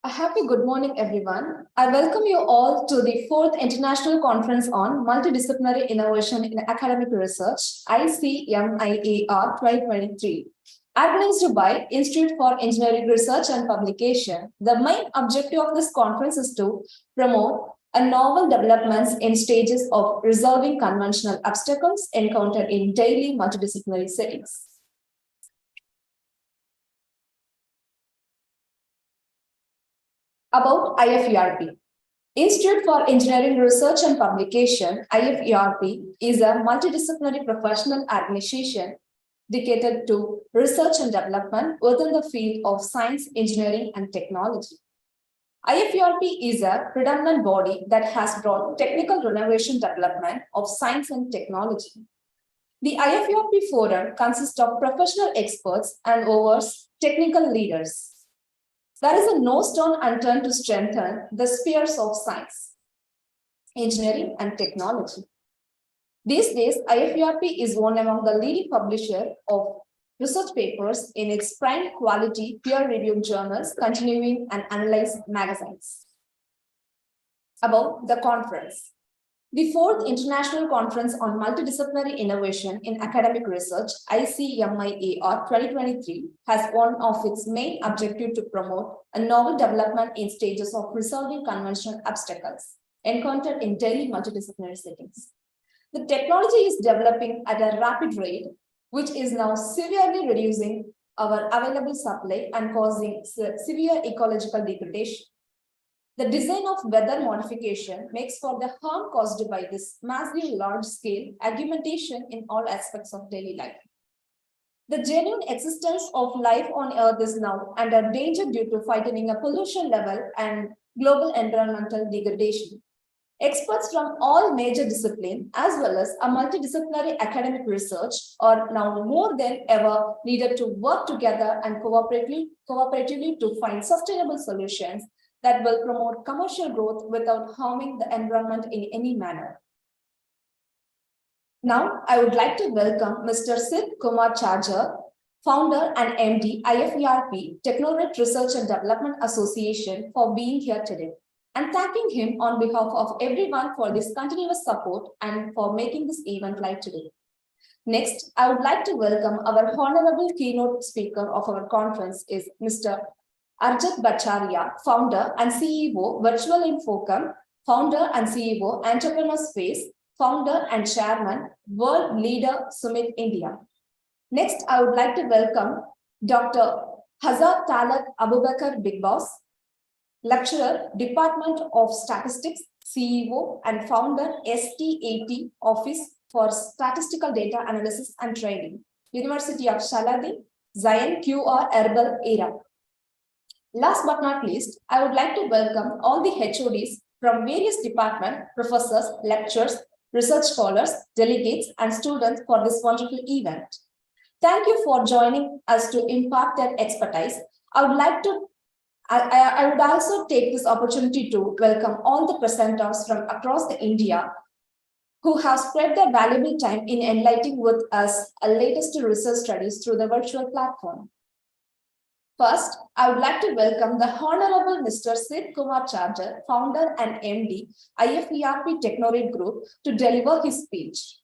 A happy good morning, everyone. I welcome you all to the 4th International Conference on Multidisciplinary Innovation in Academic Research, ICMIAR 2023. Organized by Institute for Engineering Research and Publication, the main objective of this conference is to promote a novel developments in stages of resolving conventional obstacles encountered in daily multidisciplinary settings. About IFERP. Institute for Engineering Research and Publication, IFERP, is a multidisciplinary professional organization dedicated to research and development within the field of science, engineering, and technology. IFERP is a predominant body that has brought technical renovation development of science and technology. The IFERP Forum consists of professional experts and overs technical leaders. There is no stone unturned to strengthen the spheres of science, engineering, and technology. These days, IFERP is one among the leading publishers of research papers in its prime quality peer-reviewed journals, continuing and analyzed magazines. About the conference. The 4th International Conference on Multidisciplinary Innovation in Academic Research, ICMIAR 2023, has one of its main objectives to promote a novel development in stages of resolving conventional obstacles encountered in daily multidisciplinary settings. The technology is developing at a rapid rate, which is now severely reducing our available supply and causing severe ecological degradation. The design of weather modification makes for the harm caused by this massive large-scale augmentation in all aspects of daily life. The genuine existence of life on Earth is now under danger due to frightening a pollution level and global environmental degradation. Experts from all major disciplines, as well as a multidisciplinary academic research, are now more than ever needed to work together and cooperatively to find sustainable solutions that will promote commercial growth without harming the environment in any manner. Now, I would like to welcome Mr. Sid Kumar Charger, founder and MD, IFERP, Technorate Research and Development Association, for being here today, and thanking him on behalf of everyone for this continuous support and for making this event live today. Next, I would like to welcome our honorable keynote speaker of our conference is Mr. Arjat Bhattacharya, founder and CEO, Virtual Infocom, founder and CEO, Entrepreneur Space, founder and chairman, World Leader Summit India. Next, I would like to welcome Dr. Hazar Talat Abubakar Big Boss, lecturer, Department of Statistics, CEO and founder, STAT Office for Statistical Data Analysis and Training, University of Shaladi, Zion QR Herbal Era. Last but not least, I would like to welcome all the HODs from various departments, professors, lecturers, research scholars, delegates, and students for this wonderful event. Thank you for joining us to impart their expertise. I would also take this opportunity to welcome all the presenters from across India who have spread their valuable time in enlightening with us our latest research studies through the virtual platform. First, I would like to welcome the Honorable Mr. Sid Kumar Charger, founder and MD, IFERP Technorate Group, to deliver his speech.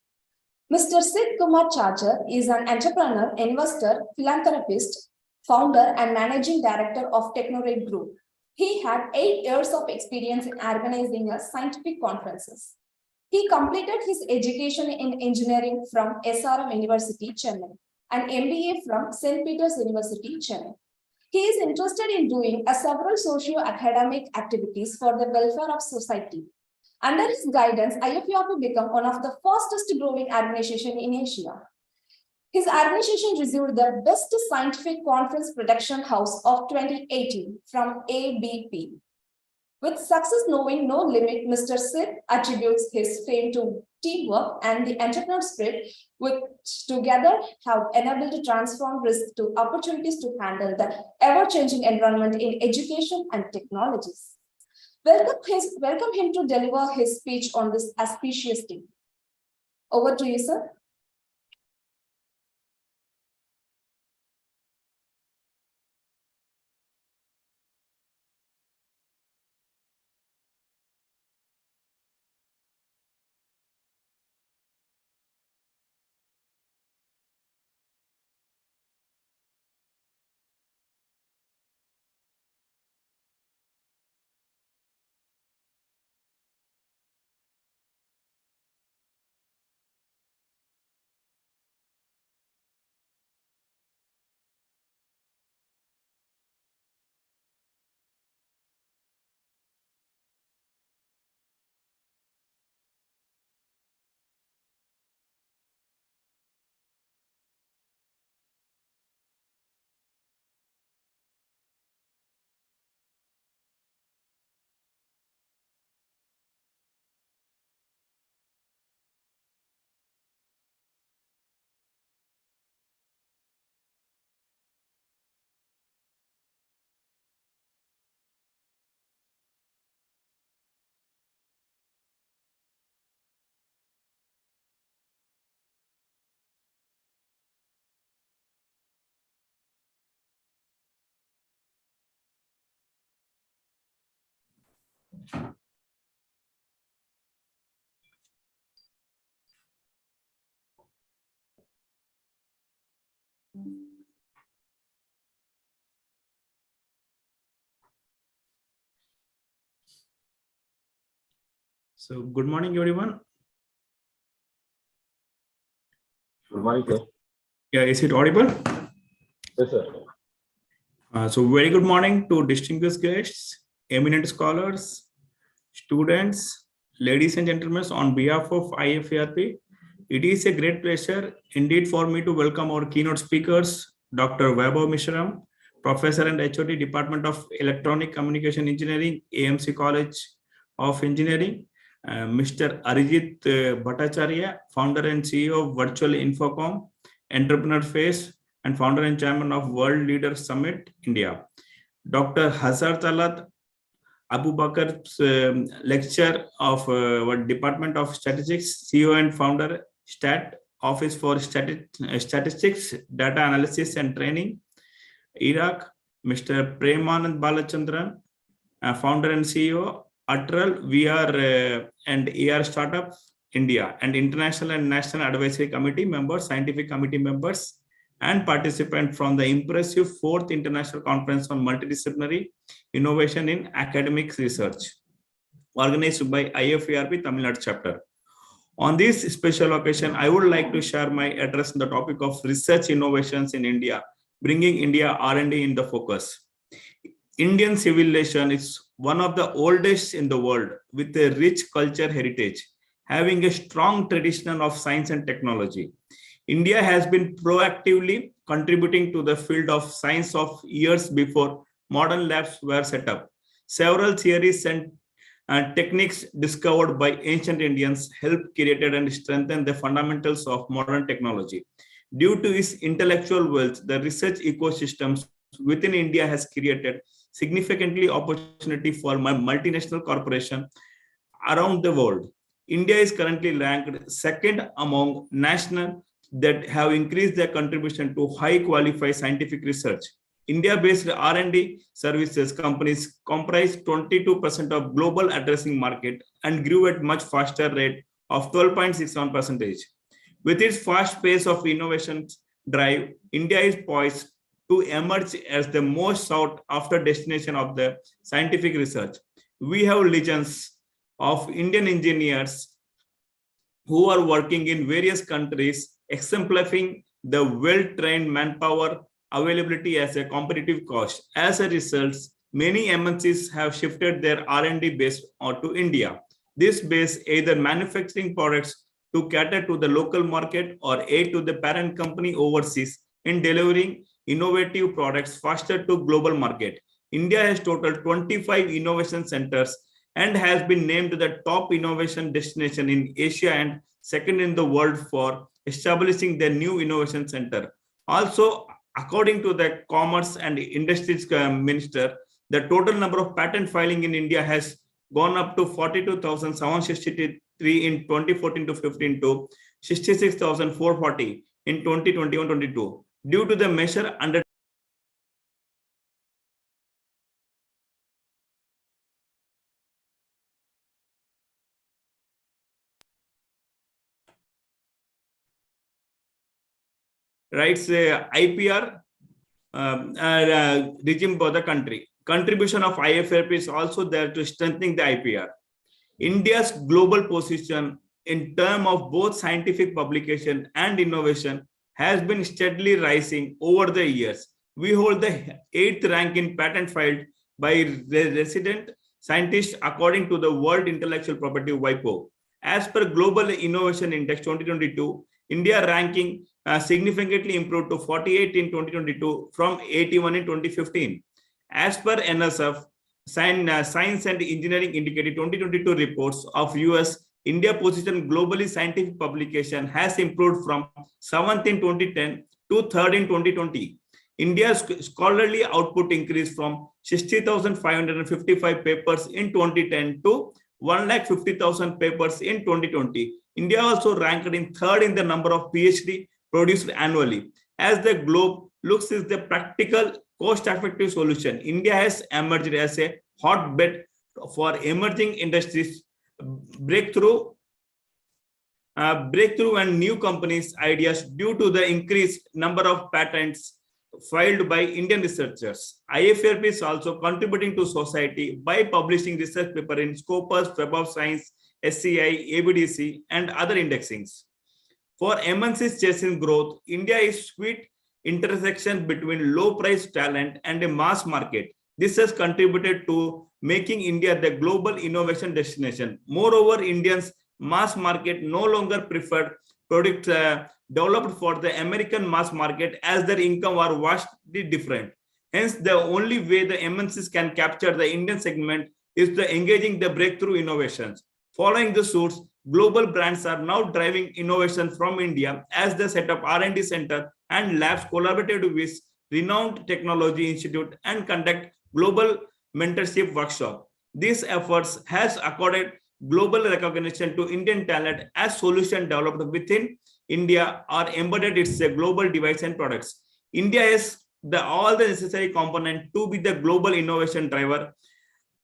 Mr. Sid Kumar Charger is an entrepreneur, investor, philanthropist, founder, and managing director of Technorate Group. He had 8 years of experience in organizing scientific conferences. He completed his education in engineering from SRM University, Chennai, and MBA from St. Peter's University, Chennai. He is interested in doing several socio-academic activities for the welfare of society. Under his guidance, IFERP became one of the fastest growing organizations in Asia. His organization received the Best Scientific Conference Production House of 2018 from ABP. With success knowing no limit, Mr. Sid attributes his fame to teamwork and the entrepreneurial spirit, which together have enabled to transform risk to opportunities to handle the ever-changing environment in education and technologies. Welcome him to deliver his speech on this auspicious day. Over to you, sir. So, good morning, everyone. Good morning, sir. Yeah, is it audible? Yes, sir. So, very good morning to distinguished guests, eminent scholars, students, ladies and gentlemen. On behalf of IFERP, it is a great pleasure indeed for me to welcome our keynote speakers, Dr. Vaibhav Mishram, Professor and HOD, Department of Electronic Communication Engineering, AMC College of Engineering, Mr. Arijit Bhattacharya, Founder and CEO of Virtual Infocom, Entrepreneur Face, and Founder and Chairman of World Leaders Summit, India. Dr. Hazar Talat Abu Bakar's lecture of Department of Statistics, CEO and Founder, STAT, Office for Statistics, Data Analysis and Training, Iraq, Mr. Premanand Balachandran, Founder and CEO, Atral VR and AR Startup, India, and International and National Advisory Committee members, Scientific Committee members, and participant from the impressive 4th International Conference on Multidisciplinary Innovation in Academic Research, organized by IFERP Tamil Nadu chapter. On this special occasion, I would like to share my address on the topic of research innovations in India, bringing India R&D in the focus. Indian civilization is one of the oldest in the world with a rich culture heritage, having a strong tradition of science and technology. India has been proactively contributing to the field of science of years before modern labs were set up. Several theories and techniques discovered by ancient Indians helped create and strengthen the fundamentals of modern technology. Due to its intellectual wealth, the research ecosystems within India has created significantly opportunity for multinational corporations around the world. India is currently ranked second among nations that have increased their contribution to high qualified scientific research. India-based R&D services companies comprise 22% of global addressing market and grew at much faster rate of 12.61%. With its fast pace of innovation drive, India is poised to emerge as the most sought after destination of the scientific research. We have legends of Indian engineers who are working in various countries, exemplifying the well-trained manpower availability as a competitive cost. As a result, many MNCs have shifted their R&D base to India. This base either manufacturing products to cater to the local market or aid to the parent company overseas in delivering innovative products faster to global market. India has total 25 innovation centers and has been named the top innovation destination in Asia and second in the world for establishing the new innovation center. Also, according to the Commerce and Industries Minister, the total number of patent filing in India has gone up to 42,763 in 2014 to 15 to 66,440 in 2021-22. Due to the measure under rights IPR regime for the country. Contribution of IFERP is also there to strengthening the IPR. India's global position in terms of both scientific publication and innovation has been steadily rising over the years. We hold the 8th rank in patent filed by resident scientists according to the World Intellectual Property WIPO. As per Global Innovation Index 2022, India ranking significantly improved to 48 in 2022 from 81 in 2015. As per NSF, Science and Engineering Indicator 2022 reports of US, India position globally scientific publication has improved from 7th in 2010 to 3rd in 2020. India's scholarly output increased from 60,555 papers in 2010 to 150,000 papers in 2020. India also ranked in 3rd in the number of PhD produced annually. As the globe looks at the practical, cost-effective solution, India has emerged as a hotbed for emerging industries, breakthrough and new companies ideas due to the increased number of patents filed by Indian researchers. IFERP is also contributing to society by publishing research paper in Scopus, Web of Science, SCI, ABDC, and other indexings. For MNCs chasing growth, India is sweet intersection between low price talent and a mass market. This has contributed to making India the global innovation destination. Moreover, Indians mass market no longer preferred products developed for the American mass market as their income are vastly different. Hence, the only way the MNCs can capture the Indian segment is the engaging the breakthrough innovations. Following the suits, global brands are now driving innovation from India as they set up R&D center and labs collaborated with renowned technology institute and conduct global mentorship workshop. These efforts has accorded global recognition to Indian talent as solution developed within India are embedded its global device and products. India has all the necessary component to be the global innovation driver,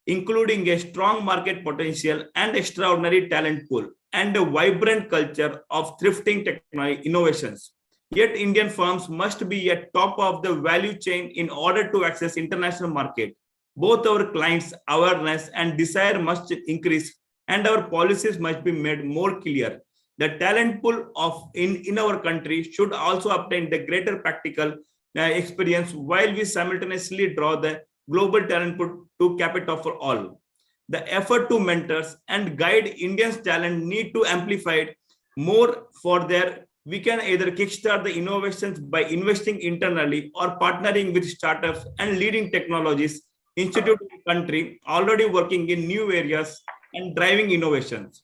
including a strong market potential and extraordinary talent pool and a vibrant culture of thrifting technology innovations. Yet Indian firms must be at top of the value chain in order to access international market. Both our clients' awareness and desire must increase and our policies must be made more clear. The talent pool in our country should also obtain the greater practical experience while we simultaneously draw the global talent pool to capital for all. The effort to mentors and guide Indians' talent need to amplify it more for their. We can either kickstart the innovations by investing internally or partnering with startups and leading technologies institute in the country already working in new areas and driving innovations.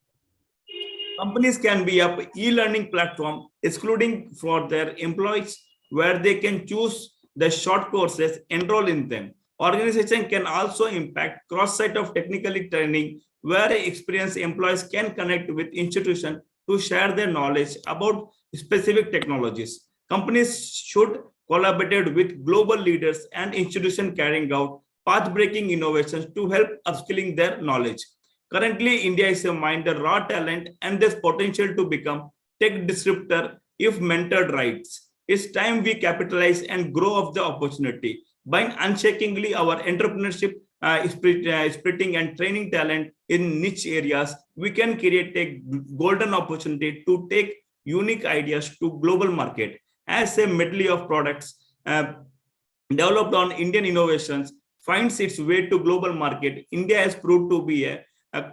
Companies can be up e-learning platform, excluding for their employees, where they can choose the short courses, enroll in them. Organization can also impact cross-site of technically training, where experienced employees can connect with institutions to share their knowledge about specific technologies. Companies should collaborate with global leaders and institutions carrying out path-breaking innovations to help upskilling their knowledge. Currently, India is among the raw talent and there's potential to become tech disruptor if mentored right. It's time we capitalize and grow of the opportunity. By unshakingly our entrepreneurship splitting and training talent in niche areas, we can create a golden opportunity to take unique ideas to global market. As a medley of products developed on Indian innovations finds its way to global market, India has proved to be a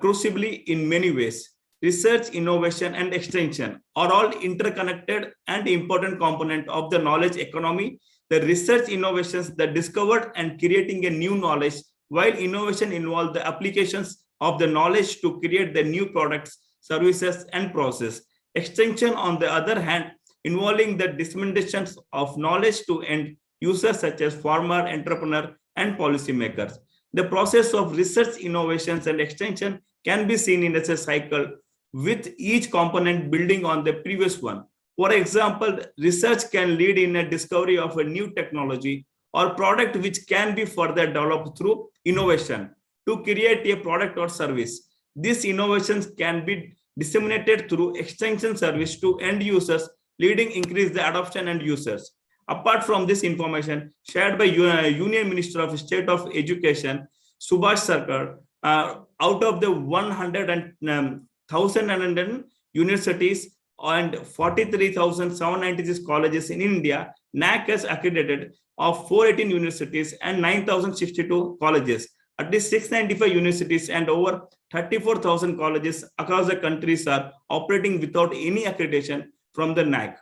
crucible in many ways. Research, innovation, and extension are all interconnected and important component of the knowledge economy. The research innovations that discovered and creating a new knowledge, while innovation involves the applications of the knowledge to create the new products, services, and process. Extension, on the other hand, involving the disseminations of knowledge to end users such as farmer, entrepreneur, and policymakers. The process of research, innovations, and extension can be seen in as a cycle with each component building on the previous one. For example, research can lead in a discovery of a new technology or product which can be further developed through innovation to create a product or service. These innovations can be disseminated through extension service to end users, leading increase the adoption and users. Apart from this information shared by Union Minister of State of Education, Subhash Sarkar, out of the 100,000 universities and 43,796 colleges in India, NAC has accredited of 418 universities and 9,062 colleges. At least 695 universities and over 34,000 colleges across the countries are operating without any accreditation from the NAC.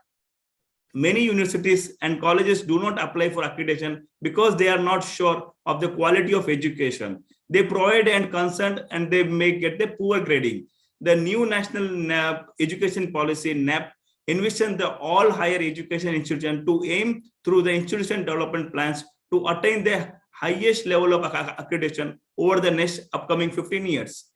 Many universities and colleges do not apply for accreditation because they are not sure of the quality of education. They provide and concerned and they may get the poor grading. The new National Education Policy, NAP, envisions the all higher education institutions to aim through the institution development plans to attain the highest level of accreditation over the next upcoming 15 years.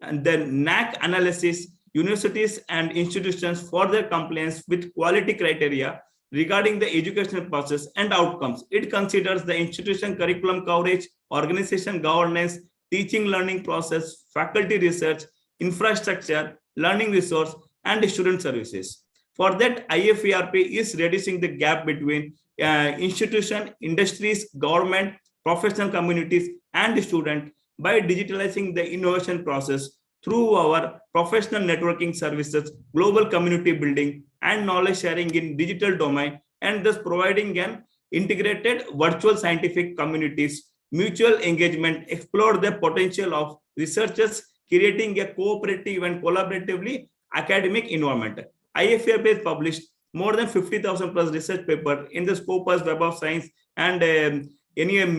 And the NAC analysis universities and institutions for their compliance with quality criteria regarding the educational process and outcomes. It considers the institution curriculum coverage, organization governance, teaching learning process, faculty research, infrastructure, learning resource, and student services. For that, IFERP is reducing the gap between institution, industries, government, professional communities, and student by digitalizing the innovation process through our professional networking services, global community building, and knowledge sharing in digital domain, and thus providing an integrated virtual scientific communities, mutual engagement, explore the potential of researchers, creating a cooperative and collaboratively academic environment. IFERP has published more than 50,000 plus research papers in the Scopus, Web of Science, and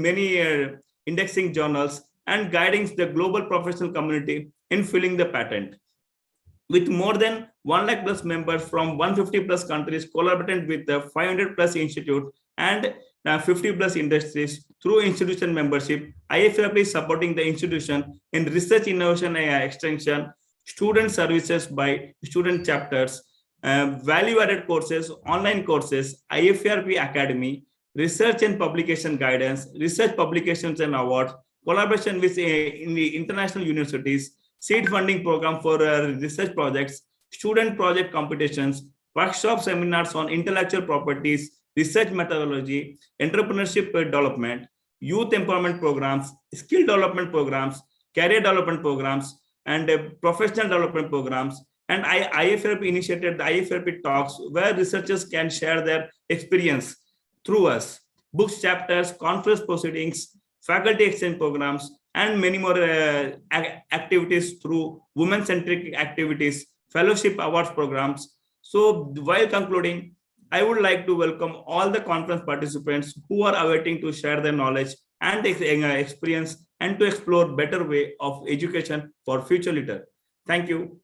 many indexing journals, and guiding the global professional community in filling the patent. With more than 1 lakh plus members from 150 plus countries collaborating with the 500 plus institute and 50 plus industries through institution membership, IFERP is supporting the institution in research, innovation, and extension, student services by student chapters, value-added courses, online courses, IFERP Academy, research and publication guidance, research publications and awards, collaboration with in the international universities, seed funding program for research projects, student project competitions, workshop seminars on intellectual properties, research methodology, entrepreneurship development, youth empowerment programs, skill development programs, career development programs, and professional development programs. And IFERP initiated the IFERP talks where researchers can share their experience through us, books, chapters, conference proceedings, faculty exchange programs, and many more activities through women-centric activities, fellowship awards programs. So while concluding, I would like to welcome all the conference participants who are awaiting to share their knowledge and experience and to explore better way of education for future leader. Thank you.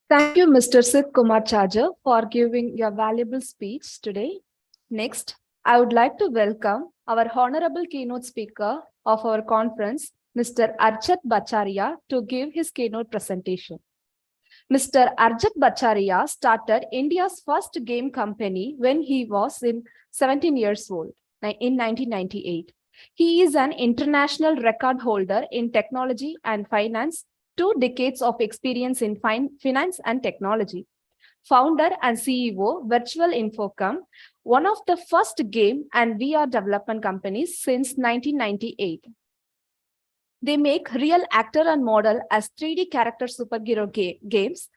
Thank you, Mr. Sid Kumar Charger, for giving your valuable speech today. Next, I would like to welcome our honorable keynote speaker of our conference, Mr. Arjat Bhacharia, to give his keynote presentation. Mr. Arjat Bhacharia started India's first game company when he was 17 years old in 1998. He is an international record holder in technology and finance, 2 decades of experience in finance and technology. Founder and CEO, Virtual Infocom, one of the first game and VR development companies since 1998. They make real actor and model as 3D character superhero games,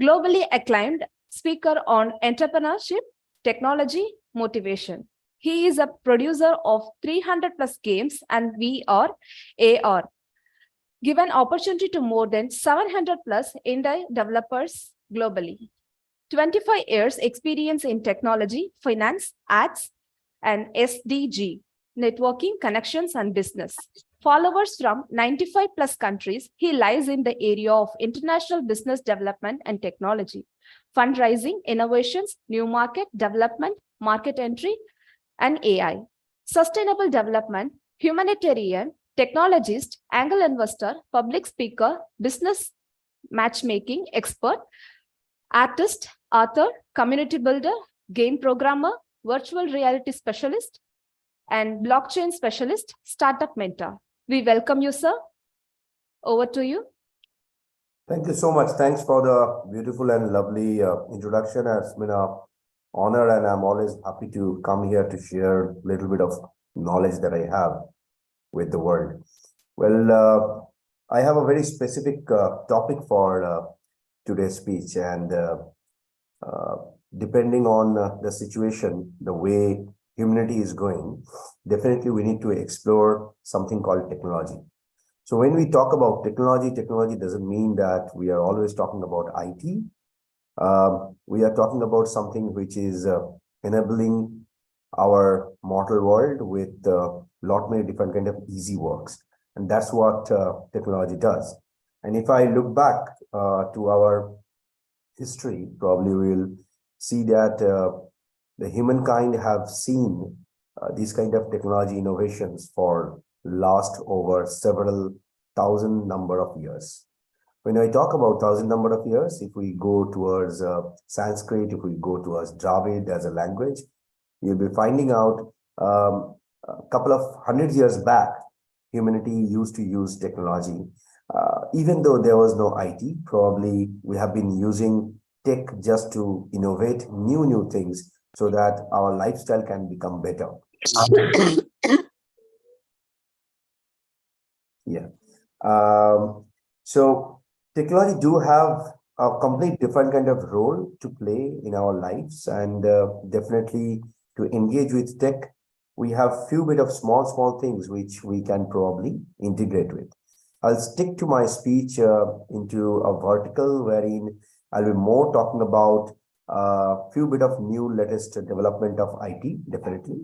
globally acclaimed speaker on entrepreneurship, technology, motivation. He is a producer of 300 plus games and VR, AR. Given opportunity to more than 700 plus indie developers globally. 25 years experience in technology, finance, ads, and SDG, networking, connections, and business. Followers from 95 plus countries, he lies in the area of international business development and technology, fundraising, innovations, new market development, market entry, and AI, sustainable development, humanitarian, technologist, angel investor, public speaker, business matchmaking expert, artist, author, community builder, game programmer, virtual reality specialist, and blockchain specialist, startup mentor. We welcome you, sir. Over to you. Thank you so much. Thanks for the beautiful and lovely introduction. It's been an honor, and I'm always happy to come here to share a little bit of knowledge that I have with the world. Well, I have a very specific topic for today's speech, and depending on the situation, the way humanity is going, definitely we need to explore something called technology. So when we talk about technology, technology doesn't mean that we are always talking about IT. We are talking about something which is enabling our mortal world with lot many different kind of easy works, and that's what technology does. And if I look back to our history, probably we'll see that the humankind have seen these kind of technology innovations for last over several thousand number of years. When I talk about thousand number of years, if we go towards Sanskrit, if we go towards Dravid as a language, you'll be finding out a couple of hundred years back, humanity used to use technology. Even though there was no IT, probably we have been using tech just to innovate new things so that our lifestyle can become better. Yeah. So technology do have a complete different kind of role to play in our lives, and definitely to engage with tech, we have few bit of small things which we can probably integrate with. I'll stick to my speech into a vertical wherein I'll be more talking about a few bit of new latest development of IT, definitely.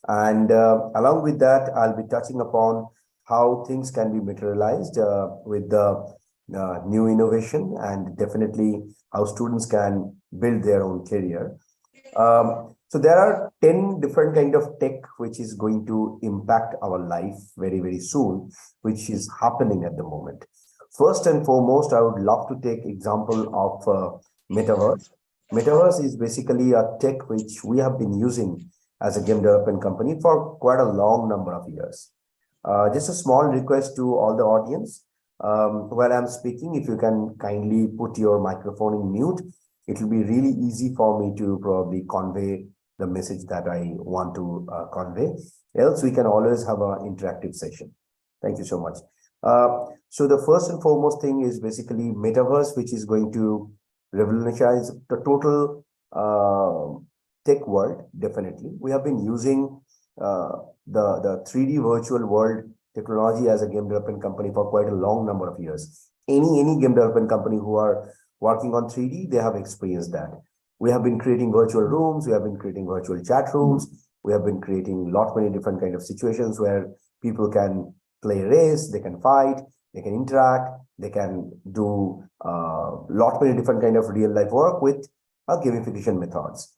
And along with that, I'll be touching upon how things can be materialized with the new innovation, and definitely how students can build their own career. So there are 10 different kind of tech which is going to impact our life very soon, which is happening at the moment. First and foremost, I would love to take example of Metaverse. Metaverse is basically a tech which we have been using as a game development company for quite a long number of years. Just a small request to all the audience. While I'm speaking, if you can kindly put your microphone in mute, it will be really easy for me to probably convey the message that I want to convey. Else, we can always have an interactive session. Thank you so much. So the first and foremost thing is basically Metaverse, which is going to revolutionize the total tech world. Definitely, we have been using the 3D virtual world technology as a game development company for quite a long number of years. Any game development company who are working on 3D, they have experienced that. We have been creating virtual rooms, we have been creating virtual chat rooms, we have been creating many different kind of situations where people can play a race, they can fight, they can interact, they can do many different kind of real life work with gamification methods.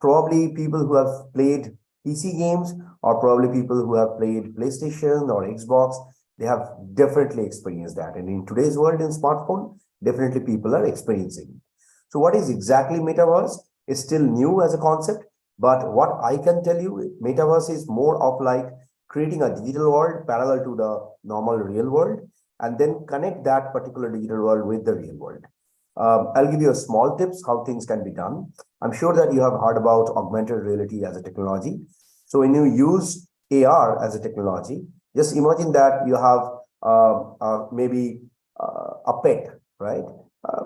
Probably people who have played PC games, or probably people who have played PlayStation or Xbox, they have definitely experienced that. And in today's world in smartphone, definitely people are experiencing. So what is exactly Metaverse? It's still new as a concept, but what I can tell you, Metaverse is more of like creating a digital world parallel to the normal real world, and then connect that particular digital world with the real world. I'll give you a small tips how things can be done. I'm sure that you have heard about augmented reality as a technology. So when you use AR as a technology, just imagine that you have maybe a pet, right?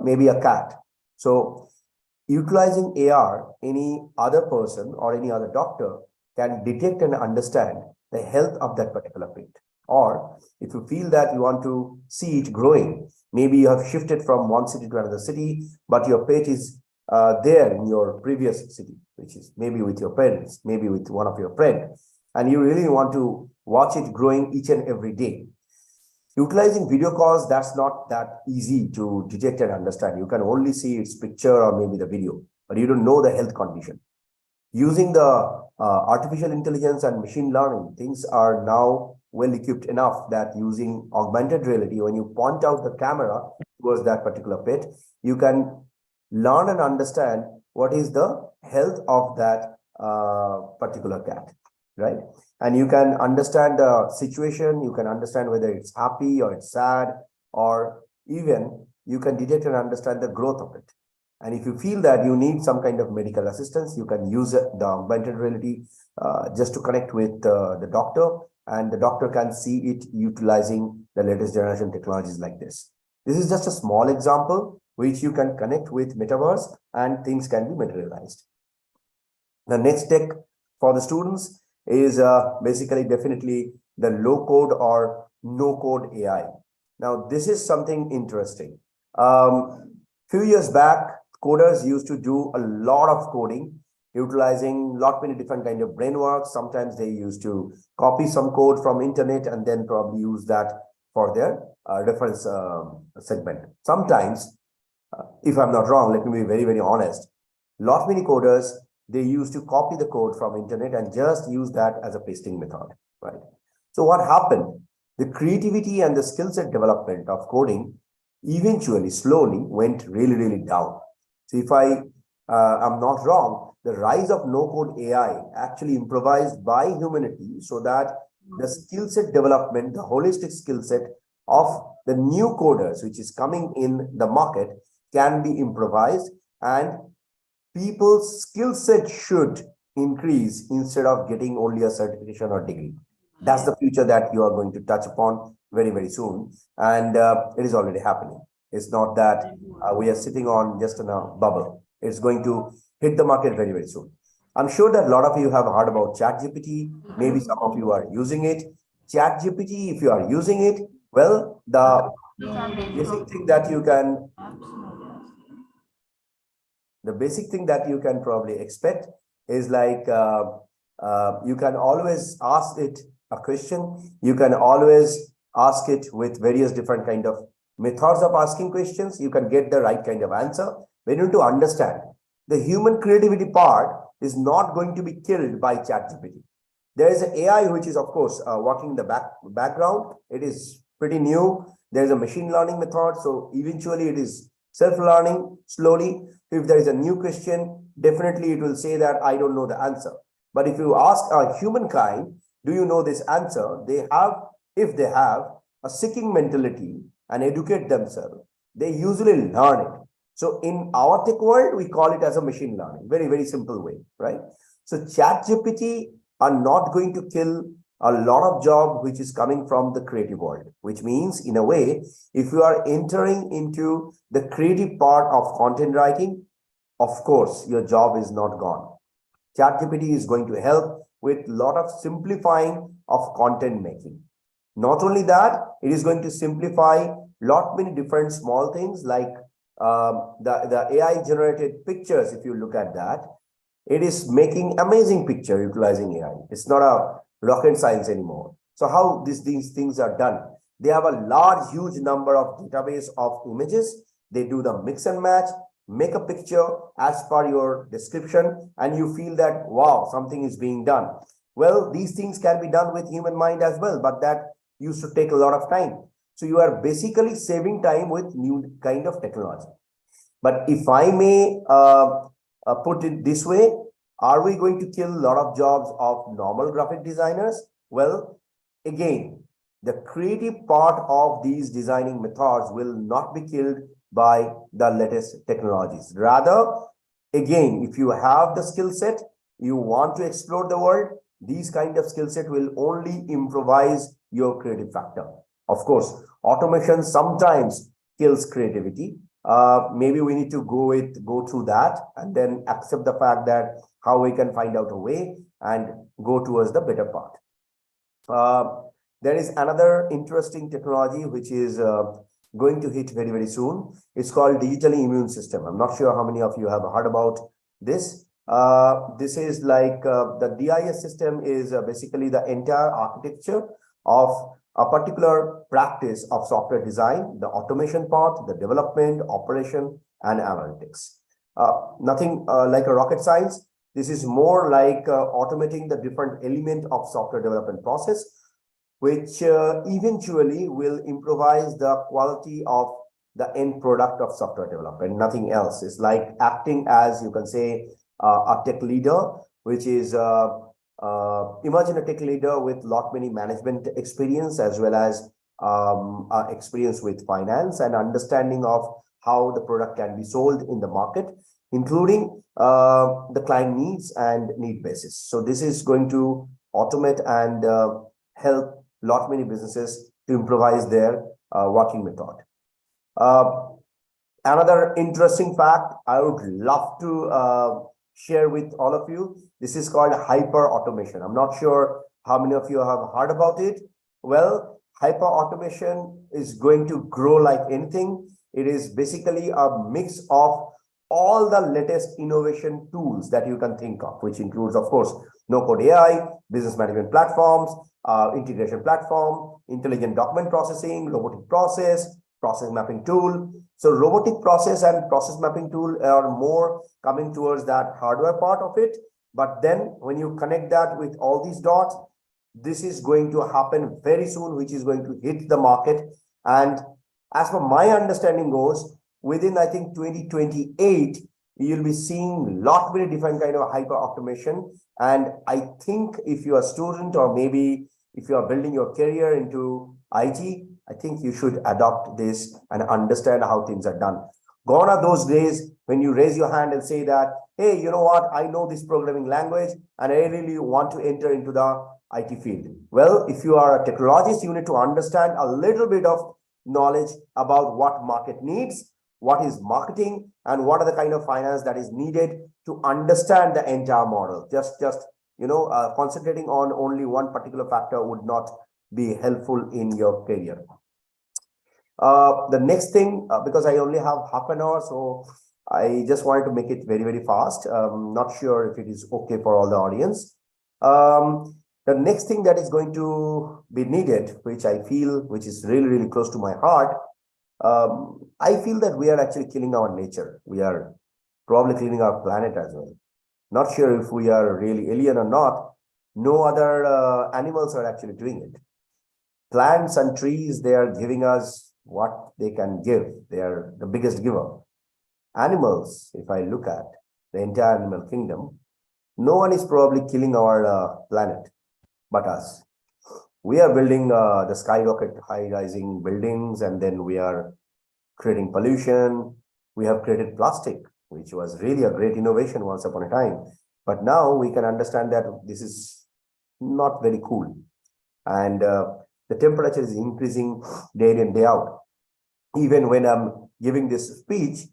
Maybe a cat. So utilizing AR, any other person or any other doctor can detect and understand the health of that particular pet. Or if you feel that you want to see it growing, maybe you have shifted from one city to another city, but your pet is there in your previous city, which is maybe with your parents, maybe with one of your friends, and you really want to watch it growing each and every day. Utilizing video calls, that's not that easy to detect and understand. You can only see its picture or maybe the video, but you don't know the health condition. Using the artificial intelligence and machine learning, things are now well equipped enough that using augmented reality, when you point out the camera towards that particular pet, you can learn and understand what is the health of that particular cat, right? And you can understand the situation, you can understand whether it's happy or it's sad, or even you can detect and understand the growth of it. And if you feel that you need some kind of medical assistance, you can use the augmented reality just to connect with the doctor, and the doctor can see it utilizing the latest generation technologies like this. This is just a small example which you can connect with Metaverse and things can be materialized. The next tech for the students is basically definitely the low code or no code AI. Now, this is something interesting. Few years back, coders used to do a lot of coding, utilizing many different kind of brain work. Sometimes they used to copy some code from internet and then probably use that for their reference segment. Sometimes, if I'm not wrong, let me be very honest, many coders, they used to copy the code from internet and just use that as a pasting method, right? So what happened? The creativity and the skill set development of coding eventually, slowly went really, really down. So if I'm not wrong, the rise of no-code AI actually improvised by humanity so that the skill set development, the holistic skill set of the new coders, which is coming in the market, can be improvised, and people's skill set should increase instead of getting only a certification or degree. That's the future that you are going to touch upon very, very soon. And it is already happening. It's not that we are sitting on just in a bubble. It's going to hit the market very, very soon. I'm sure that a lot of you have heard about ChatGPT. Maybe some of you are using it. ChatGPT, if you are using it, well, the basic thing that you can probably expect is like you can always ask it a question. You can always ask it with various different kind of methods of asking questions. You can get the right kind of answer. We need to understand the human creativity part is not going to be killed by ChatGPT. There is an AI which is, of course, working in the background. It is pretty new. There is a machine learning method. So eventually it is self-learning slowly. If there is a new question, definitely it will say that I don't know the answer. But if you ask a humankind, do you know this answer? If they have a seeking mentality and educate themselves, they usually learn it. So in our tech world, we call it as a machine learning, very, very simple way, right? So ChatGPT are not going to kill a lot of job which is coming from the creative world, which means in a way, if you are entering into the creative part of content writing, of course, your job is not gone. ChatGPT is going to help with a lot of simplifying of content making. Not only that, it is going to simplify lot many different small things like the AI generated pictures. If you look at that, it is making amazing picture utilizing AI. It's not a rocket science anymore. So how these things are done? They have a large, huge number of database of images. They do the mix and match, make a picture as per your description, and you feel that, wow, something is being done. Well, these things can be done with human mind as well, but that used to take a lot of time. So you are basically saving time with new kind of technology. But if I may put it this way, are we going to kill a lot of jobs of normal graphic designers? Well, again, the creative part of these designing methods will not be killed by the latest technologies. Rather, again, if you have the skill set, you want to explore the world, these kind of skill set will only improvise your creative factor. Of course, automation sometimes kills creativity. Maybe we need to go through that and then accept the fact that how we can find out a way and go towards the better path. There is another interesting technology which is going to hit very, very soon. It's called digital immune system. I'm not sure how many of you have heard about this. This is like the DIS system is basically the entire architecture of a particular practice of software design, the automation part, the development, operation, and analytics. Nothing like a rocket science. This is more like automating the different element of software development process, which eventually will improvise the quality of the end product of software development. Nothing else. It's like acting as, you can say, a tech leader, which is imagine a tech leader with lot many management experience as well as experience with finance and understanding of how the product can be sold in the market, including the client needs and need basis. So this is going to automate and help lot many businesses to improvise their working method. Another interesting fact I would love to share with all of you. This is called hyper automation. I'm not sure how many of you have heard about it. Well, hyper automation is going to grow like anything. It is basically a mix of all the latest innovation tools that you can think of, which includes, of course, no-code AI, business management platforms, integration platform, intelligent document processing, robotic process mapping tool. So robotic process and process mapping tool are more coming towards that hardware part of it. But then when you connect that with all these dots, this is going to happen very soon, which is going to hit the market. And As per my understanding goes, within I think 2028, you'll be seeing lot many different kind of hyper automation. And I think if you're a student or maybe if you are building your career into IT, I think you should adopt this and understand how things are done. Gone are those days when you raise your hand and say that, hey, you know what, I know this programming language and I really want to enter into the IT field. Well, if you are a technologist, you need to understand a little bit of knowledge about what market needs, what is marketing, and what are the kind of finance that is needed to understand the entire model. Just concentrating on only one particular factor would not be helpful in your career. The next thing, because I only have half an hour, so I just wanted to make it very, very fast. Not sure if it is okay for all the audience. The next thing that is going to be needed, which I feel, which is really, really close to my heart, I feel that we are actually killing our nature. We are probably killing our planet as well. Not sure if we are really alien or not. No other animals are actually doing it. Plants and trees, they are giving us what they can give. They are the biggest giver. Animals, if I look at the entire animal kingdom, no one is probably killing our planet but us. We are building the skyrocket high-rising buildings, and then we are creating pollution. We have created plastic, which was really a great innovation once upon a time. But now we can understand that this is not very cool. And the temperature is increasing day in and day out. Even when I'm giving this speech,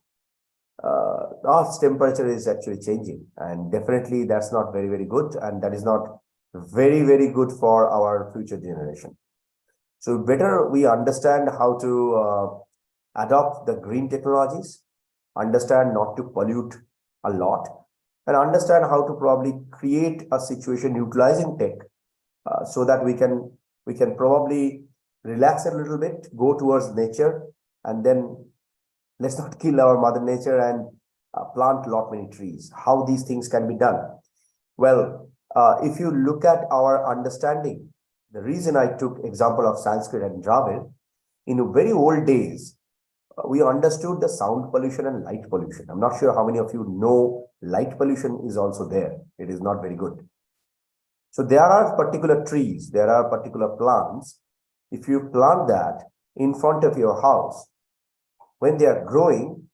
Earth's temperature is actually changing. And definitely that's not very, very good. And that is not very, very good for our future generation. So better we understand how to adopt the green technologies, understand not to pollute a lot, and understand how to probably create a situation utilizing tech so that we can probably relax a little bit, go towards nature, and then let's not kill our mother nature and plant a lot many trees. How these things can be done? Well, if you look at our understanding, the reason I took example of Sanskrit and Dravid, in very old days, we understood the sound pollution and light pollution. I'm not sure how many of you know light pollution is also there. It is not very good. So there are particular trees, there are particular plants. If you plant that in front of your house, when they are growing,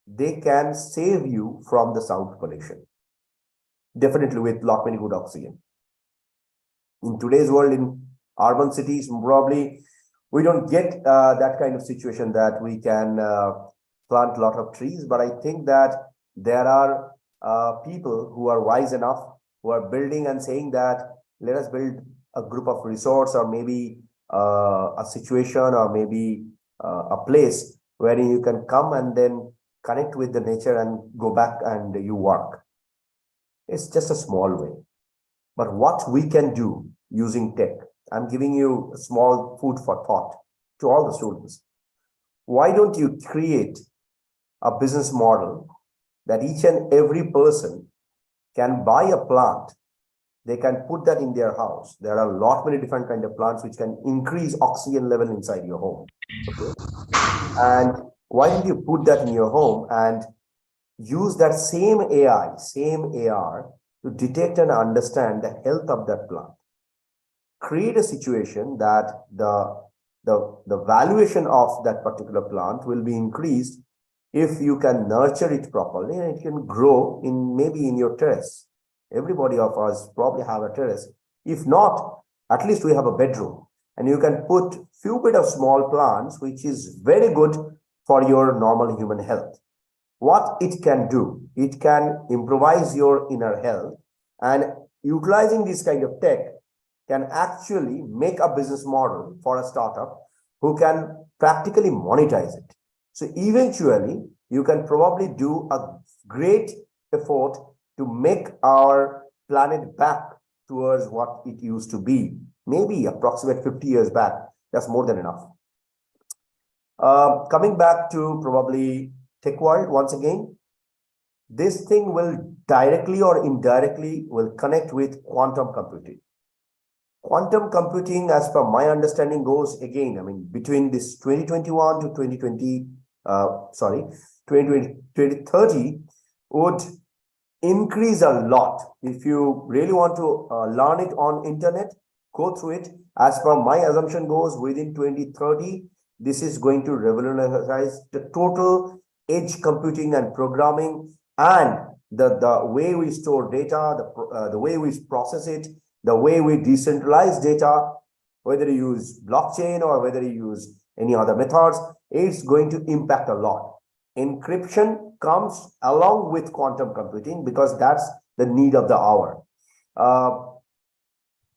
they can save you from the sound pollution. Definitely with lot many good oxygen. In today's world, in urban cities, probably we don't get that kind of situation that we can plant a lot of trees. But I think that there are people who are wise enough, who are building and saying that let us build a group of resorts or maybe a situation or maybe a place where you can come and then connect with the nature and go back and you work. It's just a small way. But what we can do using tech, I'm giving you a small food for thought to all the students. Why don't you create a business model that each and every person can buy a plant, they can put that in their house. There are a lot many different kind of plants which can increase oxygen level inside your home. Okay? And why don't you put that in your home and use that same AI, same AR to detect and understand the health of that plant? Create a situation that the valuation of that particular plant will be increased if you can nurture it properly, and it can grow in maybe in your terrace. Everybody of us probably have a terrace. If not, at least we have a bedroom, and you can put few bit of small plants, which is very good for your normal human health. What it can do, it can improvise your inner health, and utilizing this kind of tech can actually make a business model for a startup who can practically monetize it. So eventually, you can probably do a great effort to make our planet back towards what it used to be. Maybe approximate 50 years back, that's more than enough. Coming back to probably tech world once again, this thing will directly or indirectly will connect with quantum computing. Quantum computing, as per my understanding, goes again, I mean, between this 2021 to 2020, 2030 would increase a lot. If you really want to learn it on internet, go through it. As per my assumption goes, within 2030, this is going to revolutionize the total edge computing and programming, and the way we store data, the way we process it, the way we decentralize data, whether you use blockchain or whether you use any other methods, it's going to impact a lot. Encryption comes along with quantum computing because that's the need of the hour.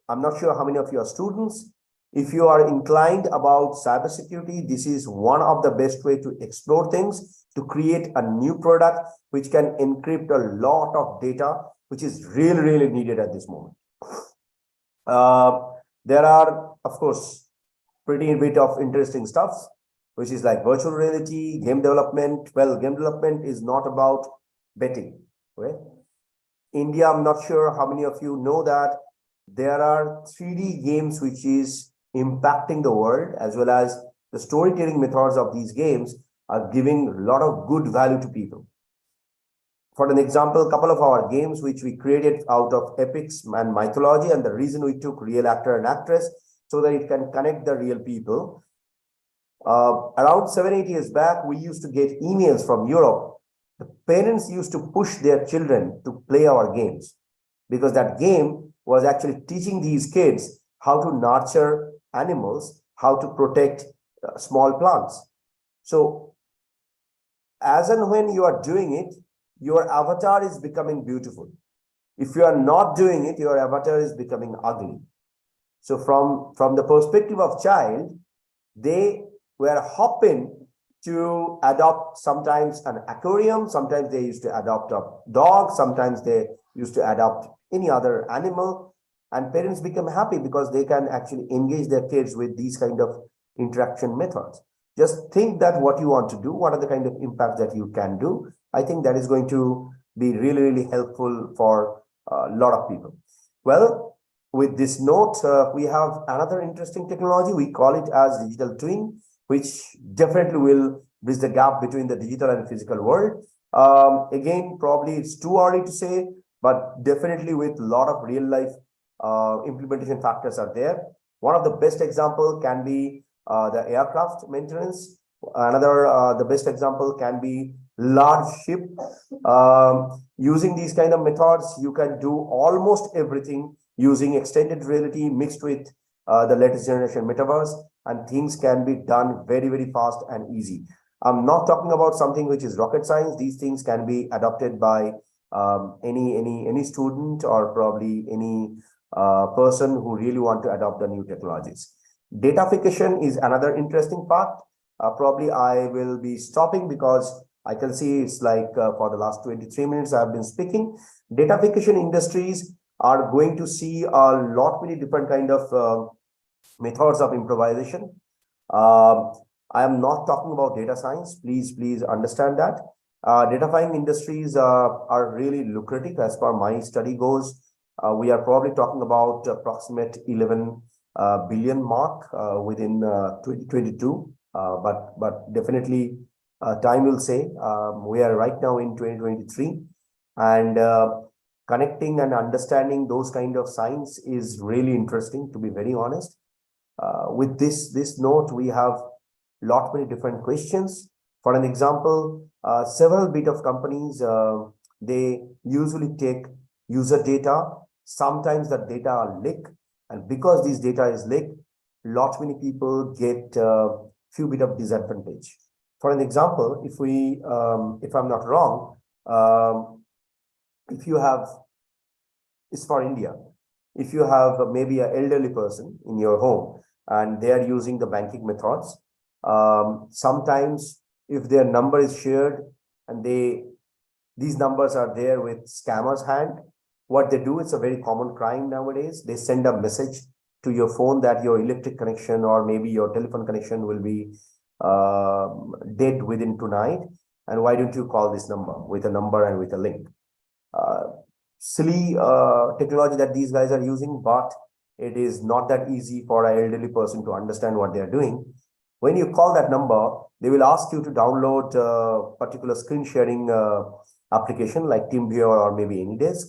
I'm not sure how many of you are students. If you are inclined about cybersecurity, this is one of the best way to explore things, to create a new product which can encrypt a lot of data, which is really, really needed at this moment. There are, of course, pretty bit of interesting stuff, which is like virtual reality, game development. Well, game development is not about betting. Okay? India, I'm not sure how many of you know that there are 3D games which is impacting the world, as well as the storytelling methods of these games are giving a lot of good value to people. For an example, a couple of our games which we created out of epics and mythology, and the reason we took real actor and actress so that it can connect the real people. Around 7-8 years back, we used to get emails from Europe. The parents used to push their children to play our games because that game was actually teaching these kids how to nurture animals, how to protect small plants. So as and when you are doing it, your avatar is becoming beautiful. If you are not doing it, your avatar is becoming ugly. So from the perspective of child, they were hopping to adopt sometimes an aquarium, sometimes they used to adopt a dog, sometimes they used to adopt any other animal, and parents become happy because they can actually engage their kids with these kind of interaction methods. Just think that what you want to do, what are the kind of impacts that you can do. I think that is going to be really, really helpful for a lot of people. Well, with this note, we have another interesting technology. We call it as digital twin, which definitely will bridge the gap between the digital and physical world. Again, probably it's too early to say, but definitely with a lot of real life implementation factors are there. One of the best example can be the aircraft maintenance. Another, the best example can be large ship. Using these kind of methods, you can do almost everything using extended reality mixed with the latest generation metaverse, and things can be done very, very fast and easy. I'm not talking about something which is rocket science. These things can be adopted by any student or probably any person who really want to adopt the new technologies. Datafication is another interesting part. Probably I will be stopping because I can see it's like for the last 23 minutes I've been speaking. Datafication industries are going to see a lot many different kind of methods of improvisation. I am not talking about data science. Please understand that. Datafying industries are really lucrative as per my study goes. We are probably talking about approximate 11 billion mark within 2022. But definitely time will say. We are right now in 2023, and connecting and understanding those kind of science is really interesting, to be very honest. With this note, we have lot many different questions. For an example, several bit of companies, they usually take user data. Sometimes the data are leaked, and because this data is leaked, lot many people get few bit of disadvantage. For an example, if we, if I'm not wrong, if you have, it's for India, if you have maybe an elderly person in your home and they are using the banking methods, sometimes if their number is shared and these numbers are there with scammers' hand, what they do, it's a very common crime nowadays. They send a message to your phone that your electric connection or maybe your telephone connection will be dead within tonight, and why don't you call this number with a number and with a link. Silly technology that these guys are using, but It is not that easy for an elderly person to understand what they are doing. When you call that number, they will ask you to download a particular screen sharing application like TeamViewer or maybe AnyDesk.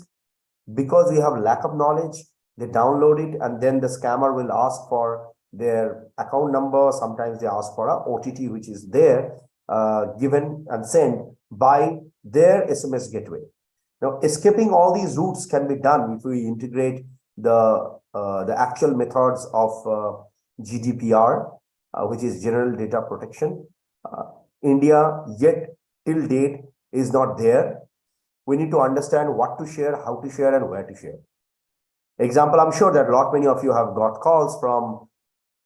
Because we have lack of knowledge, they download it and then the scammer will ask for their account number. Sometimes they ask for a OTT, which is there, given and sent by their SMS gateway. Now, escaping all these routes can be done if we integrate the actual methods of GDPR, which is General Data Protection. India yet till date is not there. We need to understand what to share, how to share, and where to share. Example, I'm sure that many of you have got calls from,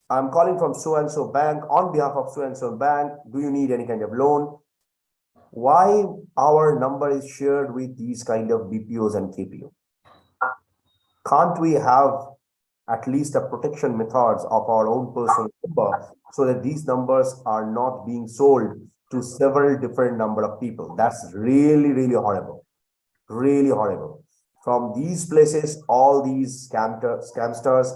I'm calling from so-and-so bank on behalf of so-and-so bank. Do you need any kind of loan? Why our number is shared with these kind of BPOs and KPO? Can't we have at least a protection methods of our own personal number so that these numbers are not being sold to several different number of people? That's really, really horrible. Really horrible. From these places, all these scamsters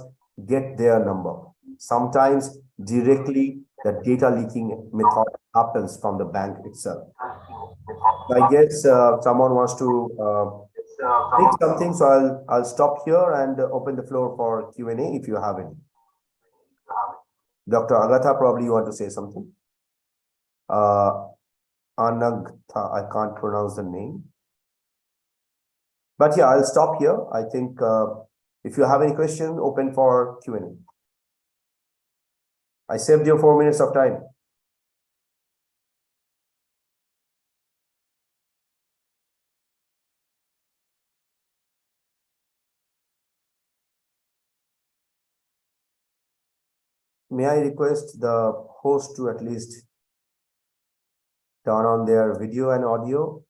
get their number. Sometimes directly the data leaking method happens from the bank itself. I guess someone wants to think something, so I'll stop here and open the floor for Q&A if you have any. Dr. Agatha, probably you want to say something. Anagtha, I can't pronounce the name. But yeah, I'll stop here. I think if you have any question, open for Q&A. I saved you 4 minutes of time. May I request the host to at least turn on their video and audio?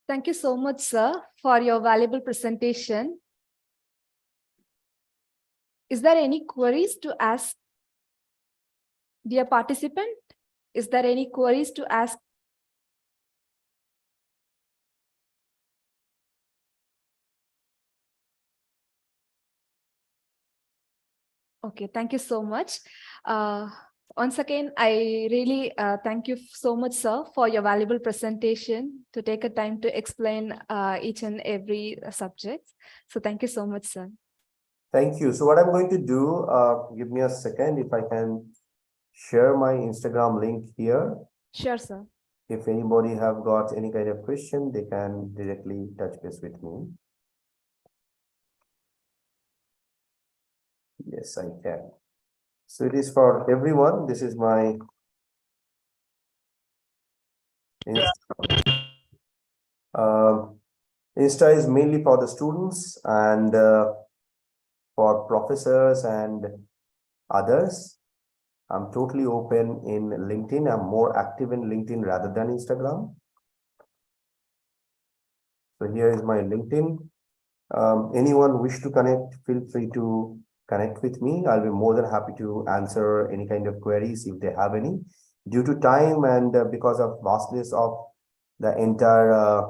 Thank you so much, sir, for your valuable presentation. Is there any queries to ask? Dear participant, is there any queries to ask? Okay, thank you so much. Once again, I really thank you so much, sir, for your valuable presentation to take a time to explain each and every subject. So thank you so much, sir. Thank you. So what I'm going to do, give me a second if I can share my Instagram link here. Sure, sir. If anybody have got any kind of question, they can directly touch base with me. Yes, I can. So it is for everyone. This is my Insta. Insta is mainly for the students and for professors and others. I'm totally open in LinkedIn. I'm more active in LinkedIn rather than Instagram. So here is my LinkedIn. Anyone wish to connect, feel free to connect with me. I'll be more than happy to answer any kind of queries if they have any. Due to time and because of vastness of the entire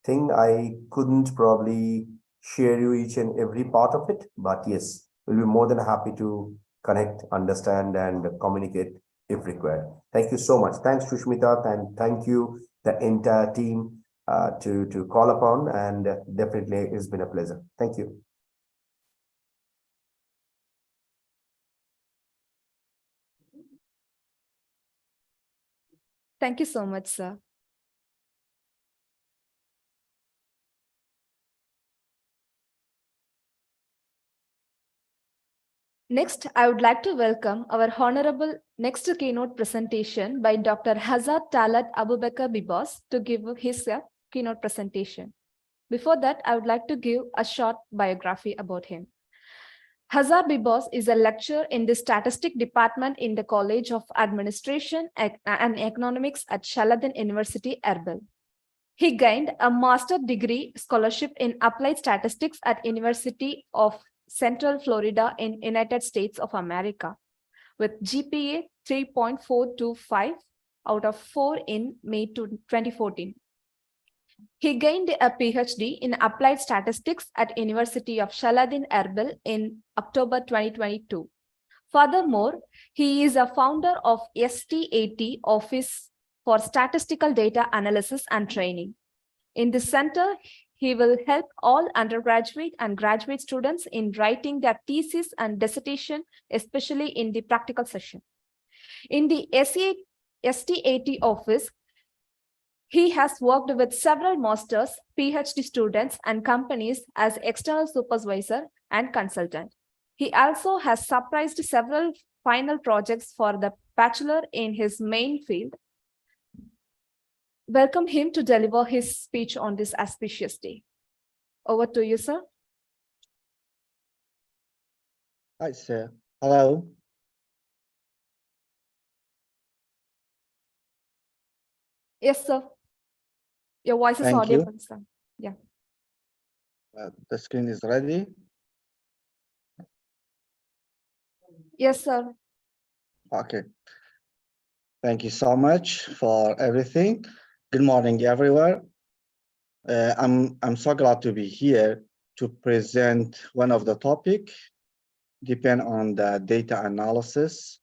thing, I couldn't probably share you each and every part of it. But yes, we'll be more than happy to connect, understand, and communicate if required. Thank you so much. Thanks, Shushmita, and thank you, the entire team, to call upon. And definitely, it's been a pleasure. Thank you. Thank you so much, sir. Next, I would like to welcome our honorable next keynote presentation by Dr. Hazat Talat Abubakar Bibos to give his keynote presentation. Before that, I would like to give a short biography about him. Hazat Bibos is a lecturer in the Statistics Department in the College of Administration and Economics at Shaladan University, Erbil. He gained a master's degree scholarship in Applied Statistics at University of Central Florida in United States of America with GPA 3.425 out of 4 in May 2014. He gained a PhD in applied statistics at University of Saladin Erbil in October 2022. Furthermore, he is a founder of STAT Office for Statistical Data Analysis and Training. In this center, he will help all undergraduate and graduate students in writing their thesis and dissertation, especially in the practical session. In the STAT office, he has worked with several masters, PhD students, and companies as external supervisor and consultant. He also has supervised several final projects for the bachelor in his main field. Welcome him to deliver his speech on this auspicious day. Over to you, sir. Hi, sir. Hello. Yes, sir. Your voice is Thank you. audible, sir. Yeah. The screen is ready. Yes, sir. Okay. Thank you so much for everything. Good morning, everyone. I'm so glad to be here to present one of the topic depend on the data analysis.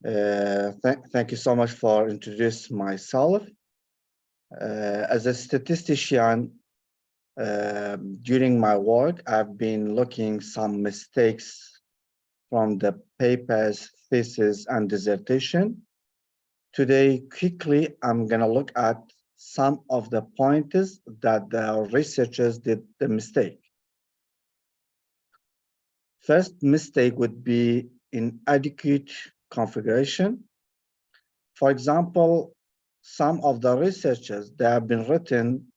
Thank you so much for introducing myself. As a statistician, during my work, I've been looking some mistakes from the papers, thesis, and dissertation. Today, quickly, I'm going to look at some of the pointers that the researchers did the mistake. First mistake would be inadequate configuration. For example, some of the researchers, they have been written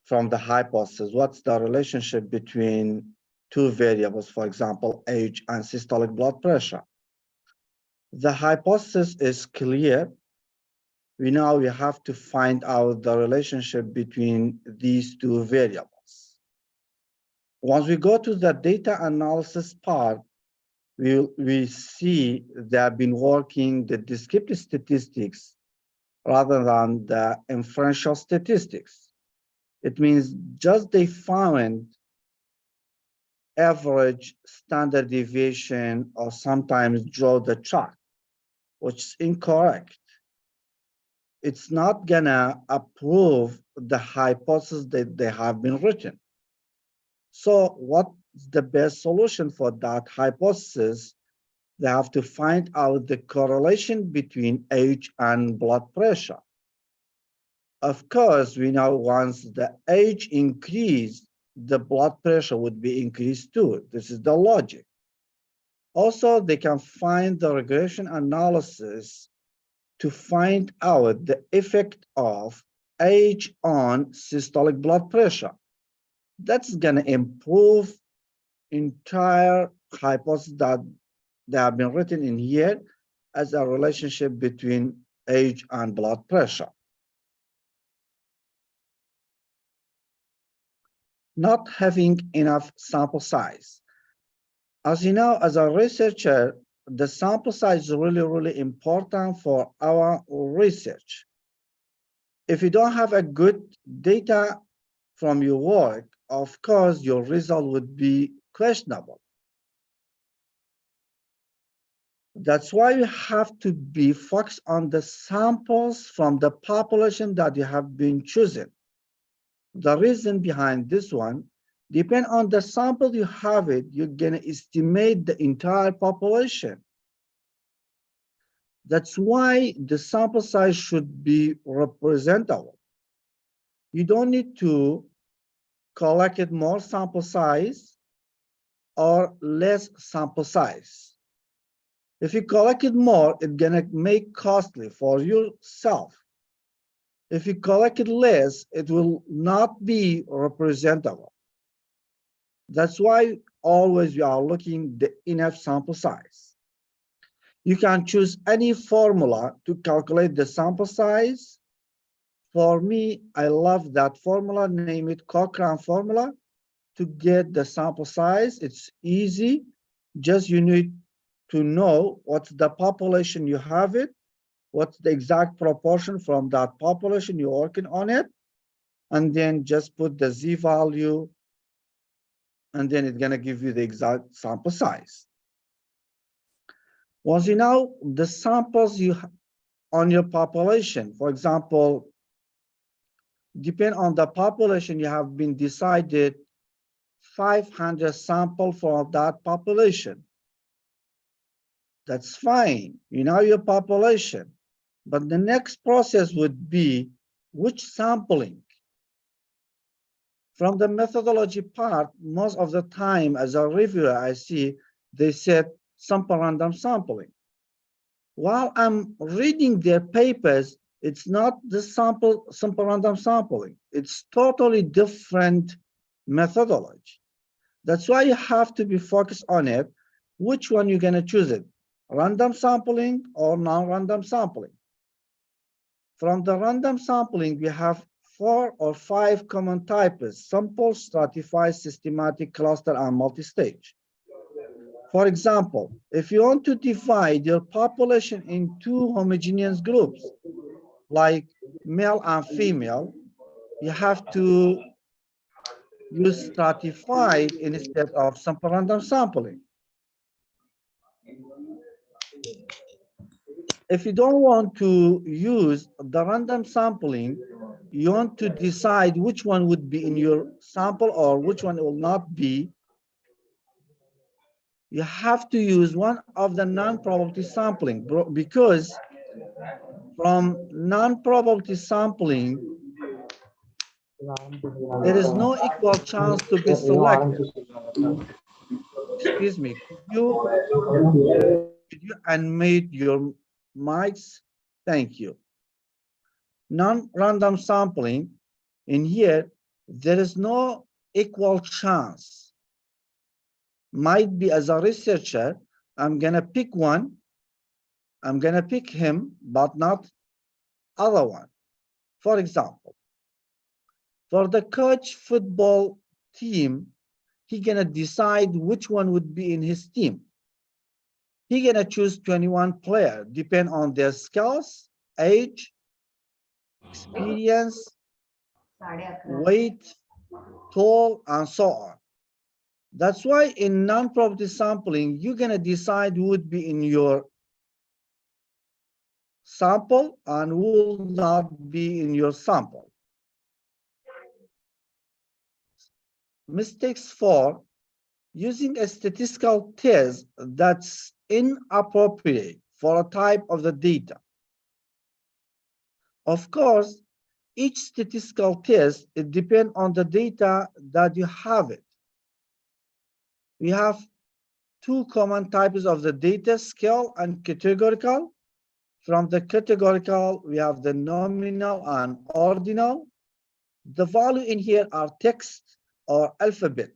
from the hypothesis. What's the relationship between two variables, for example, age and systolic blood pressure? The hypothesis is clear. We know we have to find out the relationship between these two variables. Once we go to the data analysis part, we see they have been working the descriptive statistics rather than the inferential statistics. It means just they found average, standard deviation, or sometimes draw the chart, which is incorrect. It's not gonna approve the hypothesis that they have been written. So what's the best solution for that hypothesis? They have to find out the correlation between age and blood pressure. Of course, we know once the age increased, the blood pressure would be increased too. This is the logic. Also, they can find the regression analysis to find out the effect of age on systolic blood pressure. That's gonna improve entire hypothesis that they have been written in here as a relationship between age and blood pressure. Not having enough sample size. As you know, as a researcher, the sample size is really, really important for our research. If you don't have a good data from your work, of course, your result would be questionable. That's why you have to be focused on the samples from the population that you have been choosing. The reason behind this one, depend on the sample you have it, you're gonna estimate the entire population. That's why the sample size should be representable. You don't need to collect more sample size or less sample size. If you collect it more, it's gonna make costly for yourself. If you collect it less, it will not be representable. That's why always we are looking the enough sample size. You can choose any formula to calculate the sample size. For me, I love that formula, name it Cochrane formula, to get the sample size. It's easy, just you need to know what's the population you have it, what's the exact proportion from that population you're working on it, and then just put the Z value, and then it's gonna give you the exact sample size. Once you know the samples you on your population, for example, depend on the population, you have been decided 500 sample for that population. That's fine, you know your population. But the next process would be which sampling. From the methodology part, most of the time as a reviewer, I see they said sample random sampling. While I'm reading their papers, it's not the sample random sampling. It's totally different methodology. That's why you have to be focused on it. Which one you're gonna choose it? Random sampling or non-random sampling? From the random sampling, we have 4 or 5 common types: sample, stratified, systematic, cluster, and multi-stage. For example, if you want to divide your population into homogeneous groups, like male and female, you have to use stratified instead of sample random sampling. If you don't want to use the random sampling, you want to decide which one would be in your sample or which one will not be, you have to use one of the non-probability sampling, because from non-probability sampling, there is no equal chance to be selected. Excuse me, could you unmute your mics? Thank you. Non-random sampling, in here, there is no equal chance. Might be as a researcher, I'm gonna pick one, I'm gonna pick him, but not other one. For example, for the coach football team, he gonna decide which one would be in his team. He gonna choose 21 players, depend on their skills, age, experience, weight, tall, and so on. That's why in non-probability sampling, you're gonna decide who would be in your sample and who will not be in your sample. Mistakes 4, using a statistical test that's inappropriate for a type of the data. Of course, each statistical test, it depends on the data that you have it. We have 2 common types of the data, scale and categorical. From the categorical, we have the nominal and ordinal. The value in here are text or alphabet.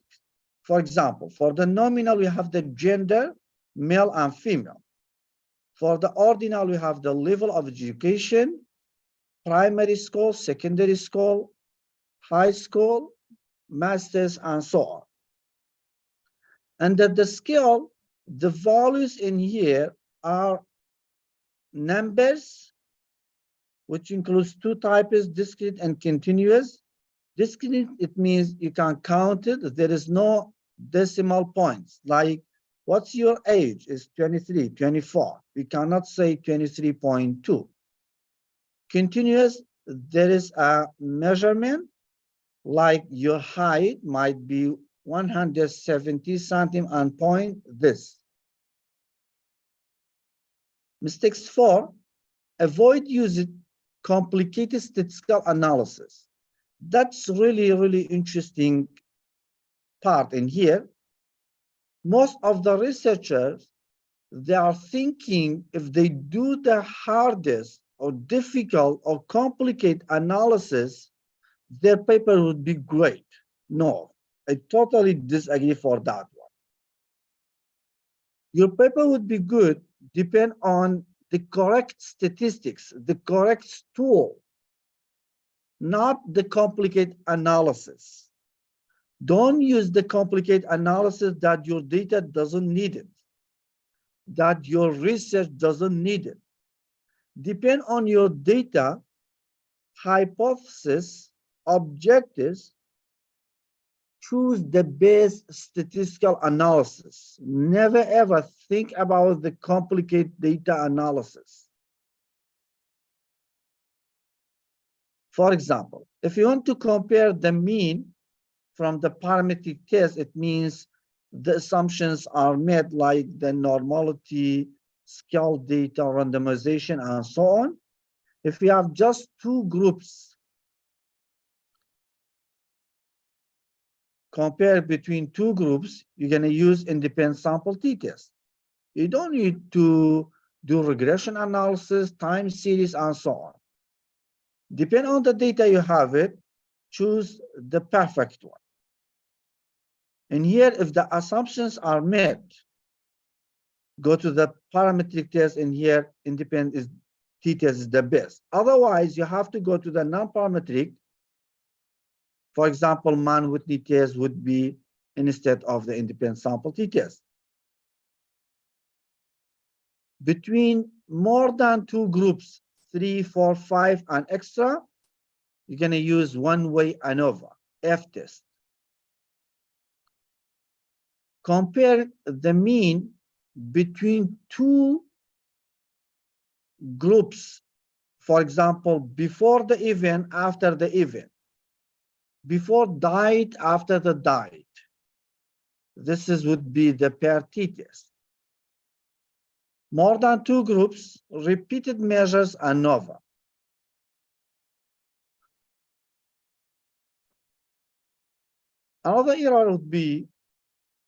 For example, for the nominal, we have the gender, male and female. For the ordinal, we have the level of education, primary school, secondary school, high school, masters, and so on. Under the scale, the values in here are numbers, which includes 2 types, discrete and continuous. Discrete, it means you can count it. There is no decimal points. Like, what's your age? It's 23, 24. We cannot say 23.2. Continuous, there is a measurement, like your height might be 170 centimeters and point this. Mistakes 4, avoid using complicated statistical analysis. That's really interesting part in here. Most of the researchers, they are thinking if they do the hardest or difficult or complicated analysis, their paper would be great. No, I totally disagree for that one. Your paper would be good depend on the correct statistics, the correct tool, not the complicated analysis. Don't use the complicated analysis that your data doesn't need it, that your research doesn't need it. depend on your data, hypothesis, objectives, choose the best statistical analysis. Never ever think about the complicated data analysis. For example, if you want to compare the mean from the parametric test, it means the assumptions are met, like the normality, scale data, randomization, and so on. If we have just two groups, compare between two groups, you're going to use independent sample t-test. You don't need to do regression analysis, time series, and so on. Depend on the data you have it, choose the perfect one. And here, if the assumptions are met, go to the parametric test, and here independent t-test is the best. Otherwise, you have to go to the non-parametric. For example, Mann-Whitney test would be instead of the independent sample t-test. Between more than two groups, 3, 4, 5, and extra, you're going to use one-way ANOVA, F-test. Compare the mean between two groups, for example, before the event, after the event, before diet, after the diet. This would be the pair t-test. More than two groups, repeated measures, ANOVA. Another error would be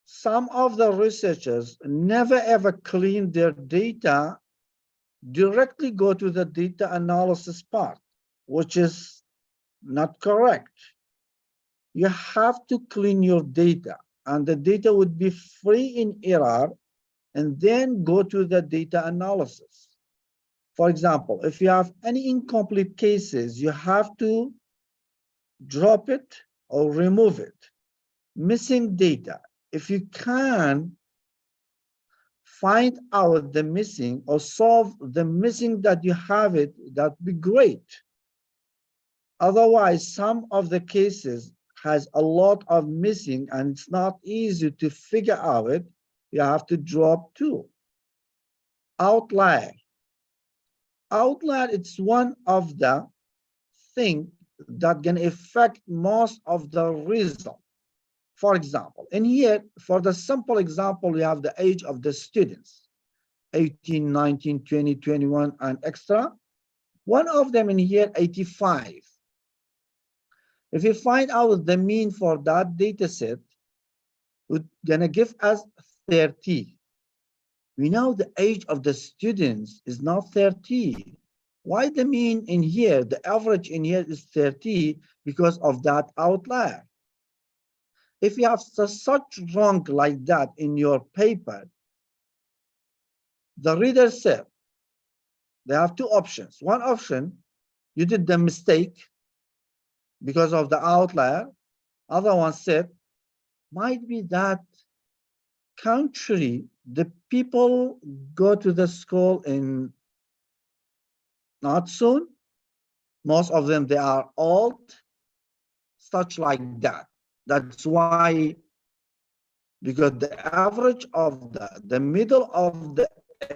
some of the researchers never ever clean their data, directly go to the data analysis part, which is not correct. You have to clean your data, and the data would be free in error, and then go to the data analysis. For example, if you have any incomplete cases, you have to drop it or remove it. Missing data. If you can find out the missing or solve the missing that you have it, that'd be great. Otherwise, some of the cases has a lot of missing and it's not easy to figure out it. You have to drop too. Outlier. Outlier, it's one of the things that can affect most of the result. For example, in here, for the simple example, we have the age of the students, 18, 19, 20, 21, and extra. One of them in here, 85. If you find out the mean for that data set, it's gonna give us 30. We know the age of the students is not 30. Why the mean in here, the average in here is 30? Because of that outlier. If you have such wrong like that in your paper, the reader said, they have two options. One option, you did the mistake because of the outlier. Other one said, might be that country, the people go to the school in not soon. Most of them, they are old, such like that. That's why, because the average of the middle of the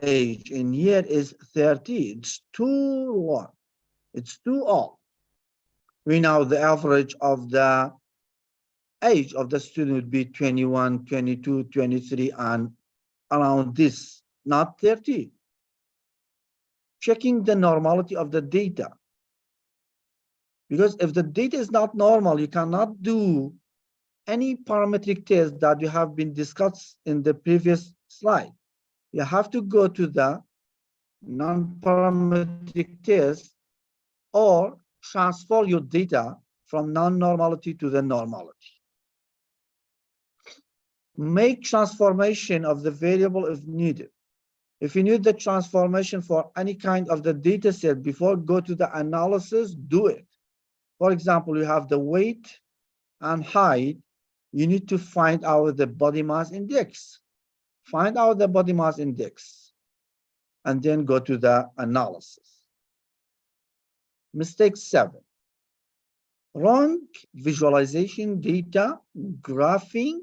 age in here is 30. It's too long. It's too old. We know the average of the age of the student would be 21, 22, 23, and around this, not 30. Checking the normality of the data. Because if the data is not normal, you cannot do any parametric test that you have been discussed in the previous slide. You have to go to the non-parametric test or transfer your data from non-normality to the normality. Make transformation of the variable if needed. If you need the transformation for any kind of the data set before go to the analysis, do it. For example, you have the weight and height. You need to find out the body mass index. Find out the body mass index and then go to the analysis. Mistake 7. Wrong visualization data graphing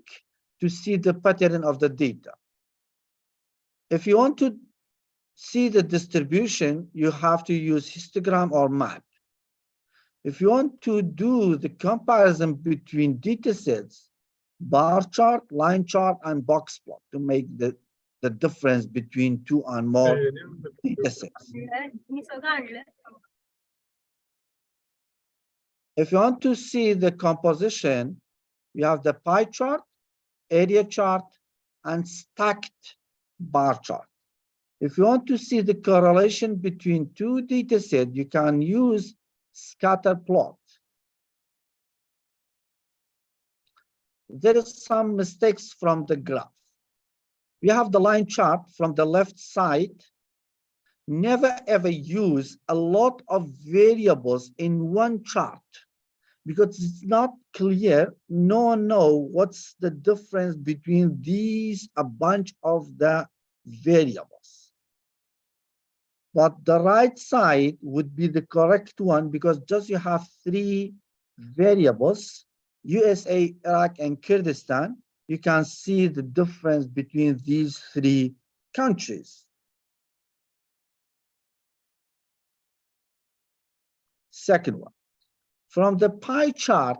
to see the pattern of the data. If you want to see the distribution, you have to use histogram or map. If you want to do the comparison between data sets, bar chart, line chart, and box plot to make the difference between two and more data sets. If you want to see the composition, you have the pie chart, area chart, and stacked bar chart. If you want to see the correlation between two data sets, you can use scatter plot. There is some mistakes from the graph. We have the line chart from the left side. Never ever use a lot of variables in one chart because it's not clear. No one knows what's the difference between these, a bunch of the variables. But the right side would be the correct one because just you have 3 variables, USA, Iraq, and Kurdistan. You can see the difference between these 3 countries. Second one, from the pie chart,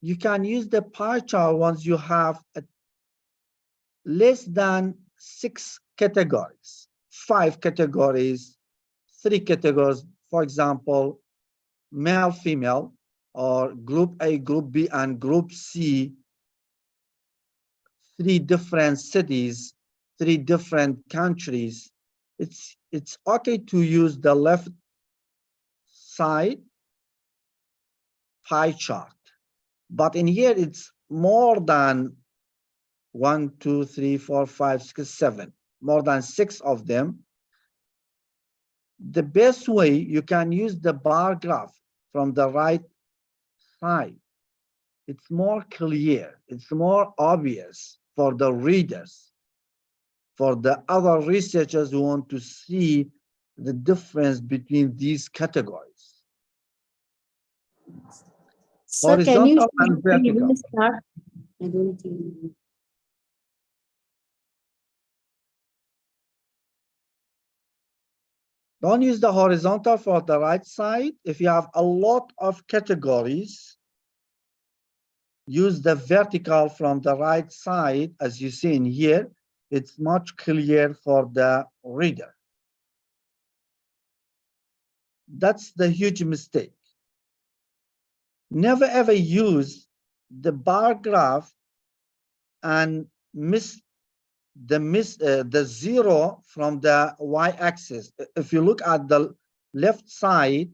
you can use the pie chart once you have less than 6 categories, 5 categories, 3 categories, for example, male, female, or group A, group B, and group C, 3 different cities, 3 different countries. It's okay to use the left side pie chart, but in here it's more than 1, 2, 3, 4, 5, 6, 7, more than 6 of them. The best way you can use the bar graph from the right side. It's more clear, it's more obvious for the readers, for the other researchers who want to see the difference between these categories. Sir, can you Horizontal and vertical. start? I don't think. Don't use the horizontal for the right side. If you have a lot of categories, use the vertical from the right side, as you see in here. It's much clearer for the reader. That's the huge mistake. Never ever use the bar graph and miss the 0 from the y-axis. If you look at the left side,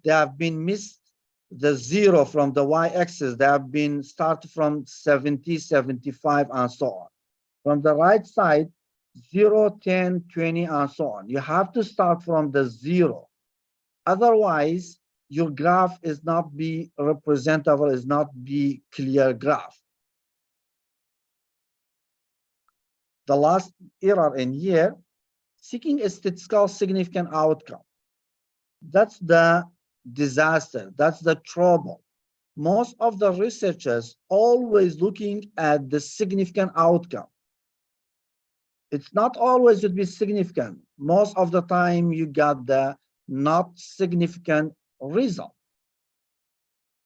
they have been missed the 0 from the y-axis. They have been started from 70, 75, and so on. From the right side, 0, 10, 20, and so on. You have to start from the 0. Otherwise, your graph is not be representable, is not be clear graph. The last error in here, seeking a statistical significant outcome. That's the disaster, that's the trouble. Most of the researchers always looking at the significant outcome. It's not always to be significant. Most of the time you got the not significant result.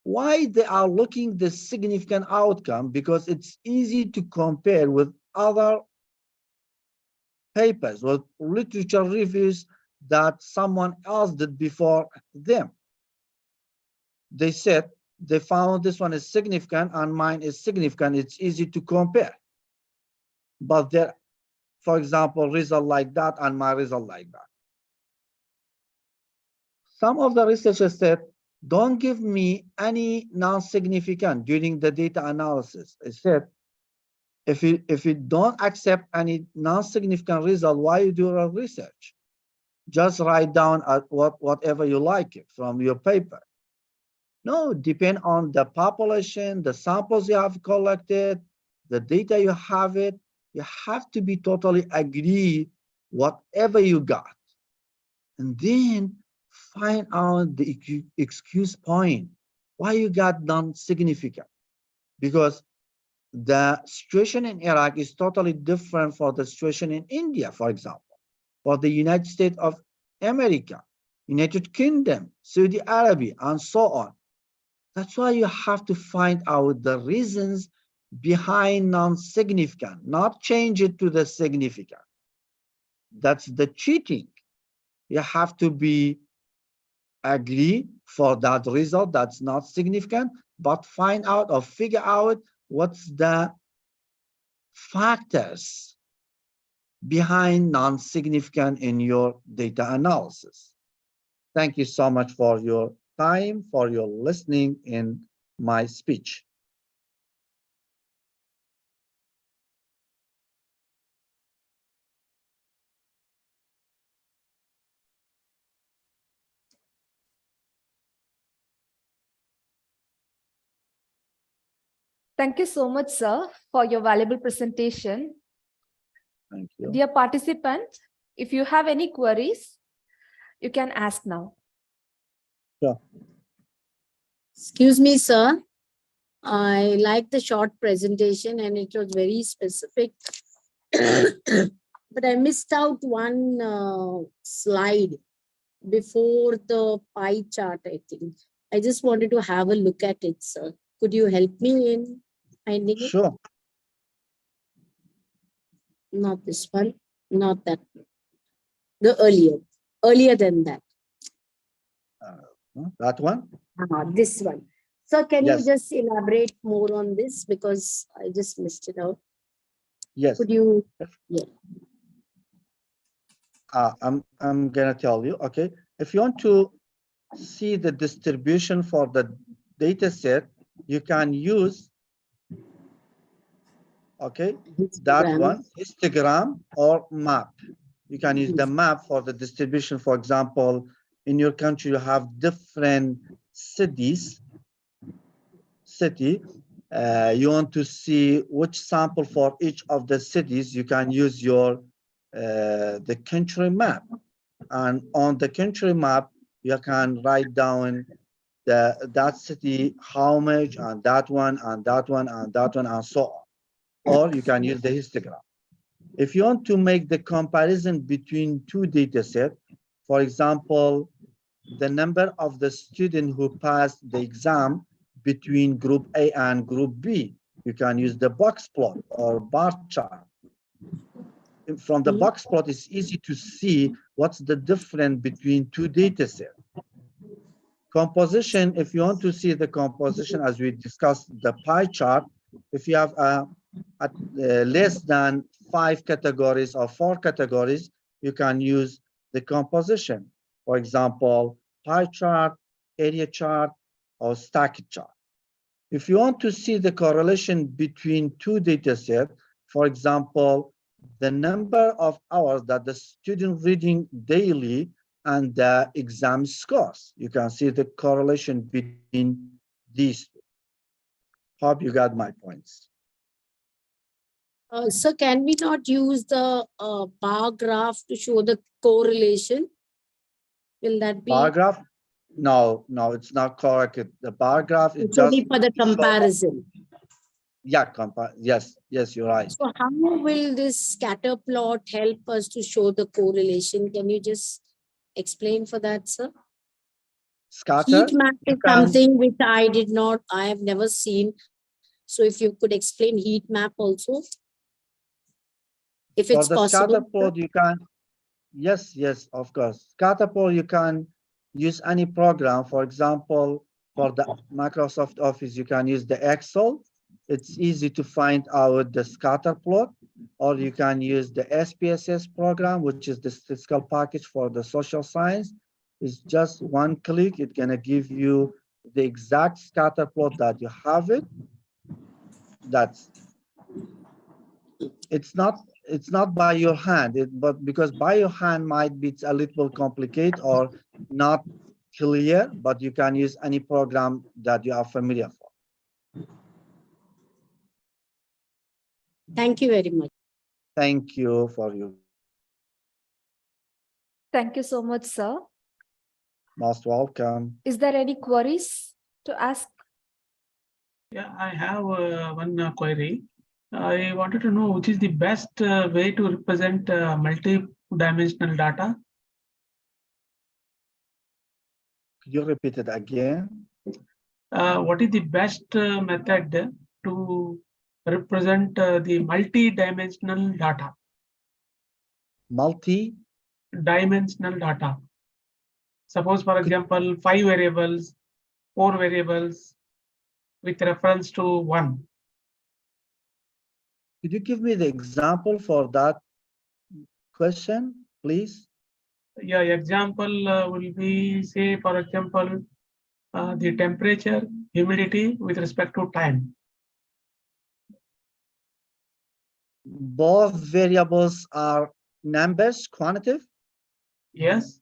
Why they are looking the significant outcome? Because it's easy to compare with other papers, with literature reviews that someone else did before them. They said they found this one is significant and mine is significant. It's easy to compare. But there, for example, result like that and my result like that. Some of the researchers said, don't give me any non-significant during the data analysis. I said, if you don't accept any non-significant result, why you do a research? Just write down whatever you like it from your paper. No, depend on the population, the samples you have collected, the data you have it. You have to be totally agree whatever you got. And then find out the excuse point. Why you got non-significant? Because the situation in Iraq is totally different for the situation in India, for example, for the United States of America, United Kingdom, Saudi Arabia, and so on. That's why you have to find out the reasons behind non-significant, not change it to the significant. That's the cheating. You have to be agree for that result that's not significant, but find out or figure out what's the factors behind non-significant in your data analysis. Thank you so much for your time, for your listening in my speech. Thank you so much, sir, for your valuable presentation. Thank you. Dear participants, if you have any queries, you can ask now. Sure. Excuse me, sir. I like the short presentation and it was very specific. But I missed out one slide before the pie chart, I think. I just wanted to have a look at it, sir. Could you help me in finding it? Sure. Not this one, not that one. The earlier than that. That one? This one. So can Yes. you just elaborate more on this because I just missed it out. Yes. Could you? Yeah. I'm gonna tell you. Okay, if you want to see the distribution for the data set, you can use, okay, that Histogram. one, histogram or map. You can use the map for the distribution. For example, in your country, you have different cities. You want to see which sample for each of the cities, you can use your the country map. And on the country map, you can write down that city, how much, and that one, and that one, and that one, and so on. Or you can use the histogram. If you want to make the comparison between two data sets, for example, the number of the student who passed the exam between group A and group B, you can use the box plot or bar chart. From the box plot, it's easy to see what's the difference between two data sets. Composition, if you want to see the composition, as we discussed the pie chart, if you have less than 5 categories or 4 categories, you can use the composition. For example, pie chart, area chart, or stack chart. If you want to see the correlation between two data sets, for example, the number of hours that the student reading daily and the exam scores, you can see the correlation between these two. Hope you got my points. So can we not use the bar graph to show the correlation? Will that be? Bar graph? No, it's not correct. The bar graph is It's just only for the comparison. Yeah, yes, you're right. So how will this scatter plot help us to show the correlation? Can you just explain for that, sir? Scatter? Heat map is something which I have never seen. So if you could explain heat map also, if it's For the possible. scatter plot, you can, yes, of course. Scatter plot, you can use any program. For example, for the Microsoft Office, you can use the Excel. It's easy to find out the scatter plot, or you can use the SPSS program, which is the statistical package for the social science. It's just one click. It's gonna give you the exact scatter plot that you have it. It's not by your hand, but because by your hand might be a little complicated or not clear, but you can use any program that you are familiar for. Thank you very much. Thank you for you. Thank you so much, sir. Most welcome. Is there any queries to ask? Yeah, I have one query. I wanted to know which is the best way to represent multi-dimensional data. Could you repeat it again? What is the best method to represent the multi-dimensional data? Multi-dimensional data. Suppose, for example, 5 variables, 4 variables with reference to 1. Could you give me the example for that question, please? Yeah, example will be, say, for example, the temperature, humidity with respect to time. Both variables are numbers, quantitative. Yes.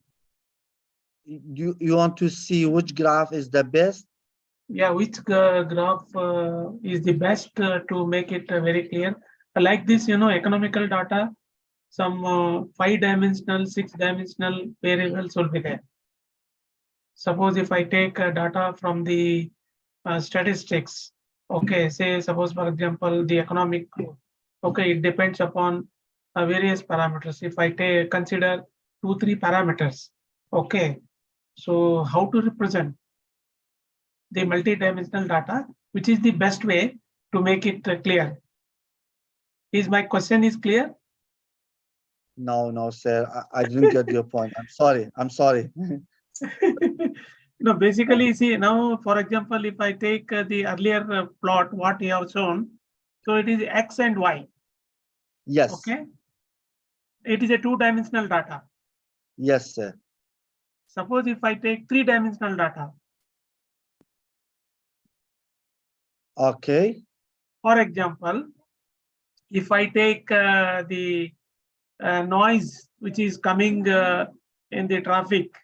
You want to see which graph is the best? Yeah, which graph is the best to make it very clear? Like this, economical data, some 5-dimensional, 6-dimensional variables will be there. Suppose if I take data from the statistics, okay, say suppose for example the economic growth, okay, it depends upon various parameters. If I consider 2-3 parameters, okay, so how to represent the multi-dimensional data, which is the best way to make it clear? Is my question is clear? No, sir. I didn't get your point. I'm sorry. No, basically, see now, for example, if I take the earlier plot, what you have shown, so it is X and Y. Yes. Okay. It is a 2-dimensional data. Yes, sir. Suppose if I take 3-dimensional data. Okay. For example, if I take the noise which is coming in the traffic.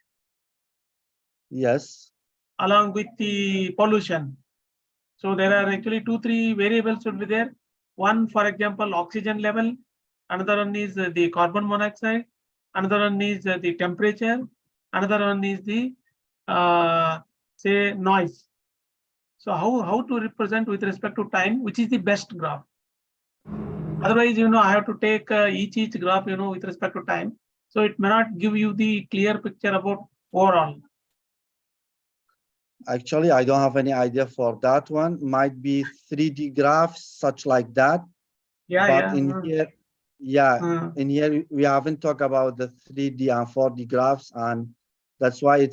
Yes. Along with the pollution. So there are actually 2-3 variables should be there. One, for example, oxygen level. Another one is the carbon monoxide. Another one is the temperature. Another one is the say noise. So how to represent with respect to time, which is the best graph? Otherwise, I have to take each graph, with respect to time. So it may not give you the clear picture about overall. Actually, I don't have any idea for that one. Might be 3D graphs, such like that. Yeah, but yeah. in here, in here we haven't talked about the 3D and 4D graphs, and that's why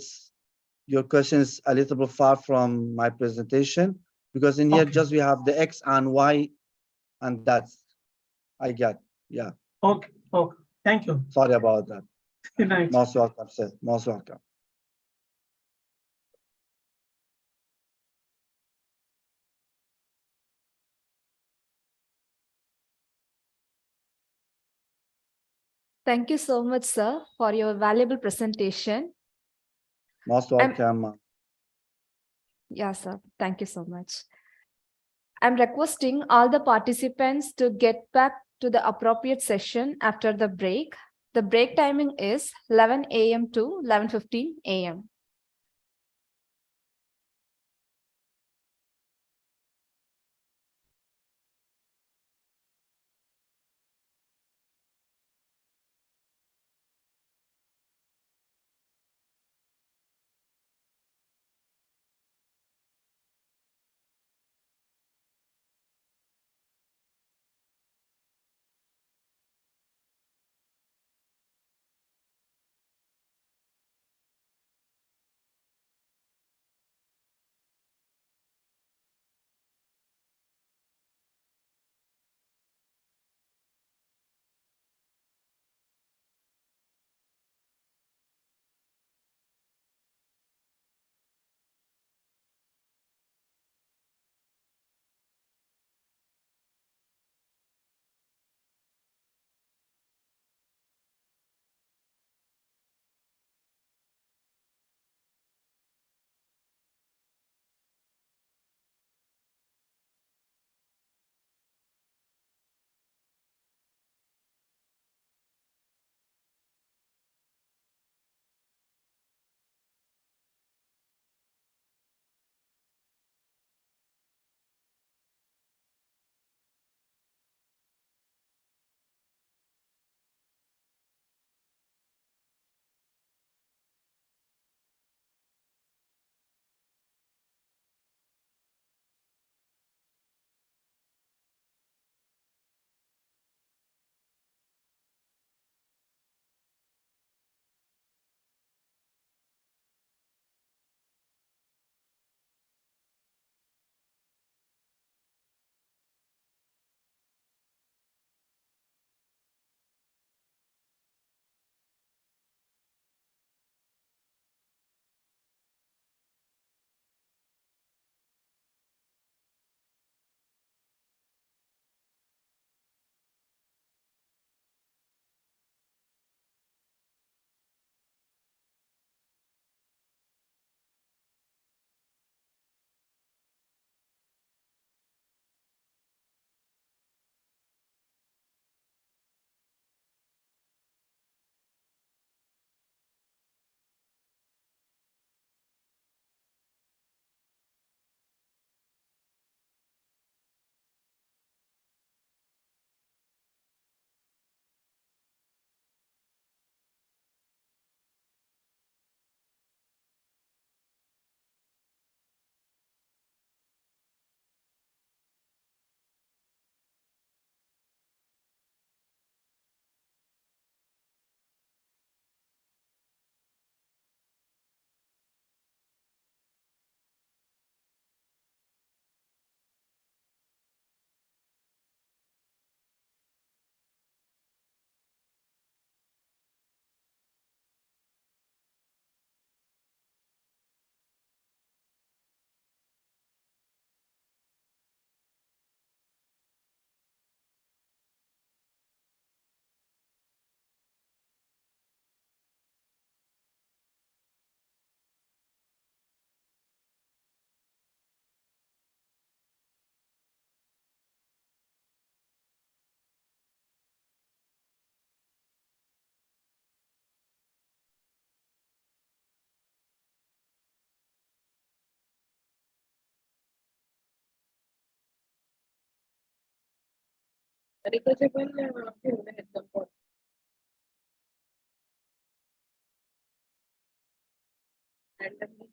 your question is a little bit far from my presentation, because in here just we have the X and Y, and that's I get. Yeah. Okay. Thank you. Sorry about that. Good night. Most welcome, sir. Most welcome. Thank you so much, sir, for your valuable presentation. Most welcome. Yeah, sir. Thank you so much. I'm requesting all the participants to get back to the appropriate session after the break. The break timing is 11 a.m. to 11:15 a.m. Negotiable, few minutes of randomly.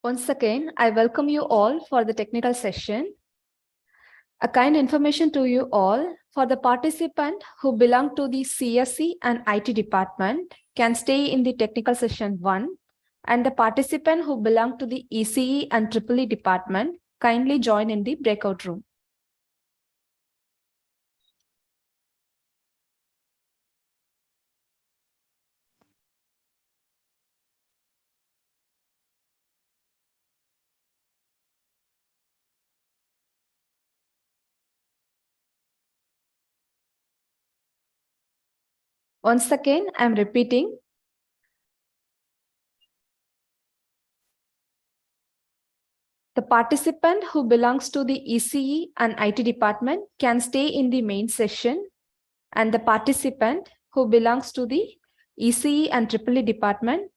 Once again, I welcome you all for the technical session. A kind information to you all, for the participant who belong to the CSE and IT department can stay in the technical session 1, and the participant who belong to the ECE and EEE department kindly join in the breakout room. Once again, I'm repeating. The participant who belongs to the ECE and IT department can stay in the main session, and the participant who belongs to the ECE and EEE department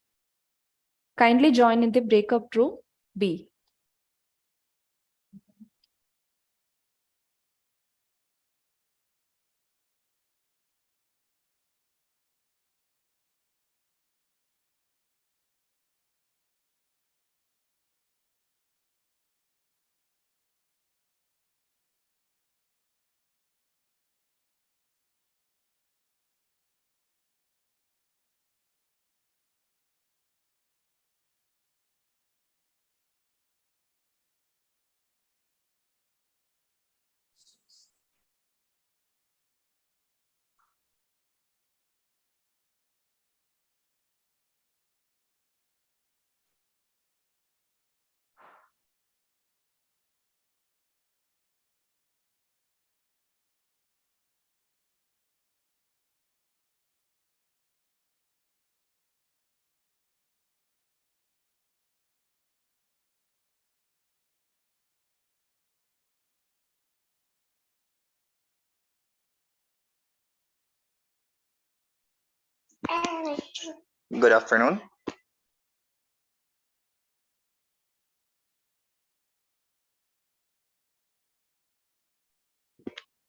kindly join in the breakout room B. Good afternoon.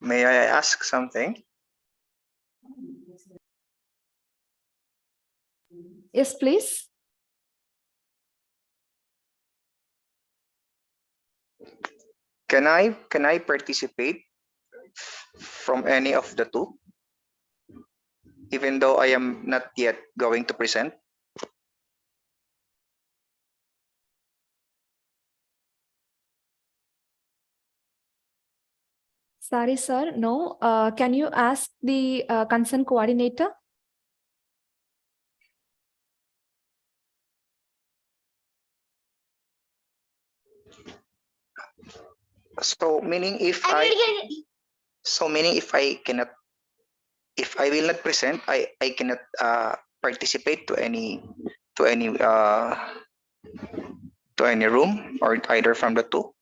May I ask something? Yes, please. Can I participate from any of the two, even though I am not yet going to present? Sorry, sir. No. Can you ask the concerned coordinator? So meaning if I cannot, if I will not present, I cannot participate to any room or either from the two.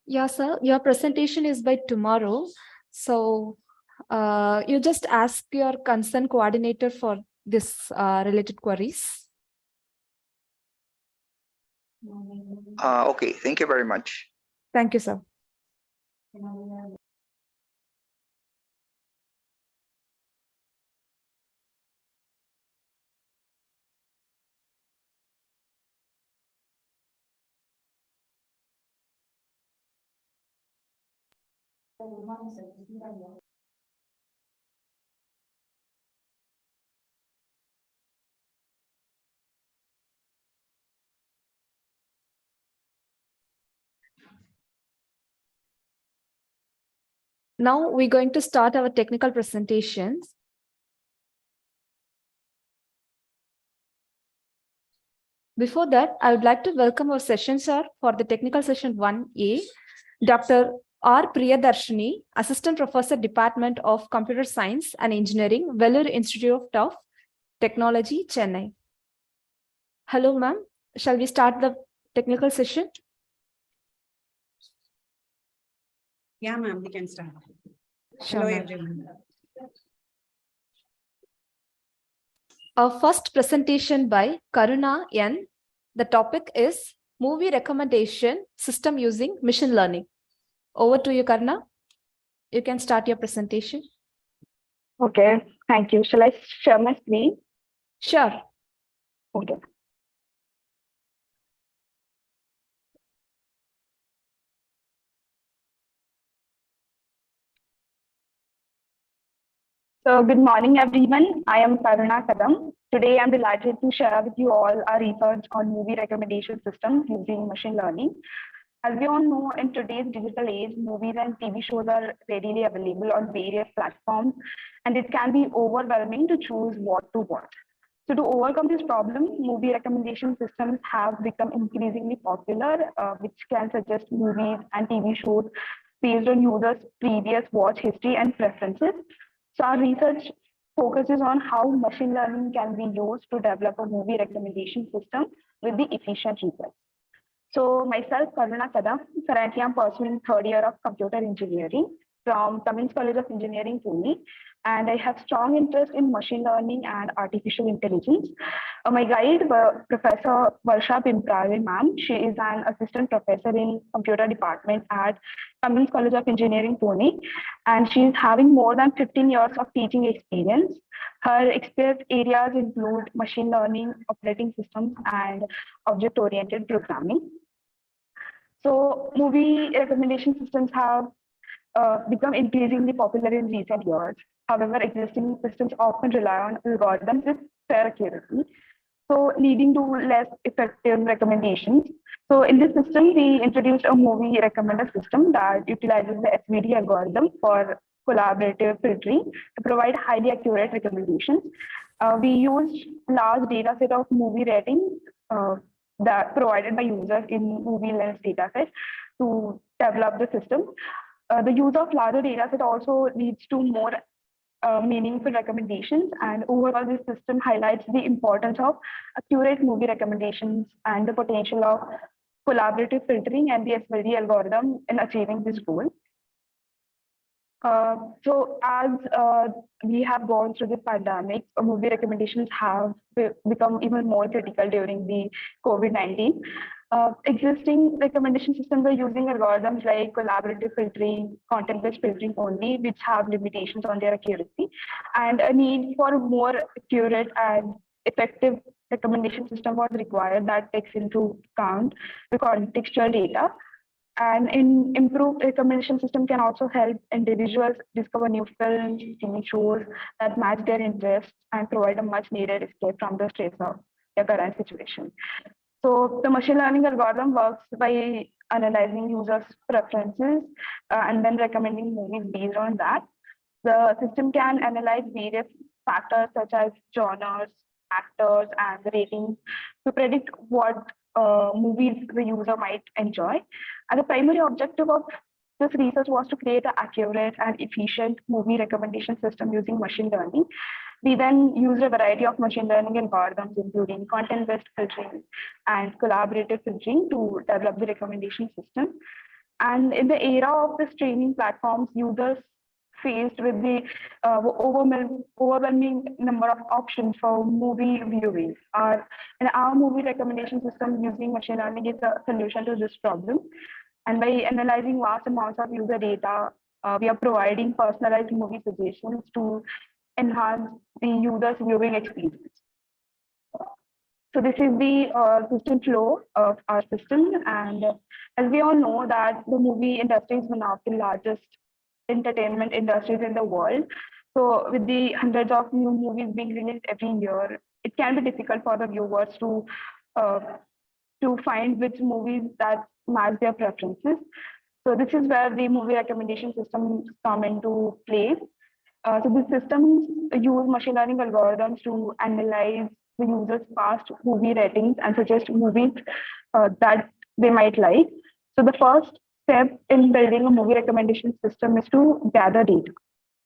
Yeah, sir. Your presentation is by tomorrow. So you just ask your concerned coordinator for this related queries. Okay, thank you very much. Thank you, sir. Now we're going to start our technical presentations. Before that, I would like to welcome our session, sir, for the technical session 1A, Dr. R. Priyadarshini, Assistant Professor, Department of Computer Science and Engineering, Vellore Institute of Technology, Chennai. Hello, ma'am. Shall we start the technical session? Yeah, ma'am, we can start. Sure, Hello, ma'am. everyone. Our first presentation by Karuna N. The topic is Movie Recommendation System Using Machine Learning. Over to you, Karuna. You can start your presentation. Okay, thank you. Shall I share my screen? Sure. Okay. So good morning, everyone. I am Karuna Kadam. Today, I'm delighted to share with you all our research on movie recommendation systems using machine learning. As we all know, in today's digital age, movies and TV shows are readily available on various platforms, and it can be overwhelming to choose what to watch. So to overcome this problem, movie recommendation systems have become increasingly popular, which can suggest movies and TV shows based on users' previous watch history and preferences. So our research focuses on how machine learning can be used to develop a movie recommendation system with the efficient results. So myself, Karuna Kadam, currently I'm pursuing third year of computer engineering from Cummins College of Engineering, Pune, and I have strong interest in machine learning and artificial intelligence. My guide, Professor Varsha Pimprave, ma'am, she is an assistant professor in computer department at Cummins College of Engineering, Pune, and she is having more than 15 years of teaching experience. Her expert areas include machine learning, operating systems, and object-oriented programming. So movie recommendation systems have become increasingly popular in recent years. However, existing systems often rely on algorithms with fair accuracy, so leading to less effective recommendations. So in this system, we introduced a movie recommender system that utilizes the SVD algorithm for collaborative filtering to provide highly accurate recommendations. We used large data set of movie ratings that provided by users in movie lens dataset to develop the system. The use of larger data set also leads to more meaningful recommendations, and overall this system highlights the importance of accurate movie recommendations and the potential of collaborative filtering and the SVD algorithm in achieving this goal. So as we have gone through this pandemic, movie recommendations have become even more critical during the COVID-19. Existing recommendation systems are using algorithms like collaborative filtering, content-based filtering only, which have limitations on their accuracy, and a need for more accurate and effective recommendation system was required that takes into account the contextual data. And in improved recommendation system can also help individuals discover new films, TV shows that match their interests and provide a much needed escape from the stress of their current situation. So the machine learning algorithm works by analyzing users' preferences and then recommending movies based on that. The system can analyze various factors such as genres, actors, and ratings to predict what movies the user might enjoy. And the primary objective of this research was to create an accurate and efficient movie recommendation system using machine learning. We then used a variety of machine learning algorithms, including content-based filtering and collaborative filtering to develop the recommendation system. And in the era of the streaming platforms, users faced with the overwhelming number of options for movie viewing. And our movie recommendation system using machine learning is a solution to this problem. And by analyzing vast amounts of user data, we are providing personalized movie suggestions to enhance the user's viewing experience. So this is the system flow of our system. And as we all know that the movie industry is one of the largest entertainment industries in the world. So with the hundreds of new movies being released every year, it can be difficult for the viewers to find which movies that match their preferences. So this is where the movie recommendation systems come into play. So the systems use machine learning algorithms to analyze the user's past movie ratings and suggest movies that they might like. So the first step in building a movie recommendation system is to gather data.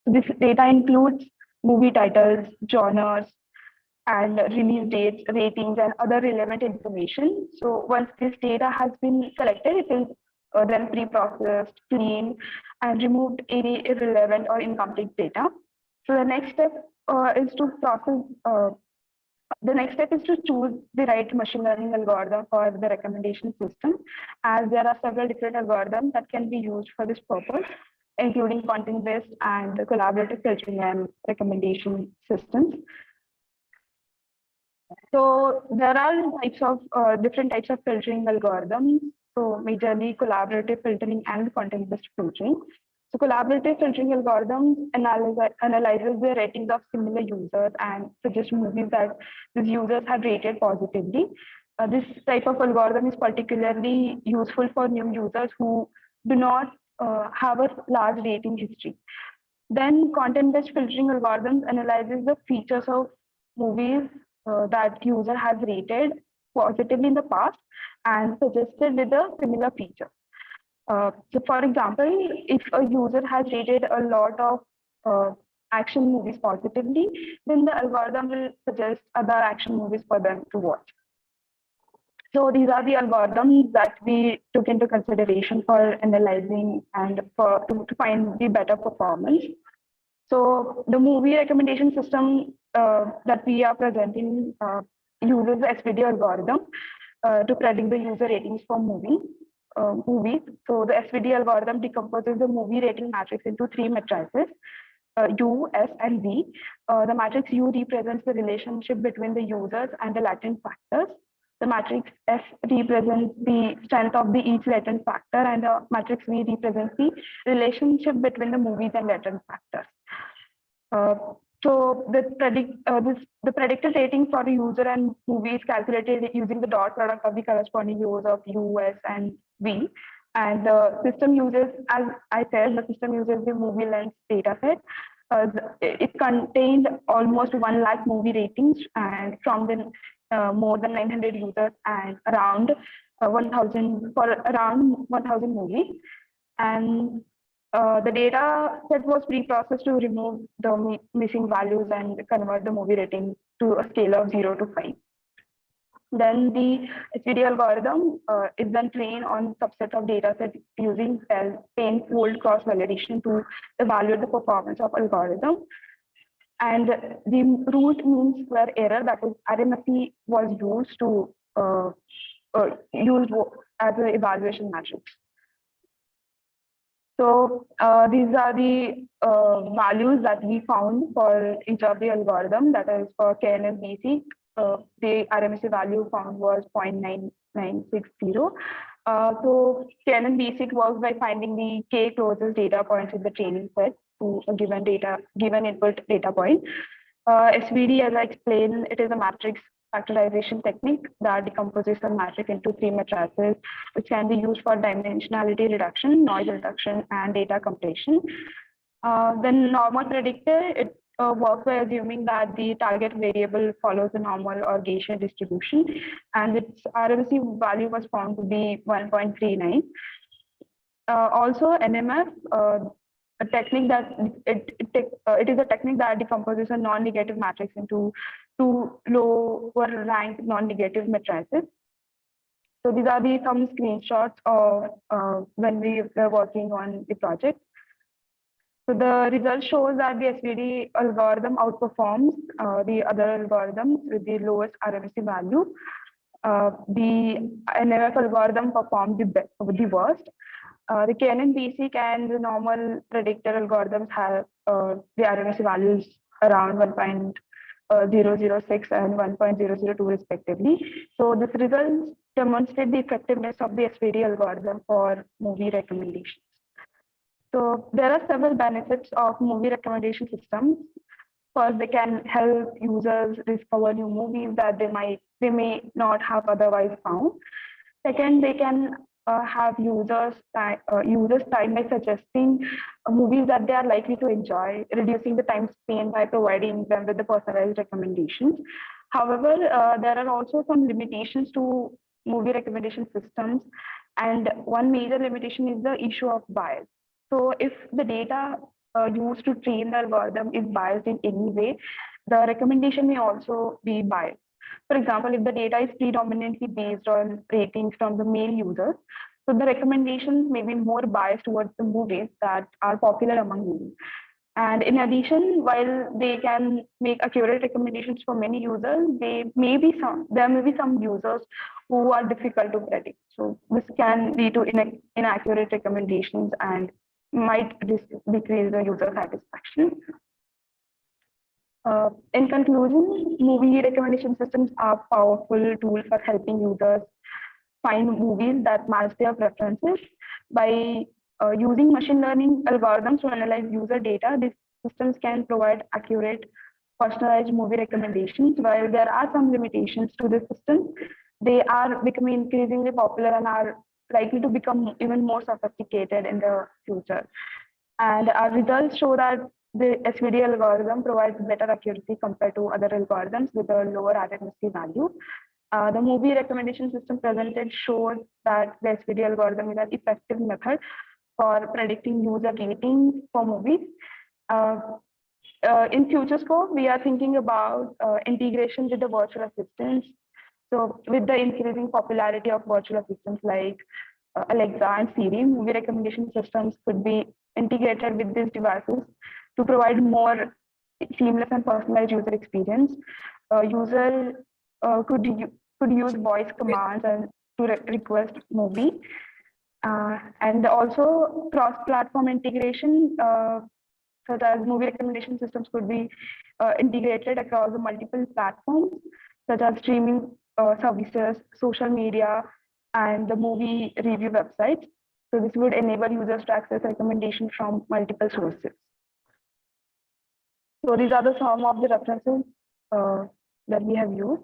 So this data includes movie titles, genres, and release dates, ratings, and other relevant information. So once this data has been collected, it is then pre-processed, cleaned, and removed any irrelevant or incomplete data. So the next step is to process. The next step is to choose the right machine learning algorithm for the recommendation system, as there are several different algorithms that can be used for this purpose. including content-based and collaborative filtering and recommendation systems. So there are different types of filtering algorithms. So majorly collaborative filtering and content-based filtering. So collaborative filtering algorithms analyzes the ratings of similar users and suggest movies that these users have rated positively. This type of algorithm is particularly useful for new users who do not have a large rating history. Then content-based filtering algorithms analyzes the features of movies that user has rated positively in the past and suggested with a similar feature. So for example, if a user has rated a lot of action movies positively, then the algorithm will suggest other action movies for them to watch. So these are the algorithms that we took into consideration for analyzing and to find the better performance. So the movie recommendation system that we are presenting uses the SVD algorithm to predict the user ratings for movies. So the SVD algorithm decomposes the movie rating matrix into three matrices, U, S, and V. The matrix U represents the relationship between the users and the latent factors. The matrix S represents the strength of each latent factor, and the matrix V represents the relationship between the movies and latent factors. So the predicted rating for the user and movie is calculated using the dot product of the corresponding rows of U, S, and V. And the system uses, as I said, the system uses the movie lens dataset. It contained almost 1 lakh movie ratings and from the more than 900 users and around 1,000 movies. And the data set was pre-processed to remove the missing values and convert the movie rating to a scale of 0 to 5. Then the SVD algorithm is then trained on subset of data set using painfold cross-validation to evaluate the performance of algorithm. And the root mean square error, that is RMSE, was used to used as an evaluation matrix. So these are the values that we found for each of the algorithm. That is for KNN basic, the RMSE value found was 0.9960. So KNN basic works by finding the k closest data points in the training set to a given input data point. SVD, as I explained, it is a matrix factorization technique that decomposes a matrix into three matrices, which can be used for dimensionality reduction, noise reduction, and data compression. Then normal predictor, it works by assuming that the target variable follows the normal or Gaussian distribution, and its RMSE value was found to be 1.39. Also, NMF, a technique that it is a technique that decomposes a non-negative matrix into two lower ranked non-negative matrices. So these are some screenshots of when we were working on the project. So the result shows that the SVD algorithm outperforms the other algorithms with the lowest RMSE value. The NMF algorithm performed the worst. The KNN basic and the normal predictor algorithms have the RMSE values around 1.006 and 1.002 respectively. So this results demonstrate the effectiveness of the SVD algorithm for movie recommendations. So there are several benefits of movie recommendation systems. First, they can help users discover new movies that they may not have otherwise found. Second, they can have users time by suggesting movies that they are likely to enjoy, reducing the time spent by providing them with the personalized recommendations. However, there are also some limitations to movie recommendation systems, and one major limitation is the issue of bias. So if the data used to train the algorithm is biased in any way, the recommendation may also be biased. For example, if the data is predominantly based on ratings from the male users, so the recommendations may be more biased towards the movies that are popular among women. And in addition, while they can make accurate recommendations for many users, there may be some users who are difficult to predict. So this can lead to inaccurate recommendations and might decrease the user satisfaction. In conclusion, movie recommendation systems are powerful tools for helping users find movies that match their preferences. By using machine learning algorithms to analyze user data, these systems can provide accurate, personalized movie recommendations. While there are some limitations to the system, they are becoming increasingly popular and are likely to become even more sophisticated in the future. And our results show that the SVD algorithm provides better accuracy compared to other algorithms with a lower added mystery value. The movie recommendation system presented showed that the SVD algorithm is an effective method for predicting user ratings for movies. In future scope, we are thinking about integration with the virtual assistants. So with the increasing popularity of virtual assistants like Alexa and Siri, movie recommendation systems could be integrated with these devices to provide more seamless and personalized user experience. User could use voice commands and to request movie. And also cross-platform integration, such as movie recommendation systems could be integrated across the multiple platforms, such as streaming services, social media, and the movie review websites. So this would enable users to access recommendations from multiple sources. So these are some of the references that we have used.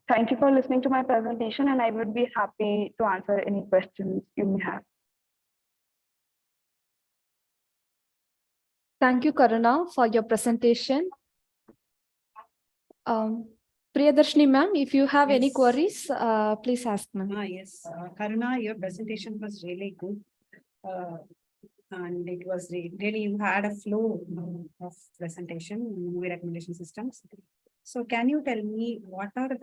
Thank you for listening to my presentation, and I would be happy to answer any questions you may have. Thank you, Karuna, for your presentation. Priyadarshini ma'am, if you have any Yes. queries, please ask ma'am. Yes, Karuna, your presentation was really good. And it was really, you had a flow of presentation, movie recommendation systems. So can you tell me what are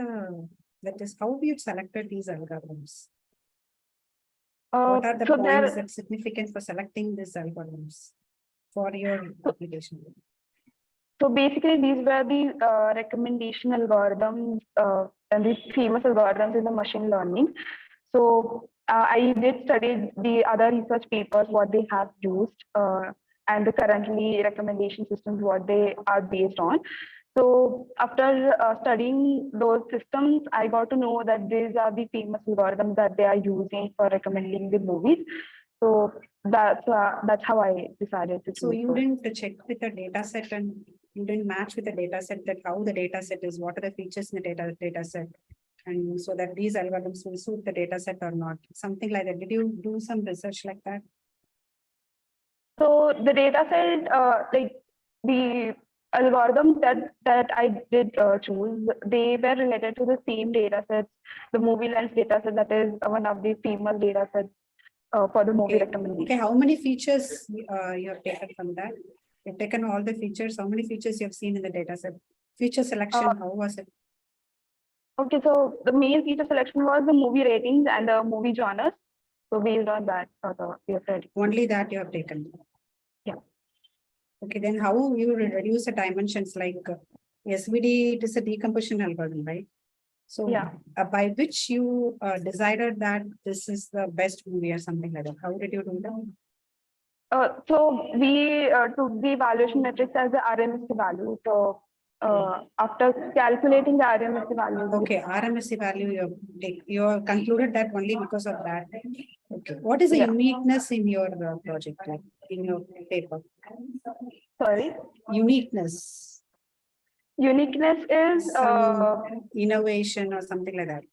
how you selected these algorithms? What are the points that's significant for selecting these algorithms for your application? So basically, these were the recommendation algorithms and the famous algorithms in the machine learning. So I did study the other research papers, what they have used, and the currently recommendation systems, what they are based on. So after studying those systems, I got to know that these are the famous algorithms that they are using for recommending the movies. So that's how I decided to. So you didn't check with the data set and you didn't match with the data set that how the data set is, what are the features in the data set, and so that these algorithms will suit the data set or not, something like that. Did you do some research like that? So the data set, like the algorithms that I did choose, they were related to the same data sets, the movie lens data set that is one of the famous data sets for the movie recommendation. Okay, how many features you have taken from that? You've taken all the features. How many features you have seen in the data set? Feature selection, how was it? Okay, so the main feature selection was the movie ratings and the movie genres. So based on that, only that you have taken. Yeah. Okay, then how you reduce the dimensions like SVD? It is a decomposition algorithm, right? So yeah, by which you decided that this is the best movie or something like that. How did you do that? So we took the evaluation metrics as the RMSE value. So after calculating the RMSE value. Okay, RMSE value you have concluded that only because of that. Okay. What is the uniqueness in your project, like in your paper? Sorry? Uniqueness. Uniqueness is innovation or something like that.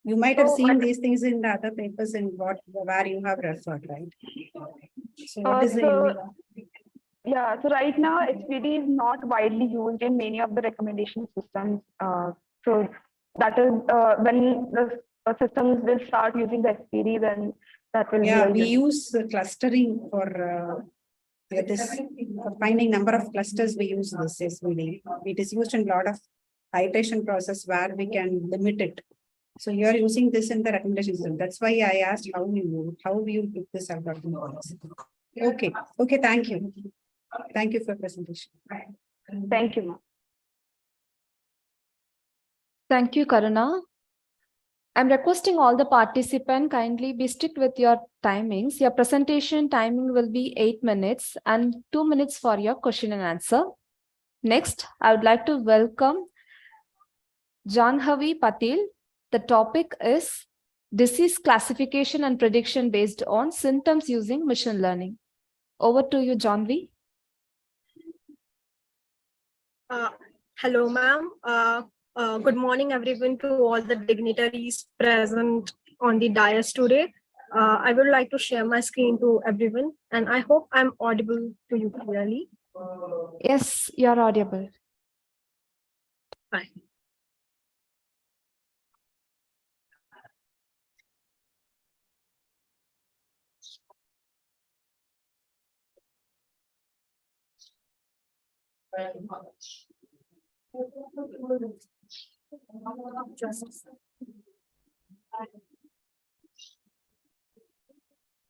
You might have seen these things in the other papers in where you have referred, right? So what is the unique? Yeah, so right now HPD is not widely used in many of the recommendation systems. So that is when the systems will start using the HPD, then that will we use clustering for for finding number of clusters. We use this SVD. It is used in a lot of iteration process where we can limit it. So you are using this in the recommendation system. That's why I asked how you put this algorithm. Okay. Okay. Thank you. Thank you for presentation. Thank you, ma'am. Thank you, Karuna. I'm requesting all the participants kindly be strict with your timings. Your presentation timing will be 8 minutes and 2 minutes for your question and answer. Next, I would like to welcome Janhavi Patil. The topic is disease classification and prediction based on symptoms using machine learning. Over to you, Janhavi. Hello, ma'am. Good morning, everyone, to all the dignitaries present on the dais today. I would like to share my screen to everyone, and I hope I'm audible to you clearly. Yes, you're audible. Fine.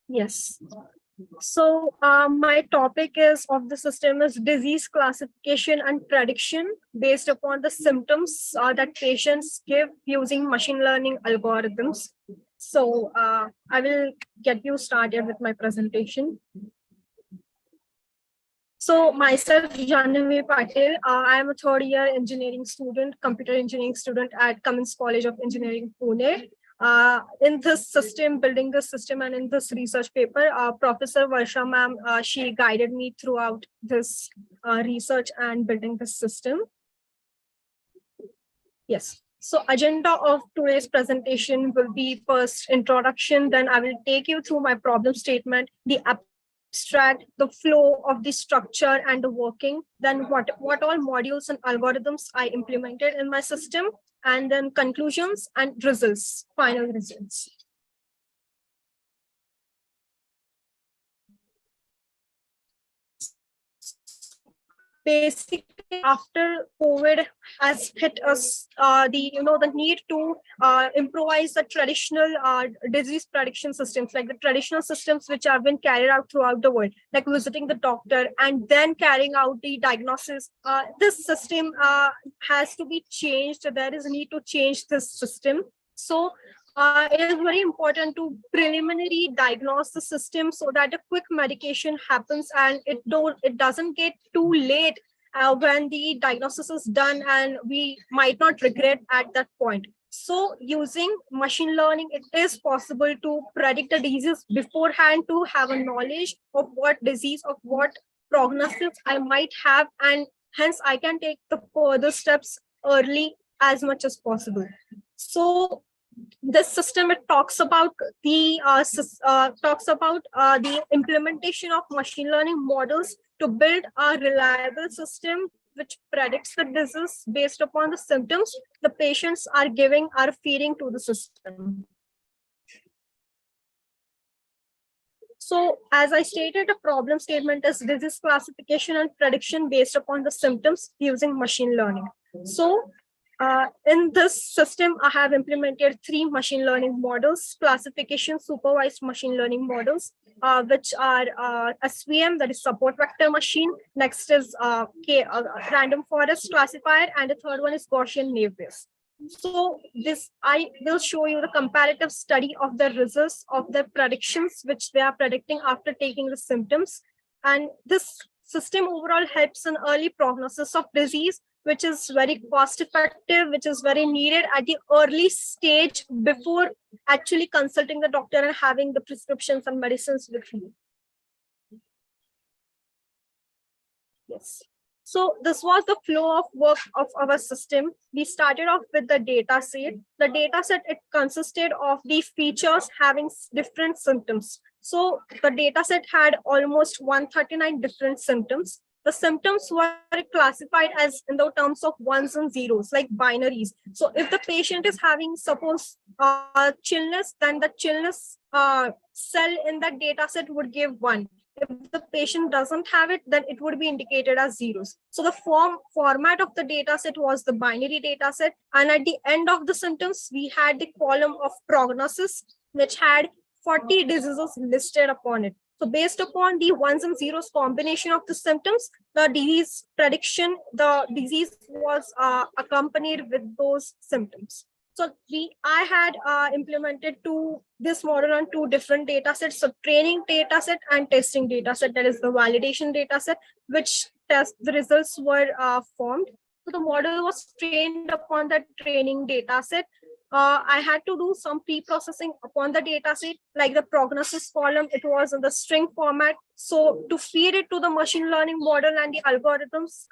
Yes. So my topic is of the system is disease classification and prediction based upon the symptoms that patients give using machine learning algorithms. So I will get you started with my presentation. So myself, Janhavi Patil, I am a third year engineering student, computer engineering student at Cummins College of Engineering, Pune. In this system, building this system and in this research paper, Professor Varsha ma'am, she guided me throughout this research and building this system. Yes. So agenda of today's presentation will be first introduction, then I will take you through my problem statement, the abstract, the flow of the structure and the working, then what all modules and algorithms I implemented in my system, and then conclusions and results, final results. Basically, after COVID has hit us, the need to improvise the traditional disease prediction systems, like the traditional systems which have been carried out throughout the world, like visiting the doctor and then carrying out the diagnosis. This system has to be changed. There is a need to change this system. So it is very important to preliminary diagnose the system so that a quick medication happens and it doesn't get too late when the diagnosis is done, and we might not regret at that point. So using machine learning, it is possible to predict the disease beforehand, to have a knowledge of what disease, of what prognosis I might have, and hence I can take the further steps early as much as possible. So this system, it talks about the implementation of machine learning models to build a reliable system which predicts the disease based upon the symptoms the patients are feeding to the system. So as I stated, the problem statement is disease classification and prediction based upon the symptoms using machine learning. So in this system, I have implemented 3 machine learning models, classification supervised machine learning models, which are SVM, that is support vector machine. Next is random forest classifier, and the third one is Gaussian naive Bayes. So this, I will show you the comparative study of the results of the predictions which they are predicting after taking the symptoms. And this system overall helps in early prognosis of disease, which is very cost effective, which is very needed at the early stage before actually consulting the doctor and having the prescriptions and medicines with you. Yes. So this was the flow of work of our system. We started off with the data set. The data set, it consisted of the features having different symptoms. So the data set had almost 139 different symptoms. The symptoms were classified as in the terms of ones and zeros, like binaries. So if the patient is having, suppose, chillness, then the chillness cell in that data set would give 1. If the patient doesn't have it, then it would be indicated as zeros. So the format of the data set was the binary data set. And at the end of the symptoms, we had the column of prognosis, which had 40 diseases listed upon it. So based upon the ones and zeros combination of the symptoms, the disease prediction, the disease was accompanied with those symptoms. So I had implemented this model on 2 different data sets. So training data set and testing data set, that is the validation data set, which the results were formed. So the model was trained upon the training data set. I had to do some pre-processing upon the data set, like the prognosis column, it was in the string format. So to feed it to the machine learning model and the algorithms,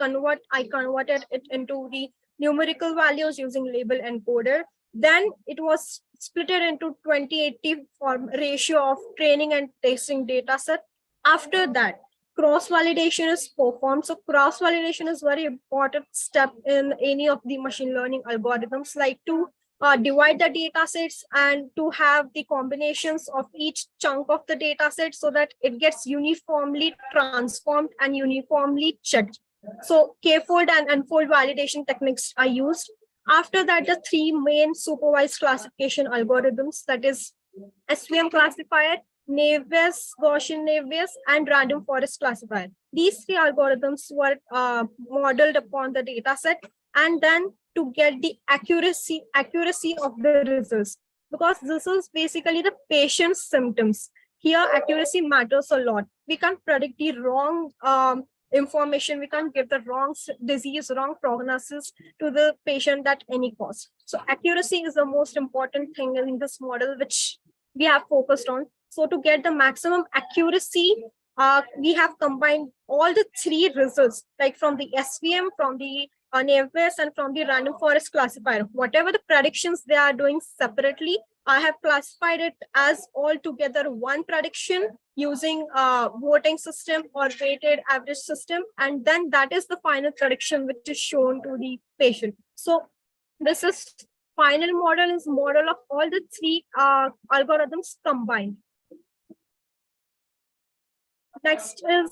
I converted it into the numerical values using label encoder. Then it was split into 20/80 ratio of training and testing data set. After that, cross-validation is performed. So cross-validation is very important step in any of the machine learning algorithms, like to divide the data sets and to have the combinations of each chunk of the data set so that it gets uniformly transformed and uniformly checked. So K-fold and unfold validation techniques are used. After that, the 3 main supervised classification algorithms, that is SVM classifier, Naive-Bayes, Gaussian Naive-Bayes, and random forest classifier. These 3 algorithms were modeled upon the data set, and then to get the accuracy of the results, because this is basically the patient's symptoms. Here, accuracy matters a lot. We can't predict the wrong information. We can't give the wrong disease, wrong prognosis to the patient at any cost. So accuracy is the most important thing in this model, which we have focused on. So to get the maximum accuracy, we have combined all the 3 results, like from the SVM, from the Naive-Bayes, and from the random forest classifier. Whatever the predictions they are doing separately, I have classified it as all together one prediction using a voting system or weighted average system. And then that is the final prediction which is shown to the patient. So this is final model is model of all the 3 algorithms combined. Next is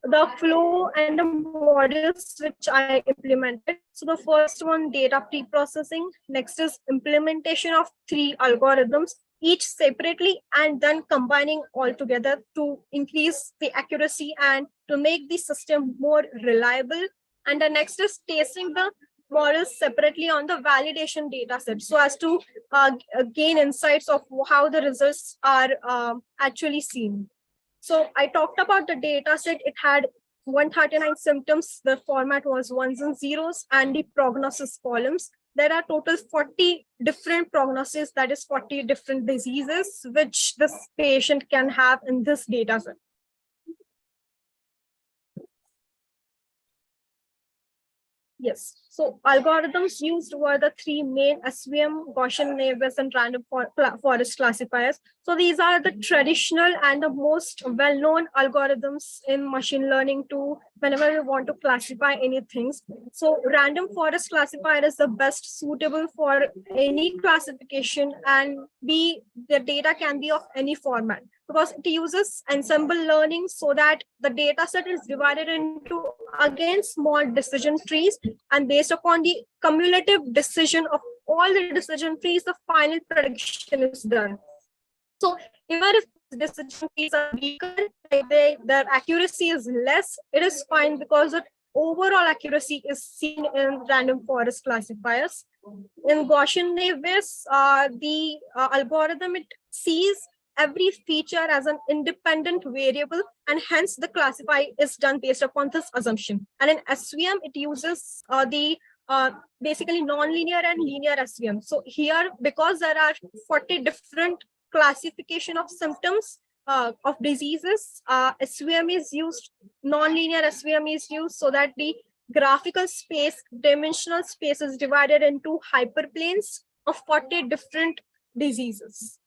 the flow and the models which I implemented. So the first one, data pre-processing. Next is implementation of 3 algorithms, each separately, and then combining all together to increase the accuracy and to make the system more reliable. And the next is testing the models separately on the validation data set, so as to gain insights of how the results are actually seen. So I talked about the data set. It had 139 symptoms. The format was ones and zeros, and the prognosis columns. There are total 40 different prognoses, that is 40 different diseases, which this patient can have in this data set. Yes. So algorithms used were the 3 main SVM, Gaussian Naive-Bayes, and random forest classifiers. So these are the traditional and the most well-known algorithms in machine learning to whenever you want to classify anything. So random forest classifier is the best suitable for any classification, and the data can be of any format, because it uses ensemble learning so that the data set is divided into again small decision trees, and based upon the cumulative decision of all the decision trees, the final prediction is done. So even if decision trees are weaker, their accuracy is less, it is fine, because the overall accuracy is seen in random forest classifiers. In Gaussian Naive-Bayes, the algorithm, it sees every feature as an independent variable, and hence the classify is done based upon this assumption. And in SVM, it uses basically nonlinear and linear SVM. So here, because there are 40 different classification of symptoms of diseases, SVM is used, nonlinear SVM is used, so that the graphical space, dimensional space is divided into hyperplanes of 40 different diseases.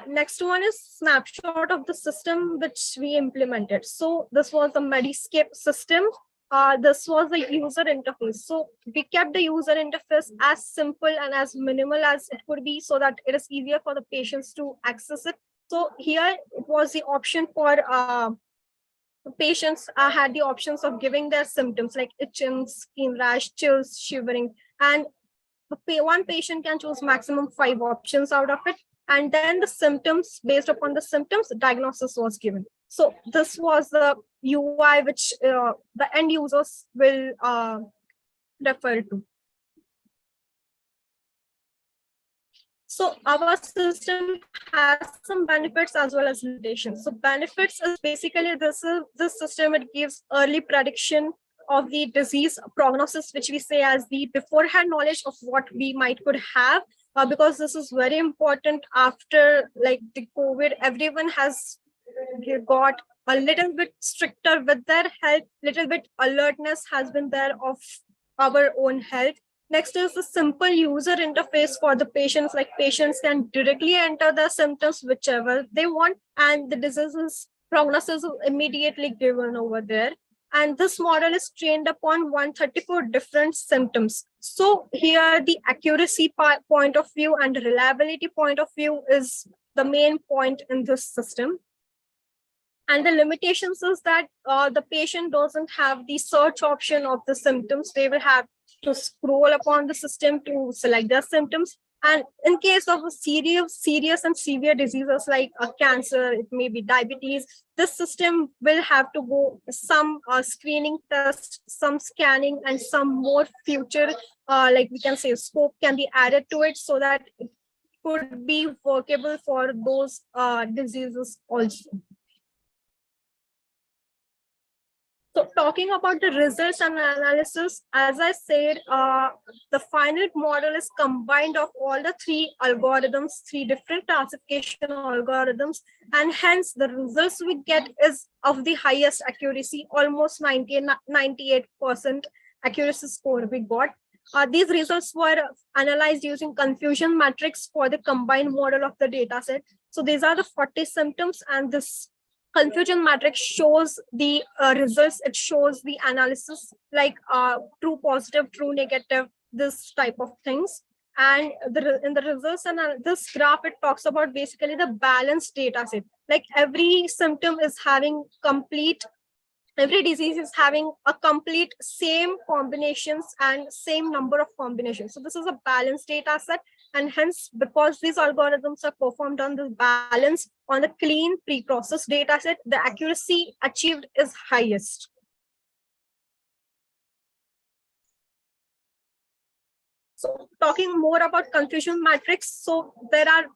Next one is snapshot of the system which we implemented. So this was the Mediscape system. This was the user interface. So we kept the user interface as simple and as minimal as it could be, so that it is easier for the patients to access it. So here it was the option for patients had the options of giving their symptoms like itching, skin rash, chills, shivering, and one patient can choose maximum 5 options out of it. And then the symptoms, based upon the symptoms, the diagnosis was given. So this was the UI which the end users will refer to. So our system has some benefits as well as limitations. So benefits is basically this system, it gives early prediction of the disease prognosis, which we say as the beforehand knowledge of what we could have, because this is very important after like the COVID. Everyone has got a little bit stricter with their health, little bit alertness has been there of our own health. Next is the simple user interface for the patients, like patients can directly enter the symptoms whichever they want, and the diseases prognosis is immediately given over there. And this model is trained upon 134 different symptoms. So here the accuracy point of view and reliability point of view is the main point in this system. And the limitations is that the patient doesn't have the search option of the symptoms. They will have to scroll upon the system to select their symptoms. And in case of a serious and severe diseases like cancer, it may be diabetes, this system will have to go some screening test, some scanning, and some more future, like we can say, scope can be added to it so that it could be workable for those diseases also. So talking about the results and analysis, as I said, the final model is combined of all the three algorithms, three different classification algorithms, and hence the results we get is of the highest accuracy, almost 98% accuracy score we got. These results were analyzed using confusion matrix for the combined model of the dataset. So these are the 40 symptoms, and this confusion matrix shows the results. It shows the analysis like true positive, true negative, this type of things. And in the results and this graph, it talks about basically the balanced data set. Like every symptom is having complete, every disease is having a complete same combinations and same number of combinations. So this is a balanced data set. And hence, because these algorithms are performed on the balance, on the clean pre-processed data set, the accuracy achieved is highest. So talking more about confusion matrix, so there are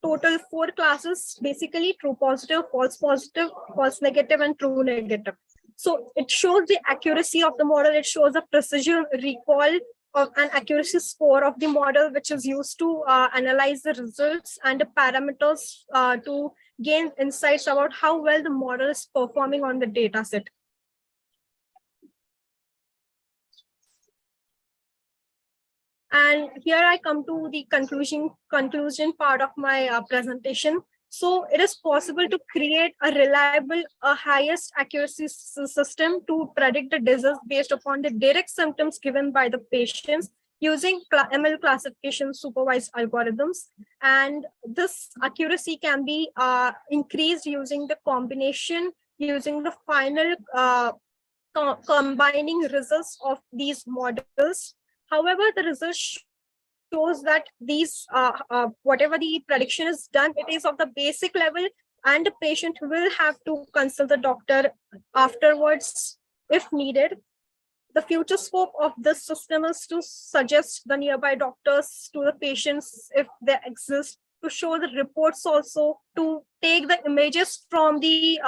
total 4 classes, basically true positive, false negative, and true negative. So it shows the accuracy of the model, it shows the precision, recall of an accuracy score of the model, which is used to analyze the results and the parameters to gain insights about how well the model is performing on the data set. And here I come to the conclusion part of my presentation. So it is possible to create a reliable, highest accuracy system to predict the disease based upon the direct symptoms given by the patients using ML classification supervised algorithms. And this accuracy can be increased using the combination, using the final combining results of these models. However, the results shows that these whatever the prediction is done, it is of the basic level, and the patient will have to consult the doctor afterwards if needed. The future scope of this system is to suggest the nearby doctors to the patients if they exist, to show the reports also, to take the images from the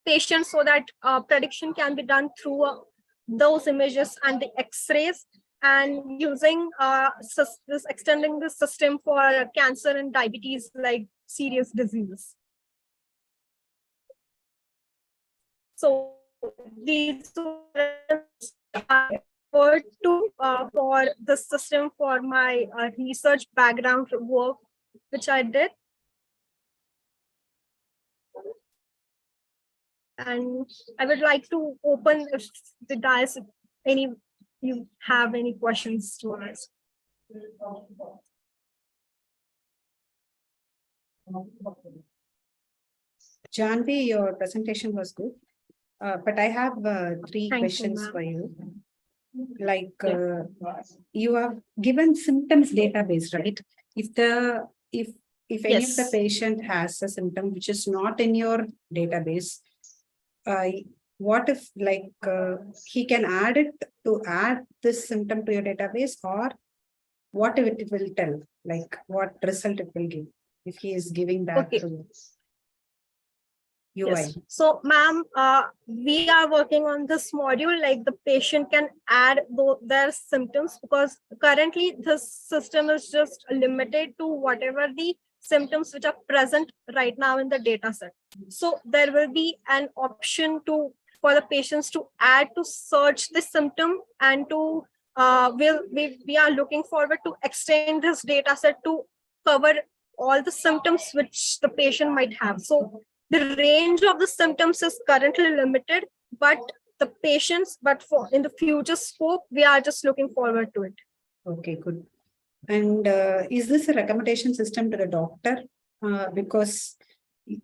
patients so that prediction can be done through those images and the x-rays, and using extending the system for cancer and diabetes, like serious diseases. So these are for the system for my research background work, which I did. And I would like to open if the dais, you have any questions to ask. Janvi, your presentation was good, but I have 3 questions for you. Like you have given symptoms database, right? If any of the patient has a symptom which is not in your database, what if like he can add this symptom to your database, or what if it will tell, like what result it will give if he is giving that Okay. to UI? Yes. So, ma'am, we are working on this module, like the patient can add their symptoms, because currently this system is just limited to whatever the symptoms which are present right now in the data set. So there will be an option for the patients to add, to search the symptom, and to we are looking forward to extend this data set to cover all the symptoms which the patient might have. So the range of the symptoms is currently limited, but for in the future scope, we are just looking forward to it. Okay, good. And is this a recommendation system to the doctor? Because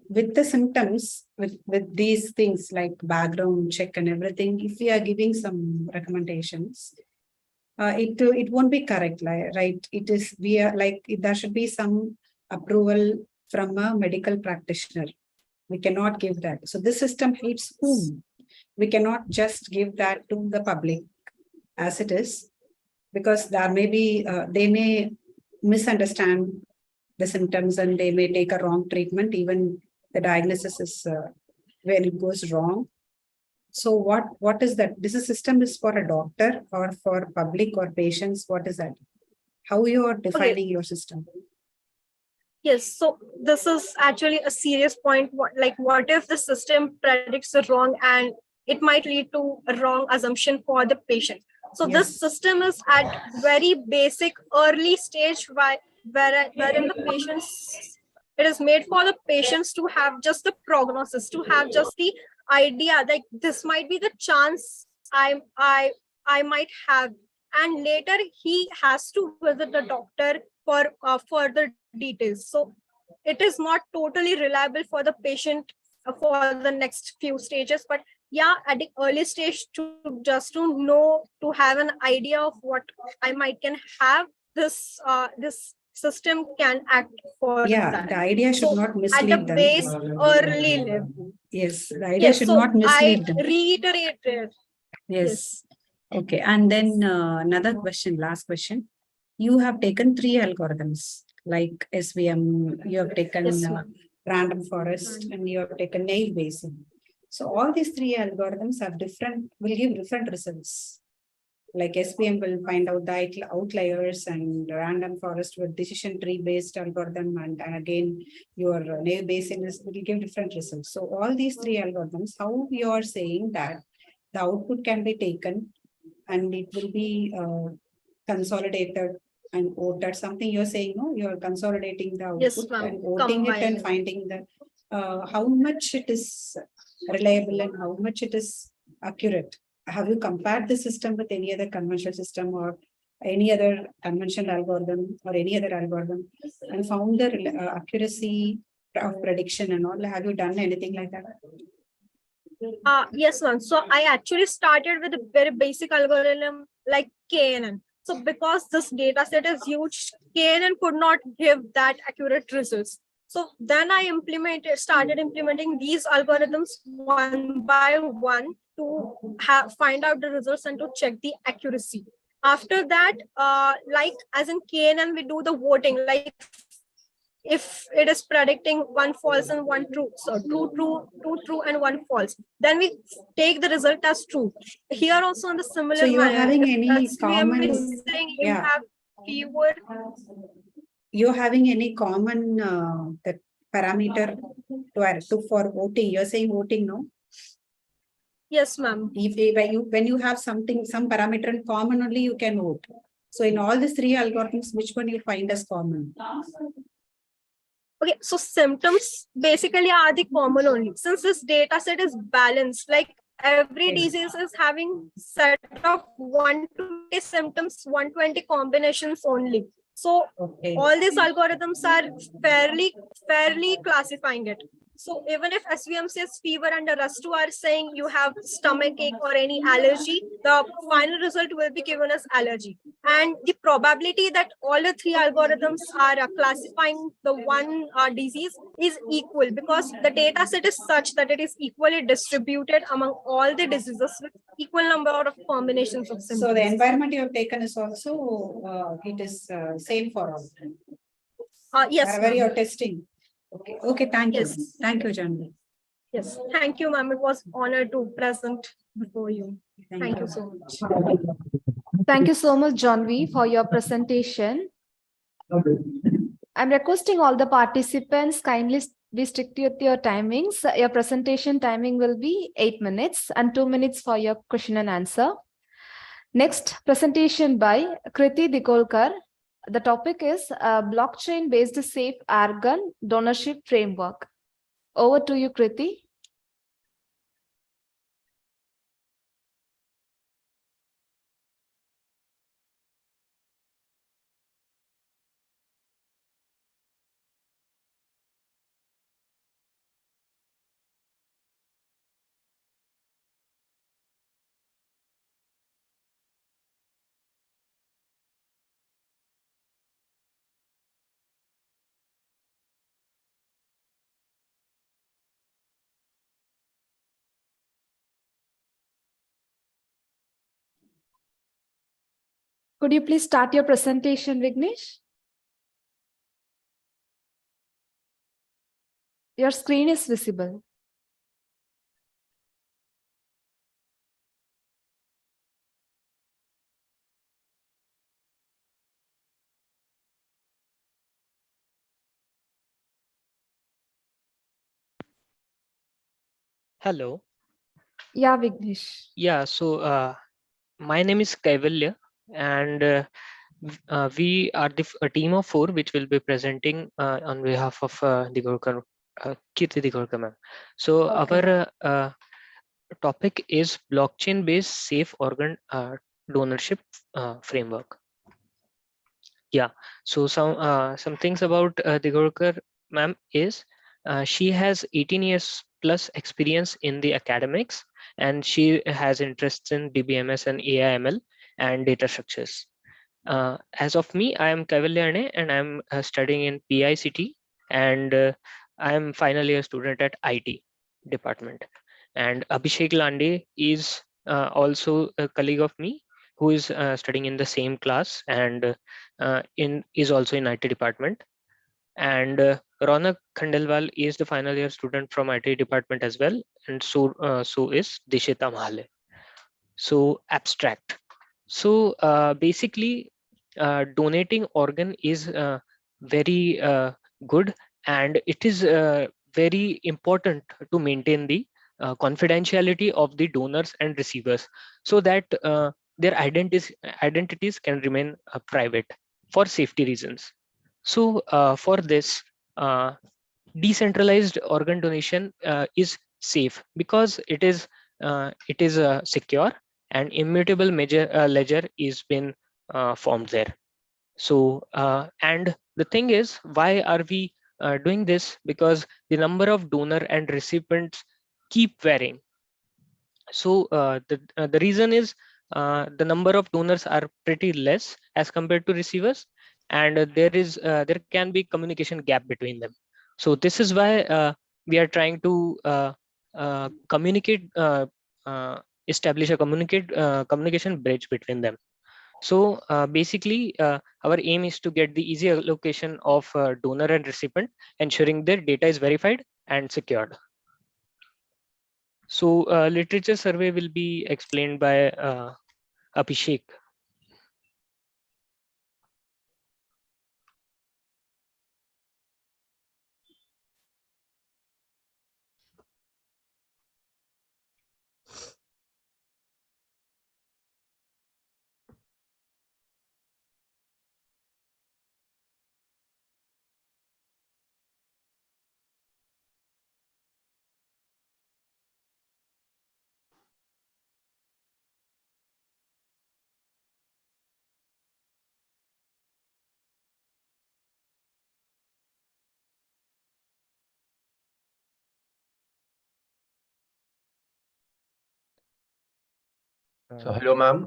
with the symptoms, with these things like background check and everything, if we are giving some recommendations, it won't be correct, right? There should be some approval from a medical practitioner. We cannot give that. So this system helps whom? We cannot just give that to the public as it is, because there may be, they may misunderstand the symptoms and they may take a wrong treatment. Even the diagnosis is when it goes wrong. So what is that? This system is for a doctor or for public or patients? What is that? How you are defining your system? Yes, so this is actually a serious point. What if the system predicts the wrong, and it might lead to a wrong assumption for the patient? So this system is at very basic early stage, wherein the patients, it is made for the patients to have just the prognosis, to have just the idea, like this might be the chance I might have, and later he has to visit the doctor for further details. So it is not totally reliable for the patient for the next few stages, but yeah, at the early stage, to know, to have an idea of what I might can have, this system can act for that. The idea should not mislead at the them. base early level. Yes, the idea should not mislead them. I reiterate it. Yes. Okay, and then another question, last question. You have taken 3 algorithms like SVM, you have taken random forest, and you have taken naive Bayesian. So all these 3 algorithms will give different results. Like SVM will find out the outliers, and random forest with decision tree based algorithm, and again your naive Bayesian will give different results. So all these 3 algorithms, how you are saying that the output can be taken and it will be consolidated and voted, something you're saying, no? You're consolidating the output and voting it and finding the how much it is reliable and how much it is accurate. Have you compared the system with any other conventional system or any other conventional algorithm or any other algorithm and found the accuracy of prediction and all? Have you done anything like that? Yes, ma'am. So I actually started with a very basic algorithm like KNN. So because this data set is huge, KNN could not give that accurate results. So then I started implementing these algorithms one by one to find out the results and to check the accuracy. After that, like as in KNN, we do the voting, like if it is predicting 1 false and 1 true, so 2 true and 1 false, then we take the result as true. Here also in the similar so you're manner, having any common, you're having any common that parameter for voting? You're saying voting, no? Yes, ma'am. When you have some parameter in common, only you can vote. So in all these 3 algorithms, which one you find as common? Okay, so symptoms basically are the common only. Since this data set is balanced, like every disease is having set of 120 symptoms, 120 combinations only. So all these algorithms are fairly classifying it. So even if SVM says fever and the rest two are saying you have stomach ache or any allergy, the final result will be given as allergy. And the probability that all the three algorithms are classifying the one disease is equal, because the data set is such that it is equally distributed among all the diseases with equal number of combinations of symptoms. So the environment you have taken is also, it is same for all. Yes, Wherever ma'am. you're testing. Okay, thank you. Yes. Thank you, Janvi. Yes, thank you, ma'am. It was honor to present before you. Thank you so much. Thank you so much, Johnvi, for your presentation. I'm requesting all the participants kindly be strict with your timings. Your presentation timing will be 8 minutes and 2 minutes for your question and answer. Next presentation by Kriti Dikolkar. The topic is blockchain-based safe organ donorship framework. Over to you, Kriti. Could you please start your presentation, Vignesh? Your screen is visible. Hello. Yeah, Vignesh. Yeah, so my name is Kaivalya, and we are a team of 4 which will be presenting on behalf of Digorkar, Kirti Digorkar ma'am. So Okay. our topic is blockchain-based safe organ donorship framework. Yeah, so some things about Digorkar ma'am is she has 18 years plus experience in the academics, and she has interests in DBMS and AIML and data structures. As of me, I am Kaivalyane and I'm studying in PICT, and I am final year student at IT department. And Abhishek Lande is also a colleague of me who is studying in the same class and is also in IT department. And Ronak Khandelwal is the final year student from IT department as well, and so is Dishita Mahale. So abstract. So basically, donating organ is very good, and it is very important to maintain the confidentiality of the donors and receivers, so that their identities can remain private for safety reasons. So for this, decentralized organ donation is safe because it is secure, and immutable ledger is been formed there. So and the thing is, why are we doing this? Because the number of donor and recipients keep varying. So the reason is the number of donors are pretty less as compared to receivers, and there can be communication gap between them. So this is why we are trying to communicate, establish a communication bridge between them. So basically, our aim is to get the easy allocation of donor and recipient, ensuring their data is verified and secured. So literature survey will be explained by Abhishek. So hello, ma'am.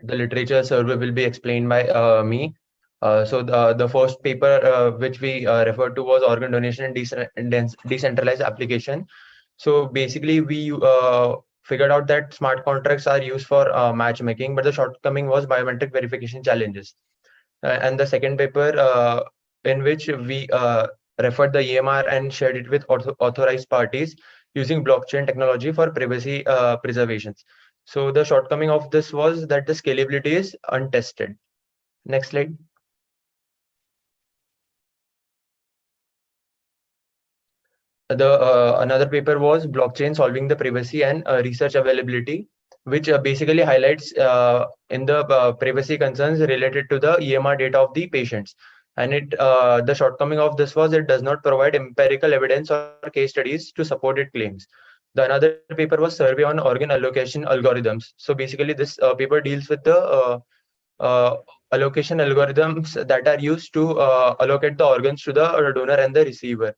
The literature survey will be explained by me. So the first paper which we referred to was organ donation and decentralized application. So basically, we figured out that smart contracts are used for matchmaking, but the shortcoming was biometric verification challenges. And the second paper in which we referred the EMR and shared it with authorized parties using blockchain technology for privacy preservations. So the shortcoming of this was that the scalability is untested. Next slide. The another paper was blockchain solving the privacy and research availability, which basically highlights in the privacy concerns related to the EMR data of the patients. And the shortcoming of this was it does not provide empirical evidence or case studies to support its claims. The another paper was survey on organ allocation algorithms. So basically, this paper deals with the allocation algorithms that are used to allocate the organs to the donor and the receiver.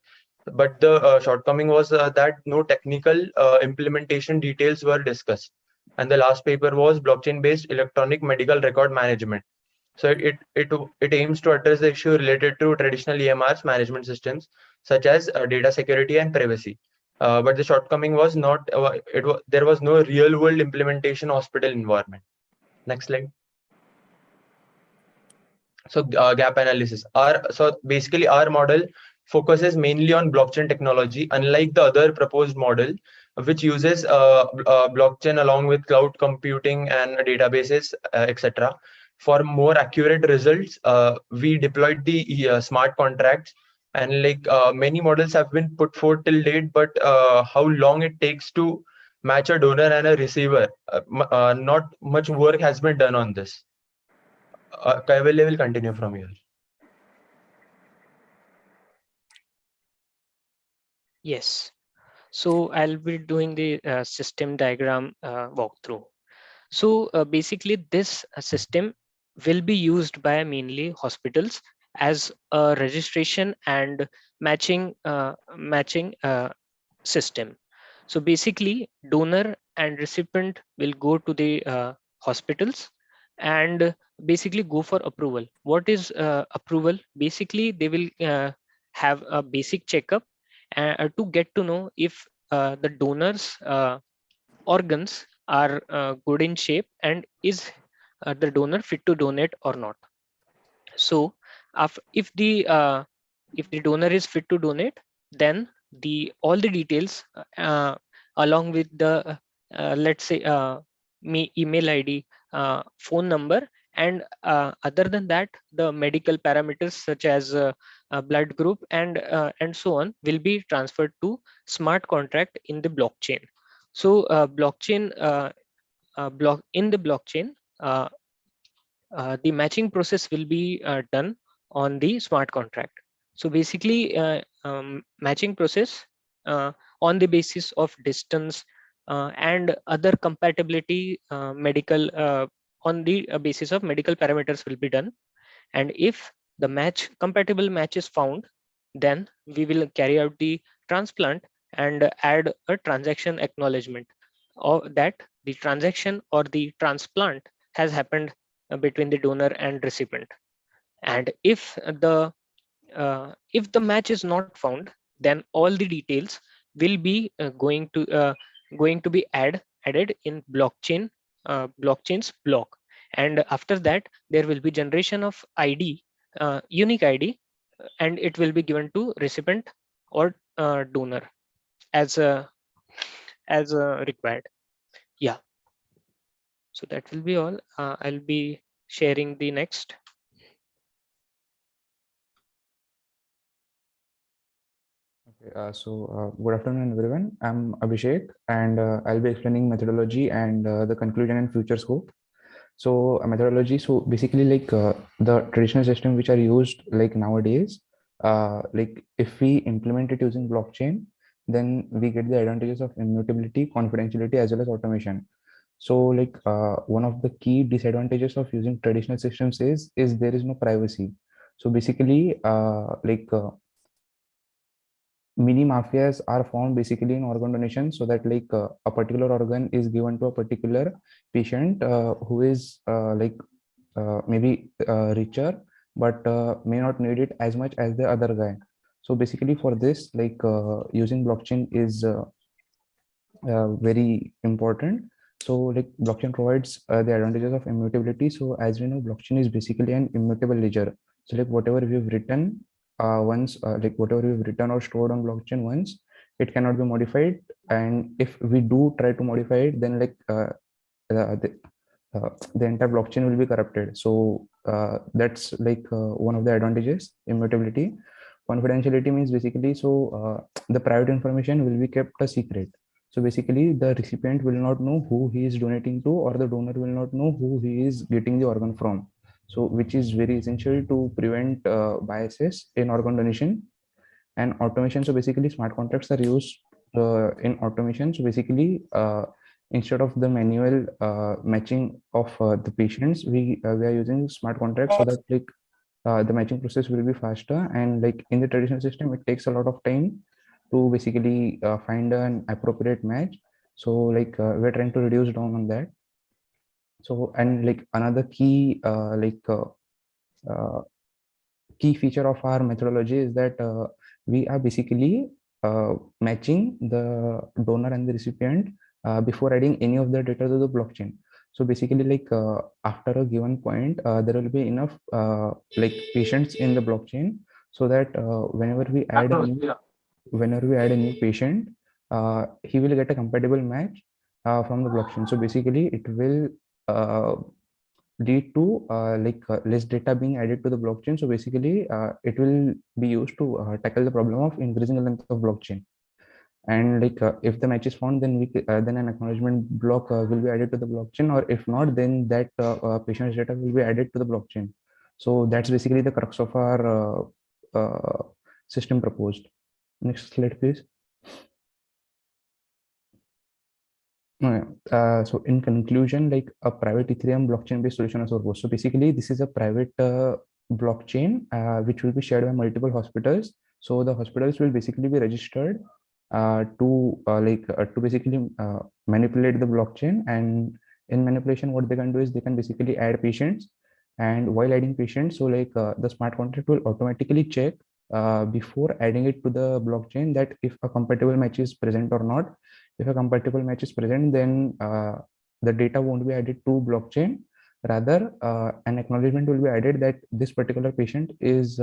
But the shortcoming was that no technical implementation details were discussed. And the last paper was blockchain-based electronic medical record management. So it aims to address the issue related to traditional EMRs management systems, such as data security and privacy. But the shortcoming was not there was no real-world implementation hospital environment. Next slide. So gap analysis. So basically our model focuses mainly on blockchain technology, unlike the other proposed model, which uses blockchain along with cloud computing and databases, etc. For more accurate results, we deployed the smart contracts, and like many models have been put forth till date, but how long it takes to match a donor and a receiver, not much work has been done on this. Kaivalya will continue from here. Yes. So I'll be doing the system diagram walkthrough. So basically this system will be used by mainly hospitals as a registration and matching system. So basically donor and recipient will go to the hospitals and basically go for approval. What is approval? Basically they will have a basic checkup to get to know if the donors organs are good in shape and is the donor fit to donate or not. So if the donor is fit to donate, then all the details along with the let's say email ID, phone number, and other than that the medical parameters such as blood group and so on will be transferred to smart contract in the blockchain. So in the blockchain, the matching process will be done on the smart contract. So basically matching process on the basis of distance and other compatibility medical on the basis of medical parameters will be done. And if the compatible match is found, then we will carry out the transplant and add a transaction acknowledgement or that the transaction or the transplant has happened between the donor and recipient. And if the match is not found, then all the details will be going to be added in blockchain's block. And after that there will be generation of ID, unique ID, and it will be given to recipient or donor as required. Yeah, so that will be all. I'll be sharing the next. Okay, good afternoon, everyone. I'm Abhishek, and I'll be explaining methodology and the conclusion and future scope. So methodology. So basically, like the traditional system which are used like nowadays, like if we implement it using blockchain, then we get the advantages of immutability, confidentiality, as well as automation. So like one of the key disadvantages of using traditional systems is there is no privacy. So basically, mini mafias are found basically in organ donation, so that like a particular organ is given to a particular patient who is maybe richer, but may not need it as much as the other guy. So basically for this, like using blockchain is very important. So like blockchain provides the advantages of immutability. So as we know, blockchain is basically an immutable ledger. So like whatever we've written once, like whatever we've written or stored on blockchain once, it cannot be modified. And if we do try to modify it, then like the entire blockchain will be corrupted. So that's like one of the advantages, immutability. Confidentiality means basically, so the private information will be kept a secret. So basically the recipient will not know who he is donating to, or the donor will not know who he is getting the organ from. So which is very essential to prevent biases in organ donation. And automation, so basically smart contracts are used in automation. So basically instead of the manual matching of the patients, we are using smart contracts so that like the matching process will be faster. And like in the traditional system, it takes a lot of time to basically find an appropriate match. So like we're trying to reduce down on that. So, and like another key key feature of our methodology is that we are basically matching the donor and the recipient before adding any of the data to the blockchain. So basically, like after a given point, there will be enough like patients in the blockchain, so that whenever we add a new patient, he will get a compatible match from the blockchain. So basically, it will lead to less data being added to the blockchain. So basically, it will be used to tackle the problem of increasing the length of blockchain. And like if the match is found, then then an acknowledgement block will be added to the blockchain, or if not, then that patient's data will be added to the blockchain. So that's basically the crux of our system proposed. Next slide, please. So in conclusion, like a private Ethereum blockchain-based solution is proposed. So basically, this is a private blockchain which will be shared by multiple hospitals. So the hospitals will basically be registered to basically manipulate the blockchain. And in manipulation, what they can do is they can basically add patients. And while adding patients, so like the smart contract will automatically check before adding it to the blockchain that if a compatible match is present or not. If a compatible match is present, then the data won't be added to blockchain. Rather, an acknowledgement will be added that this particular patient is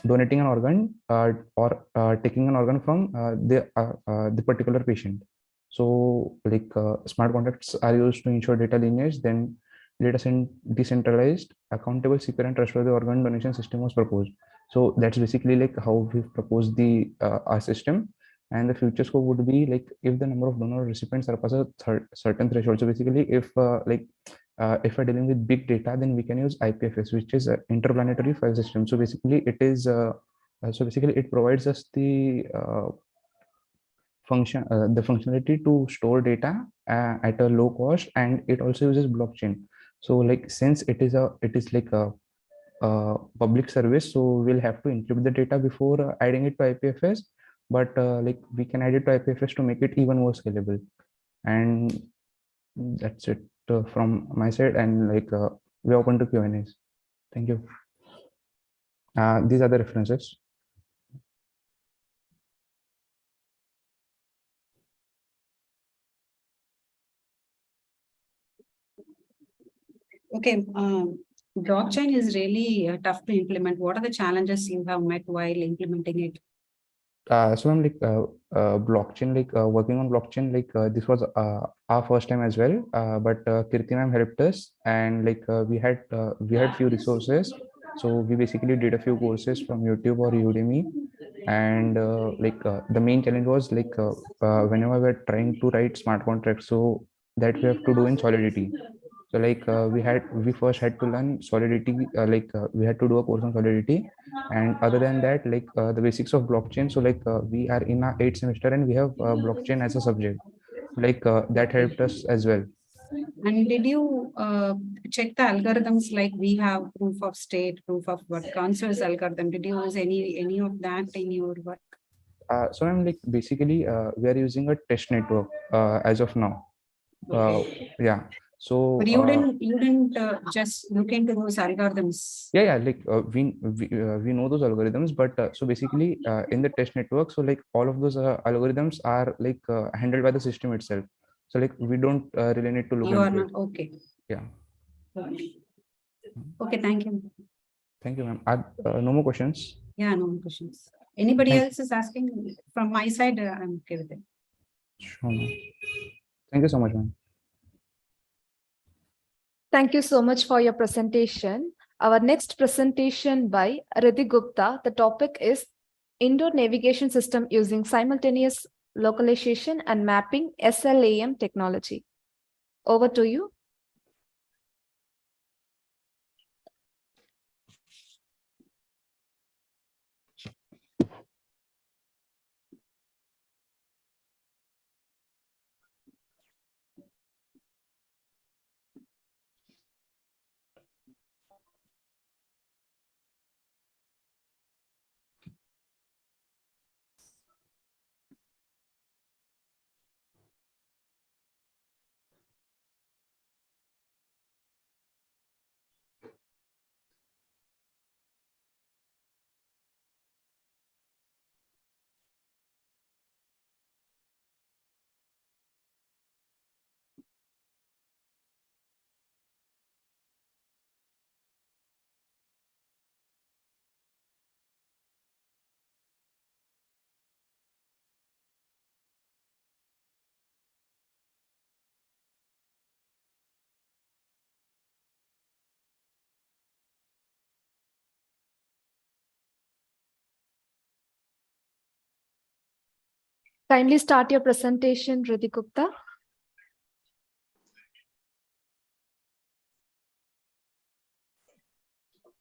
donating an organ or taking an organ from the particular patient. So like smart contracts are used to ensure data lineage. Then data decentralized, accountable, secure, and trustworthy organ donation system was proposed. So that's basically like how we've proposed the our system. And the future scope would be like if the number of donor recipients surpasses a certain threshold. So basically, if we're dealing with big data, then we can use IPFS, which is an interplanetary file system. So basically, it provides us the functionality to store data at a low cost, and it also uses blockchain. So like since it is like a public service, so we'll have to encrypt the data before adding it to IPFS. But like we can add it to IPFS to make it even more scalable. And that's it from my side. And like we're open to Q&As. Thank you. These are the references. Okay, blockchain is really tough to implement. What are the challenges you have met while implementing it? So I'm like blockchain, like working on blockchain, like this was our first time as well. But Kirti ma'am helped us, and like we had few resources. So we basically did a few courses from YouTube or Udemy. And the main challenge was like whenever we're trying to write smart contracts, so that we have to do in Solidity. So like we first had to learn Solidity, we had to do a course on Solidity. And other than that, like the basics of blockchain. So like we are in our 8th semester and we have blockchain as a subject. Like that helped us as well. And did you check the algorithms like we have proof of state, proof of work, consensus algorithm? Did you use any of that in your work? So I'm like basically we are using a test network as of now. Yeah. So But you didn't just look into those algorithms. yeah, like we know those algorithms, but so basically in the test network, so like all of those algorithms are like handled by the system itself. So like we don't really need to look You are into not it. okay. Yeah. Okay, thank you. Thank you, ma'am. No more questions. Yeah, no more questions. Anybody else is asking? From my side, I'm okay with it. Sure, ma'am. Thank you so much, ma'am. Thank you so much for your presentation. Our next presentation by Riddhi Gupta. The topic is Indoor Navigation System using Simultaneous Localization and Mapping SLAM Technology. Over to you. Kindly start your presentation, Riddhi Gupta.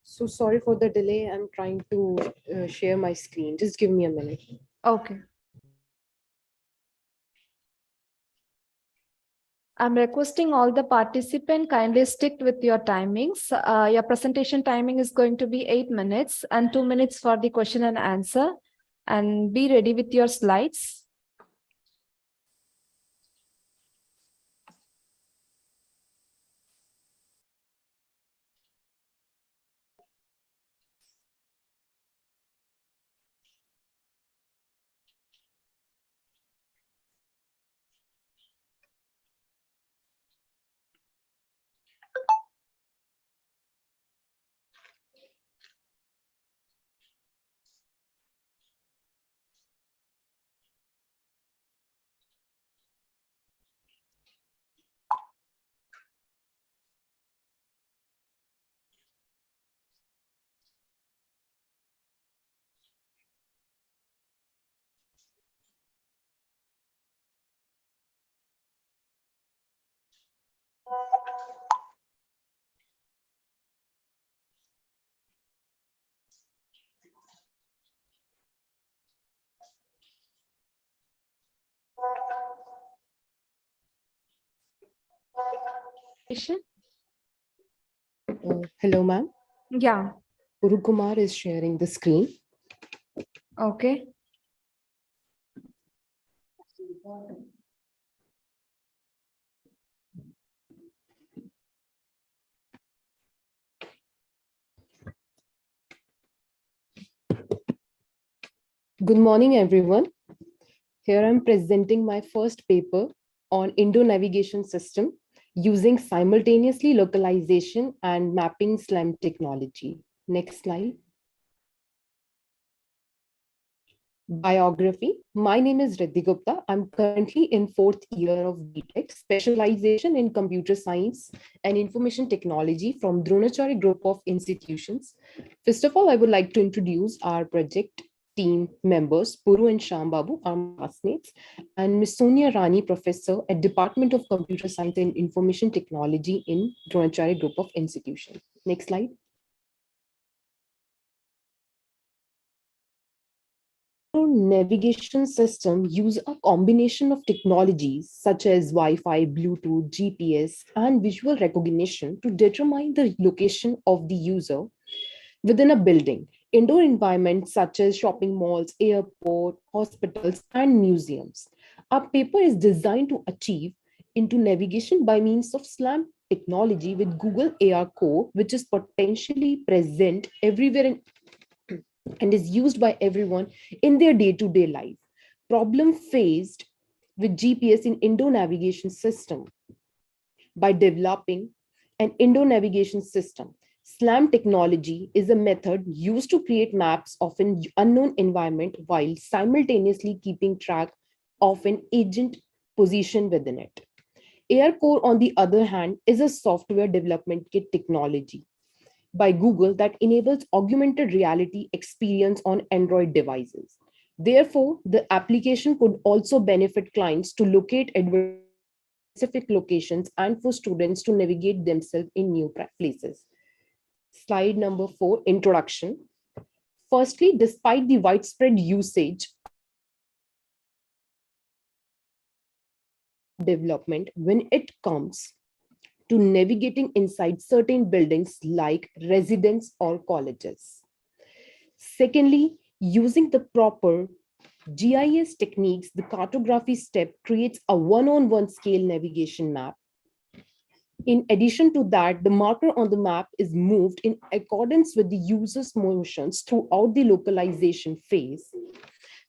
So sorry for the delay. I'm trying to share my screen. Just give me a minute. Okay. I'm requesting all the participants kindly stick with your timings. Your presentation timing is going to be 8 minutes and 2 minutes for the question and answer. And be ready with your slides. Hello, ma'am. Yeah. Guru Kumar is sharing the screen. Okay. Good morning, everyone. Here I'm presenting my first paper on Indoor Navigation System using simultaneously localization and mapping SLAM technology. Next slide. Biography. My name is Riddhi Gupta. I'm currently in 4th year of BTech, specialization in computer science and information technology from Dronacharya Group of Institutions. First of all, I would like to introduce our project team members, Puru and Shyam Babu, our classmates, and Ms. Sonia Rani, professor at Department of Computer Science and Information Technology in Dronacharya Group of Institutions. Next slide. navigation system use a combination of technologies such as Wi-Fi, Bluetooth, GPS, and visual recognition to determine the location of the user within a building. Indoor environments such as shopping malls, airport, hospitals, and museums. Our paper is designed to achieve into navigation by means of SLAM technology with Google AR Core, which is potentially present everywhere and is used by everyone in their day-to-day life. Problem faced with GPS in indoor navigation system. By developing an indoor navigation system, SLAM technology is a method used to create maps of an unknown environment while simultaneously keeping track of an agent position within it. AirCore, on the other hand, is a software development kit technology by Google that enables augmented reality experience on Android devices. Therefore, the application could also benefit clients to locate specific locations and for students to navigate themselves in new places. Slide number 4, introduction. Firstly, despite the widespread usage development when it comes to navigating inside certain buildings like residence or colleges. Secondly, using the proper GIS techniques, the cartography step creates a one-on-one scale navigation map. In addition to that, the marker on the map is moved in accordance with the user's motions throughout the localization phase.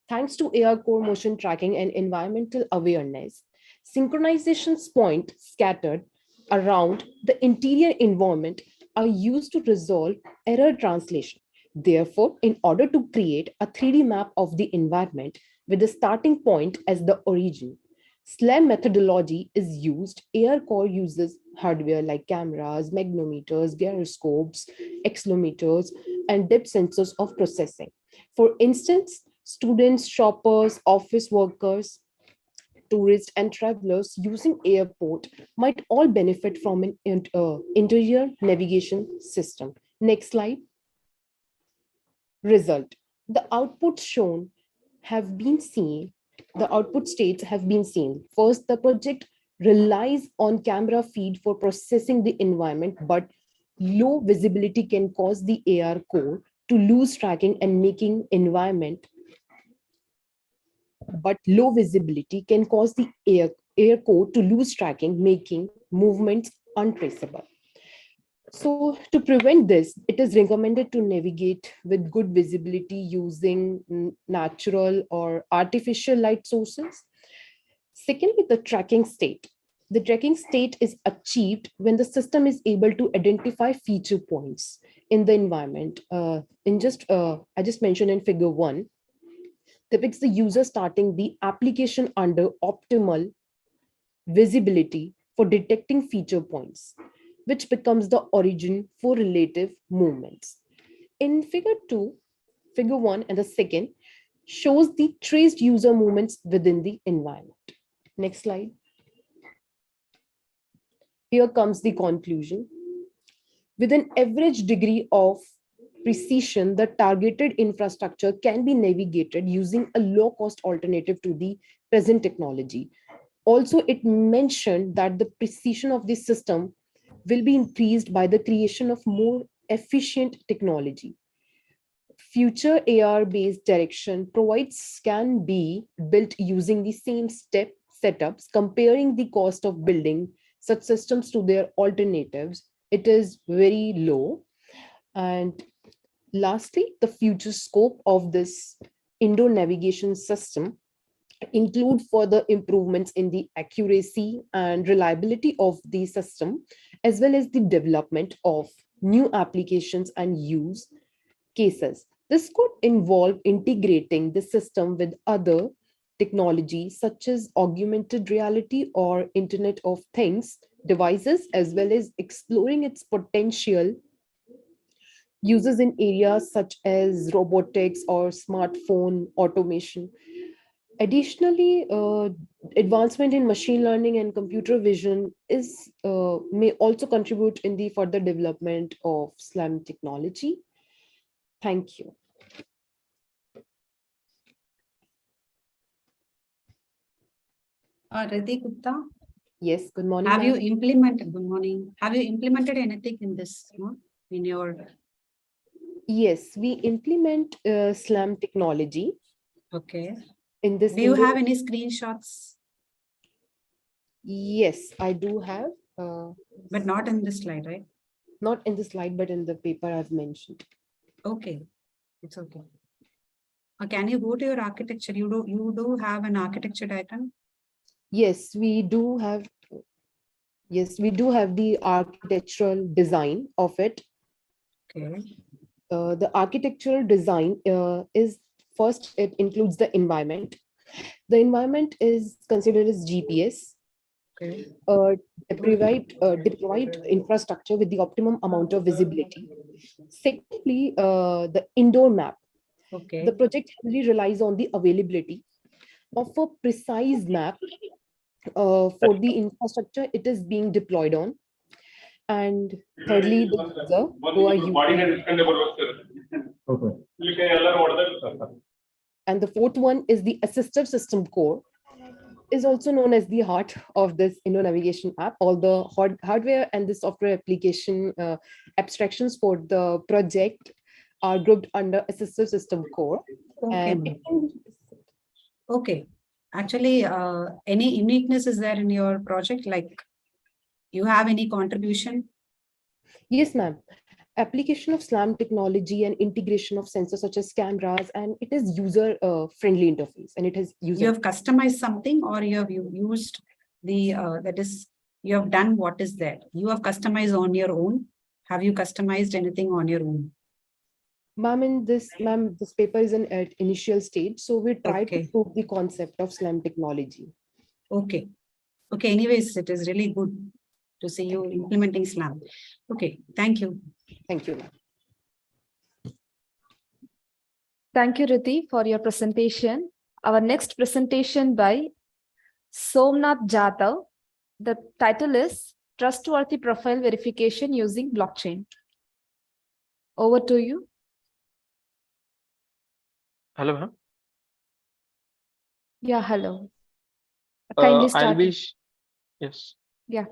Thanks to AR core motion tracking and environmental awareness, synchronization points scattered around the interior environment are used to resolve error translation. Therefore, in order to create a 3D map of the environment with the starting point as the origin, SLAM methodology is used. AR core uses hardware like cameras, magnetometers, gyroscopes, accelerometers, and depth sensors of processing. For instance, students, shoppers, office workers, tourists, and travelers using airport might all benefit from an interior navigation system. Next slide. Result. The outputs shown have been seen. The output states have been seen. First, the project relies on camera feed for processing the environment, but low visibility can cause the AR core to lose tracking and making environment. But low visibility can cause the AR core to lose tracking, making movements untraceable. So to prevent this, it is recommended to navigate with good visibility using natural or artificial light sources. Secondly, the tracking state. The tracking state is achieved when the system is able to identify feature points in the environment. I just mentioned in figure 1, depicts the user starting the application under optimal visibility for detecting feature points, which becomes the origin for relative movements. In figure 2, figure 1 and the second shows the traced user movements within the environment. Next slide. Here comes the conclusion. With an average degree of precision, the targeted infrastructure can be navigated using a low-cost alternative to the present technology. Also, it mentioned that the precision of this system will be increased by the creation of more efficient technology. Future AR-based direction provides can be built using the same setups, comparing the cost of building such systems to their alternatives. It is very low. And lastly, the future scope of this indoor navigation system include further improvements in the accuracy and reliability of the system, as well as the development of new applications and use cases. This could involve integrating the system with other technologies such as augmented reality or Internet of Things devices, as well as exploring its potential uses in areas such as robotics or smartphone automation. Additionally, advancement in machine learning and computer vision may also contribute in the further development of SLAM technology. Thank you. Riddhi Gupta, Yes, good morning. have you ma'am. implemented, good morning, have you implemented anything in this, in your, Yes, we implement SLAM technology okay. in this. Do you have any screenshots? Yes, I do have. But not in this slide, right? Not in the slide, but in the paper I've mentioned. Okay, it's okay. Can you go to your architecture? You do have an architecture diagram? Yes, we do have. Yes, we do have the architectural design of it. Okay. The architectural design is first, it includes the environment. The environment is considered as GPS. Okay. Deployed infrastructure with the optimum amount of visibility. Secondly, the indoor map. Okay. The project heavily relies on the availability of a precise map for the infrastructure it is being deployed on. And thirdly, the user who are using. And the fourth one is the assistive system core, is also known as the heart of this navigation app. All the hardware and the software application abstractions for the project are grouped under assistive system core. Okay. Okay. Actually, any uniqueness is there in your project? Like, you have any contribution? Yes, ma'am. Application of SLAM technology and integration of sensors such as cameras, and it is user friendly interface, and it has user. You have customized something, or you have used the that is, you have done what is there. You have customized on your own. Have you customized anything on your own? Ma'am, this paper is at initial stage, so we try to prove the concept of SLAM technology. Okay. Okay. Anyways, it is really good to see you implementing SLAM. Okay. Thank you. Thank you. Thank you, Riddhi, for your presentation. Our next presentation by Somnath Jadhav. The title is Trustworthy Profile Verification Using Blockchain. Over to you. Hello, ma'am. Yeah, hello. Kindly start. Yes. Yeah.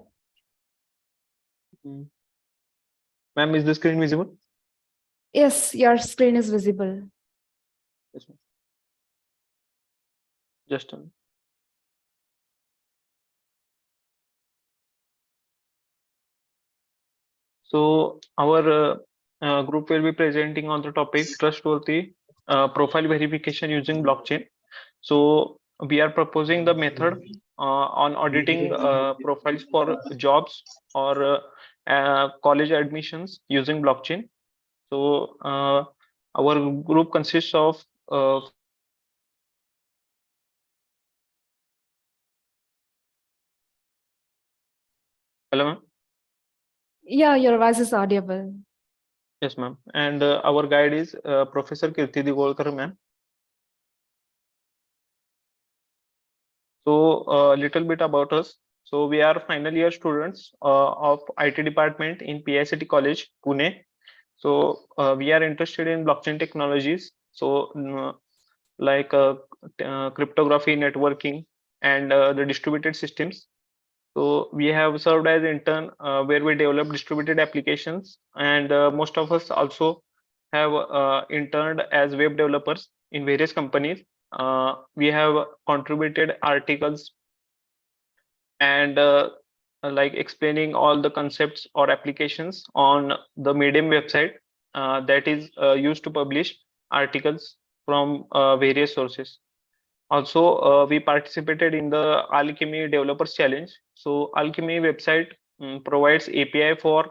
Ma'am, is the screen visible? Yes, your screen is visible. Yes, ma'am. Just a minute. So our group will be presenting on the topic trustworthy profile verification using blockchain. So we are proposing the method on auditing profiles for jobs or college admissions using blockchain. So our group consists of hello, ma'am. Yeah, your voice is audible. Yes, ma'am. And our guide is Professor Kirti Digolkar, ma'am. So a little bit about us. So we are final year students of IT department in PICT College, Pune. So we are interested in blockchain technologies. So like cryptography, networking, and the distributed systems. So we have served as intern where we develop distributed applications, and most of us also have interned as web developers in various companies. We have contributed articles and like explaining all the concepts or applications on the Medium website that is used to publish articles from various sources. Also, we participated in the Alchemy Developers Challenge. So Alchemy website provides API for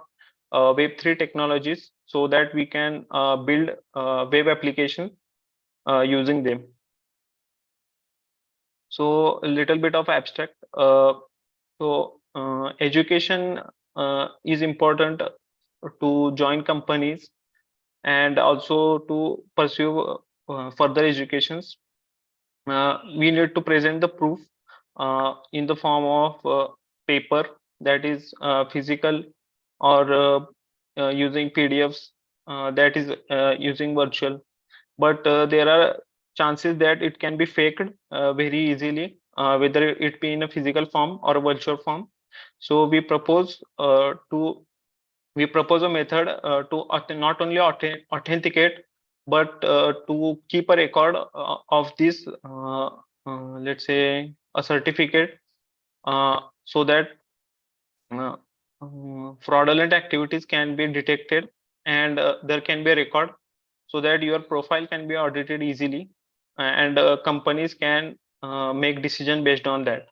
Web3 technologies so that we can build web application using them. So a little bit of abstract. Education is important to join companies and also to pursue further educations. We need to present the proof in the form of paper, that is physical, or using PDFs, that is using virtual. But there are chances that it can be faked very easily whether it be in a physical form or a virtual form. So we propose a method to not only authenticate, but to keep a record of this, let's say, a certificate, so that uh, fraudulent activities can be detected, and there can be a record, so that your profile can be audited easily, and companies can make decision based on that.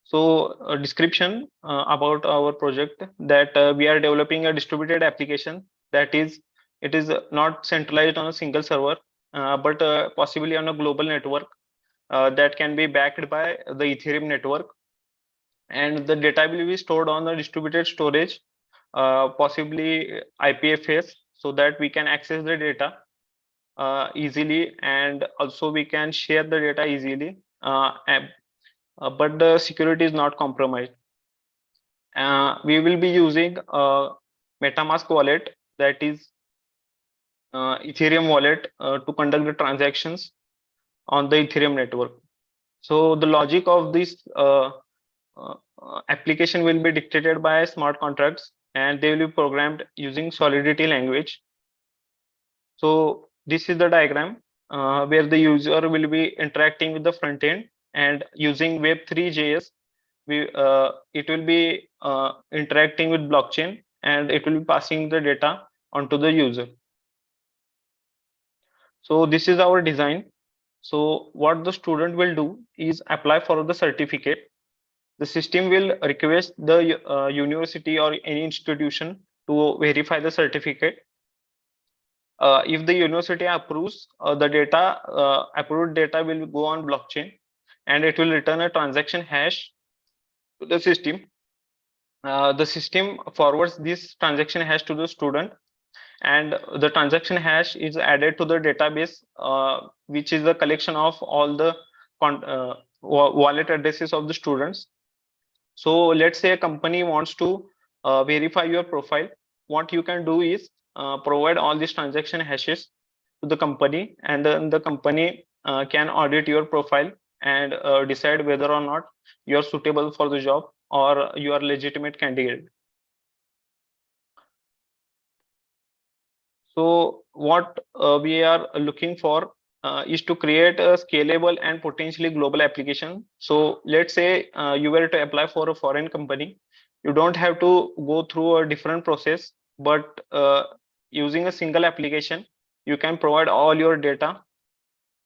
So a description about our project, that we are developing a distributed application, that is, it is not centralized on a single server, but possibly on a global network that can be backed by the Ethereum network, and the data will be stored on a distributed storage, possibly IPFS, so that we can access the data easily, and also we can share the data easily, but the security is not compromised. We will be using MetaMask wallet, that is Ethereum wallet, to conduct the transactions on the Ethereum network. So the logic of this application will be dictated by smart contracts, and they will be programmed using Solidity language. So this is the diagram where the user will be interacting with the front end, and using Web3.js, it will be interacting with blockchain, and it will be passing the data onto the user. So this is our design. So what the student will do is apply for the certificate. The system will request the university or any institution to verify the certificate. If the university approves, the approved data will go on blockchain, and it will return a transaction hash to the system. The system forwards this transaction hash to the student, and the transaction hash is added to the database, which is a collection of all the wallet addresses of the students. So let's say a company wants to verify your profile. What you can do is provide all these transaction hashes to the company, and then the company can audit your profile and decide whether or not you are suitable for the job or you are a legitimate candidate. So what we are looking for is to create a scalable and potentially global application. So let's say you were to apply for a foreign company. You don't have to go through a different process, but using a single application, you can provide all your data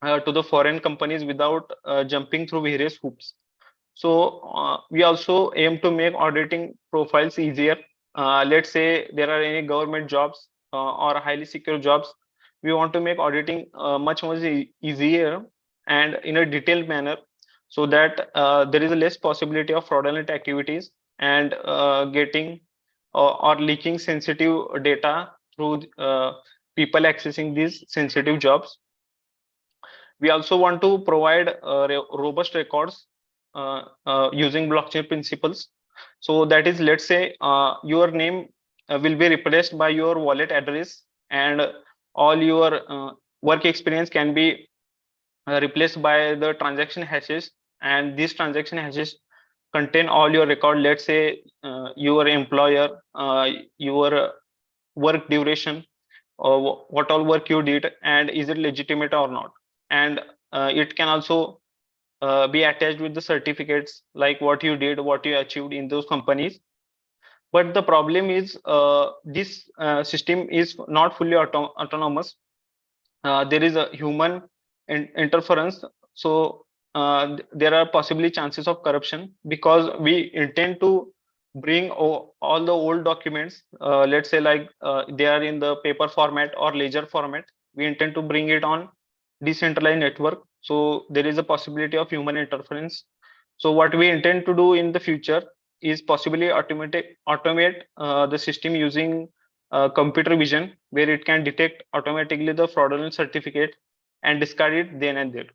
to the foreign companies without jumping through various hoops. So we also aim to make auditing profiles easier. Let's say there are any government jobs or highly secure jobs. We want to make auditing much more easier and in a detailed manner, so that there is a less possibility of fraudulent activities and getting or leaking sensitive data through people accessing these sensitive jobs. We also want to provide robust records using blockchain principles. So that is, let's say your name will be replaced by your wallet address, and all your work experience can be replaced by the transaction hashes, and these transaction hashes contain all your record. Let's say your employer, your work duration, or what all work you did, and is it legitimate or not. And it can also be attached with the certificates, like what you did, what you achieved in those companies. But the problem is this system is not fully autonomous. There is a human interference. So there are possibly chances of corruption, because we intend to bring all the old documents, let's say like they are in the paper format or ledger format. We intend to bring it on decentralized network. So there is a possibility of human interference. So what we intend to do in the future is possibly automate the system using computer vision, where it can detect automatically the fraudulent certificate and discard it then and there.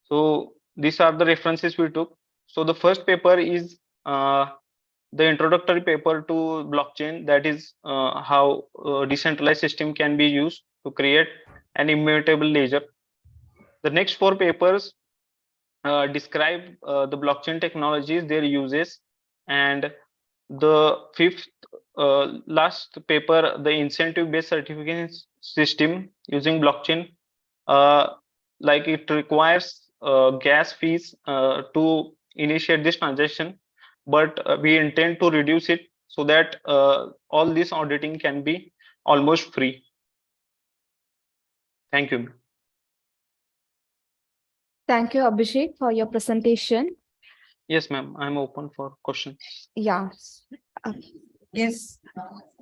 So these are the references we took. So the first paper is the introductory paper to blockchain, that is how decentralized system can be used to create an immutable ledger. The next 4 papers describe the blockchain technologies, their uses, and the 5th last paper, the incentive-based certification system using blockchain. Like it requires gas fees to initiate this transaction, but we intend to reduce it so that all this auditing can be almost free. Thank you. Thank you, Abhishek, for your presentation. Yes, ma'am. I'm open for questions. Yeah. Yes,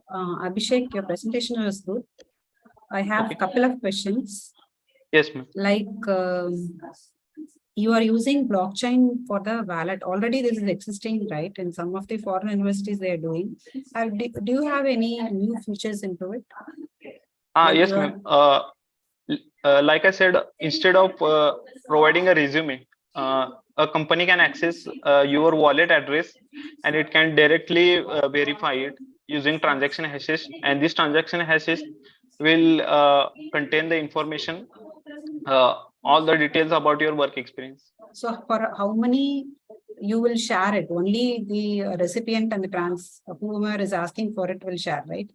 Abhishek, your presentation was good. I have a couple of questions. Yes, ma'am. Like you are using blockchain for the wallet. Already this is existing, right? In some of the foreign universities they are doing. Do you have any new features into it? Like Yes, ma'am. Like I said, instead of providing a resume, a company can access your wallet address and it can directly verify it using transaction hashes. And this transaction hashes will contain the information, all the details about your work experience. So for how many you will share it? Only the recipient and the whoever is asking for it will share, right?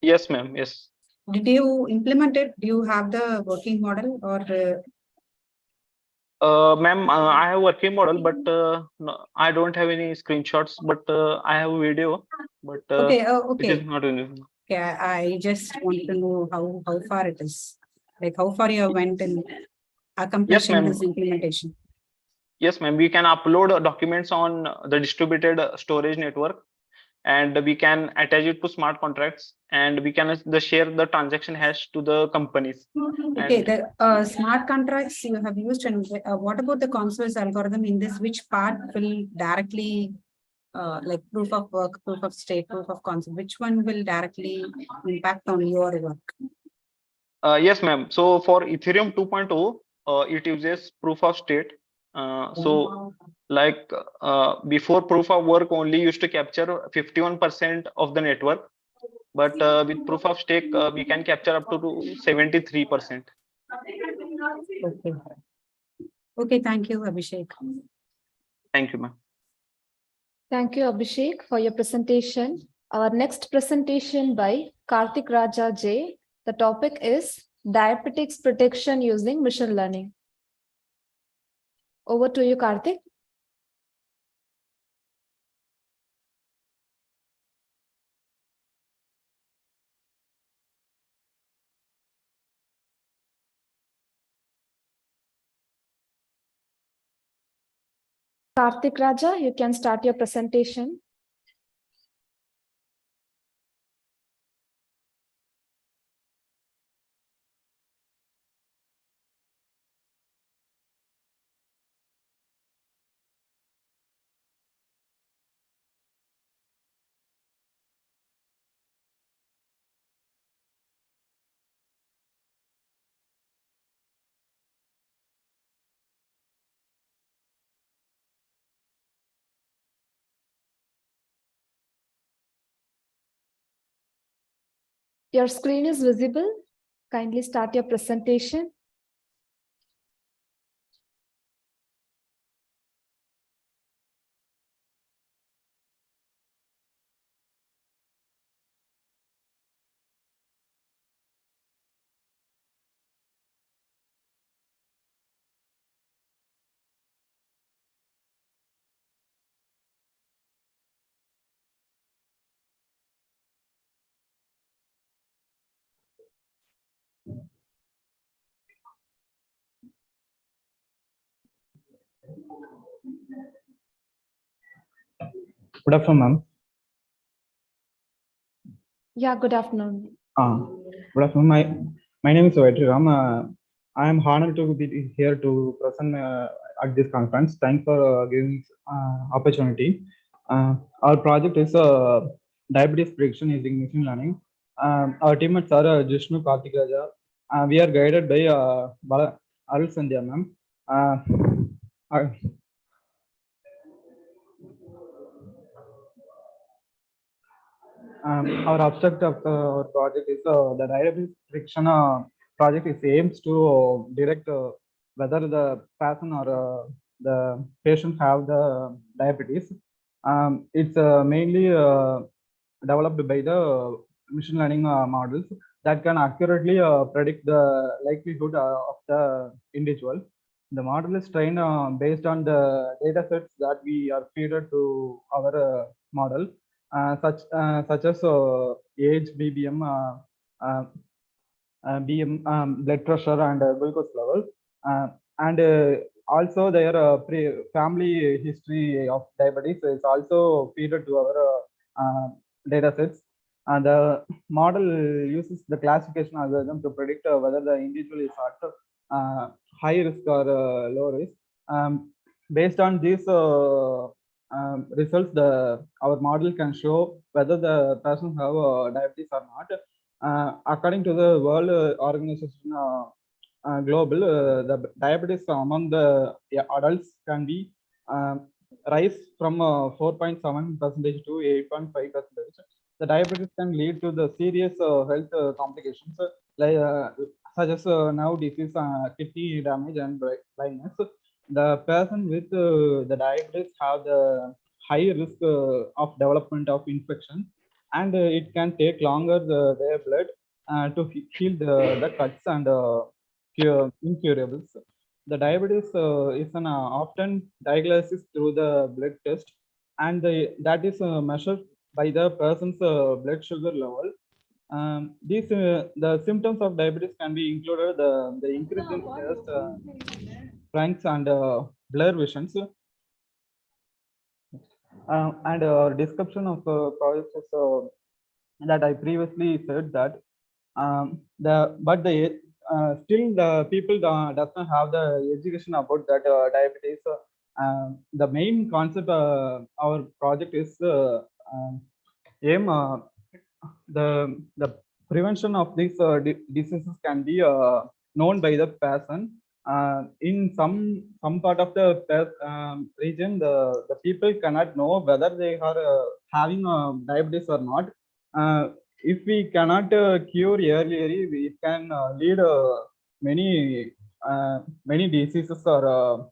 Yes, ma'am. Yes. Did you implement it? Do you have the working model or? Ma'am, I have working model, but no, I don't have any screenshots, but I have a video, but Okay, it is not in. Yeah, I just want to know how far it is. Like how far you went in accomplishing this implementation. Yes, ma'am. We can upload documents on the distributed storage network, and we can attach it to smart contracts, and we can share the transaction hash to the companies. Okay, the smart contracts you have used, and what about the consensus algorithm in this? Which part will directly like proof of work, proof of stake, proof of concept? Which one will directly impact on your work? Yes, ma'am. So for Ethereum 2.0, it uses proof of state. So like before, proof of work only used to capture 51% of the network, but with proof of stake, we can capture up to 73%. Okay. Okay, thank you, Abhishek. Thank you, ma'am. Thank you, Abhishek, for your presentation. Our next presentation by Karthik Raja J. The topic is diabetics protection using machine learning. Over to you, Karthik. Karthik Raja, you can start your presentation. Your screen is visible. Kindly start your presentation. Good afternoon, ma'am. Yeah, good afternoon. Good afternoon. My name is Ram. I am honored to be here to present at this conference. Thanks for giving opportunity. Our project is diabetes prediction using machine learning. Our teammates are Jishnu Karthik Raja. We are guided by Arul Sandhya, ma'am. Our objective of our project is the diabetes prediction project is aims to direct whether the person or the patient have the diabetes. It's mainly developed by the machine learning models that can accurately predict the likelihood of the individual. The model is trained based on the data sets that we are fed to our model, such as age, BBM, blood pressure, and glucose level, and also their family history of diabetes is also fed to our data sets. And the model uses the classification algorithm to predict whether the individual is at high risk or low risk. Based on these results, our model can show whether the person have diabetes or not. According to the World Organization Global, the diabetes among the adults can be rise from 4.7% to 8.5%. The diabetes can lead to the serious health complications such as now disease, kidney damage, and blindness. The person with the diabetes have the high risk of development of infection, and it can take longer their blood to heal the cuts and incurables. The diabetes is an often diagnosis through the blood test, and that is measured by the person's blood sugar level. The symptoms of diabetes can be included the increase in thirst, cranks, and blur visions. And description of processes that I previously said that still the people does not have the education about that diabetes. The main concept our project is aim the prevention of these diseases can be known by the person. In some part of the region, the people cannot know whether they are having diabetes or not. If we cannot cure earlier, we can lead many diseases, or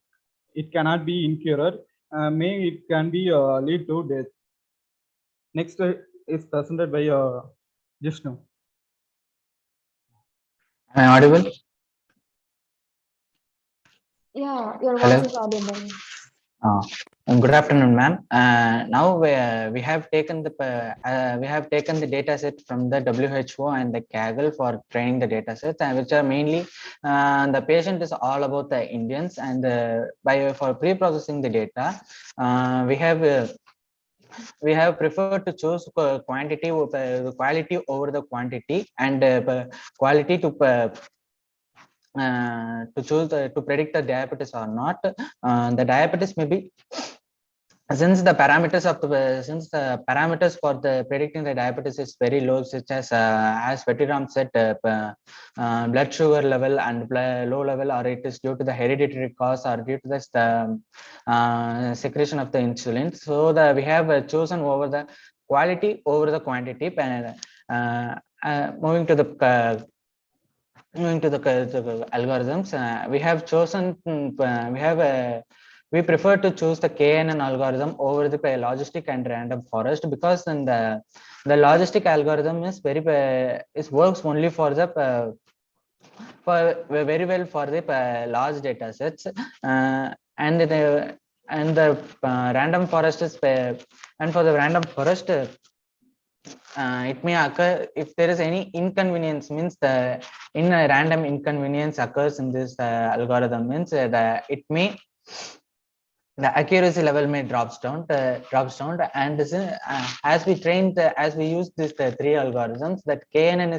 it cannot be incurred. It can be lead to death. Next is presented by Jishnu. Am I audible? Yeah, your Hello. voice is audible. Good afternoon, ma'am. Now we have taken the data set from the WHO and the Kaggle for training the data sets, which are mainly the patient is all about the Indians, and for pre-processing the data, we have preferred to choose quality over the quantity, and quality to choose to predict the diabetes or not. The diabetes may be, since the parameters for the predicting the diabetes is very low, such as Vetiram said, blood sugar level and low level, or it is due to the hereditary cause or due to the secretion of the insulin. So we have chosen over the quality over the quantity. Moving to the algorithms, we have chosen, we prefer to choose the KNN algorithm over the logistic and random forest, because then the logistic algorithm is works only for the very well for the large data sets, and the random forest is and for the random forest, it may occur if there is any inconvenience, means a random inconvenience occurs in this algorithm, means the accuracy level may drops down, and this, as we use these three algorithms, that KNN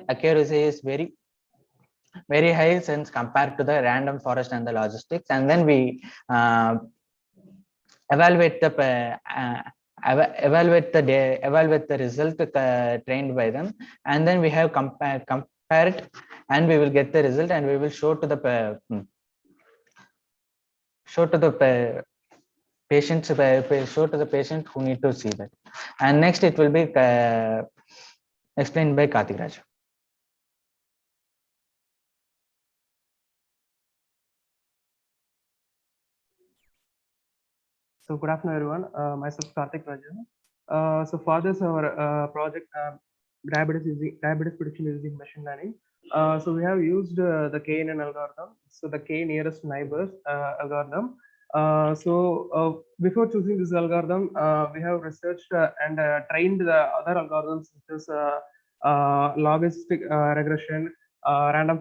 accuracy is very high since compared to the random forest and the logistics, and then we evaluate the result trained by them, and then we have compare it, and we will get the result, and we will show to the patient who need to see that. And next it will be explained by Karthik Raj. So good afternoon, everyone. Myself Karthik Rajan. So for this our project, diabetes prediction using machine learning. So we have used the KNN algorithm. So the K nearest neighbors algorithm. Before choosing this algorithm, we have researched and trained the other algorithms such as logistic regression, random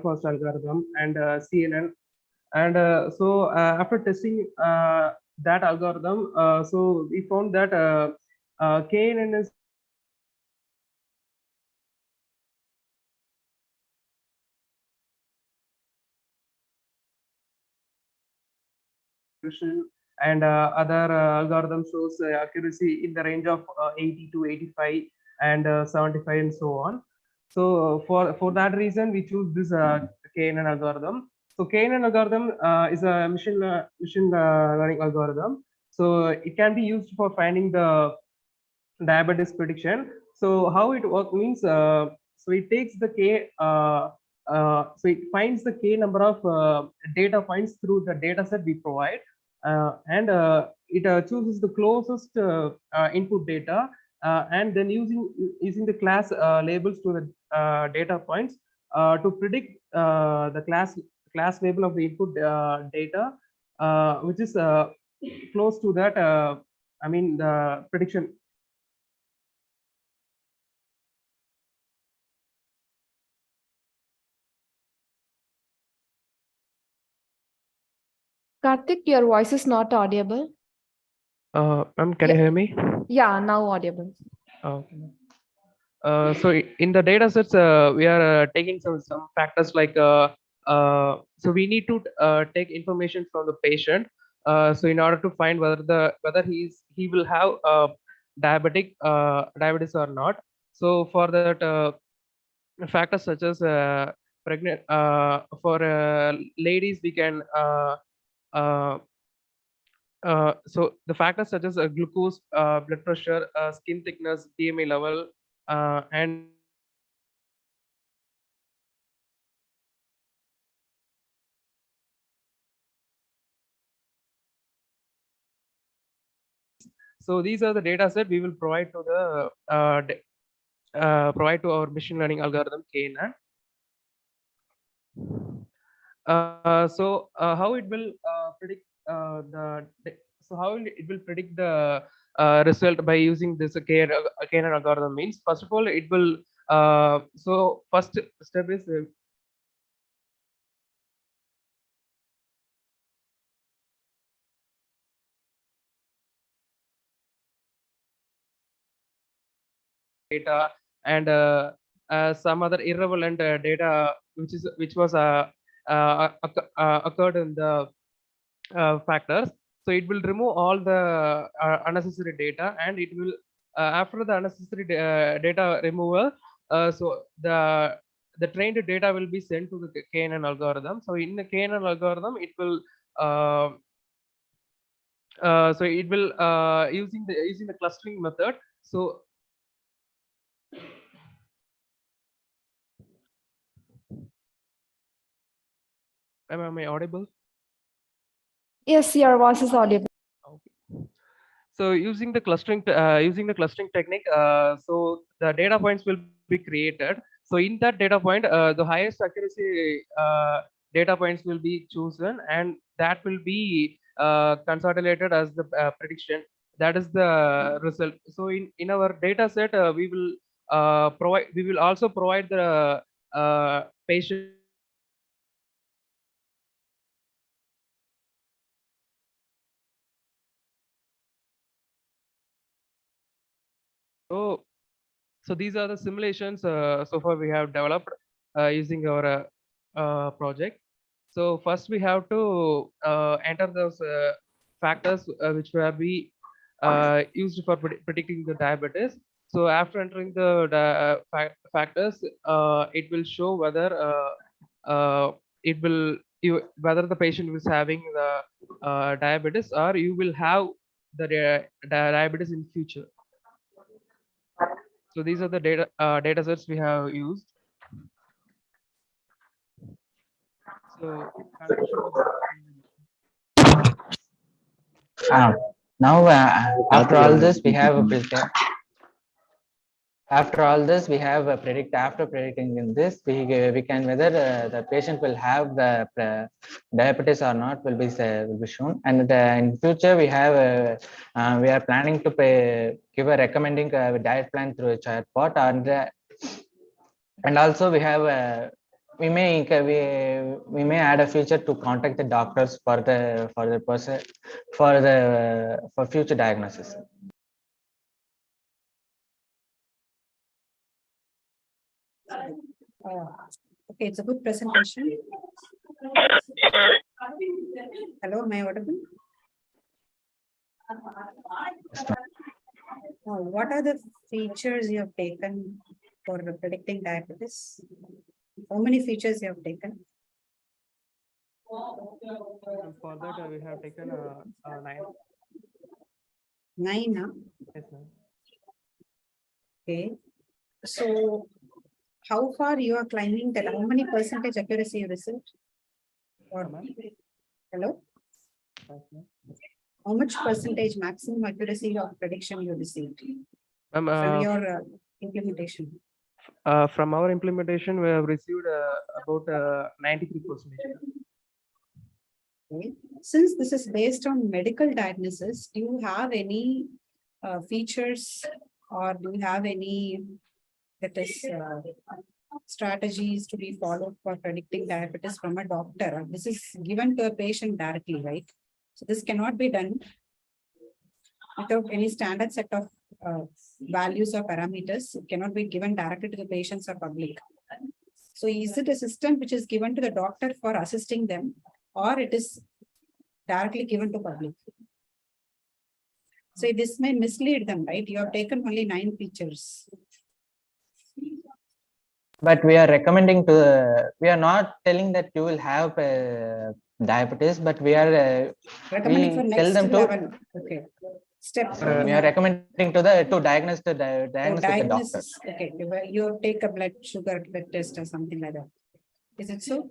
forest algorithm, and CNN. And after testing that algorithm, so we found that KNN is and other algorithm shows accuracy in the range of 80 to 85 and 75 and so on. So for that reason, we choose this KNN algorithm. So KNN algorithm is a machine learning algorithm. So it can be used for finding the diabetes prediction. So how it works means, so it takes the so it finds the K number of data points through the data set we provide, and it chooses the closest input data, and then using the class labels to the data points to predict the class label of the input data, which is close to that. I mean the prediction. Karthik, your voice is not audible. Ma'am, can you hear me? Yeah, now audible. Okay. So in the data sets, we are taking some factors like so we need to take information from the patient. So in order to find whether he will have diabetes or not. So for that, factors such as pregnant for ladies, we can so the factors such as glucose, blood pressure, skin thickness, BMI level, and so these are the data set we will provide to the provide to our machine learning algorithm KNN. How it will predict it will predict the result by using this KNN algorithm means, first of all, it will so first step is data and some other irrelevant data which was occurred in the factors. So it will remove all the unnecessary data, and it will after the unnecessary data removal, so the trained data will be sent to the KNN algorithm. So in the KNN algorithm, it will using the clustering method. So am I audible? Yes, your voice is audible. Okay. So using the clustering technique, so the data points will be created. So in that data point, the highest accuracy data points will be chosen, and that will be consolidated as the prediction. That is the result. So in our data set, we will also provide the patient. So these are the simulations so far we have developed using our project. So first we have to enter those factors which will be used for predicting the diabetes. So after entering the factors, it will show whether whether the patient is having the diabetes, or you will have the diabetes in future. So these are the data sets we have used. So Now, after all this, we have built in. After all this, we have after predicting in this, we can whether the patient will have the diabetes or not will be shown. And in future, we are planning to give a recommending diet plan through a chatbot, and also we have we may add a feature to contact the doctors for the person for future diagnosis. Okay, it's a good presentation. Hello, am I audible? What are the features you have taken for predicting diabetes? How many features you have taken? For that, we have taken 9. 9, huh? Yes, ma'am. Okay. So, how far you are climbing that? How many percentage accuracy you received? Or, hello? How much percentage maximum accuracy of prediction you received from your implementation? From our implementation, we have received about 93%. Okay. Since this is based on medical diagnosis, do you have any features or do you have any strategies to be followed for predicting diabetes from a doctor? This is given to a patient directly, right? So this cannot be done without any standard set of values or parameters. It cannot be given directly to the patients or public. So is it a system which is given to the doctor for assisting them, or it is directly given to public? So this may mislead them, right? You have taken only 9 features. But we are recommending we are not telling that you will have diabetes, but we are recommending for next level. Okay. Step. We are recommending to diagnose with the doctor. Okay. You take a blood test or something like that. Is it so?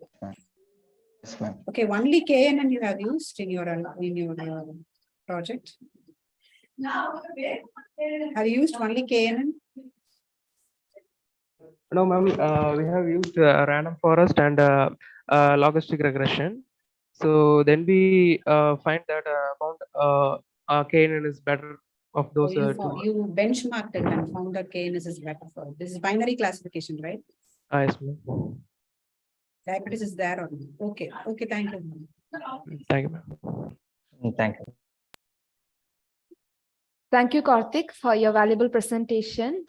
Yes, ma'am. Okay. Only KNN you have used in your project. Have you used only KNN? No, ma'am. We have used random forest and logistic regression. So then we found KNN is better of those. You benchmarked it and found that KNN is better for it. This is binary classification, right? Yes, ma'am. Diabetes is there or not? Okay. Okay. Thank you. Thank you, ma'am. Thank you. Thank you, Karthik, for your valuable presentation.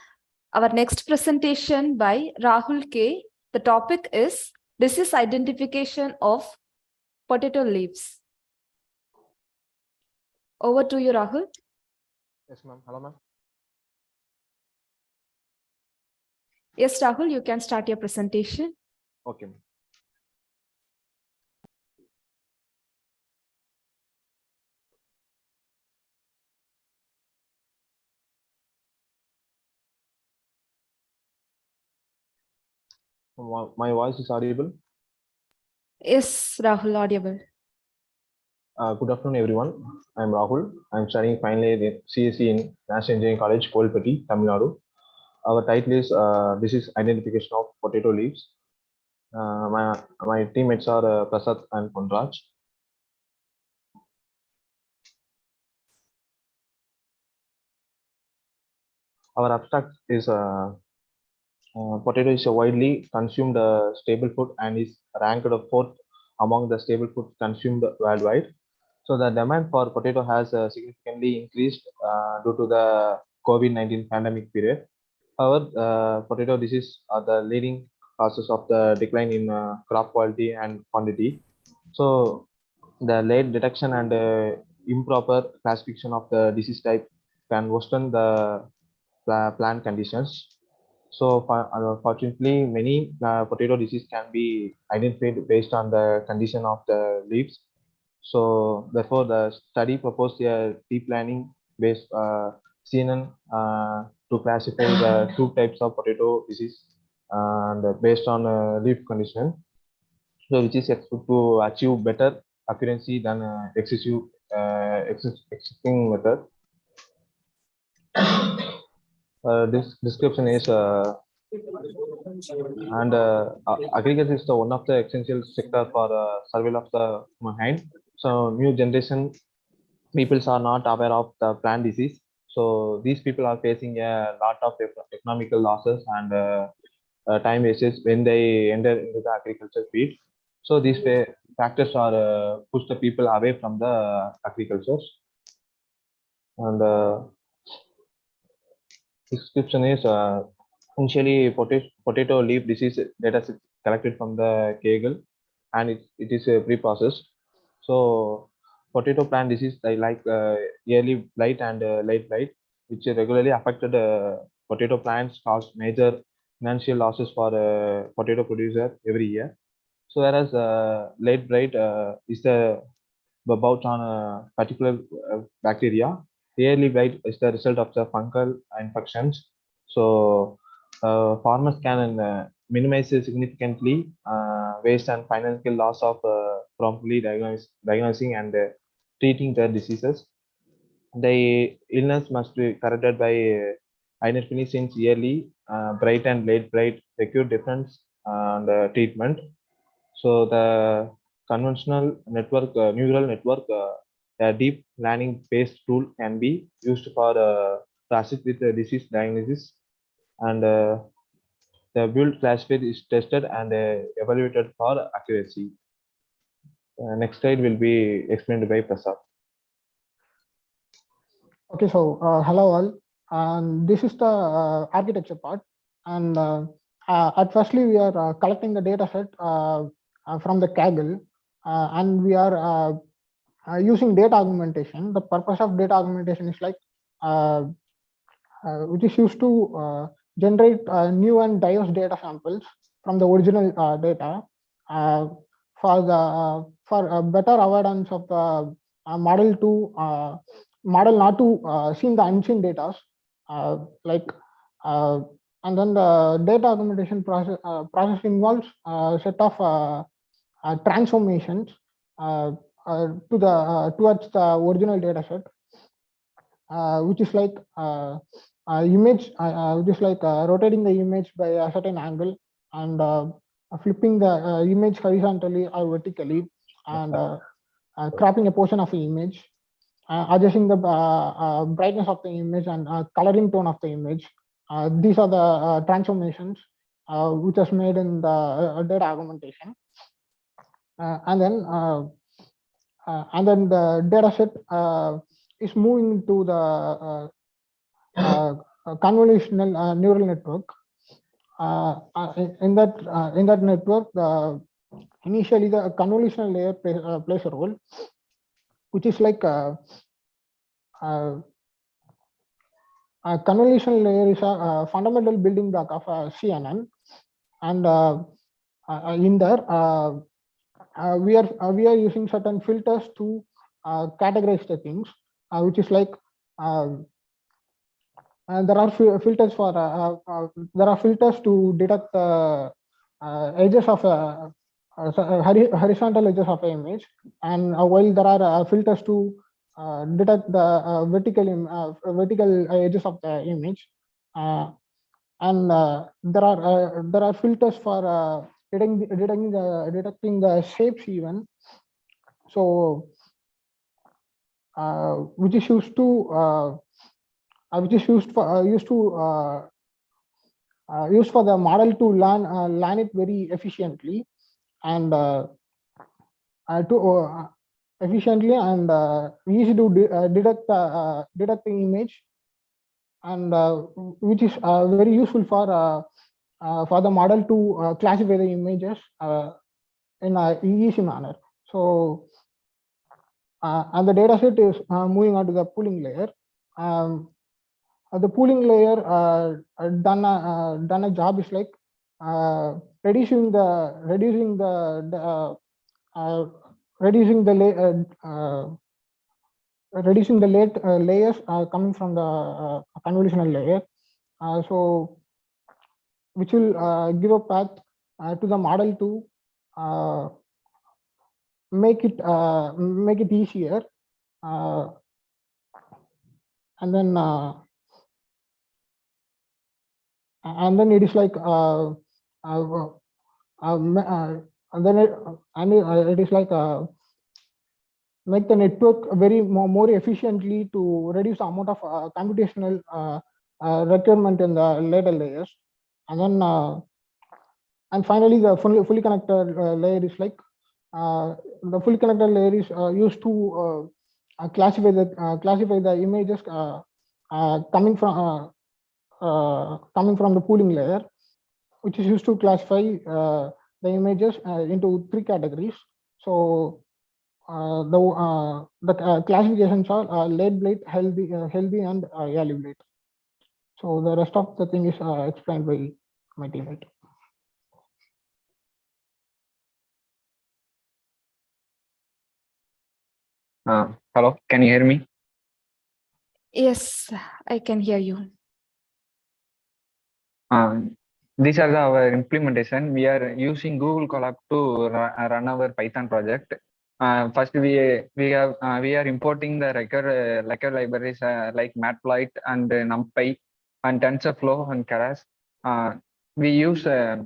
Our next presentation by Rahul K. The topic is disease identification of potato leaves. Over to you, Rahul. Yes, ma'am. Hello, ma'am. Yes, Rahul, you can start your presentation. Okay. My voice is audible. Yes, Rahul, audible. Good afternoon, everyone. I'm Rahul. I'm studying final year in CSE in National Engineering College, Kolpati, Tamil Nadu. Our title is Disease Identification of Potato Leaves. My teammates are Prasad and Konraj. Our abstract is potato is a widely consumed staple food and is ranked fourth among the staple foods consumed worldwide. So the demand for potato has significantly increased due to the COVID-19 pandemic period. However, potato disease are the leading causes of the decline in crop quality and quantity. So the late detection and improper classification of the disease type can worsen the plant conditions. So fortunately, many potato disease can be identified based on the condition of the leaves. So therefore, the study proposed a deep learning based CNN to classify the 2 types of potato disease and based on leaf condition, so which is expected to achieve better accuracy than excessive existing method. This description is agriculture is the one of the essential sector for survival of the mankind. So new generation peoples are not aware of the plant disease. So these people are facing a lot of economical losses and time wastes when they enter into the agriculture field. So these factors are push the people away from the agriculture. And description is initially potato leaf disease data is collected from the Kegel, and it is pre-processed. So potato plant disease like early blight and late blight, which regularly affected potato plants, caused major financial losses for potato producer every year. So whereas late blight is the about on a particular bacteria. Early blight is the result of the fungal infections. So farmers can minimize significantly waste and financial loss of promptly diagnosing and treating the diseases. The illness must be corrected by identifying since yearly bright and late bright secure difference and treatment. So the conventional network, neural network, a deep learning based tool can be used for to assist with the disease diagnosis, and the build classified is tested and evaluated for accuracy. Next slide will be explained by Prasad. Okay, so hello all, and this is the architecture part. And at firstly, we are collecting the data set from the Kaggle, and we are using data augmentation. The purpose of data augmentation is like which is used to generate new and diverse data samples from the original data for better avoidance of the model not to see the unseen data, and then the data augmentation process involves a set of transformations towards the original data set, which is like image, which is like rotating the image by a certain angle and flipping the image horizontally or vertically, and cropping a portion of the image, adjusting the brightness of the image and coloring tone of the image. These are the transformations which is made in the data augmentation. And then the data set is moving to the convolutional neural network. In that network, initially the convolutional layer plays a role, which is like a convolutional layer is a fundamental building block of CNN, and in there we are using certain filters to categorize the things, which is like there are filters for there are filters to detect the edges of horizontal edges of an image, and while there are filters to detect the vertical edges of the image, and there are filters for detecting the shapes even. So which is used to used for the model to learn it very efficiently and efficiently and easy to detect the image, and which is very useful for the model to classify the images in an easy manner. So and the data set is moving on to the pooling layer. The pooling layer done a job is like reducing the layers coming from the convolutional layer, so which will give a path to the model to make it easier and then it is like it is like make the network more efficiently to reduce the amount of computational requirement in the later layers, and then and finally the fully connected layer is like the fully connected layer is used to classify the images coming from the pooling layer, which is used to classify the images into 3 categories. So the classifications are late blight, healthy, and early blight. So the rest of the thing is explained by my teammate. Hello, can you hear me? Yes, I can hear you. These are our implementation. We are using Google Colab to run our Python project. First, we are importing the record libraries like Matplotlib and NumPy and TensorFlow and Keras. We use the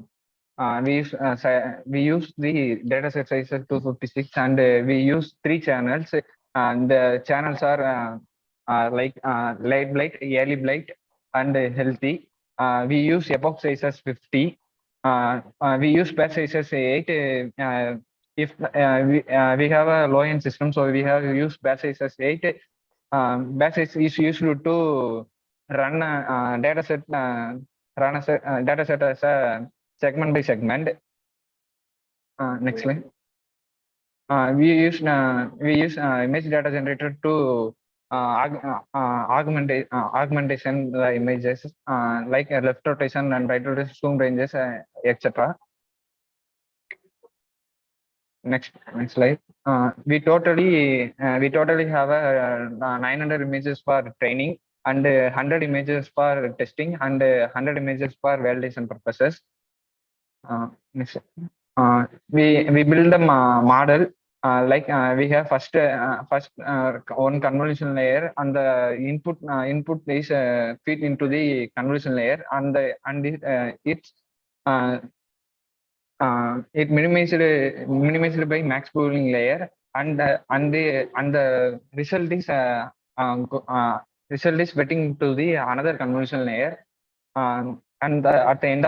dataset size of 256, and we use 3 channels. And the channels are like late blight, early blight, and healthy. We use epoch sizes 50. We use batch sizes 8. If we have a low end system, so we have used batch sizes 8. Batch size is used to run a dataset as a segment by segment. Next slide. We use image data generator to augmentation the images like left rotation and right rotation, zoom ranges, etc. Next slide. We totally have 900 images for training and 100 images for testing and 100 images for validation purposes. Next. We build the model like we have first one convolution layer, and the input is feed into the convolution layer, and it minimized by max pooling layer, and the result is fitting to the another convolution layer, and at the end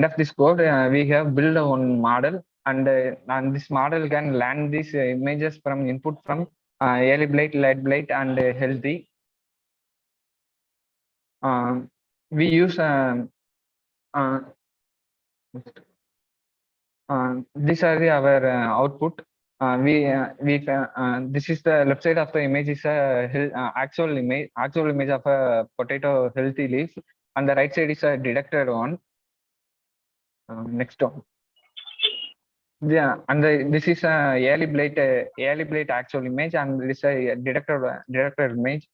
of this code, we have built one model, and this model can land these images from input from early blight, late blight, and healthy. We use these are our output. This is the left side of the image is actual image of a potato healthy leaf, and the right side is a detected one. Next one. Yeah, and this is a early blight actual image, and this is a detected image.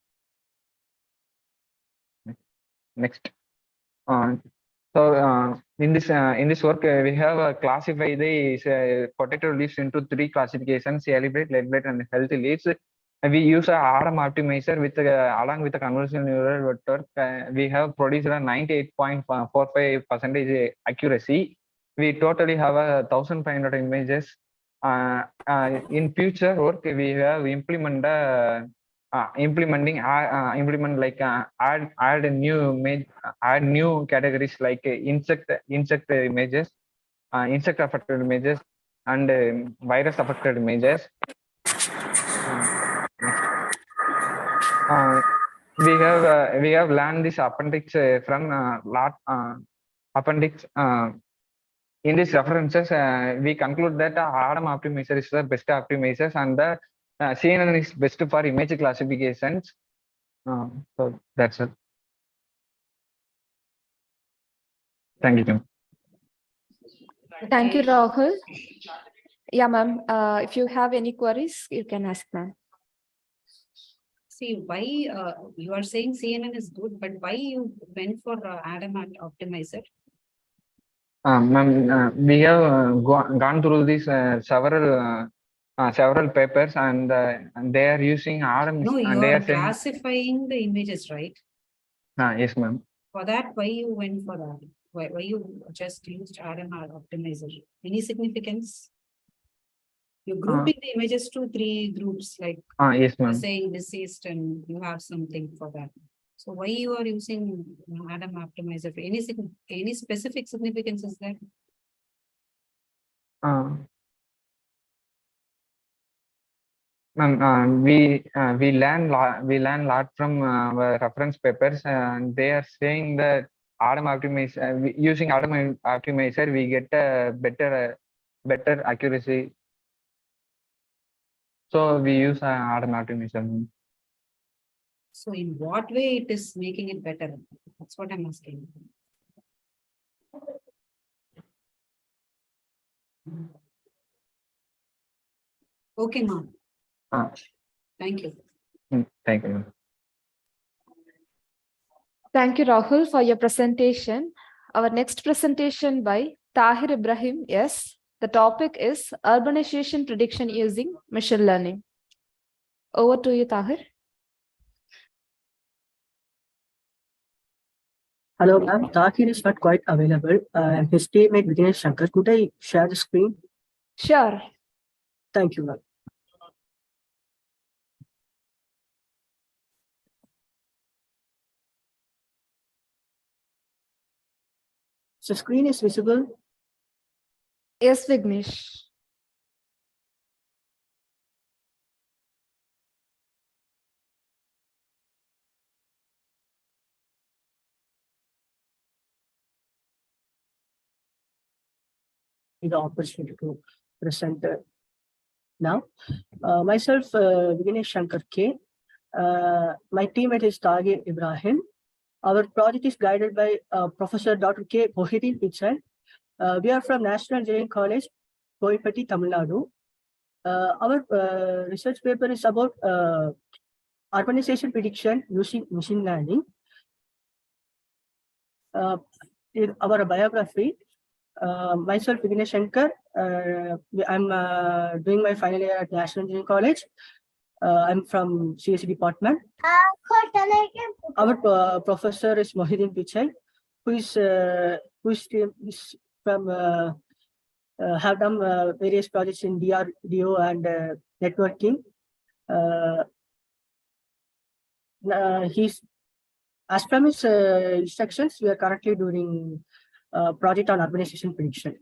Next. So in this work, we have classified the potato leaves into 3 classifications: early blight, late blight, and healthy leaves. We use a RM optimizer with along with the convolutional neural network. We have produced a 98.45% accuracy. We totally have 1,500 images. In future work, we have implement like add new categories like insect images, insect affected images, and virus affected images. We have learned this appendix from appendix. In these references, we conclude that RM optimizer is the best optimizer, and the CNN is best for image classifications. So that's it. Thank you. Thank you, Rahul. Yeah, ma'am. If you have any queries, you can ask, ma'am. See, why you are saying CNN is good, but why you went for Adam optimizer? Ma'am, we have gone through these several papers, and they are using RMS. No, you and they are are saying, classifying the images, right? yes, ma'am. For that, why you went for that? Why you just used RMR optimizer? Any significance? You're grouping the images to 3 groups, like Yes, ma'am. saying deceased, and you have something for that. So why you are using Adam optimizer? Any specific significance is there? Ma'am, we learn lot from reference papers, and they are saying that Adam optimizer, using Adam optimizer, we get a better accuracy. So we use Adam optimizer. So in what way it is making it better? That's what I'm asking. Okay, ma'am. Thank you. Thank you. Thank you, Rahul, for your presentation. Our next presentation by Tahir Ibrahim. Yes, the topic is urbanization prediction using machine learning. Over to you, Tahir. Hello, ma'am. Tahir is not quite available. His teammate Vinesh Shankar. Could I share the screen? Sure. Thank you, ma'am. So screen is visible? Yes, Vignesh. The opportunity to present now. Myself, Vinesh Shankar K. My teammate is Tahir Ibrahim. Our project is guided by Professor Dr. K. Mohideen Pichai. We are from National Engineering College, Koilpatti, Tamil Nadu. Our research paper is about urbanization prediction using machine learning. In our biography, myself, Vinesh Shankar, I'm doing my final year at National Engineering College. I'm from CSE department. Our professor is Mohideen Pichai, who is from have done various projects in DRDO and networking. He's as from his instructions, we are currently doing a project on urbanization prediction.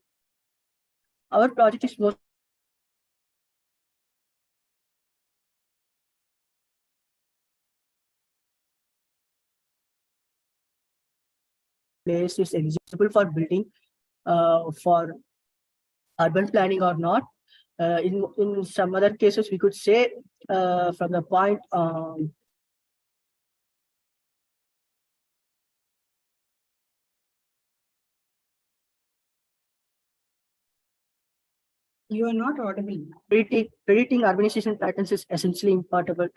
Our project is most place is eligible for building for urban planning or not. In some other cases, we could say from the point you are not audible. Predicting urbanization patterns is essentially important.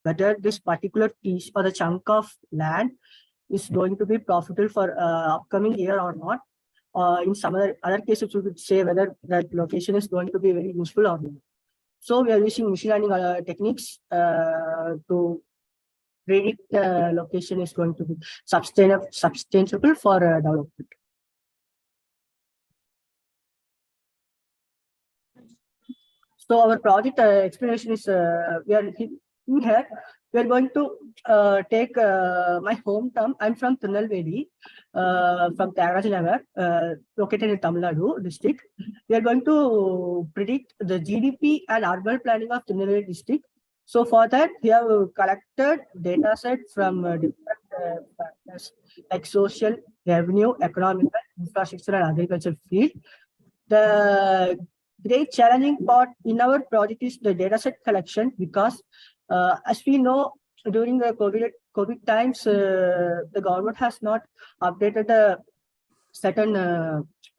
Whether this particular piece or the chunk of land is going to be profitable for upcoming year or not. In some other cases, we could say whether that location is going to be very useful or not. So we are using machine learning techniques to predict the location is going to be sustainable for development. So our project explanation is we are here. We are going to take my hometown. I'm from Tirunelveli, from Tyagaraja located in Tamil Nadu district. We are going to predict the GDP and urban planning of Tirunelveli district. So for that, we have collected data set from different factors like social, revenue, economic, infrastructure, and agriculture field. The great challenging part in our project is the data set collection, because as we know, during the COVID times, the government has not updated certain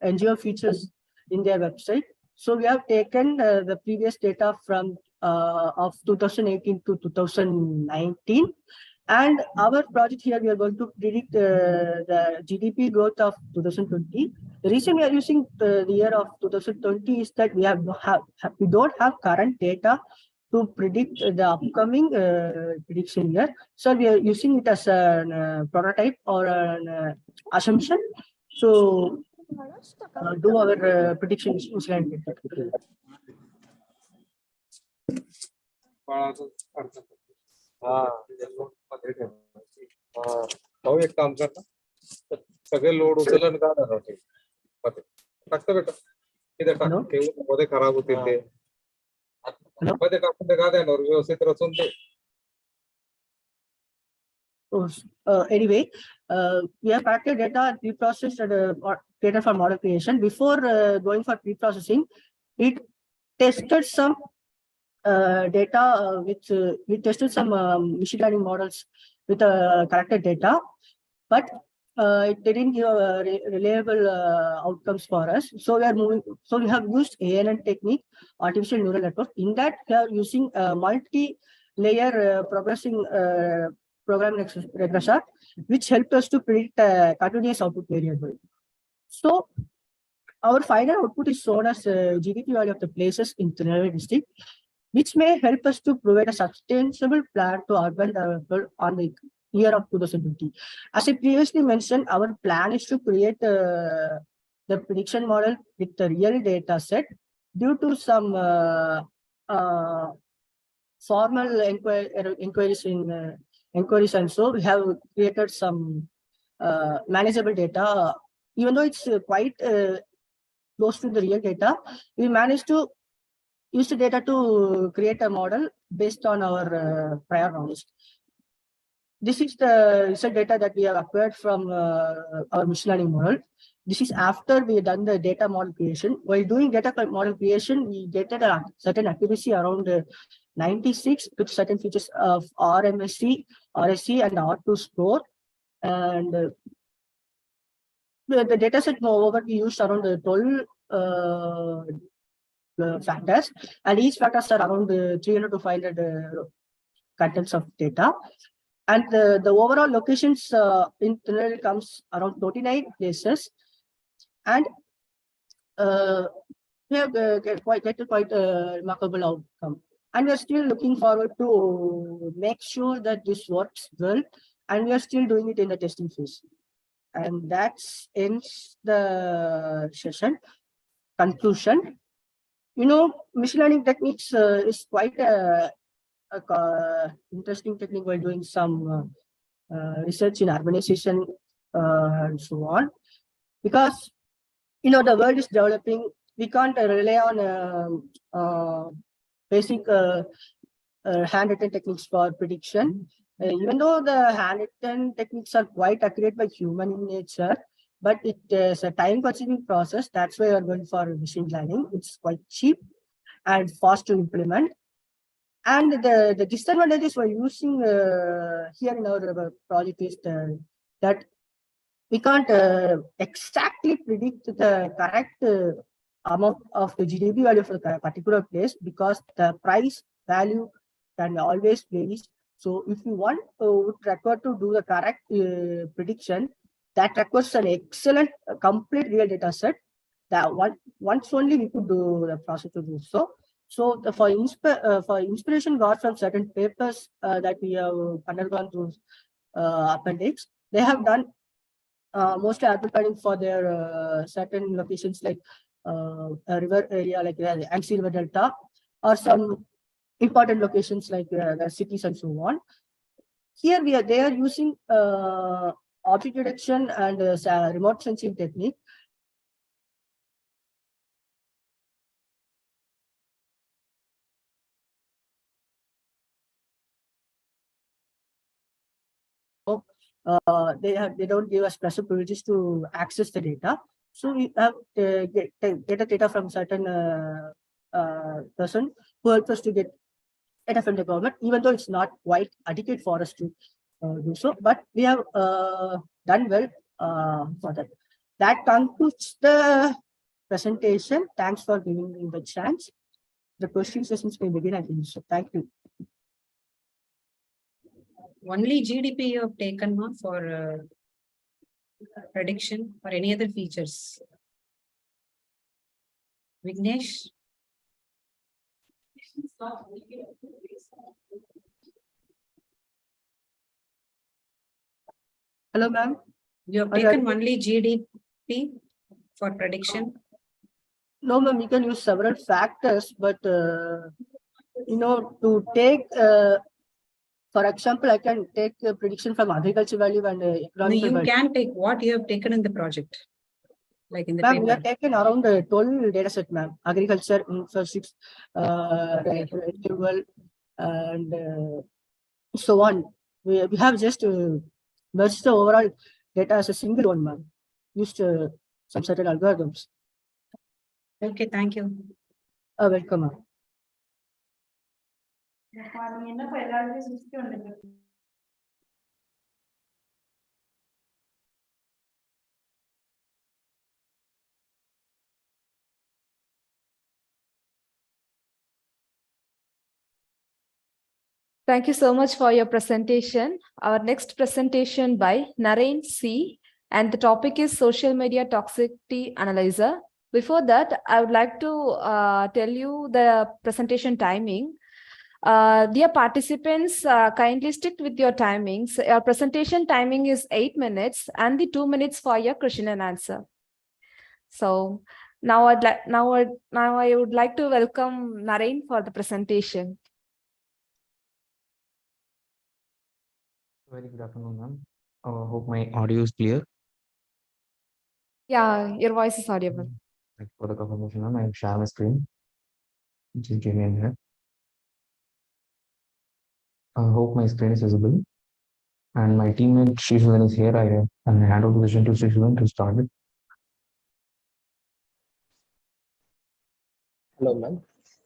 NGO features in their website. So we have taken the previous data from of 2018 to 2019. And our project here, we are going to predict the GDP growth of 2020. The reason we are using the year of 2020 is that we don't have current data to predict the upcoming prediction year. So we are using it as a prototype or an assumption. So do our predictions. भाऊ एक काम कर ना सगळे load उचलून का होते टाकतो बेटा इथे टाक ठेवून मध्ये खराब होतील ते मध्ये टाकून ते का देणार व्यवस्थित रचून ते Anyway, we have collected data, pre-processed data for model creation. Before going for pre-processing, it tested some data which we tested some machine learning models with collected data, but it didn't give reliable outcomes for us. So we are moving. So we have used ANN technique, artificial neural network. In that, we are using multi-layer programming regressor, which helped us to predict continuous output variable. So our final output is shown as GDP value of the places in Chennai district, which may help us to provide a sustainable plan to urban development on the year of 2020. As I previously mentioned, our plan is to create the prediction model with the real data set. Due to some formal inquiries and so we have created some manageable data. Even though it's quite close to the real data, we managed to use the data to create a model based on our prior knowledge. This is the result data that we have acquired from our machine learning model. This is after we done the data model creation. While doing data model creation, we get a certain accuracy around 96 with certain features of RMSE, RSC, and R2 score. And the data set, moreover, we used around 12 factors, and each factors are around 300 to 500 contents of data. And the overall locations in Chennai comes around 29 places. And we have quite remarkable outcome. And we are still looking forward to make sure that this works well. And we are still doing it in the testing phase. And that ends the session. Conclusion. You know, machine learning techniques is quite a interesting technique while doing some research in urbanization and so on. Because, you know, the world is developing. We can't rely on basic handwritten techniques for prediction. Even though the handwritten techniques are quite accurate by human in nature, but it is a time-consuming process. That's why we are going for machine learning. It's quite cheap and fast to implement. And the disadvantages we're using here in our project is that we can't exactly predict the correct amount of the GDP value for the particular place, because the price value can always vary. So if you want would require to do the correct prediction, that requires an excellent complete real data set. That once only we could do the process to do so. So for inspiration got from certain papers that we have undergone through appendix, they have done mostly advertising for their certain locations like a river area like the Yangtze River Delta, or some important locations like the cities and so on. Here they are using object detection and remote sensing technique. They don't give us special privileges to access the data. So we have to get the data from certain person who helps us to get data from the government, even though it's not quite adequate for us to do so. But we have done well for that. That concludes the presentation. Thanks for giving me the chance. The question sessions may begin. I think so. Thank you. Only GDP you have taken for prediction or any other features? Vignesh? Hello, ma'am. You have taken only GDP for prediction? No, ma'am, we can use several factors, but to take, for example, I can take a prediction from agriculture value and economic value. You can take what you have taken in the project, like in the Ma'am, we paper. have taken around 12 data set, ma'am. Agriculture, physics, fuel, and so on. We have just merged the overall data as a single one, ma'am. Used some certain algorithms. Okay, thank you. Welcome, ma'am. Thank you so much for your presentation. Our next presentation by Naren C. And the topic is Social Media Toxicity Analyzer. Before that, I would like to tell you the presentation timing. Dear participants, kindly stick with your timings. Your presentation timing is 8 minutes and the 2 minutes for your question and answer. So now I would like to welcome Naren for the presentation. Very good afternoon, ma'am. Hope my audio is clear. Yeah, your voice is audible. Thank you for the confirmation, ma'am. I'll share my screen. Just give me a minute. I hope my screen is visible. And my teammate Srishavan is here. I hand over the vision to Srishavan to start it. Hello, ma'am.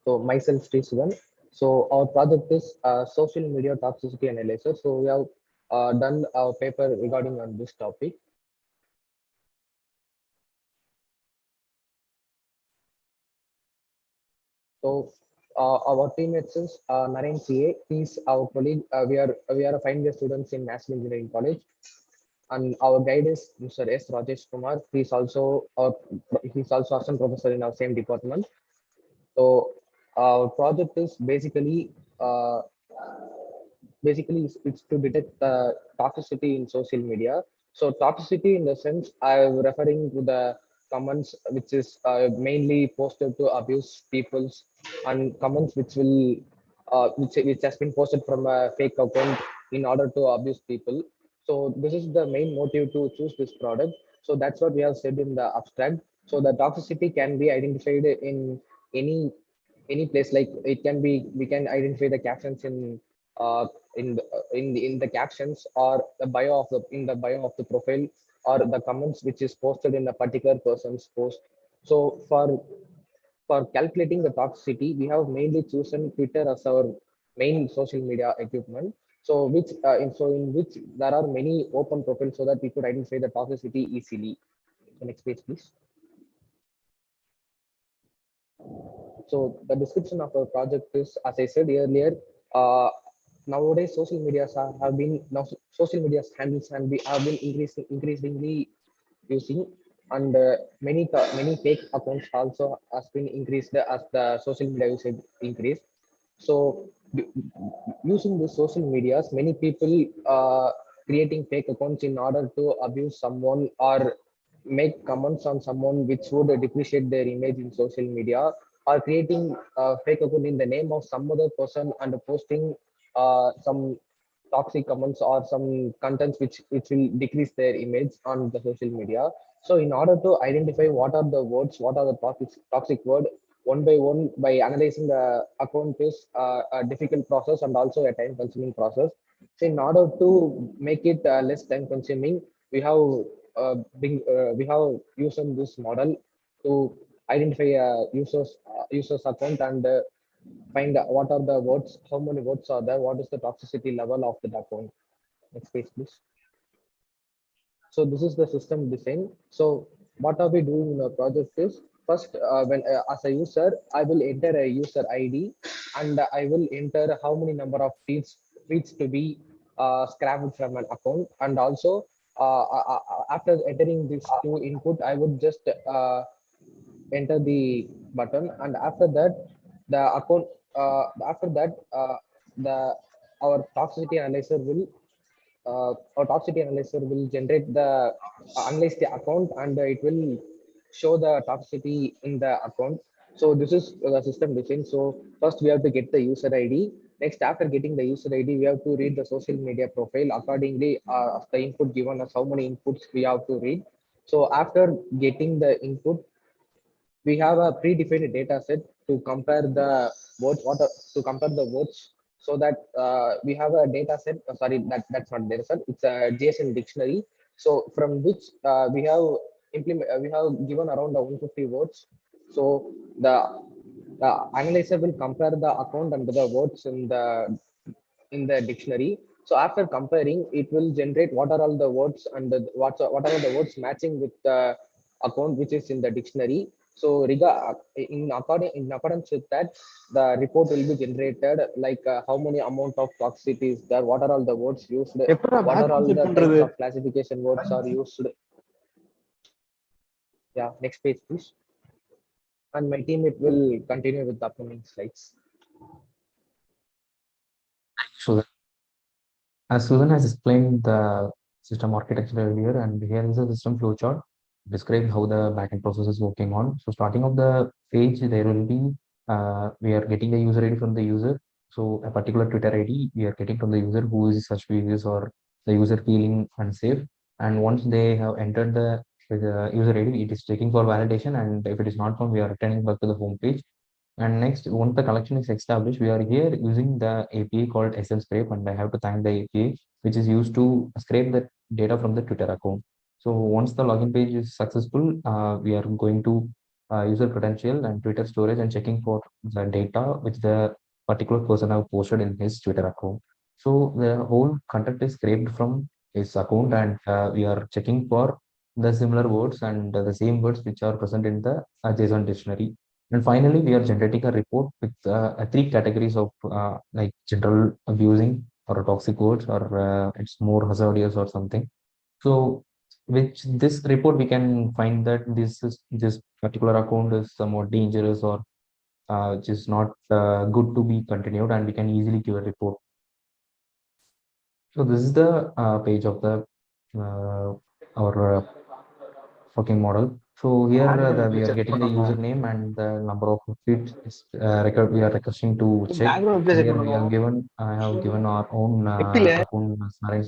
So myself, Srishavan. So our project is social media toxicity analysis. So we have done our paper regarding on this topic. So our teammates is Naren CA. He's our colleague. We are a final year students in National Engineering College, and our guide is Mr. S. Rajesh Kumar. He's also assistant professor in our same department. So our project is basically it's to detect the toxicity in social media. So toxicity in the sense I'm referring to the comments which is mainly posted to abuse people's, and comments which will which has been posted from a fake account in order to abuse people. So this is the main motive to choose this product. So that's what we have said in the abstract. So the toxicity can be identified in any place, like it can be, we can identify the captions in the captions or the bio of the bio of the profile, or the comments which is posted in a particular person's post. So for calculating the toxicity, we have mainly chosen Twitter as our main social media equipment. So in which there are many open profiles so that we could identify the toxicity easily. So next page, please. So the description of our project is, as I said earlier, nowadays social media social media handles have been increasingly using, and many fake accounts also has been increased as the social media usage increased. So using the social medias, many people creating fake accounts in order to abuse someone or make comments on someone which would depreciate their image in social media, or creating a fake account in the name of some other person and posting some toxic comments or some contents which will decrease their image on the social media. So in order to identify what are the words, what are the toxic word, one by one, by analyzing the account is a difficult process and also a time consuming process. So in order to make it less time consuming, we have used this model to identify users account and find what are the words, how many words are there, what is the toxicity level of the account. Next page, please. So this is the system design. So what are we doing in our project is, first, when as a user, I will enter a user ID, and I will enter how many number of tweets to be scrapped from an account, and also after entering these two input, I would just enter the button, and after that, the account after that the our toxicity analyzer will generate the analyze the account, and it will show the toxicity in the account. So this is the system design. So first we have to get the user ID. Next, after getting the user ID, we have to read the social media profile. Accordingly, the input given us how many inputs we have to read. So after getting the input, we have a predefined data set to compare the words, so that we have a data set, sorry, that's not data set, it's a JSON dictionary. So from which we have given around 150 words. So the analyzer will compare the account and the words in the dictionary. So after comparing, it will generate what are all the words and what are all the words matching with the account which is in the dictionary. So in accordance with that, the report will be generated, like how many amount of toxicity is there, what are all the words used, what are all the types of classification words are used. Yeah, next page please. And my team, it will continue with the upcoming slides. So as Susan has explained the system architecture earlier, and here is a system flowchart describe how the backend process is working on. So starting of the page, there will be we are getting the user ID from the user. So a particular Twitter ID we are getting from the user who is such videos or the user feeling unsafe. And once they have entered the user ID, it is checking for validation. And if it is not found, we are returning back to the home page. And next, once the collection is established, we are here using the API called SL Scrape, and I have to thank the API, which is used to scrape the data from the Twitter account. So once the login page is successful, we are going to user credential and Twitter storage and checking for the data which the particular person have posted in his Twitter account. So the whole content is scraped from his account, and we are checking for the similar words and the same words which are present in the JSON dictionary. And finally, we are generating a report with 3 categories of like general abusing or toxic words, or it's more hazardous or something. So which this report, we can find that this particular account is somewhat dangerous, or which is not good to be continued, and we can easily give a report. So this is the page of the our working model. So here we are getting the username and the number of tweets record we are requesting to check. Here we have given I have given our own account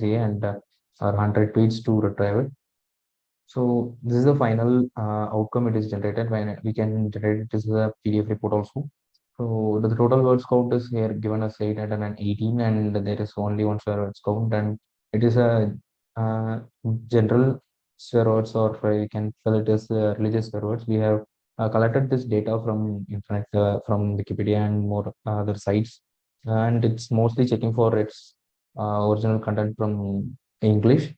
and our 100 tweets to retrieve it. So this is the final outcome it is generated. When we can generate it as a PDF report also. So the total words count is here given as 818, and there is only one swear words count, and it is a general swear words, or you can tell it as religious swear words. We have collected this data from internet, from Wikipedia and more other sites, and it's mostly checking for its original content from English.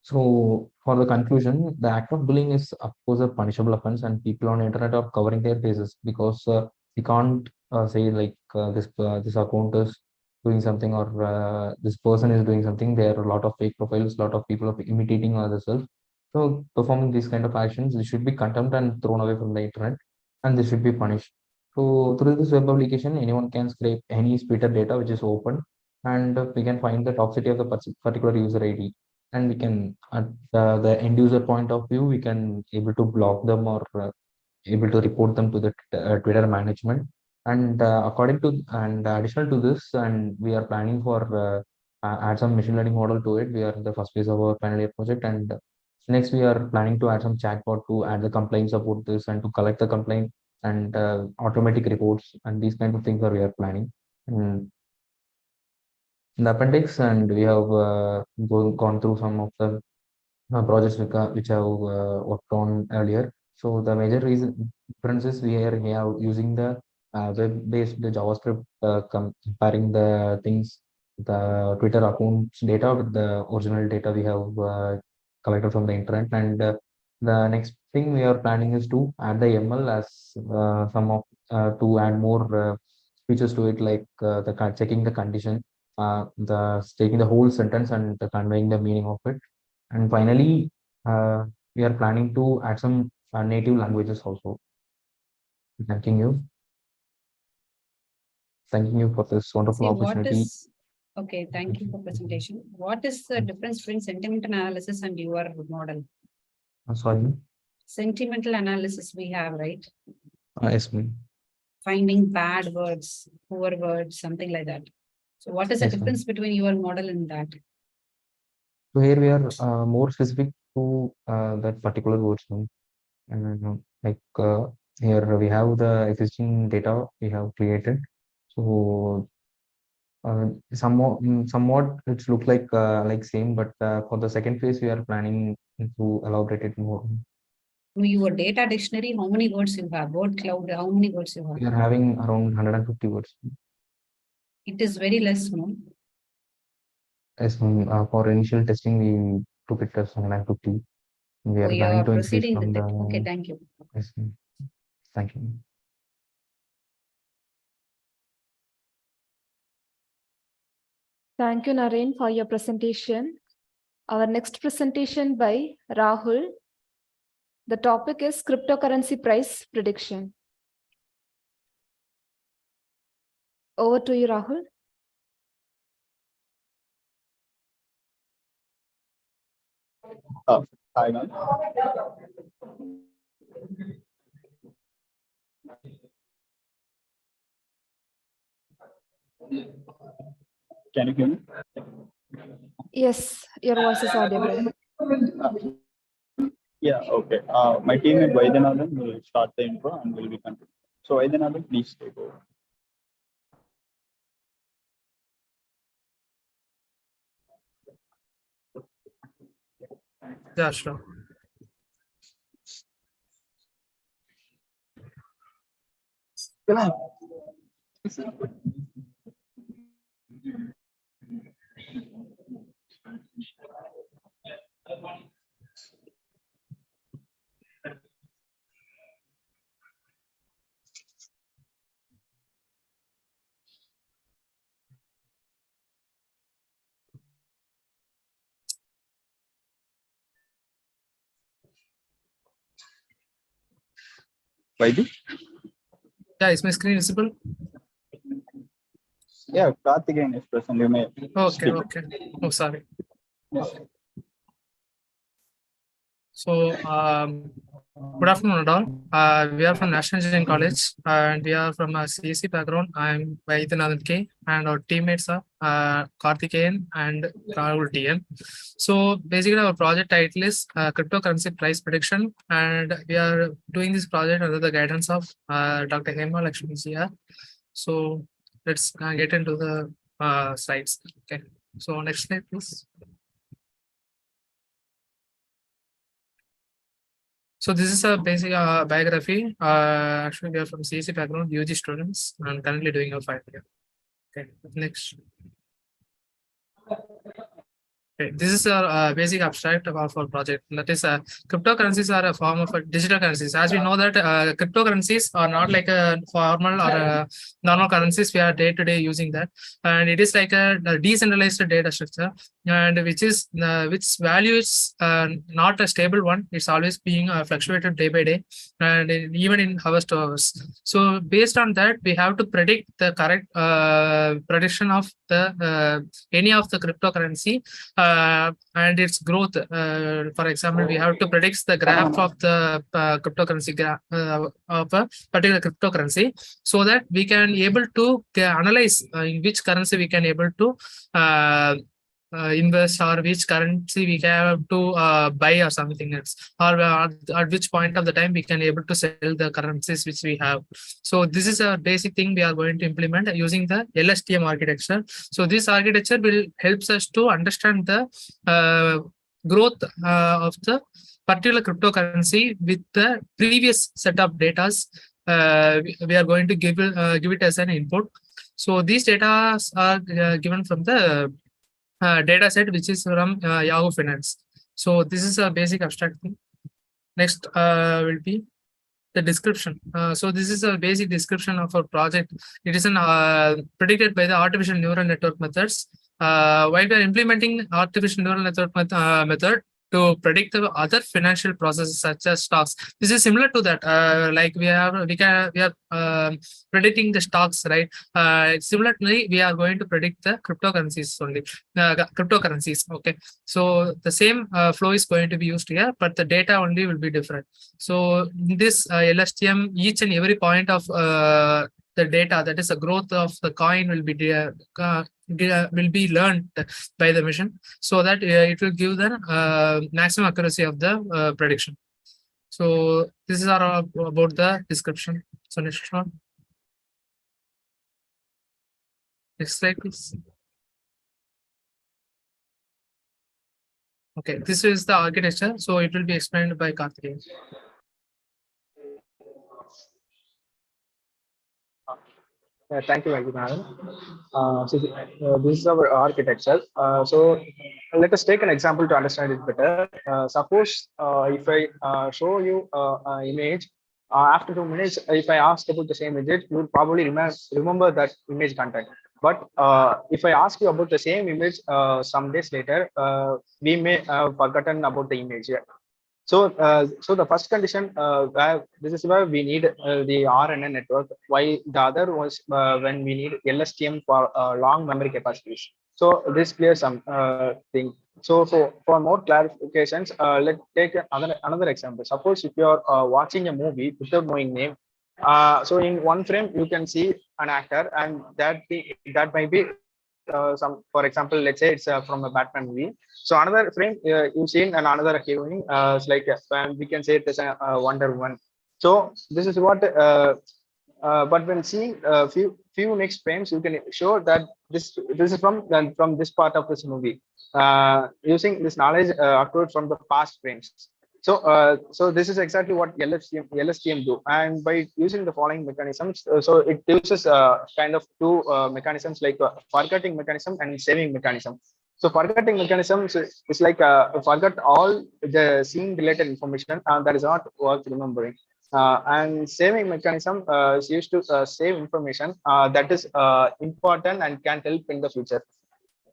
So for the conclusion, the act of bullying is of course a punishable offense, and people on the internet are covering their faces because we can't say like this account is doing something, or this person is doing something. There are a lot of fake profiles, a lot of people are imitating others. So performing these kind of actions, they should be condemned and thrown away from the internet, and they should be punished. So through this web application, anyone can scrape any Twitter data which is open, and we can find the toxicity of the particular user ID, and we can at the end user point of view, we can able to block them, or able to report them to the Twitter management. And according to and additional to this, and we are planning for add some machine learning model to it. We are in the first phase of our final year project, and next we are planning to add some chatbot to add the complaints about this and to collect the complaint and automatic reports, and these kind of things are we are planning. And in the appendix, and we have gone through some of the projects which I have worked on earlier. So the major differences we are here using the web-based JavaScript, comparing the things, the Twitter accounts data with the original data we have collected from the internet, and The next thing we are planning is to add the ML as some of to add more features to it, like checking the condition, taking the whole sentence and conveying the meaning of it. And finally, we are planning to add some native languages also. Thanking you. Thanking you for this wonderful opportunity. Okay, thank you for presentation. What is the difference between sentiment analysis and your model? Sorry. Sentimental analysis we have, right? Yes, ma'am. Finding bad words, poor words, something like that. So what is the Yes, ma'am. difference between your model and that? So here we are more specific to that particular words, ma'am. And here we have the existing data we have created. So somewhat it looks like same, but for the second phase we are planning to elaborate it more. Your data dictionary, how many words you have? Word cloud, how many words you We have? are having around 150 words. It is very less, no? As for initial testing, we took it as 150. We Oh, are you planning are to increase proceeding from with the. it. Okay, thank you. Yes, ma'am. Thank you. Thank you, Naren, for your presentation. Our next presentation by Rahul. The topic is cryptocurrency price prediction. Over to you, Rahul. Hi, ma'am. Can you hear me? Yes, your voice is audible. Yeah, okay. My teammate Vaidyanathan will start the intro and will be continuing. So Vaidyanathan, please take over. Yeah, sure. Vaidhi? Yeah, is my screen visible? Yeah, Karthikeyan is present. You may Okay, speak. okay. Oh, sorry. Yes. So, good afternoon, all. We are from National Engineering College and we are from a CSC background. I'm Vaidyanathan K and our teammates are Karthikeyan and Rahul TN. So, basically, our project title is Cryptocurrency Price Prediction, and we are doing this project under the guidance of Dr. Hema Lakshmi Jia. So, let's get into the slides. Okay. So, next slide, please. So this is a basic biography. Actually, we are from CSC background, UG students, and currently doing a 5 year. Okay, next. Okay, this is a basic abstract of our project. That is, cryptocurrencies are a form of digital currencies. As we know that cryptocurrencies are not like a formal or normal currencies. We are day to day using that, and it is like a decentralized data structure, and which value is not a stable one. It's always being fluctuated day by day, and even in hours to hours. So based on that, we have to predict the correct prediction of the any of the cryptocurrency. And its growth. For example, we have to predict the graph of the cryptocurrency of a particular cryptocurrency, so that we can able to analyze in which currency we can able to invest, or which currency we have to buy or something else, or at which point of the time we can able to sell the currencies which we have. So this is a basic thing we are going to implement using the LSTM architecture. So this architecture will helps us to understand the growth of the particular cryptocurrency with the previous set of data. We are going to give it as an input. So these data are given from the data set which is from Yahoo Finance. So this is a basic abstract thing. Next will be the description. So this is a basic description of our project. It is predicted by the artificial neural network methods. While we are implementing artificial neural network method to predict the other financial processes such as stocks. This is similar to that. Like we are predicting the stocks, right? Similarly, we are going to predict the cryptocurrencies only. Cryptocurrencies. Okay. So the same flow is going to be used here, but the data only will be different. So in this LSTM, each and every point of the data, that is the growth of the coin, will be learned by the machine, so that it will give the maximum accuracy of the prediction. So this is about the description. So next one. Next slide, please. Okay, this is the architecture. So it will be explained by Karthikeyan. Thank you, Madam. This is our architecture. So let us take an example to understand it better. Suppose if I show you an image, after 2 minutes, if I ask about the same image, you would probably remember that image content. But if I ask you about the same image some days later, we may have forgotten about the image. So the first condition, where this is where we need the RNN network, while the other was when we need LSTM for long memory capacities. So this clears some thing. So for more clarifications, let's take another example. Suppose if you are watching a movie without knowing name, so in one frame you can see an actor, and that might be for example, let's say it's from a Batman movie. So another frame you've seen another heroine, it's like we can say it as a Wonder Woman. So this is what. But when seeing a few next frames, you can show that this is from this part of this movie. Using this knowledge accrued from the past frames. So this is exactly what LSTM do, and by using the following mechanisms, so it uses kind of two mechanisms, like forgetting mechanism and saving mechanism. So forgetting mechanism is like forget all the scene related information that is not worth remembering. And saving mechanism is used to save information that is important and can help in the future.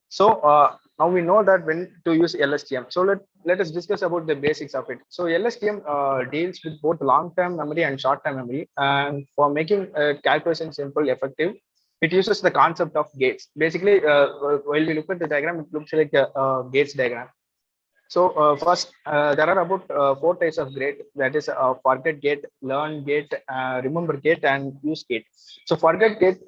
So now we know that when to use LSTM. So let us discuss about the basics of it. So LSTM deals with both long-term memory and short-term memory. And for making calculation simple, effective, it uses the concept of gates. Basically, while we look at the diagram, it looks like a gates diagram. So first, there are about 4 types of gate. That is forget gate, learn gate, remember gate, and use gate. So forget gate,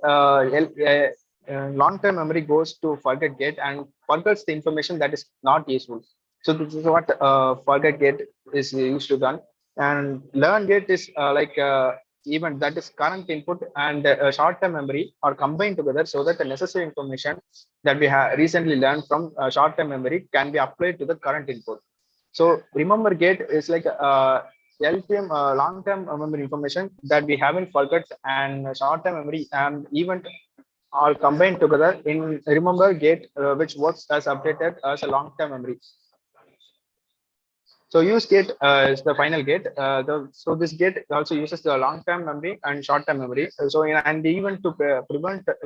long-term memory goes to forget gate and forgets the information that is not useful. So this is what forget gate is used to done. And learn gate is like even that is current input and short-term memory are combined together, so that the necessary information that we have recently learned from short-term memory can be applied to the current input. So remember gate is like LTM long-term memory information that we haven't forgot, and short-term memory and event all combined together in remember gate, which works as updated as a long-term memory. So use gate is the final gate. So this gate also uses the long-term memory and short-term memory. So and even to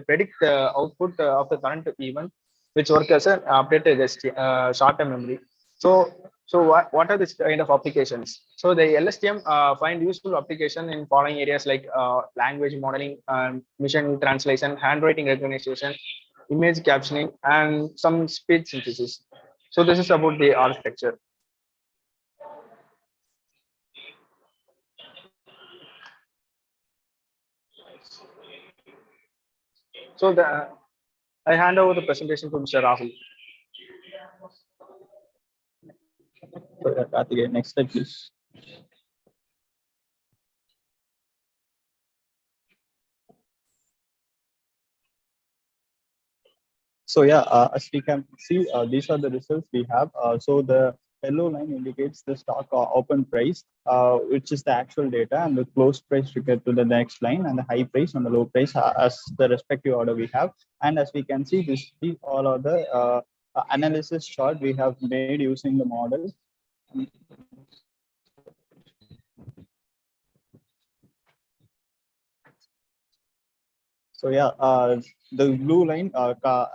predict the output of the current event, which work as an updated short-term memory. So what are these kind of applications? So the LSTM find useful application in following areas like language modeling, machine translation, handwriting recognition, image captioning, and some speech synthesis. So this is about the architecture. So I hand over the presentation to Mr. Rahul. Next slide, please. So yeah, as we can see, these are the results we have. So the yellow line indicates the stock open price, which is the actual data, and the close price figure to the next line, and the high price and the low price as the respective order we have. And as we can see, these all are the analysis chart we have made using the model. So yeah, the blue line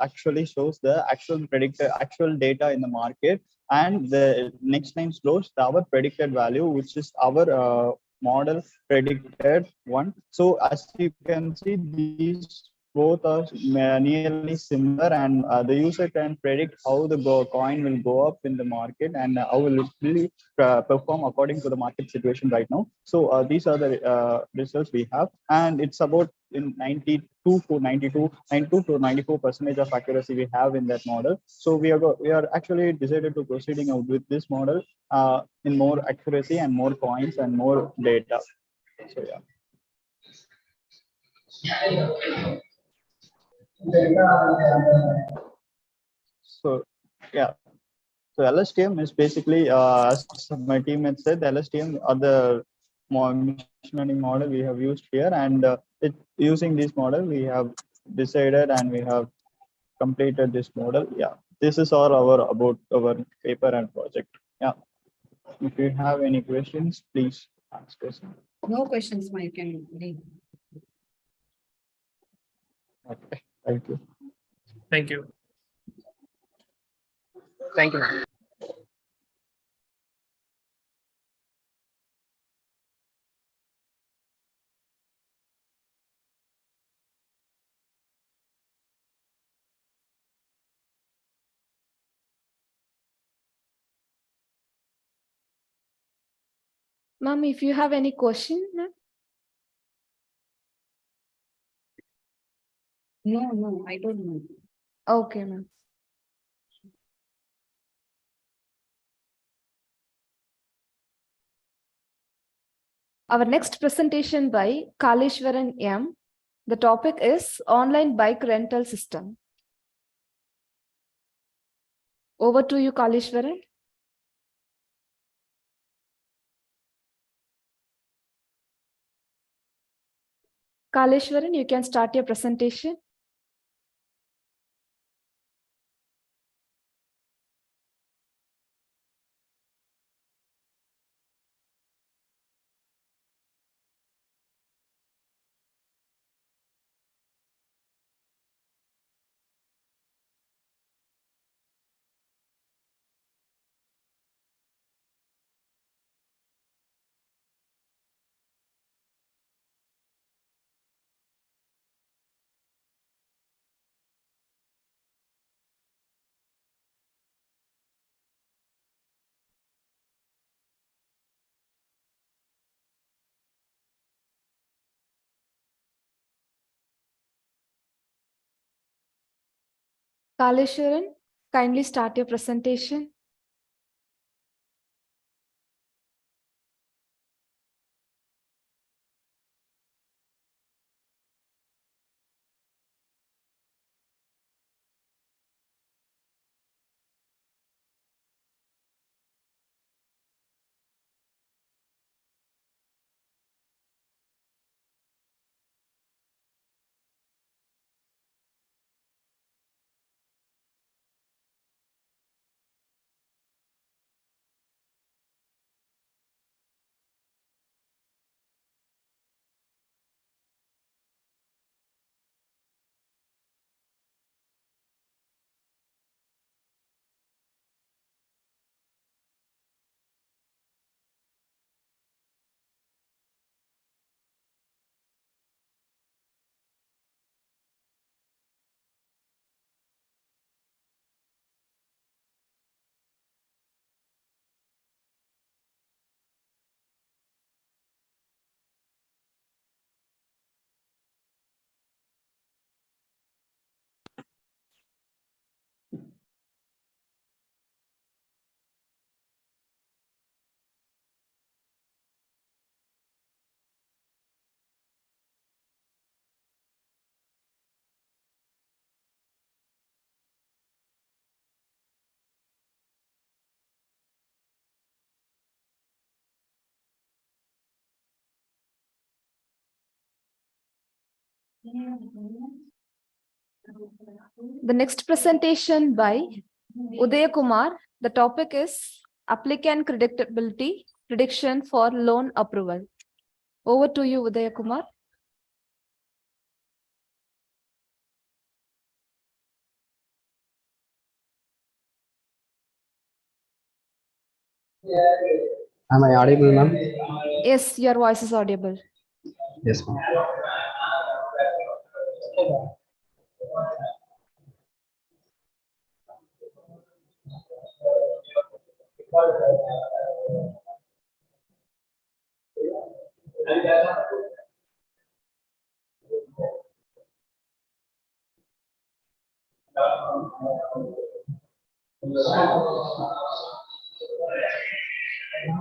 actually shows the actual data in the market, and the next line shows our predicted value, which is our model predicted one. So as you can see, these both are nearly similar, and the user can predict how the coin will go up in the market and how will it really perform according to the market situation right now. So these are the results we have, and it's about in 92 to 94% of accuracy we have in that model. So we are actually decided to proceeding out with this model in more accuracy and more coins and more data. So yeah. So yeah. So LSTM is basically, as my teammate said, the LSTM are the machine learning model we have used here, and using this model we have decided and we have completed this model. Yeah, this is all about our paper and project. Yeah, if you have any questions, please ask us. No questions, Mike, can leave. Okay, thank you. Thank you. Thank you, ma'am. Ma'am, if you have any question, ma'am? No, I don't know. Okay, ma'am. Our next presentation by Kaleshwaran M. The topic is online bike rental system. Over to you, Kaleshwaran. Kaleshwaran, you can start your presentation. Kaleshwaran, kindly start your presentation. The next presentation by Udaya Kumar. The topic is applicant creditability prediction for loan approval. Over to you, Udaya Kumar. Am I audible, ma'am? Yes, your voice is audible. Yes, ma'am.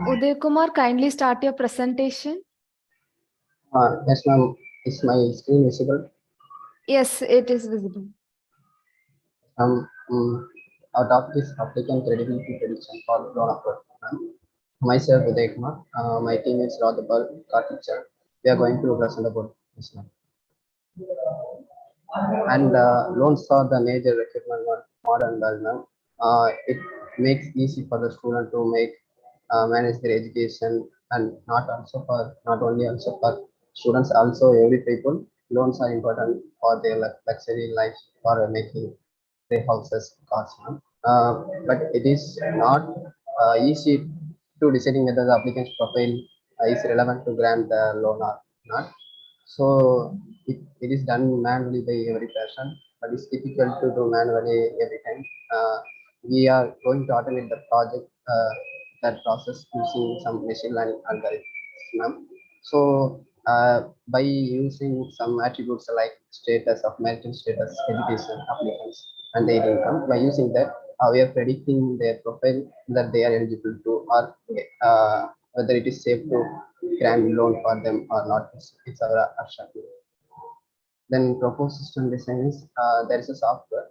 Uday Kumar, kindly start your presentation. Yes, ma'am. Is my screen visible? Yes, it is visible. Our topic is applicant credibility prediction for loan approval. Myself, Uday Kumar. My team is Radhabal Karthik. We are going to present about this, ma'am. And loans are the major requirement of modern world now. It makes easy for the student to make manage their education, and not only also for students, also every people. Loans are important for their luxury life, for making their houses, cars. But it is not easy to deciding whether the applicant's profile is relevant to grant the loan or not. So it is done manually by every person, but it's difficult to do manually every time. We are going to automate the project, that process using some machine learning algorithm. So by using some attributes like status of marital status, education, applicants, and their income, by using that, we are predicting their profile that they are eligible to, or whether it is safe to grant loan for them or not. It's our assumption. Then proposed system design is there is a software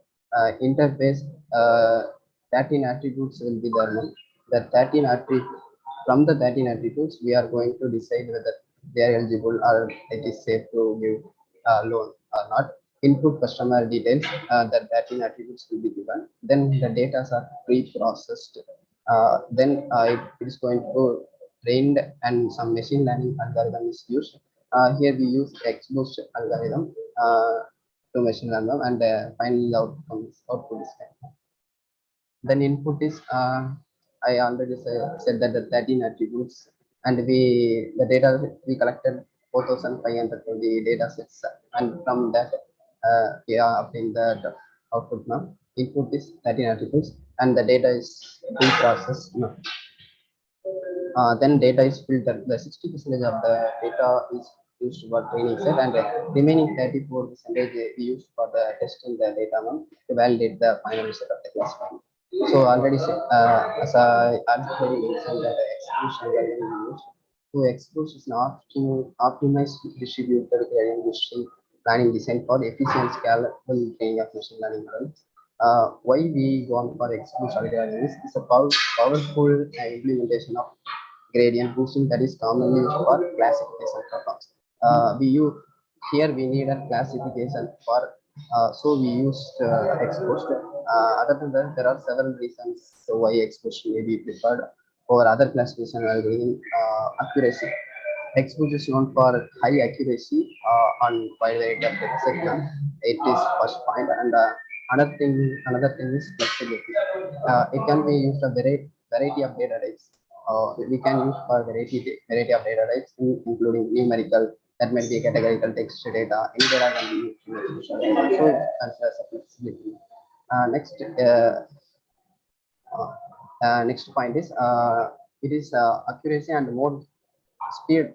interface. 13 attributes will be there. The 13 attributes, from the 13 attributes, we are going to decide whether they are eligible or it is safe to give loan or not. Input customer details, the 13 attributes will be given. Then the data are pre-processed. Then it is going to go trained, and some machine learning algorithm is used. Here we use XBoost algorithm to machine learn them, and final output is kind. Then input is I already said that the 13 attributes, and the data we collected 4,520 data sets, and from that we are obtaining the output now. Input is 13 attributes, and the data is pre-processed now. Then data is filtered. The 60% of the data is used for training set, and the remaining 34% we use for the testing the data to validate the final set of the classifier. So already said, as I already mentioned, that the execution algorithm we use to expose is an optimized distributed gradient distribution planning design for efficient scalable training of machine learning models. Why we want for expose algorithm is it's a powerful implementation of gradient boosting that is commonly used for classification problems. We use here we need a classification for so we used exposed. Other than that, there are several reasons why exposed may be preferred over other classification algorithm. Accuracy. Exposed is known for high accuracy on wide variety of data set. It is first point, and another thing is flexibility. It can be used a variety of data types. We can use for variety of data types, including numerical, that might be categorical text data. Any data can be used. So it's flexibility. Next point is it is accuracy and more speed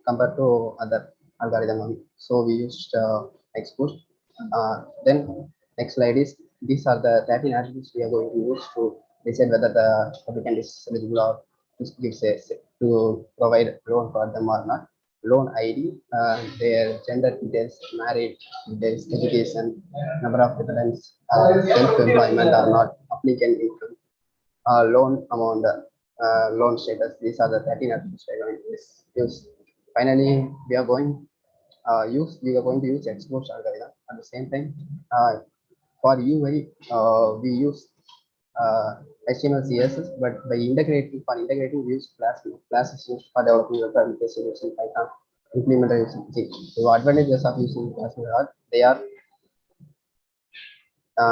compared to other algorithm. So we used exposed. Then next slide is these are the 13 attributes we are going to use to decide whether the applicant is eligible or to provide loan for them or not. Loan ID, their gender details, marriage details, education, number of dependents, self-employment or not, applicant income, loan amount, loan status. These are the 13 attributes we are going to use. Finally, we are going to use exposed algorithm. At the same time, for UI, we use HTML, CSS, but by integrating we use Flash is used for developing web application using Python. Implementation. The advantages of using Flash are they are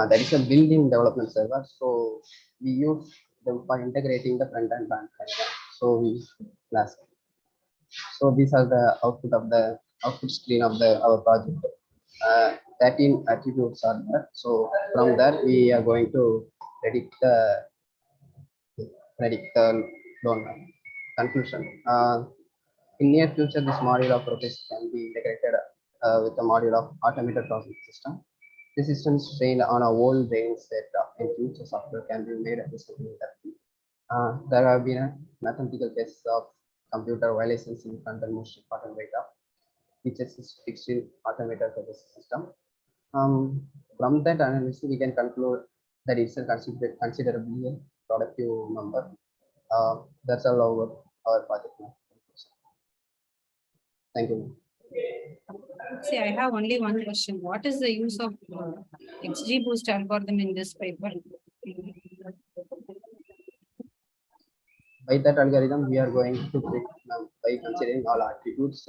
there is a built-in development server, so we use for integrating the front and back. So we use Flask. So these are the output screen of our project. 13 attributes are there. So from there we are going to predict the loan conclusion. In near future, this module of process can be integrated with the module of automated processing system. The system is trained on a whole range set in future software can be made accessible. There have been mathematical cases of computer violations in front and most important data, which is fixed in automated processing system. From that analysis, we can conclude that it's a considerably productive number. That's all our project now. Thank you. See, I have only one question. What is the use of XGBoost algorithm in this paper? By that algorithm, we are going to predict by considering all attributes.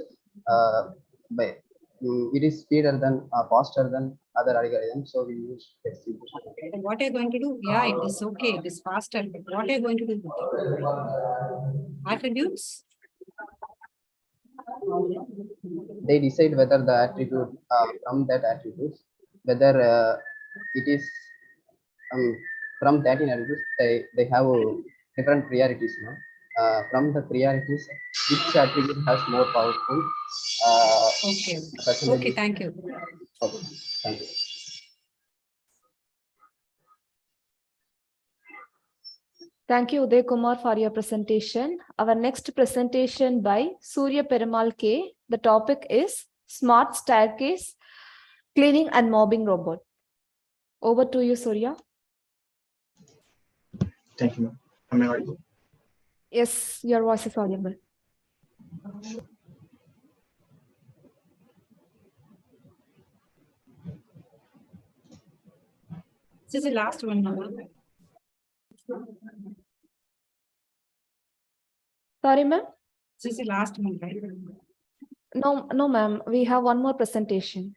It is speeder than faster than other algorithms, so we use XGBoost. And what are you going to do? Yeah, it is okay. It is faster. But what are you going to do with it? Attributes? They decide whether the attribute from that attributes, whether it is from 13 attributes, they have different priorities. From the priorities, which attribute has more powerful Okay. percentage. Okay, thank you. Okay, thank you. Thank you, Uday Kumar, for your presentation. Our next presentation by Surya Perumal K. The topic is Smart Staircase Cleaning and Mobbing Robot. Over to you, Surya. Thank you, ma'am. Am I audible? Yes, your voice is audible. This is the last one. Sorry, ma'am? This is the last one, right? No, ma'am. We have one more presentation.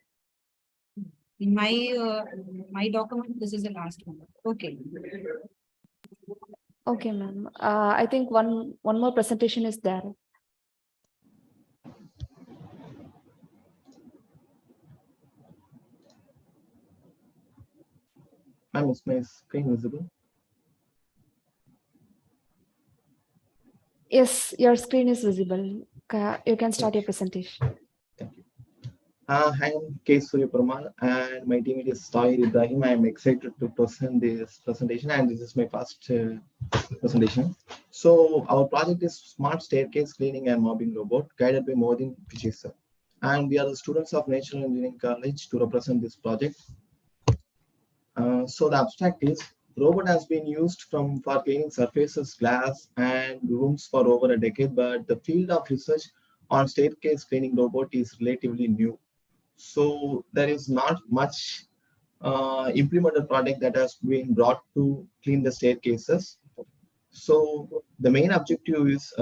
In my document, this is the last one. Okay. Okay, ma'am. I think one more presentation is there. Ma'am, is my screen visible? Yes, your screen is visible. You can start your presentation. I am K. Surya Perumal and my teammate is Tahir Ibrahim. I am excited to present this presentation and this is my first presentation. So our project is Smart Staircase Cleaning and Mobbing Robot guided by Modin Pichisa. And we are the students of National Engineering College to represent this project. So the abstract is robot has been used for cleaning surfaces, glass and rooms for over a decade, but the field of research on staircase cleaning robot is relatively new. So there is not much implemented product that has been brought to clean the staircases. So the main objective is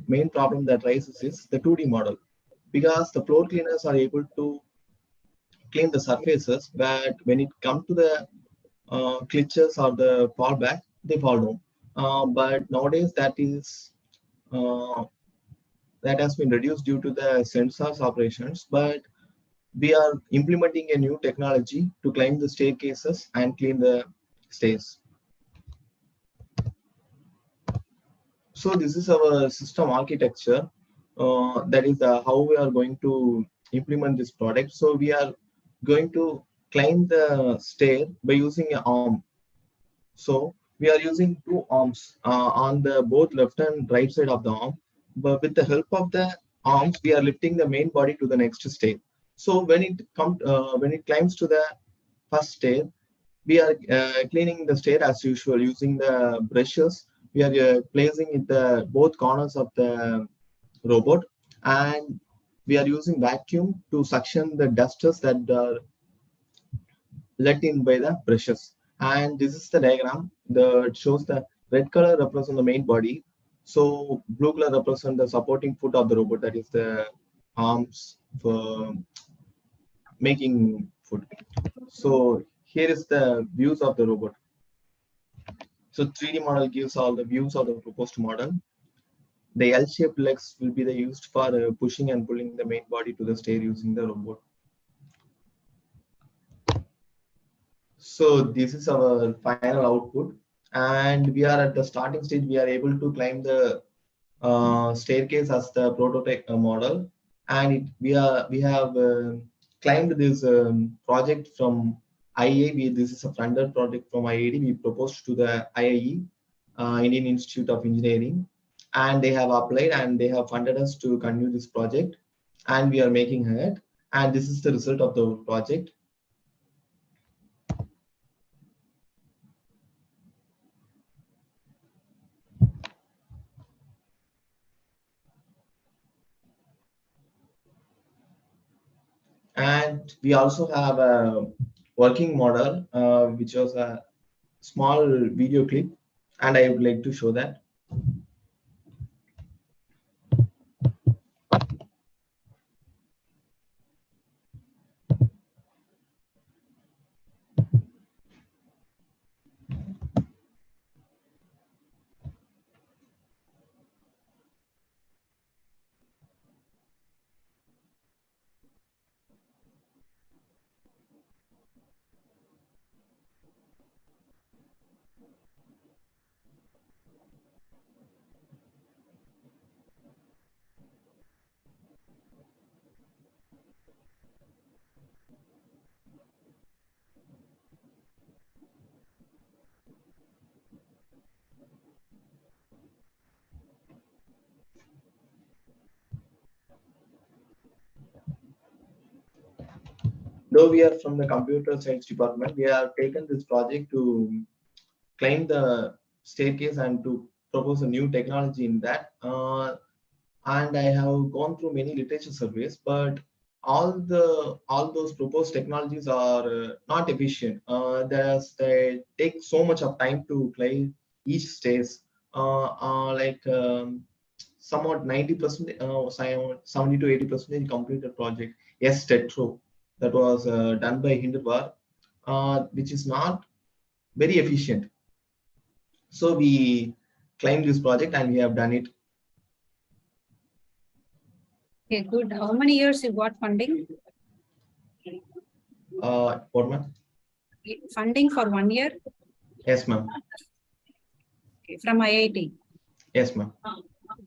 main problem that rises is the 2D model, because the floor cleaners are able to clean the surfaces, but when it comes to the glitches or the fallback, they fall down. But nowadays that has been reduced due to the sensors operations. But we are implementing a new technology to climb the staircases and clean the stairs. So this is our system architecture. That is how we are going to implement this product. So we are going to climb the stair by using an arm. So we are using two arms on the both left and right side of the arm. But with the help of the arms, we are lifting the main body to the next stair. So when it climbs to the first stair, we are cleaning the stair as usual using the brushes. We are placing it the both corners of the robot, and we are using vacuum to suction the dusters that are let in by the brushes. And this is the diagram that shows the red color represents the main body. So blue color represents the supporting foot of the robot, that is the arms for making food. So here is the views of the robot. So 3D model gives all the views of the proposed model. The L-shaped legs will be used for pushing and pulling the main body to the stair using the robot. So this is our final output, and we are at the starting stage. We are able to climb the staircase as the prototype model, and we have climbed this project from IIA. This is a funded project from IIT. We proposed to the IIE, Indian Institute of Engineering, and they have applied and they have funded us to continue this project, and we are making it. And this is the result of the project. And we also have a working model, which was a small video clip, and I would like to show that. Though we are from the computer science department, we have taken this project to climb the staircase and to propose a new technology in that. And I have gone through many literature surveys, but all those proposed technologies are not efficient. They take so much of time to climb each stage. Somewhat 90%, 70 to 80% completed project. Yes, Tetro, that was done by Hinderbar, which is not very efficient. So we claimed this project and we have done it. Okay, good. How many years you got funding? What, ma'am? Funding for 1 year? Yes, ma'am. Okay, from IIT? Yes, ma'am.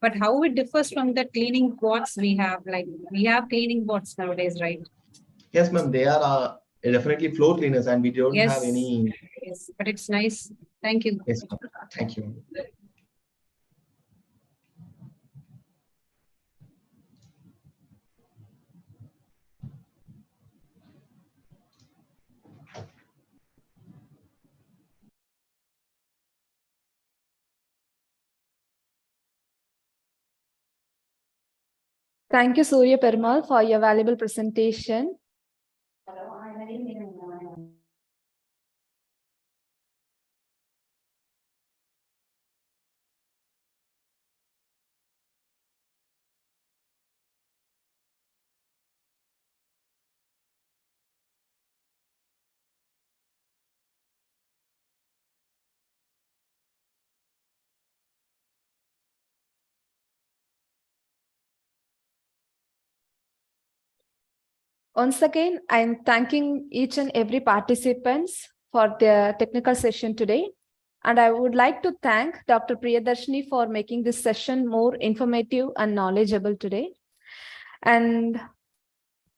But how it differs from the cleaning bots we have? Like we have cleaning bots nowadays, right? Yes, ma'am. They are definitely floor cleaners and we don't have any. Yes, but it's nice. Thank you. Yes, ma'am. Thank you. Thank you, Surya Perumal, for your valuable presentation. Once again, I'm thanking each and every participants for their technical session today. And I would like to thank Dr. Priyadarshini for making this session more informative and knowledgeable today. And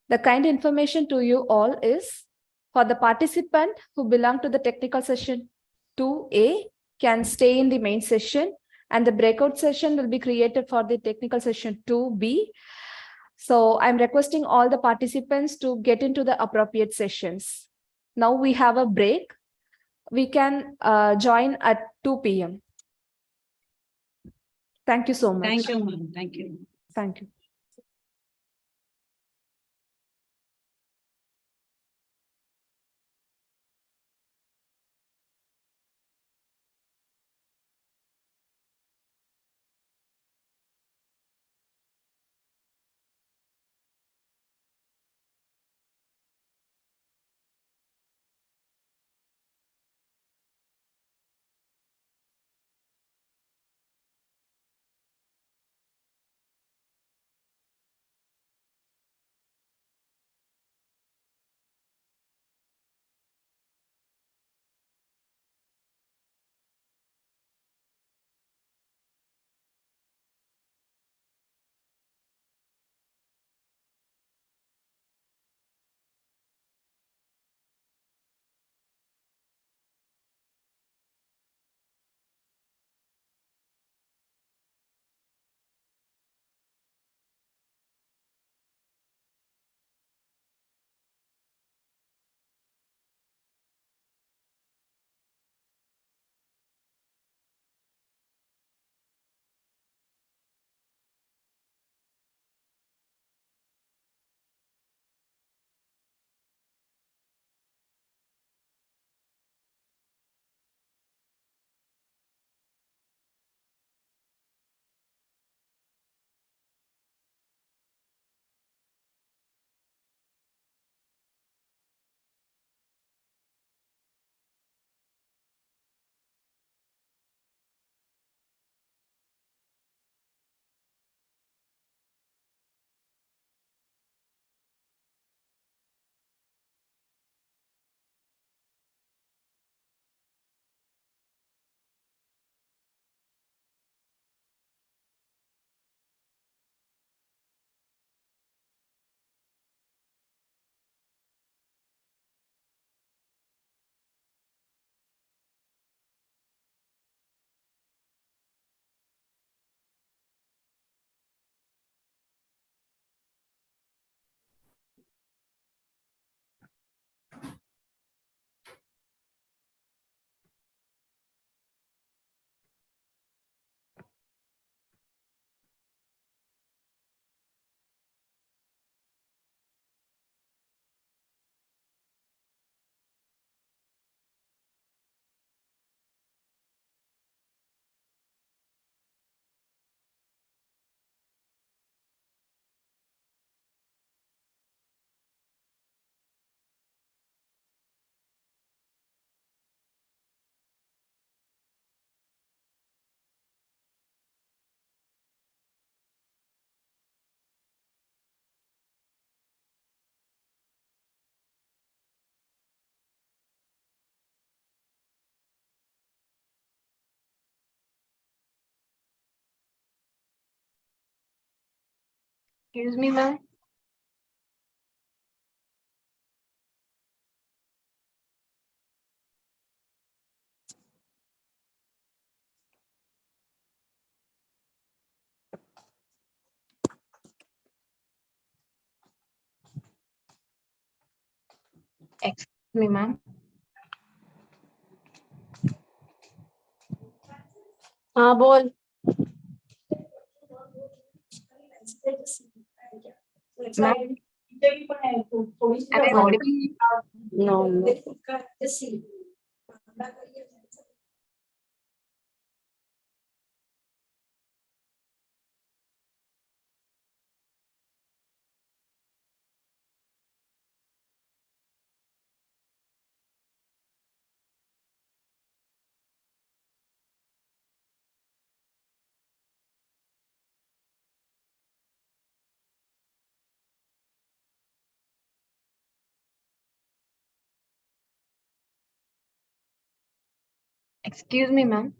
the kind information to you all is, for the participant who belong to the technical session 2A can stay in the main session, and the breakout session will be created for the technical session 2B. So I'm requesting all the participants to get into the appropriate sessions. Now we have a break. We can join at 2 p.m. Thank you so much. Thank you, ma'am. Thank you. Thank you. Excuse me, ma'am. Excuse me, ma'am. हाँ बोल. Ma'am, am I audible? No, no. Excuse me, ma'am.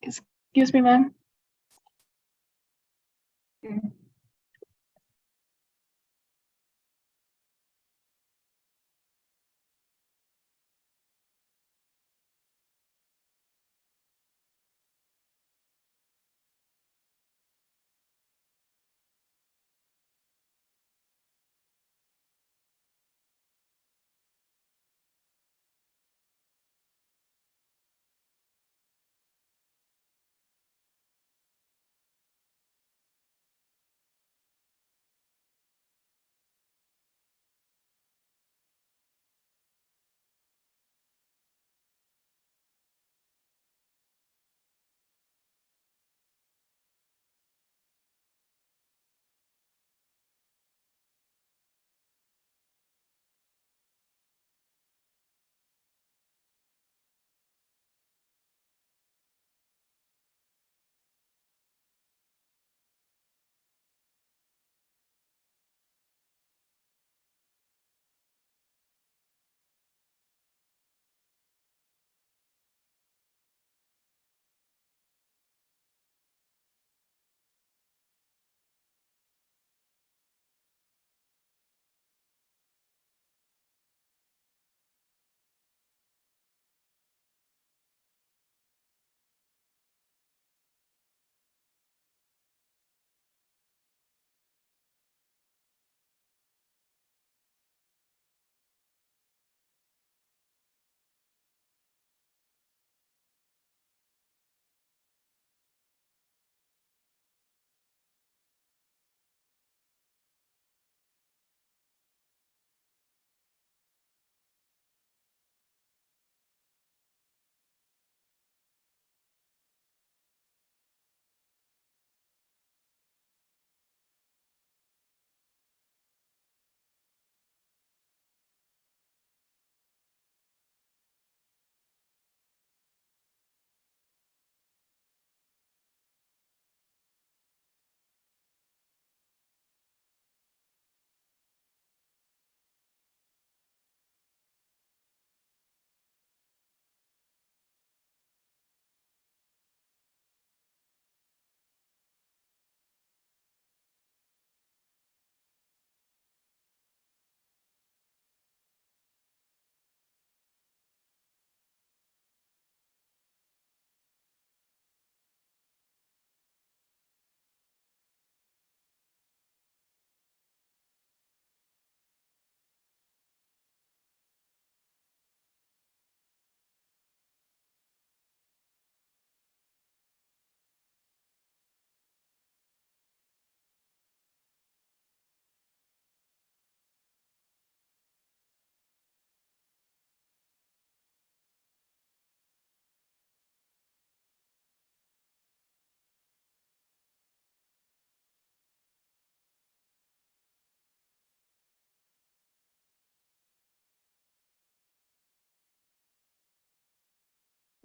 Excuse me, ma'am.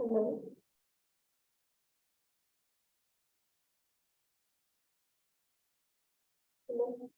Hello. Hello.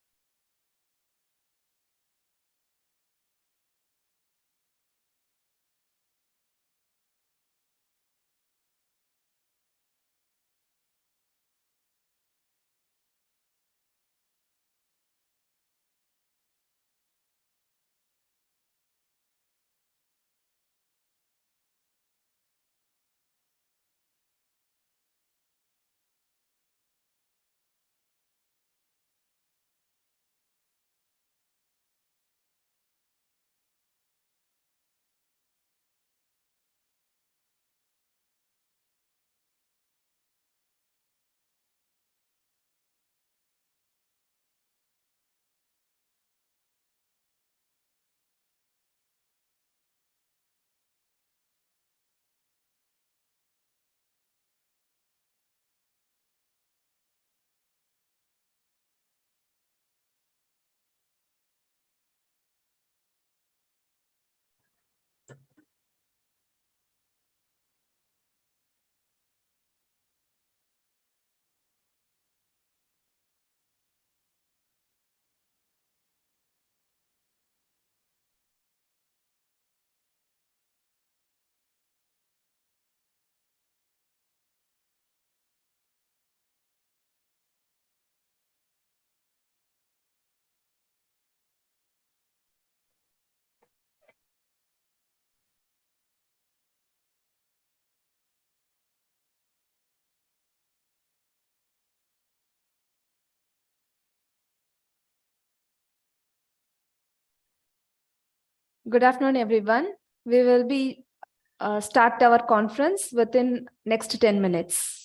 Good afternoon, everyone. We will be start our conference within next 10 minutes.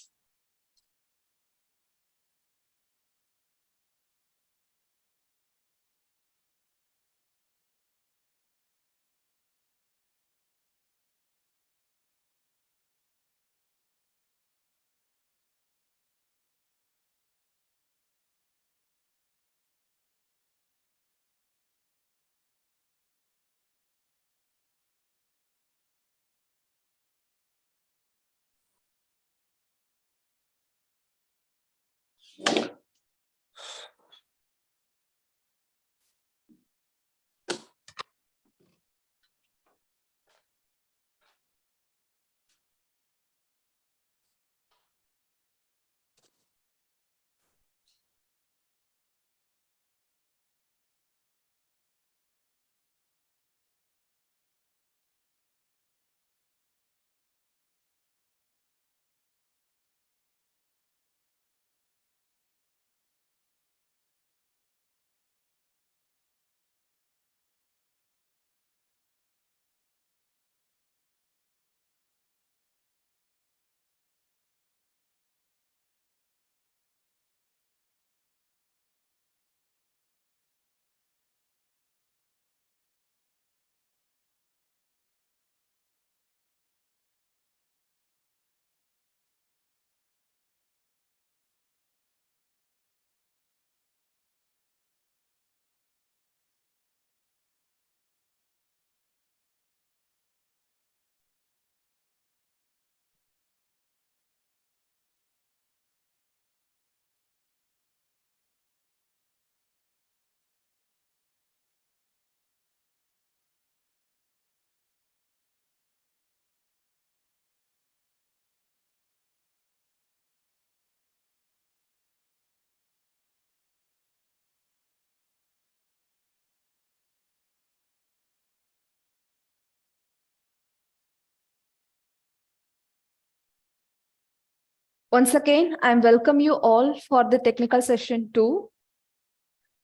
Once again, I welcome you all for the technical session 2.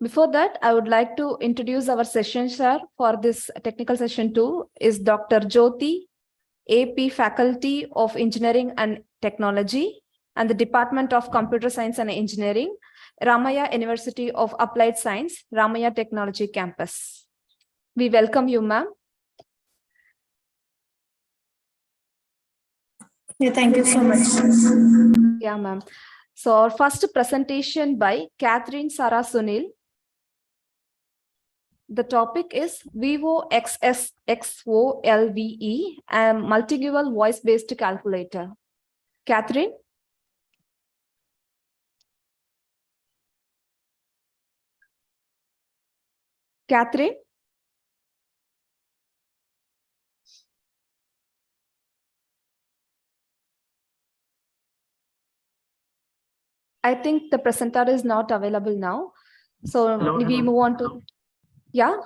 Before that, I would like to introduce our session chair for this technical session 2 is Dr. Jyoti, AP Faculty of Engineering and Technology and the Department of Computer Science and Engineering, Ramaya University of Applied Science, Ramaya Technology Campus. We welcome you, ma'am. Yeah, thank you so much. Yeah, ma'am. So our first presentation by Catherine Sarah Sunil. The topic is Vivo XSXOLVE and multilingual voice-based calculator. Catherine? Catherine? I think the presenter is not available now. So we move on to, yeah?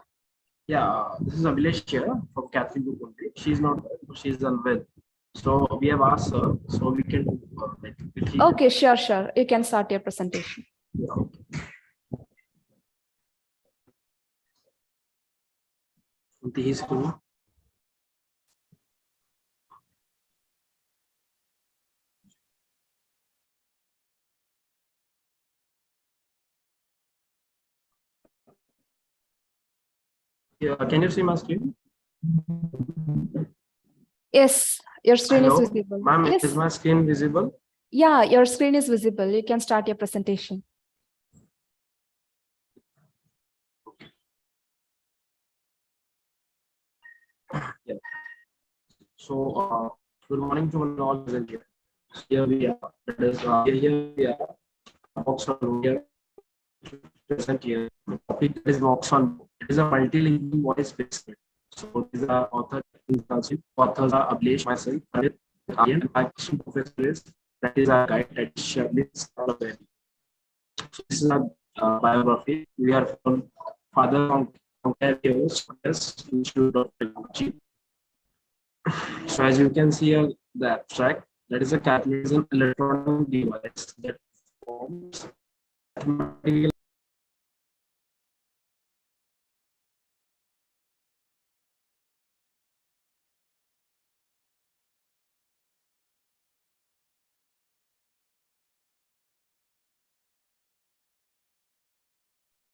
Yeah, this is Abhilesh here from Catherine Gurkunde. She's not there, she's unwell. So we have asked her, so we can do Okay, sure. You can start your presentation. Yeah, okay. This too. Yeah, can you see my screen? Yes, your screen Hello? is visible. Ma'am, Yes. is my screen visible? Yeah, your screen is visible. You can start your presentation. Yeah. So, good morning to all present here. Here we are. That is, here we are. Oxford here. Present here. The topic is Oxford. It is a multilingual voice-based. So, these are authors are Abhilesh, myself, Amit, Aryan, and my professor is that is our guide, that is Shirley. So, this is our biography. We are from Father Concarios, Institute of Technology. So as you can see here, the abstract, that is a calculation electronic device that forms mathematical.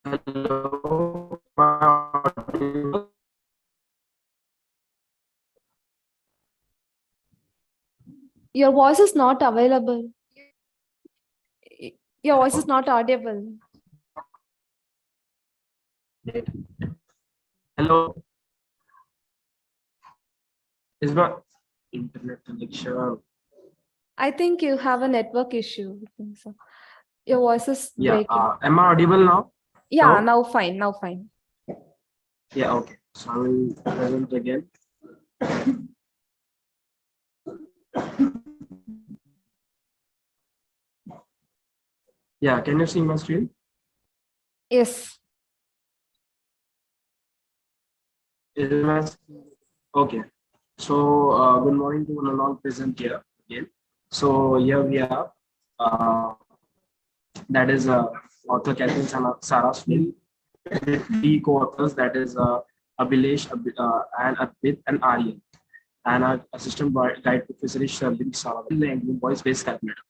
Hello. Your voice is not available. Your voice is not audible. Hello. Is my internet connection? I think you have a network issue. I think so. Your voice is breaking. Am I audible now? Yeah, No? now fine. Yeah, okay. So I will present again. Yeah, can you see my screen? Yes. Okay. So good morning to one and all present here again. So here we are. That is author Catherine Sarah Smith. Three co-authors, that is Abhilesh and Abhit and Aryan. And our assistant guide professor is Shirley Sarah, voice-based calculator.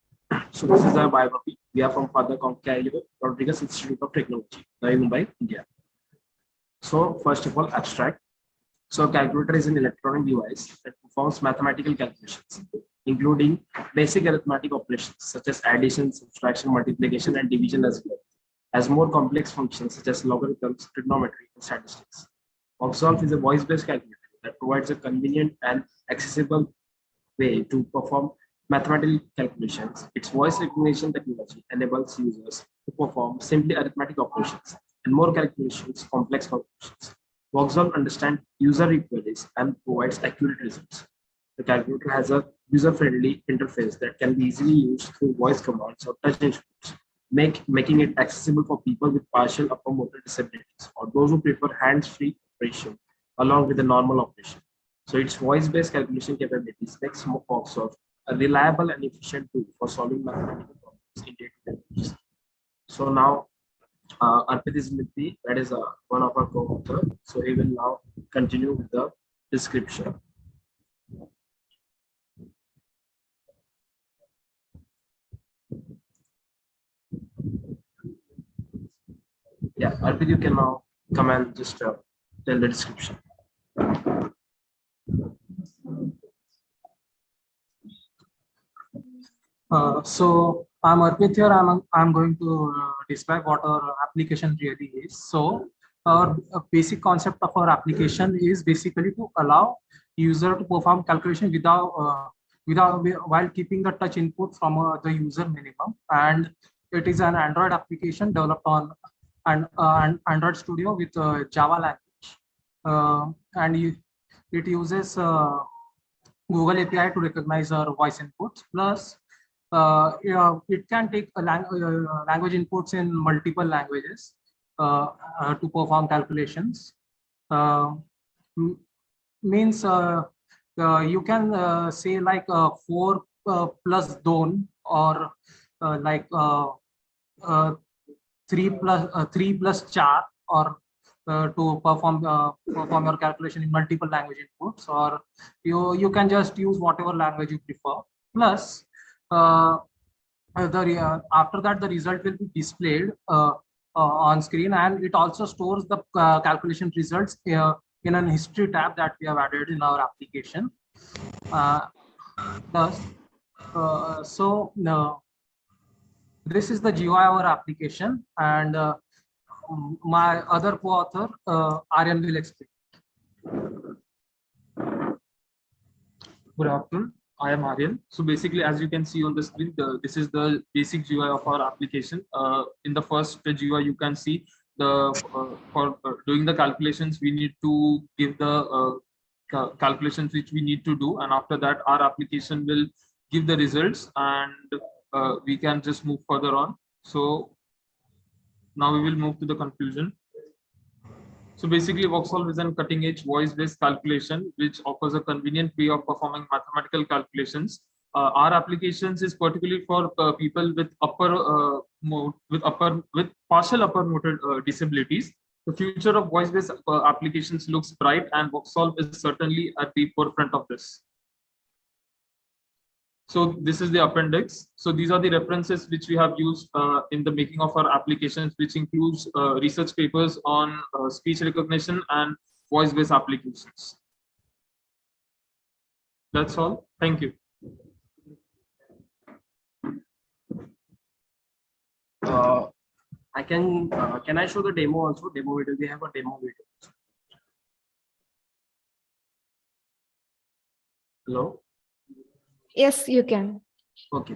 So this is our biography. We are from Father Concarios Rodriguez Institute of Technology, Navi Mumbai, India. So first of all, abstract. So calculator is an electronic device that performs mathematical calculations, including basic arithmetic operations such as addition, subtraction, multiplication, and division, as well as more complex functions such as logarithms, trigonometry, and statistics. Oxolve is a voice-based calculator that provides a convenient and accessible way to perform mathematical calculations. Its voice recognition technology enables users to perform simply arithmetic operations and more calculations, complex calculations. Voxel understands user queries and provides accurate results. The calculator has a user-friendly interface that can be easily used through voice commands or touch inputs, making it accessible for people with partial upper motor disabilities or those who prefer hands-free operation along with the normal operation. So its voice-based calculation capabilities makes Voxel a reliable and efficient tool for solving mathematical problems in day-to-day use. So now Arpit is with me, that is one of our co-authors. So he will now continue with the description. Yeah, Arpit, you can now come and just tell the description. So I'm Arpit here. I'm going to describe what our application really is. So our basic concept of our application is basically to allow user to perform calculation without while keeping the touch input from the user minimum. And it is an Android application developed on an Android Studio with Java language, and it uses Google API to recognize our voice inputs. Plus, it can take language inputs in multiple languages to perform calculations. Means you can say like 4 plus don, or like 3 plus char, or to perform your calculation in multiple language inputs, or you can just use whatever language you prefer. Plus, after that the result will be displayed on screen, and it also stores the calculation results in an history tab that we have added in our application. This is the GUI of our application, and my other co-author Aryan will explain. Good afternoon, I am Aryan. So basically, as you can see on the screen, this is the basic GUI of our application. In the first GUI, you can see for doing the calculations, we need to give the calculations which we need to do, and after that our application will give the results, and we can just move further on. So now we will move to the conclusion. So basically, Voxolve is a cutting-edge voice-based calculation which offers a convenient way of performing mathematical calculations. Our applications is particularly for people with partial upper motor disabilities. The future of voice-based applications looks bright, and Voxolve is certainly at the forefront of this. So this is the appendix. So these are the references which we have used in the making of our applications, which includes research papers on speech recognition and voice-based applications. That's all. Thank you. Can I show the demo also? Demo video. We have a demo video. Hello. Yes, you can. Okay.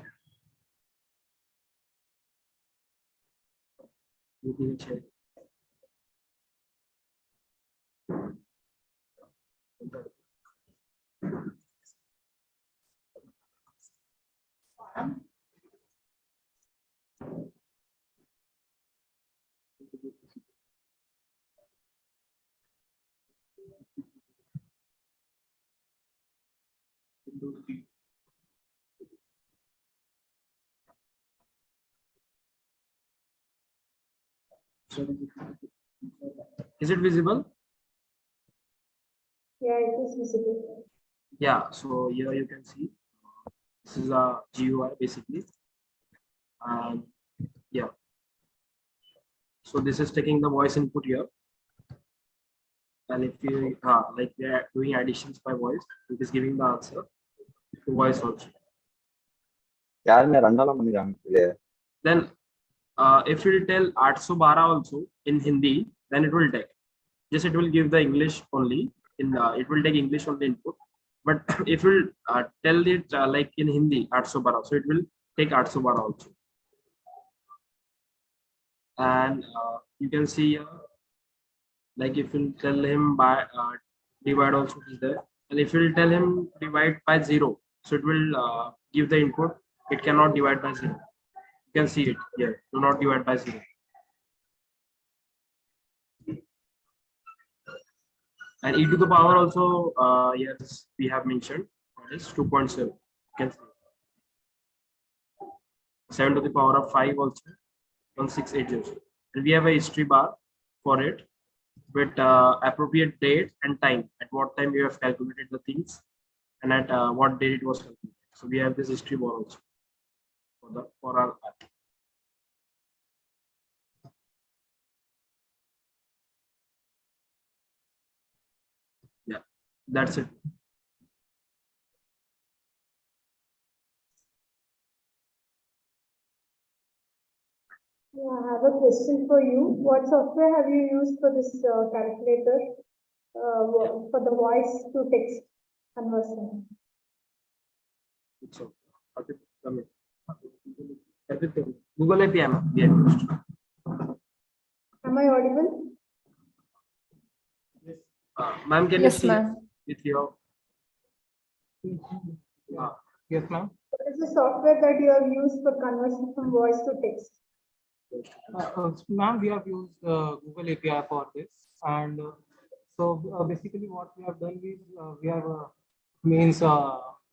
Is it visible? Yeah, it is visible. Yeah, so here you can see this is a GUI basically. Yeah. So this is taking the voice input here. And if you like we are doing additions by voice, it is giving the answer to voice also. Then if you tell 812 also in Hindi, then it will take. Just it will give the English only. It will take English only input. But if you tell it like in Hindi 812, so it will take 812 also. And you can see like if you tell him by divide also is there, and if you tell him divide by 0, so it will give the input. It cannot divide by 0. You can see it here. Do not divide by 0. And e to the power also, yes, we have mentioned is 2.7. You can see 7 to the power of 5 also, 1680. And we have a history bar for it with appropriate date and time, at what time you have calculated the things and at what date it was calculated. So we have this history bar also for our app. Yeah, that's it. Yeah, I have a question for you. What software have you used for this calculator for the voice to text conversion? So, everything. Google API, ma'am, we have used. Am I audible? Ma'am, can you Yes, see ma'am. with your? Yes, ma'am. What is the software that you have used for conversion from voice to text? Ma'am, we have used Google API for this, and basically what we have done is we have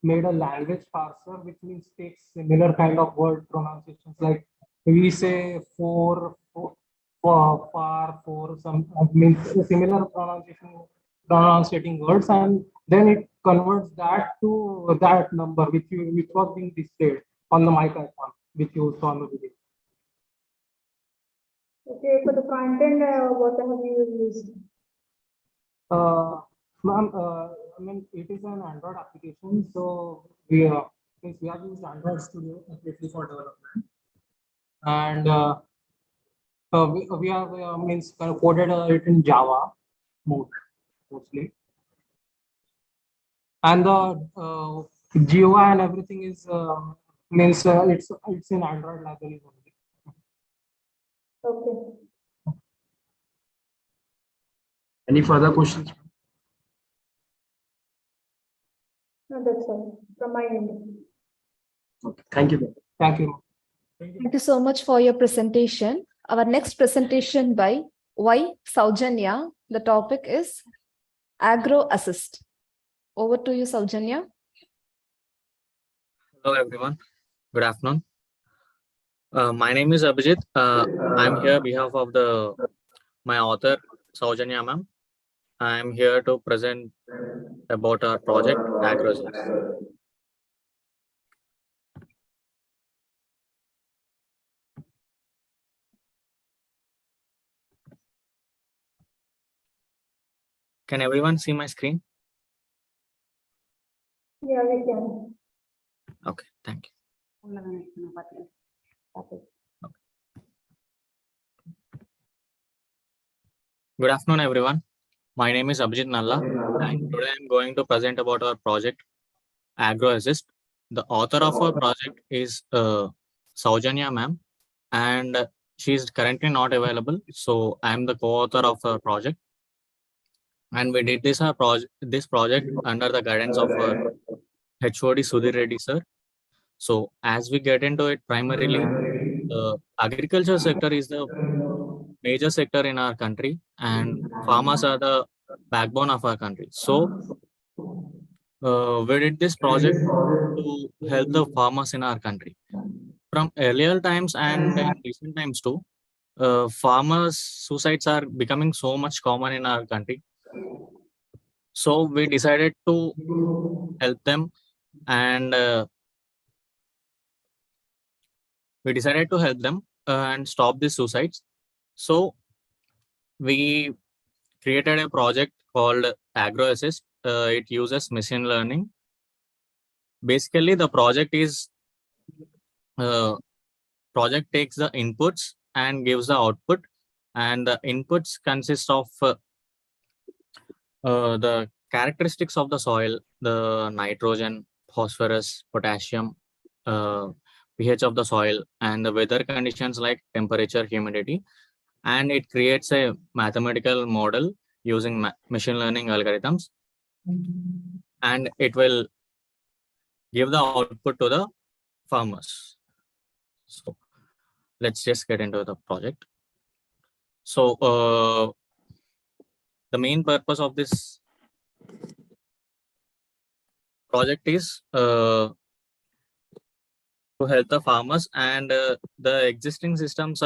made a language parser, which means takes similar kind of word pronunciations, like we say for, far, for, some means similar pronunciating words, and then it converts that to that number which was being displayed on the mic icon which you saw on the video. Okay, for the front end, what have you used? Ma'am, I mean, it is an Android application, so since we have used Android Studio completely for development, and we have means coded it in Java mostly, and the GUI and everything is means it's in Android library only. Okay. Any further questions? No, that's all from my end. Okay. Thank you. Thank you. Thank you so much for your presentation. Our next presentation by Y. Saujanya. The topic is Agro Assist. Over to you, Saujanya. Hello, everyone. Good afternoon. My name is Abhijit. I'm here on behalf of my author, Saujanya ma'am. I'm here to present about our project, AgroAssist. Can everyone see my screen? Yeah, we can. Okay, thank you. Good afternoon, everyone. My name is Abhijit Nalla, and today I'm going to present about our project, AgroAssist. The author of our project is Saujanya ma'am, and she is currently not available, so I'm the co-author of our project. And we did this project under the guidance of our HOD Sudhir Reddy sir. So as we get into it, primarily the agriculture sector is the major sector in our country, and farmers are the backbone of our country. So we did this project to help the farmers in our country. From earlier times and in recent times too, farmers' suicides are becoming so much common in our country. So we decided to help them, and and stop these suicides. So we created a project called AgroAssist. It uses machine learning. Basically, the project takes the inputs and gives the output, and the inputs consist of the characteristics of the soil, the nitrogen, phosphorus, potassium, pH of the soil, and the weather conditions like temperature, humidity, and it creates a mathematical model using machine learning algorithms, and it will give the output to the farmers. So let's just get into the project. So the main purpose of this project is to help the farmers, and the existing systems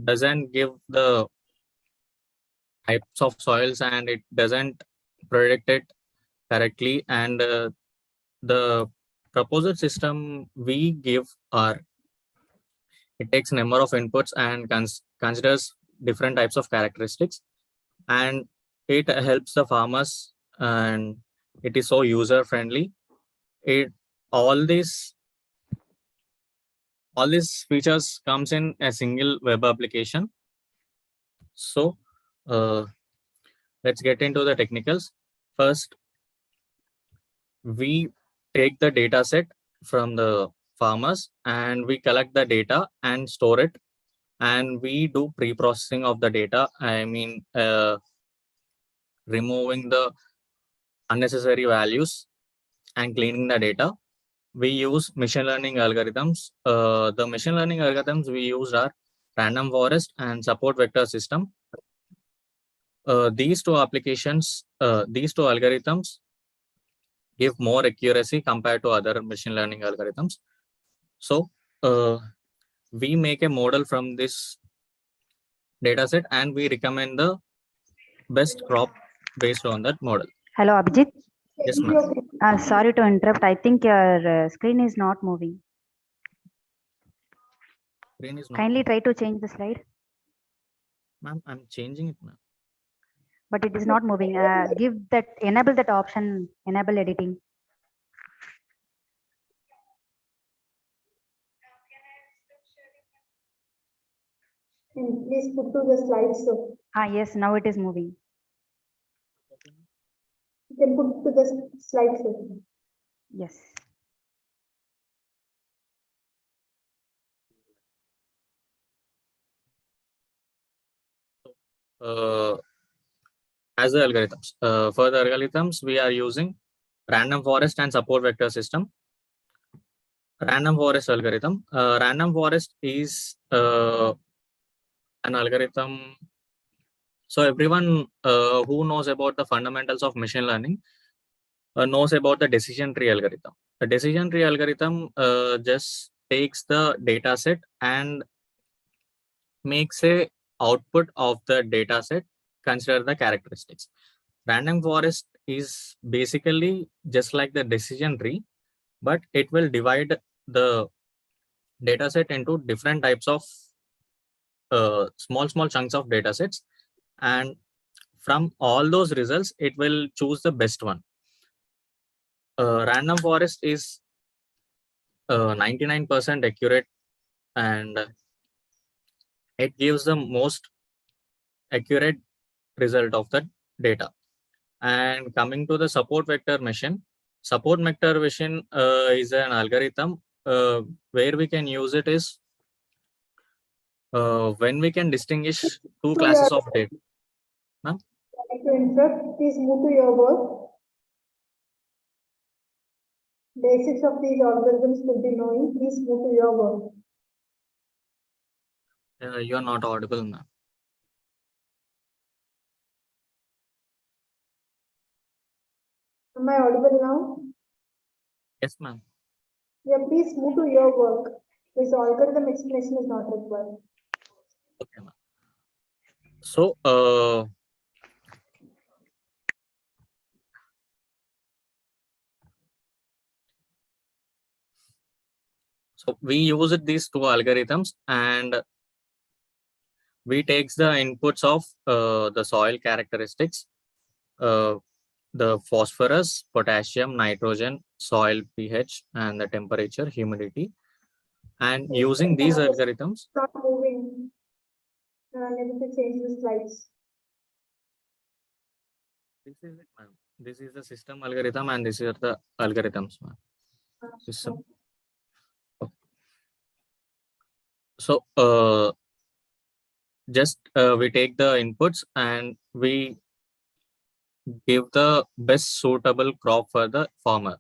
doesn't give the types of soils, and it doesn't predict it correctly, and the proposed system we give it takes number of inputs and considers different types of characteristics, and it helps the farmers, and it is so user friendly. All these all these features comes in a single web application. So let's get into the technicals. First, we take the data set from the farmers and we collect the data and store it, and we do pre-processing of the data. I mean, removing the unnecessary values and cleaning the data. We use machine learning algorithms. The machine learning algorithms we use are random forest and support vector system. These two algorithms give more accuracy compared to other machine learning algorithms. So we make a model from this data set and we recommend the best crop based on that model. Hello, Abhijit. Yes, ma'am. Sorry to interrupt. I think your screen is not moving. Screen is not. Kindly try to change the slide. Ma'am, I'm changing it, ma'am. But it is not moving. Enable that option, enable editing. And please put to the slides. So Yes, now it is moving. you can put to the slides. So. Yes. As the algorithms. For the algorithms, we are using random forest and support vector system. Random forest algorithm. Random forest is an algorithm. So everyone who knows about the fundamentals of machine learning knows about the decision tree algorithm. A decision tree algorithm just takes the data set and makes a output of the data set, consider the characteristics. Random forest is basically just like the decision tree, but it will divide the data set into different types of small chunks of data sets, and from all those results it will choose the best one. Random forest is 99% accurate, and it gives the most accurate result of the data. And coming to the support vector machine is an algorithm where we can use it is when we can distinguish two classes of data. Ma'am? To interrupt, please move to your work. Basics of these algorithms will be knowing. Please move to your work. You are not audible, ma'am. Am I audible now? Yes, ma'am. Yeah, please move to your work. This algorithm explanation is not required. Okay, ma'am. So, we use these two algorithms and we takes the inputs of the soil characteristics, the phosphorus, potassium, nitrogen, soil pH, and the temperature, humidity. And using these algorithms. Stop moving. Let me change the slides. This is it, ma'am. This is the system algorithm and this is the algorithms, ma'am. System. Okay. So just we take the inputs and we give the best suitable crop for the farmer.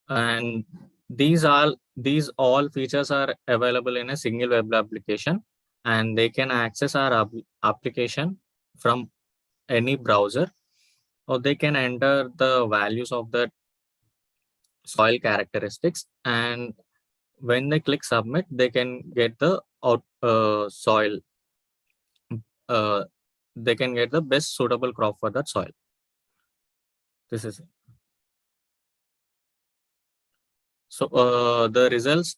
And these all features are available in a single web application, and they can access our application from any browser, or they can enter the values of the soil characteristics, and when they click submit, they can get the soil. They can get the best suitable crop for that soil. This is it. So the results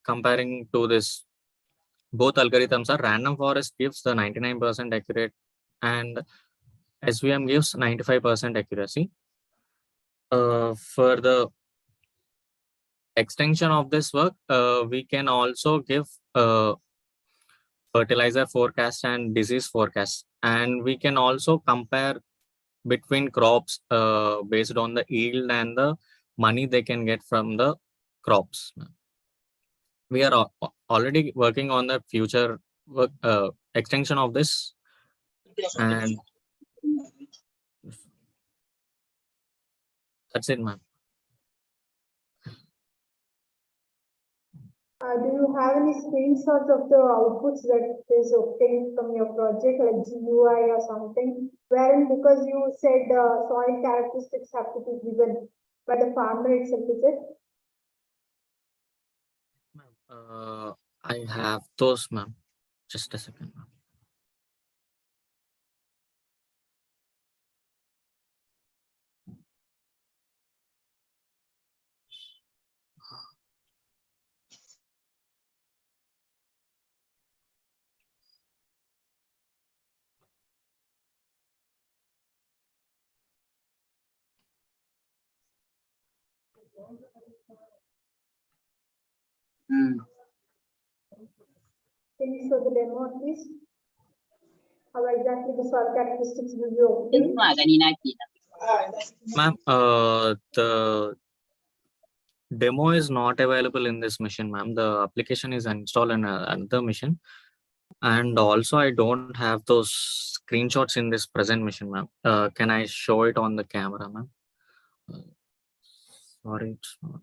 comparing to this, both algorithms are random forest gives the 99% accurate and SVM gives 95% accuracy. For the extension of this work, we can also give fertilizer forecast and disease forecast, and we can also compare between crops based on the yield and the money they can get from the crops. We are already working on the future work, extension of this, and that's it, ma'am. Do you have any screenshots of the outputs that is obtained from your project, like GUI or something? Wherein, because you said soil characteristics have to be given by the farmer itself, is it? I have those, ma'am. Just a second, ma'am. Can you show the demo, please? How exactly the soil characteristics will be obtained? Ma'am, the demo is not available in this machine, ma'am. The application is installed in another machine, and also I don't have those screenshots in this present machine, ma'am. Can I show it on the camera, ma'am? Sorry, it's not.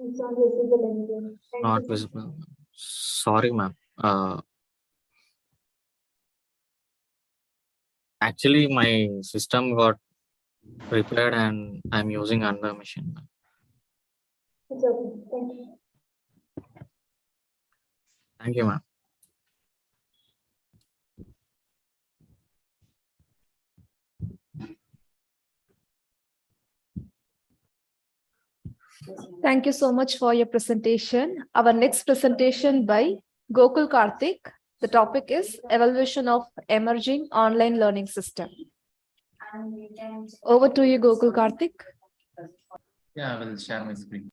It's not visible anywhere. Not visible. Sorry, ma'am. Actually, my system got repaired and I'm using another machine. It's okay. Thank you. Thank you, ma'am. Thank you so much for your presentation. Our next presentation by Gokul Karthik. The topic is Evaluation of Emerging Online Learning System. Over to you, Gokul Karthik. Yeah, I will share my screen.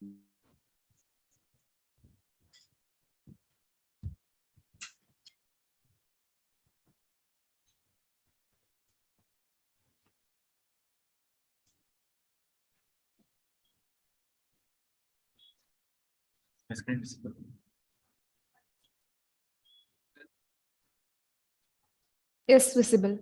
My screen is visible. Yes, visible.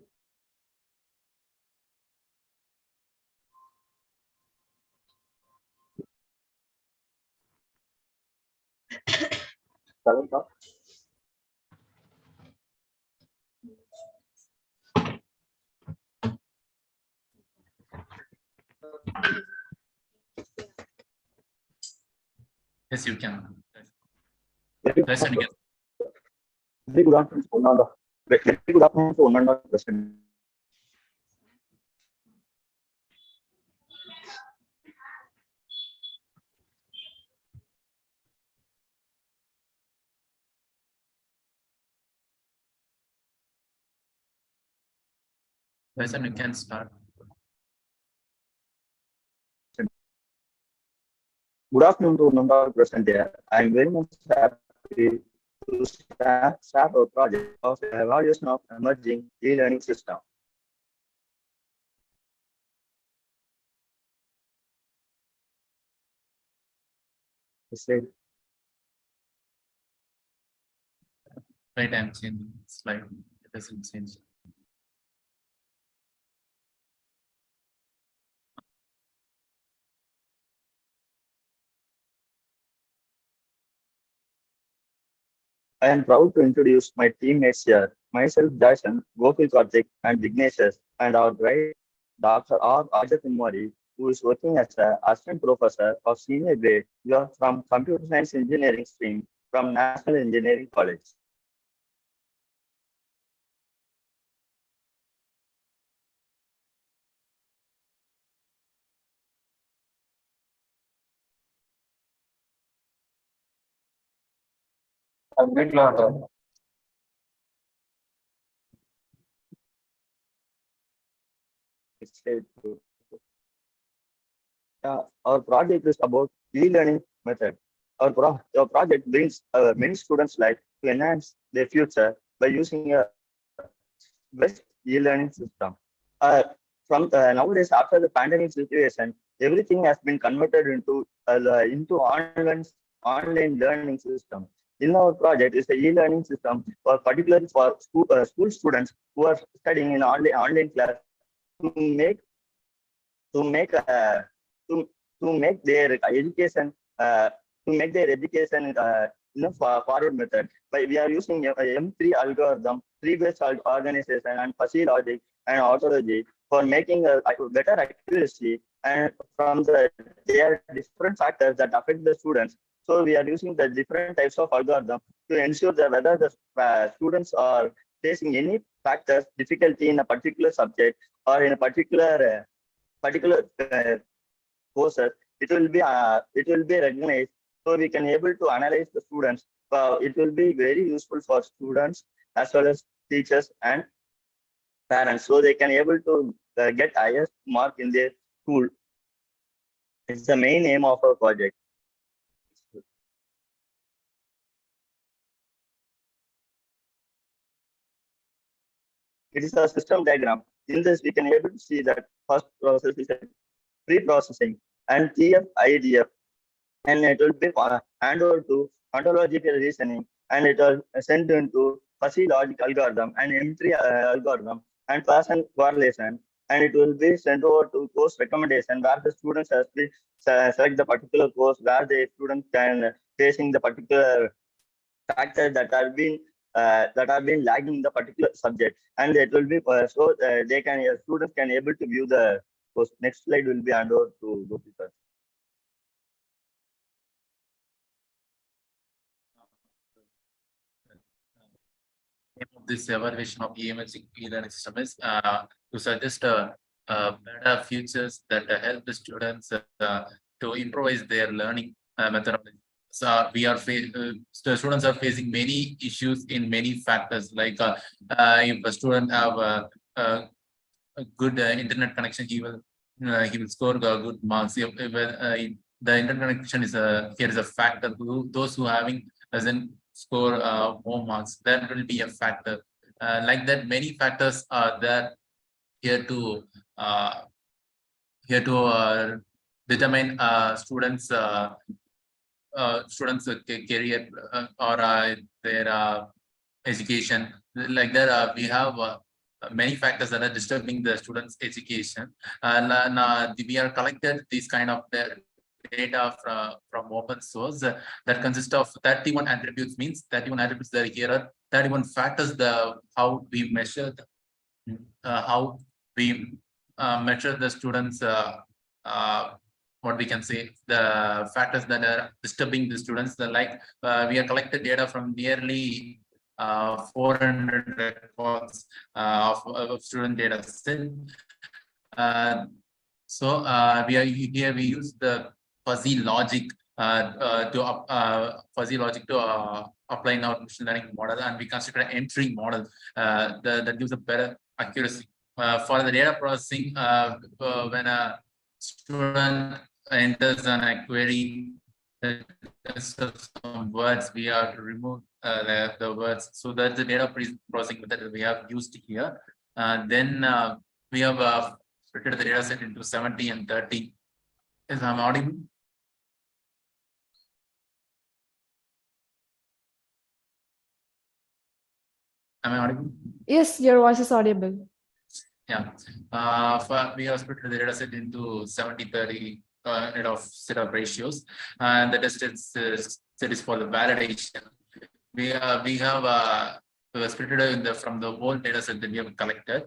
Yes, you can. Very Yes, and again. good afternoon, Fernando. Very good afternoon, Fernando. President. Yes, and you can start. Good afternoon to Nanda present here. I am very much happy to start our project of evaluation of emerging e-learning system. Right, I'm changing slide. It doesn't change. I am proud to introduce my teammates here. Myself, Jason, Gokul Karthik, and Vignesh, and our guide, Dr. R. ICMIAR, who is working as an assistant professor of senior grade from Computer Science Engineering stream from National Engineering College. our project is about e-learning method. Our project brings many students' life to enhance their future by using a best e-learning system. From nowadays, after the pandemic situation, everything has been converted into online learning system. In our project, is a e-learning system for particularly for school students who are studying in online class to make to make to to make their education forward method. But we are using a M3 algorithm, tree-based organization, and fuzzy logic and autology for making a better accuracy. And from there are different factors that affect the students. So we are using the different types of algorithm to ensure that whether the students are facing any factors, difficulty in a particular subject or in a particular courses, it will be recognized, so we can able to analyze the students. It will be very useful for students as well as teachers and parents, so they can able to get highest mark in their school. It's the main aim of our project. It is a system diagram. In this, we can able to see that first process is a pre-processing and TF-IDF, and it will be hand over to ontological reasoning, and it will send into fuzzy logic algorithm and M3 algorithm and Pearson correlation, and it will be sent over to course recommendation where the students has to select the particular course where the student can facing the particular factors that are being lagging in the particular subject, and it will be they can students can able to view the course. Next slide will be hand over to Gopi sir. Aim of this evaluation of EMS e-learning system is to suggest better futures that help the students to improvise their learning methodology. So the students are facing many issues in many factors, like if a student have a good internet connection, he will score good marks. If the internet connection is here is a factor. Those who having doesn't score more marks, that will be a factor. Like that, many factors are there here to determine students' career or their education. Like that, we have many factors that are disturbing the students' education. We are collected these kind of data from open source that consists of 31 attributes. Means 31 attributes that here are 31 factors. How we measure the students. What we can say, the factors that are disturbing the students. We are collected data from nearly 400 records of student data set. We use the fuzzy logic to apply in our machine learning model, and we consider an entry model that gives a better accuracy. For the data processing, when a student enters a query, some words, we have to remove the words. So that's the data processing method that we have used here. Then we have splitted the data set into 70 and 30. Is I'm audible? Am I audible? Yes, your voice is audible. Yeah. We have split the data set into 70-30 set of ratios, and the test set is for the validation. We have split it from the whole data set that we have collected.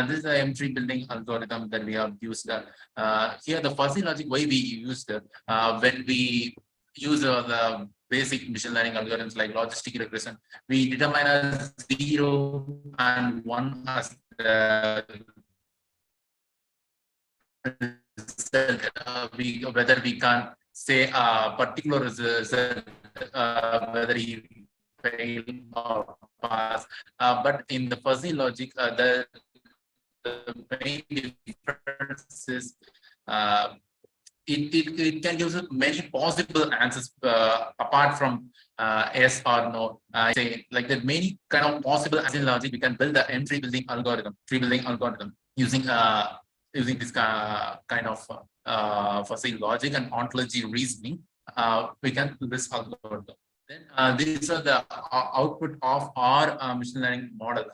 This is the M3 building algorithm that we have used. Here, the fuzzy logic, why we used when we use the basic machine learning algorithms like logistic regression, we determine as 0 and 1 as the result. Whether we can say a particular result, whether he fail or pass. But in the fuzzy logic, the main difference is it can give us many possible answers apart from yes or no. Say like the many kind of possible answer logic. We can build the tree building algorithm using using this kind of for say logic and ontology reasoning. We can build this algorithm. Then these are the output of our machine learning model.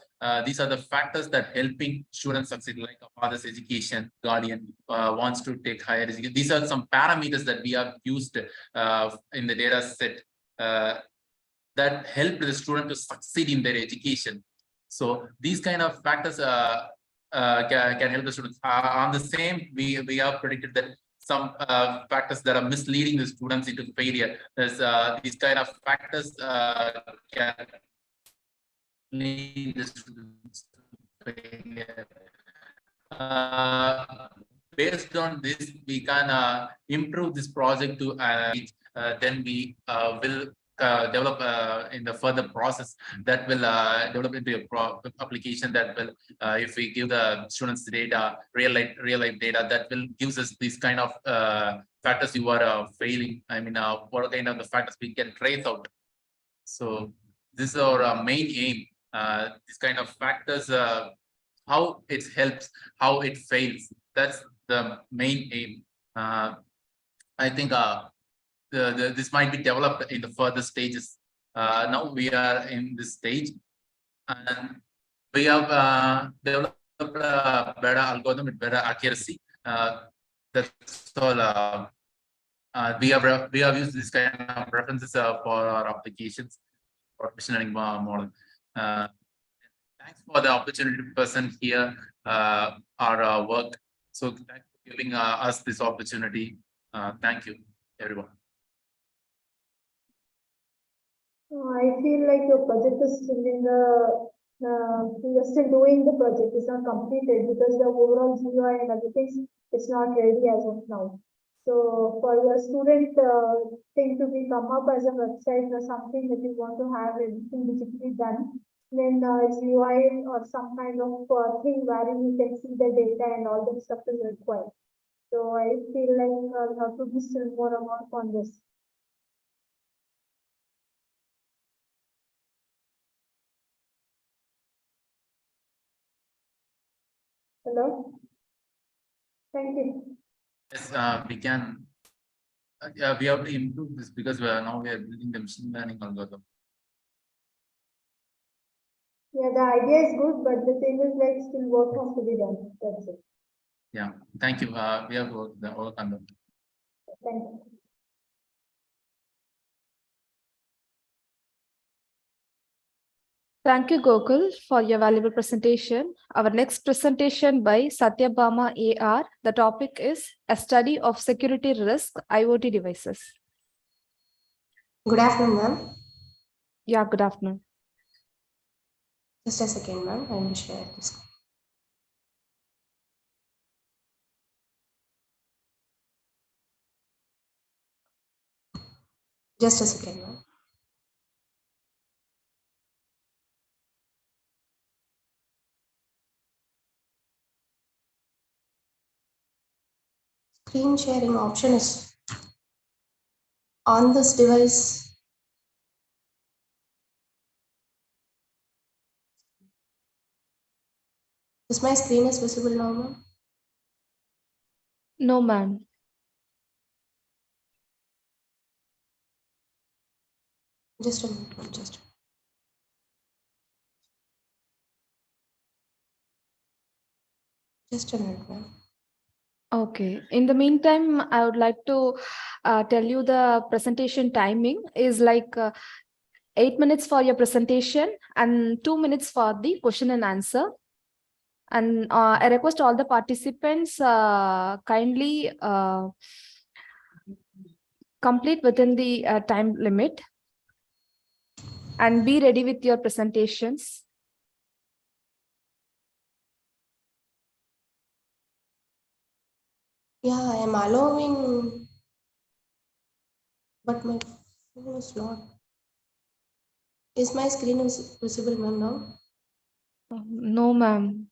These are the factors that helping students succeed, like a father's education, guardian wants to take higher education. These are some parameters that we have used in the data set that help the student to succeed in their education. So these kind of factors can help the students. On the same, we have predicted that some factors that are misleading the students into failure. There's these kind of factors can lead the students to failure. Based on this, we can improve this project to then we will develop in the further process that will develop into a application that will, if we give the students the data, real life data, that will gives us these kind of factors you are failing. I mean, what kind of the factors we can trace out. So this is our main aim. This kind of factors, how it helps, how it fails. That's the main aim. I think this might be developed in the further stages. Now we are in this stage, and we have developed a better algorithm with better accuracy. That's all. We have used this kind of references for our applications for machine learning model. Thanks for the opportunity to present here our work. So thanks for giving us this opportunity. Thank you, everyone. I feel like your project is still in the, you're still doing the project, it's not completed because the overall GUI and other things, it's not ready as of now. So for your student thing to be come up as a website or something that you want to have everything digitally done, then GUI or some kind of thing where you can see the data and all that stuff is required. So I feel like we have to be still more about on this. Hello? Thank you. Yes, we can. We have to improve this because now we are building the machine learning algorithm. Yeah, the idea is good, but the thing is like still work has to be done. That's it. Yeah, thank you. We have work on that. Thank you. Thank you, Gokul, for your valuable presentation. Our next presentation by Satyabhama AR. The topic is a study of security risk IoT devices. Good afternoon, ma'am. Yeah, good afternoon. Just a second, ma'am. I will share this. Just a second, ma'am. Screen sharing option is on this device. Is my screen is visible now, ma'am? No, ma'am. Just a minute, ma'am. Just a minute, ma'am. Okay. In the meantime, I would like to tell you the presentation timing is like 8 minutes for your presentation and 2 minutes for the question and answer. And I request all the participants kindly complete within the time limit and be ready with your presentations. Yeah, I am allowing, but my phone is not. Is my screen is visible, ma'am, now? No, ma'am.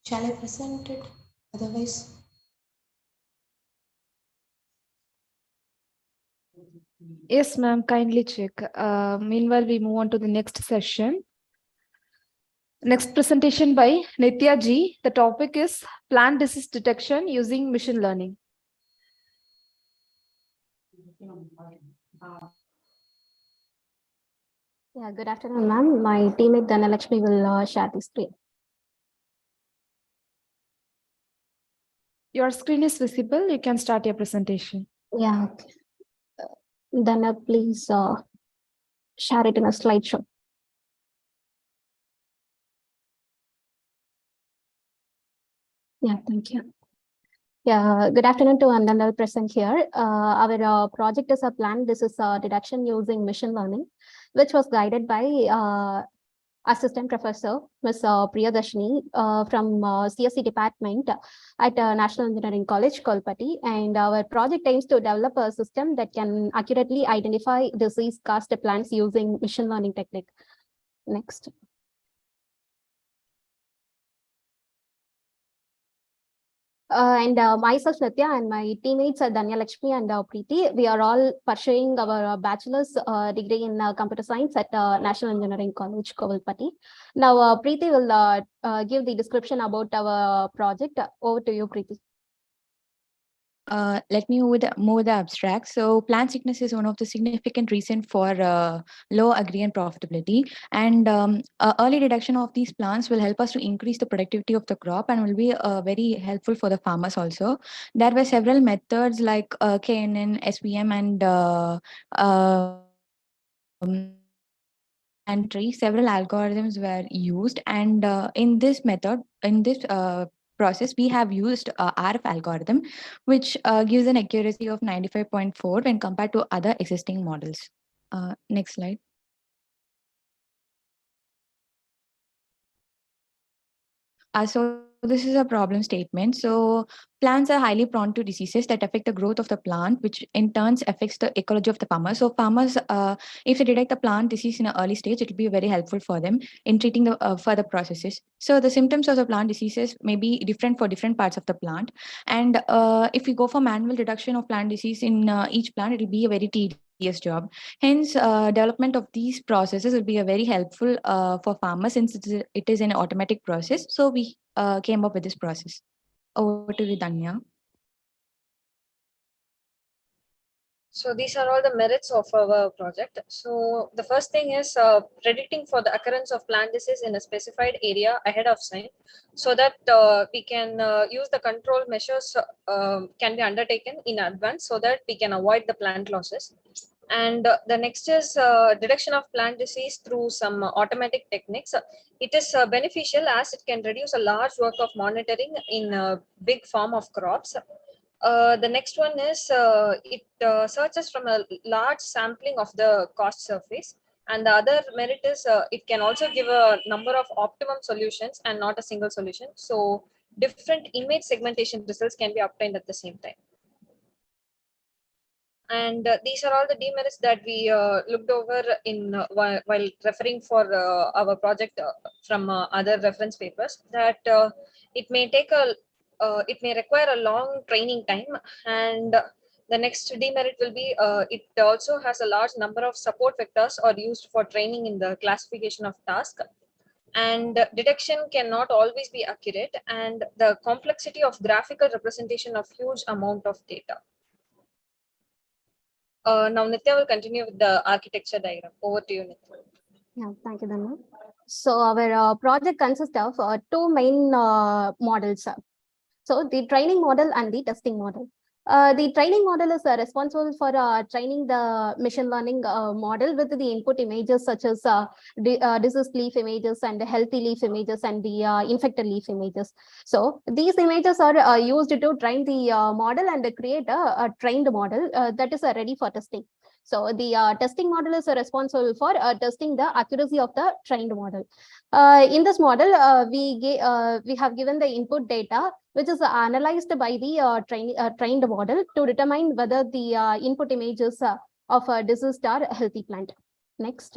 Shall I present it? Otherwise. Yes, ma'am, kindly check. Meanwhile, we move on to the next session. Next presentation by Nitya Ji. The topic is plant disease detection using machine learning. Yeah, good afternoon, ma'am. My teammate Dhanalakshmi will share the screen. Your screen is visible. You can start your presentation. Yeah, okay. Dhana, please share it in a slideshow. Yeah, thank you. Yeah, good afternoon to Anandal present here. Our project is a plant disease detection using machine learning, which was guided by Assistant Professor Ms. Priyadashini from CSC department at National Engineering College, Kolpati. And our project aims to develop a system that can accurately identify disease-caused plants using machine learning technique. Next. Myself, Nitya, and my teammates Danya Lakshmi and Preeti, we are all pursuing our bachelor's degree in computer science at National Engineering College, Kovalpati. Now, Preeti will give the description about our project. Over to you, Preeti. Let me move the abstract. So plant sickness is one of the significant reasons for low agree and profitability. And early detection of these plants will help us to increase the productivity of the crop and will be very helpful for the farmers also. There were several methods like KNN, SVM, and several algorithms were used. And in this process, we have used RF algorithm, which gives an accuracy of 95.4 when compared to other existing models. Next slide. So this is a problem statement. So plants are highly prone to diseases that affect the growth of the plant, which in turn affects the ecology of the farmer. So farmers, if they detect the plant disease in an early stage, it will be very helpful for them in treating the further processes. So the symptoms of the plant diseases may be different for different parts of the plant. And if we go for manual detection of plant disease in each plant, it will be a very tedious job. Hence, development of these processes will be a very helpful for farmers since it is an automatic process. So we came up with this process. Over to you, Danya. So these are all the merits of our project. So the first thing is predicting for the occurrence of plant disease in a specified area ahead of time, so that we can use the control measures can be undertaken in advance, so that we can avoid the plant losses. And the next is detection of plant disease through some automatic techniques. It is beneficial as it can reduce a large work of monitoring in a big farm of crops. The next one is it searches from a large sampling of the cost surface. And the other merit is it can also give a number of optimum solutions and not a single solution. So different image segmentation results can be obtained at the same time. And these are all the demerits that we looked over in while referring for our project from other reference papers, that it may take it may require a long training time. And the next demerit will be it also has a large number of support vectors are used for training in the classification of tasks. And detection cannot always be accurate, and the complexity of graphical representation of huge amount of data. Now Nitya will continue with the architecture diagram. Over to you, Nitya. Yeah, thank you, Dhanna. So our project consists of two main models. So the training model and the testing model. The training model is responsible for training the machine learning model with the input images such as diseased leaf images and healthy leaf images and the infected leaf images. So these images are used to train the model and create a trained model that is ready for testing. So the testing model is responsible for testing the accuracy of the trained model. In this model, we have given the input data, which is analyzed by the trained model to determine whether the input images of a diseased or healthy plant. Next.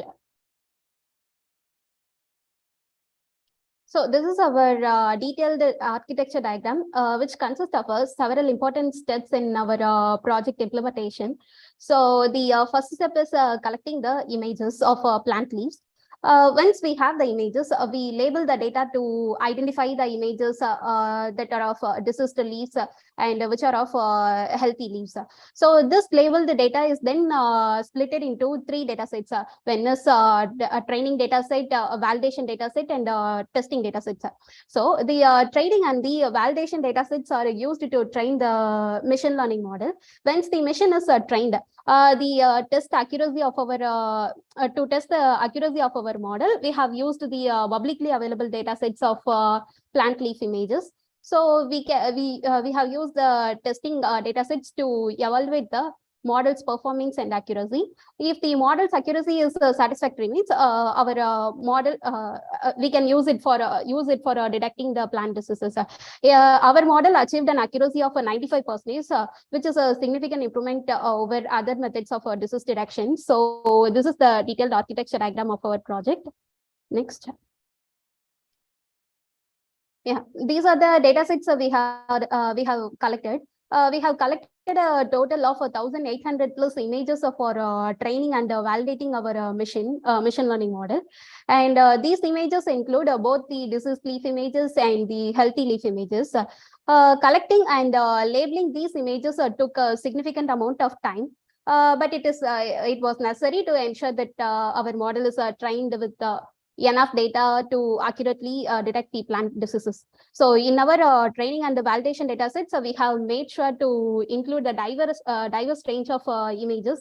So this is our detailed architecture diagram, which consists of several important steps in our project implementation. So the first step is collecting the images of plant leaves. Once we have the images, we label the data to identify the images that are of diseased leaves and which are of healthy leaves. So this labeled data is then split into 3 data sets. One is a training data set, a validation data set, and testing data sets. So the training and the validation data sets are used to train the machine learning model. Once the machine is trained, the test accuracy of our to test the accuracy of our model, we have used the publicly available data sets of plant leaf images. So we have used the testing data sets to evaluate the model's performance and accuracy. If the model's accuracy is satisfactory, means our model we can use it for detecting the plant diseases. Our model achieved an accuracy of 95%, which is a significant improvement over other methods of disease detection. So this is the detailed architecture diagram of our project. Next. Yeah, these are the data sets we have collected. We have collected a total of 1,800 plus images for training and validating our machine learning model. And these images include both the diseased leaf images and the healthy leaf images. Collecting and labeling these images took a significant amount of time. But it was necessary to ensure that our model is trained with enough data to accurately detect the plant diseases. So in our training and the validation data sets, we have made sure to include the diverse range of images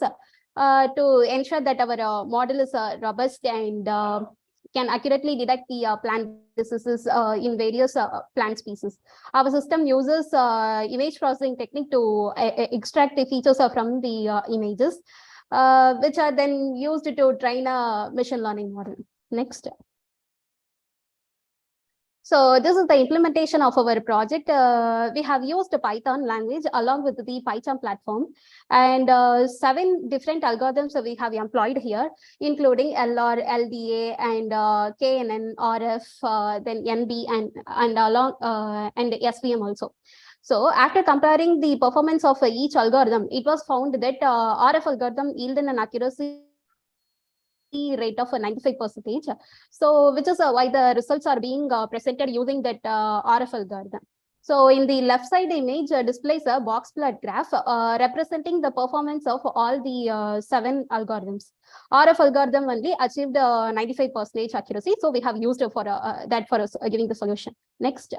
to ensure that our model is robust and can accurately detect the plant diseases in various plant species. Our system uses image processing technique to extract the features from the images, which are then used to train a machine learning model. Next. So this is the implementation of our project. We have used Python language along with the PyCharm platform, and 7 different algorithms we have employed here, including LR, LDA, and KNN, RF, then NB, and SVM also. So after comparing the performance of each algorithm, it was found that RF algorithm yielded an accuracy rate of 95%. So which is why the results are being presented using that RF algorithm. So in the left side image displays a box plot graph representing the performance of all the 7 algorithms. RF algorithm only achieved 95% accuracy. So we have used for that for giving the solution. Next.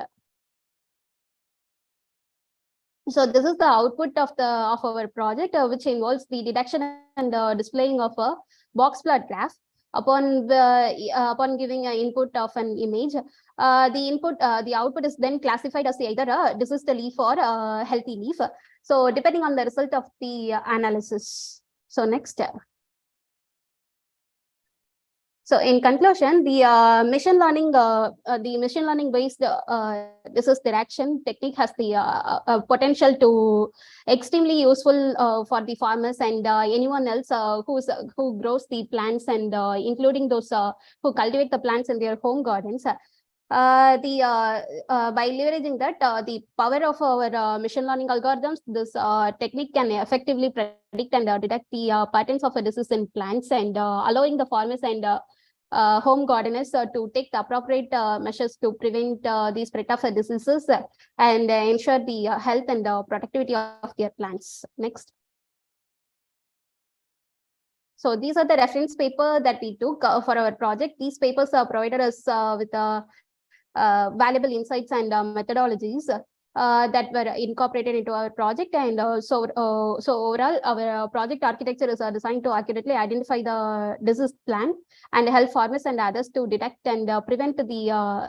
So this is the output of our project, which involves the detection and displaying of a box plot graph. Upon giving an input of an image, the output is then classified as either a diseased leaf or a healthy leaf. So depending on the result of the analysis. So next. So in conclusion, the machine learning based disease detection technique has the potential to extremely useful for the farmers and anyone else who grows the plants, and including those who cultivate the plants in their home gardens. By leveraging that, the power of our machine learning algorithms, this technique can effectively predict and detect the patterns of a disease in plants, and allowing the farmers and home gardeners to take the appropriate measures to prevent the spread of diseases and ensure the health and productivity of their plants. Next. So these are the reference paper that we took for our project. These papers provided us with valuable insights and methodologies that were incorporated into our project. And so overall, our project architecture is designed to accurately identify the disease plant and help farmers and others to detect and prevent their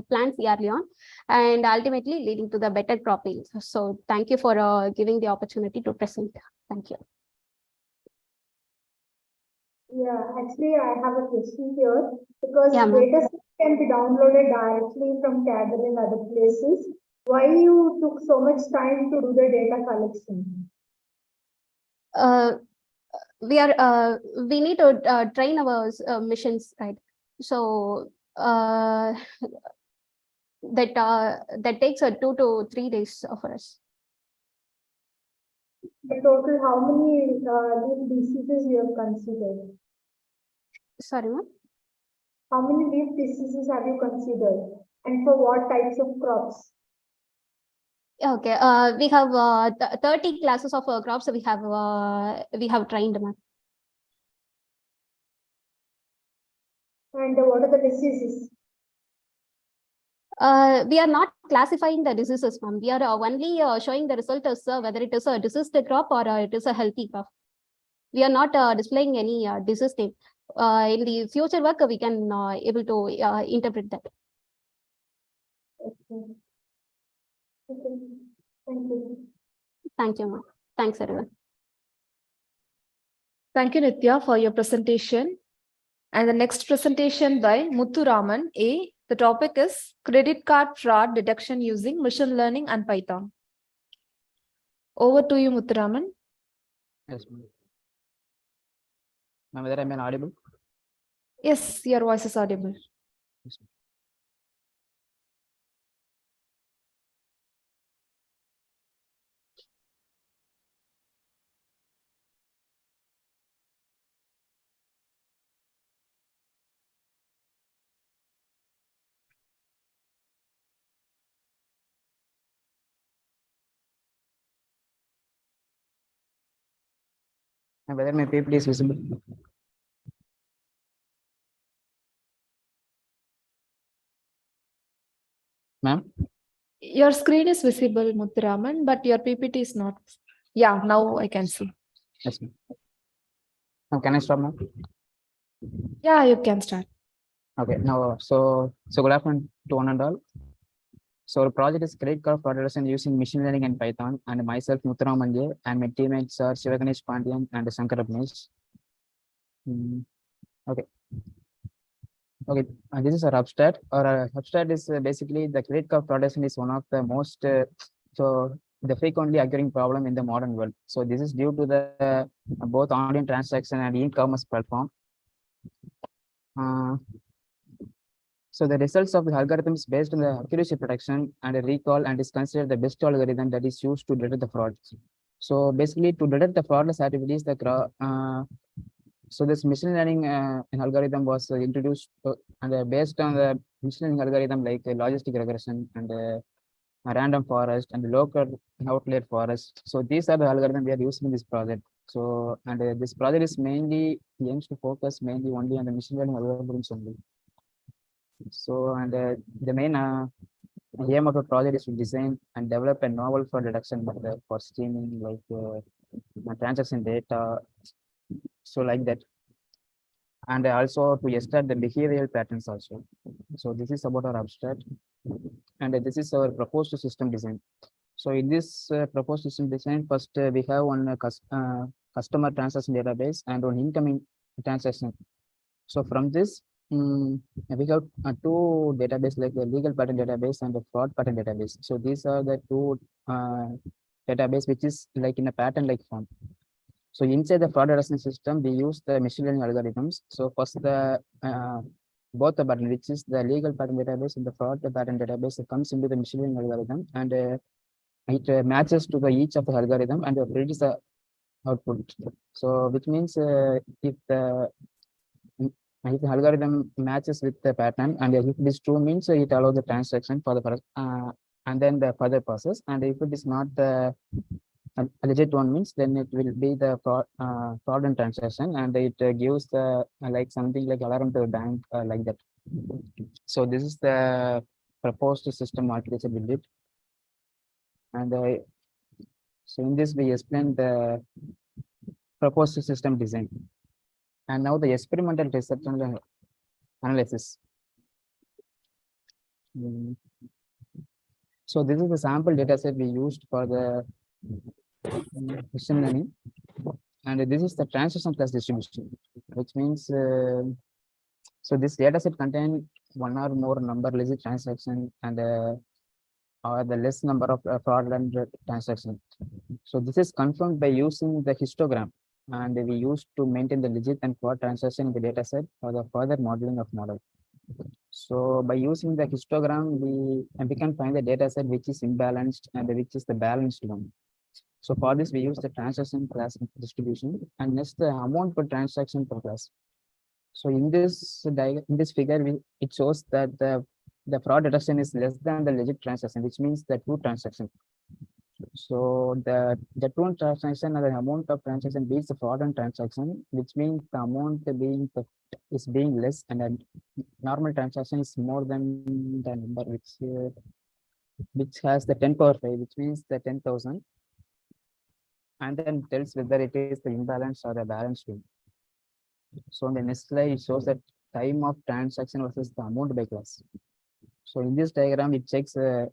plants early on, and ultimately leading to the better crop yields. So thank you for giving the opportunity to present. Thank you. Yeah, actually, I have a question here, because data sets can be downloaded directly from Kaggle and other places. Why you took so much time to do the data collection? We need to train our missions, right? So that takes 2 to 3 days for us. In total, how many leaf diseases you have considered? Sorry, ma'am? How many leaf diseases have you considered? And for what types of crops? Okay, we have 30 classes of crops we have trained, ma'am. And what are the diseases? We are not classifying the diseases, ma'am. We are only showing the result as whether it is a diseased crop or it is a healthy crop. We are not displaying any disease name. In the future work, we can able to interpret that. Okay. Okay. Thank you. Thank you, ma'am. Thanks, everyone. Thank you, Nitya, for your presentation. And the next presentation by Muthuraman A. The topic is credit card fraud detection using machine learning and Python. Over to you, Muthuraman. Yes, ma'am. Ma'am, whether I am audible? Yes, your voice is audible. Yes, ma'am. And whether my PPT is visible? Ma'am? Your screen is visible, Muthuraman, but your PPT is not. Yeah, now I can see. Yes, ma'am. Now, can I stop now? Yeah, you can start. Okay, now, so good afternoon to one and all. So our project is credit card fraud detection using machine learning and Python, and myself, Muthuraman, and my teammates are Shivaganesh Pandian and Shankar Abnesh. Okay. Okay, and this is our abstract. Our abstract is basically the credit card fraud detection is one of the most the frequently occurring problem in the modern world. So this is due to the both online transaction and e-commerce platform. So the results of the algorithm is based on the accuracy prediction and a recall and is considered the best algorithm that is used to detect the fraud. So basically to detect the fraudulent activities, so this machine learning algorithm was introduced and based on the machine learning algorithm like logistic regression and a random forest and local outlier forest. So these are the algorithms we are using in this project. So and this project is mainly aims to focus mainly only on the machine learning algorithms only. So and the main aim of the project is to design and develop a novel fraud detection method for streaming like transaction data. So like that, and also to extract the behavioral patterns also. So this is about our abstract, and this is our proposed system design. So in this proposed system design, first we have one customer transaction database and one incoming transaction. So from this, we have two databases like the legal pattern database and the fraud pattern database. So these are the two database which is like in a pattern like form. So inside the fraud detection system, we use the machine learning algorithms. So first the both the pattern, which is the legal pattern database and the fraud pattern database, it comes into the machine learning algorithm and it matches to the each of the algorithm and produces the output. So which means if the algorithm matches with the pattern and if it is true means it allows the transaction for the and then the further process, and if it is not the legit one means then it will be the fraudulent transaction and it gives the like something like alarm to the bank like that. So this is the proposed system architecture we did, and so in this we explain the proposed system design, and now the experimental research and analysis. So this is the sample data set we used for the machine learning, and this is the transaction class distribution, which means so this data set contains one or more number legit transaction and or the less number of fraudulent transactions. So this is confirmed by using the histogram, and we used to maintain the legit and fraud transaction in the data set for the further modeling of model. So by using the histogram, we can find the data set which is imbalanced and which is the balanced one. So for this, we use the transaction class distribution and next the amount per transaction per class. So in this figure, it shows that the fraud detection is less than the legit transaction, which means the true transaction. So the true transaction or the amount of transaction beats the fraudulent transaction, which means the amount is being less and a normal transaction is more than the number which has the 10 power 5, which means the 10,000, and then tells whether it is the imbalance or the balanced one. So in the next slide, it shows that time of transaction versus the amount by class. So in this diagram, it checks how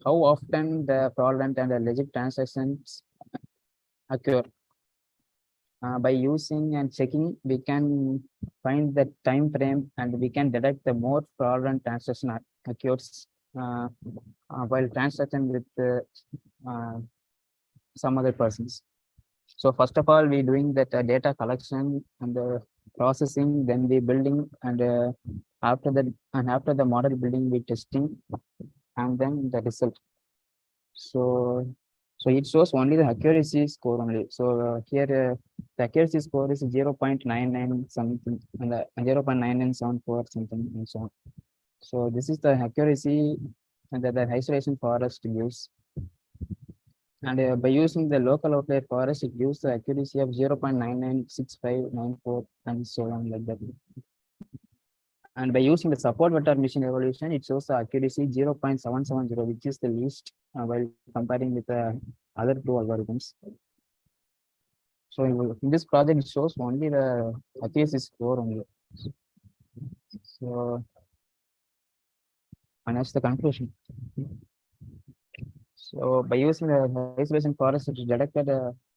often the fraudulent and the legit transactions occur. By using and checking, we can find the time frame and we can detect the more fraudulent transaction occurs while transaction with some other persons. So first of all, we doing that data collection and processing, then we building, and after the model building, we testing, and then the result. So it shows only the accuracy score only. So here the accuracy score is 0.99 something and 0.9974 something and so on. So this is the accuracy and the isolation forest gives. And by using the local outlier forest, it gives the accuracy of 0.996594 and so on like that. And by using the support vector machine evaluation, it shows the accuracy 0.770, which is the least while comparing with the other two algorithms. So in this project, it shows only the accuracy score only. So, and that's the conclusion. So by using the isolation forest, it detected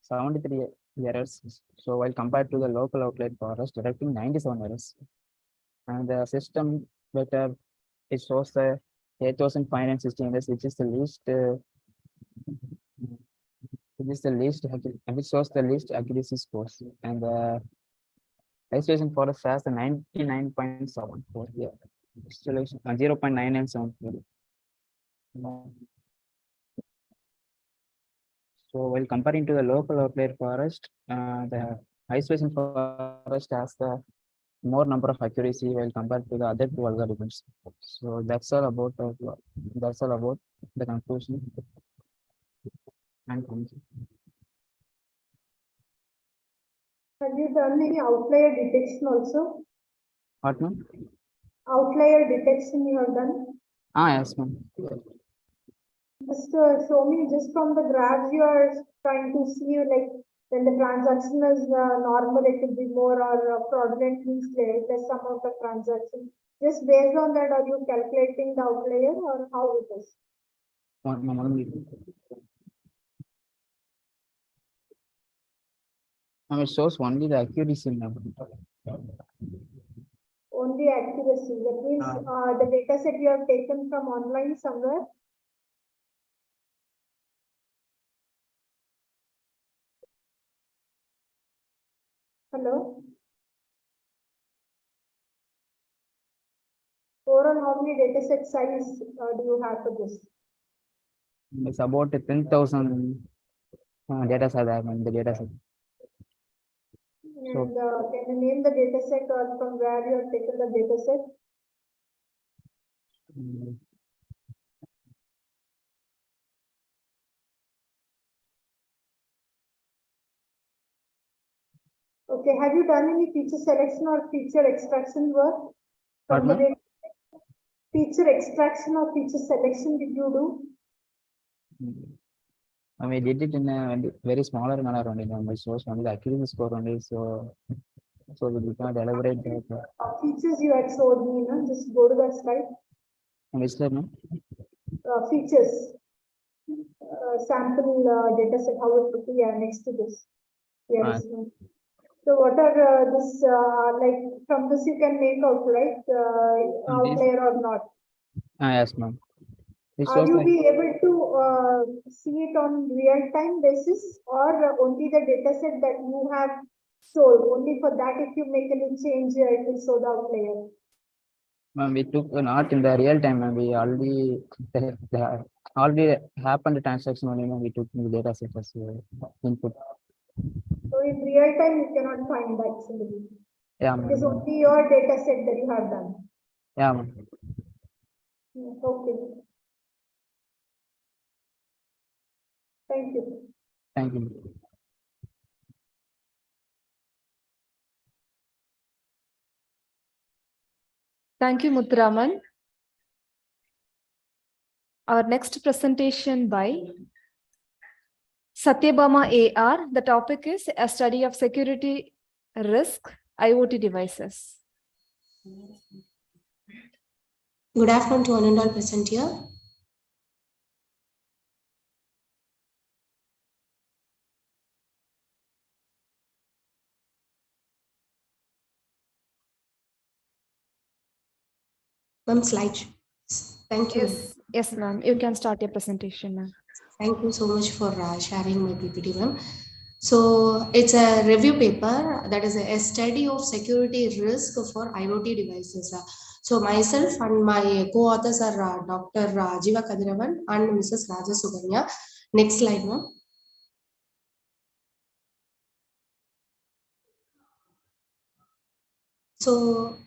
73 errors. So while compared to the local outlier forest, detecting 97 errors. And the system vector, it shows the 8,560 errors, which is the least. Which shows the least accuracy scores. And the isolation forest has the 99.74. Yeah, installation 0.9974. So while comparing to the local outlier forest, the isolation forest has the more number of accuracy while compared to the other two algorithms. So that's all about the conclusion. And thank you. Have you done any outlier detection also? What, ma'am? Outlier detection you have done? Yes, ma'am. Just show me just from the graphs you are trying to see, like when the transaction is normal, it could be more, or fraudulent means less amount of transaction. Just based on that, are you calculating the outlier or how it is? It shows only the accuracy number. Only accuracy. That means the data set you have taken from online somewhere. Hello. Overall, how many data set size do you have for this? It's about 10,000 data set in the data set. And can you name the data set or from where you have taken the data set? Okay, have you done any feature selection or feature extraction work? From the data? Feature extraction or feature selection did you do? We did it in a very smaller manner only. My source only the accuracy score only. So we cannot elaborate that. Features you had showed me, no? Just go to that slide. Which slide, no? Features. Sample data set, how it would be next to this. Yes. So what are this, like from this you can make out, right? Outlier or not? Yes, ma'am. Are you be able to see it on real-time basis or only the data set that you have So only for that, if you make any change, it will show the outlier. Ma'am, we took not in the real time, ma'am. We already the already happened the transaction only, ma'am. We took in the data set as input. So in real time, you cannot find that actually. Yeah, It is ma'am. only your data set that you have done. Yeah, ma'am. Okay. Thank you. Thank you. Thank you, Muthuraman. Our next presentation by Satyabama AR. The topic is a study of security risk IoT devices. Good afternoon to one and all present here. Ma'am, slide. Thank you. Yes, ma'am. You can start your presentation, ma'am. Thank you so much for sharing my PPT, ma'am. So it's a review paper that is a study of security risk for IoT devices. So myself and my co-authors are Dr. Jiva Kadiravan and Mrs. Raja Suganya. Next slide, ma'am. So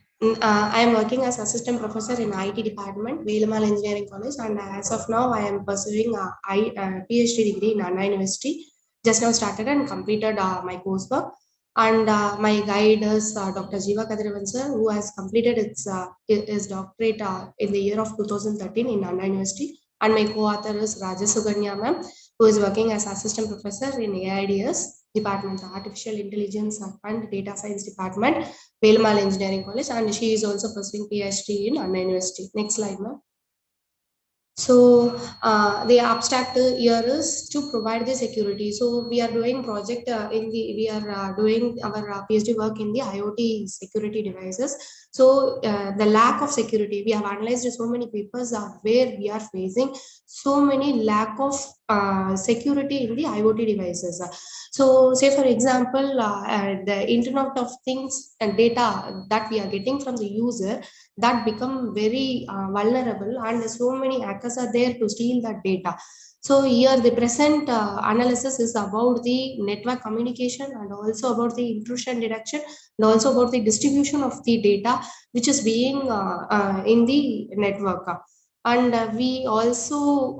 I am working as assistant professor in IT department, Velamal Engineering College, and as of now I am pursuing a PhD degree in Anna University. Just now started and completed my coursework. And my guide is Dr. Jiva Kadiravan sir, who has completed his doctorate in the year of 2013 in Anna University. And my co-author is Raja Suganya ma'am, who is working as assistant professor in AIDS department, Artificial Intelligence and Data Science department, Velamal Engineering College, and she is also pursuing PhD in Anna University. Next slide, ma'am. So the abstract here is to provide the security. So we are doing project we are doing our PhD work in the IoT security devices. So the lack of security, we have analyzed so many papers where we are facing so many lack of security in the IoT devices. So say for example, the Internet of Things and data that we are getting from the user, that become very vulnerable, and so many hackers are there to steal that data. So here the present analysis is about the network communication and also about the intrusion detection and also about the distribution of the data which is being in the network. And we also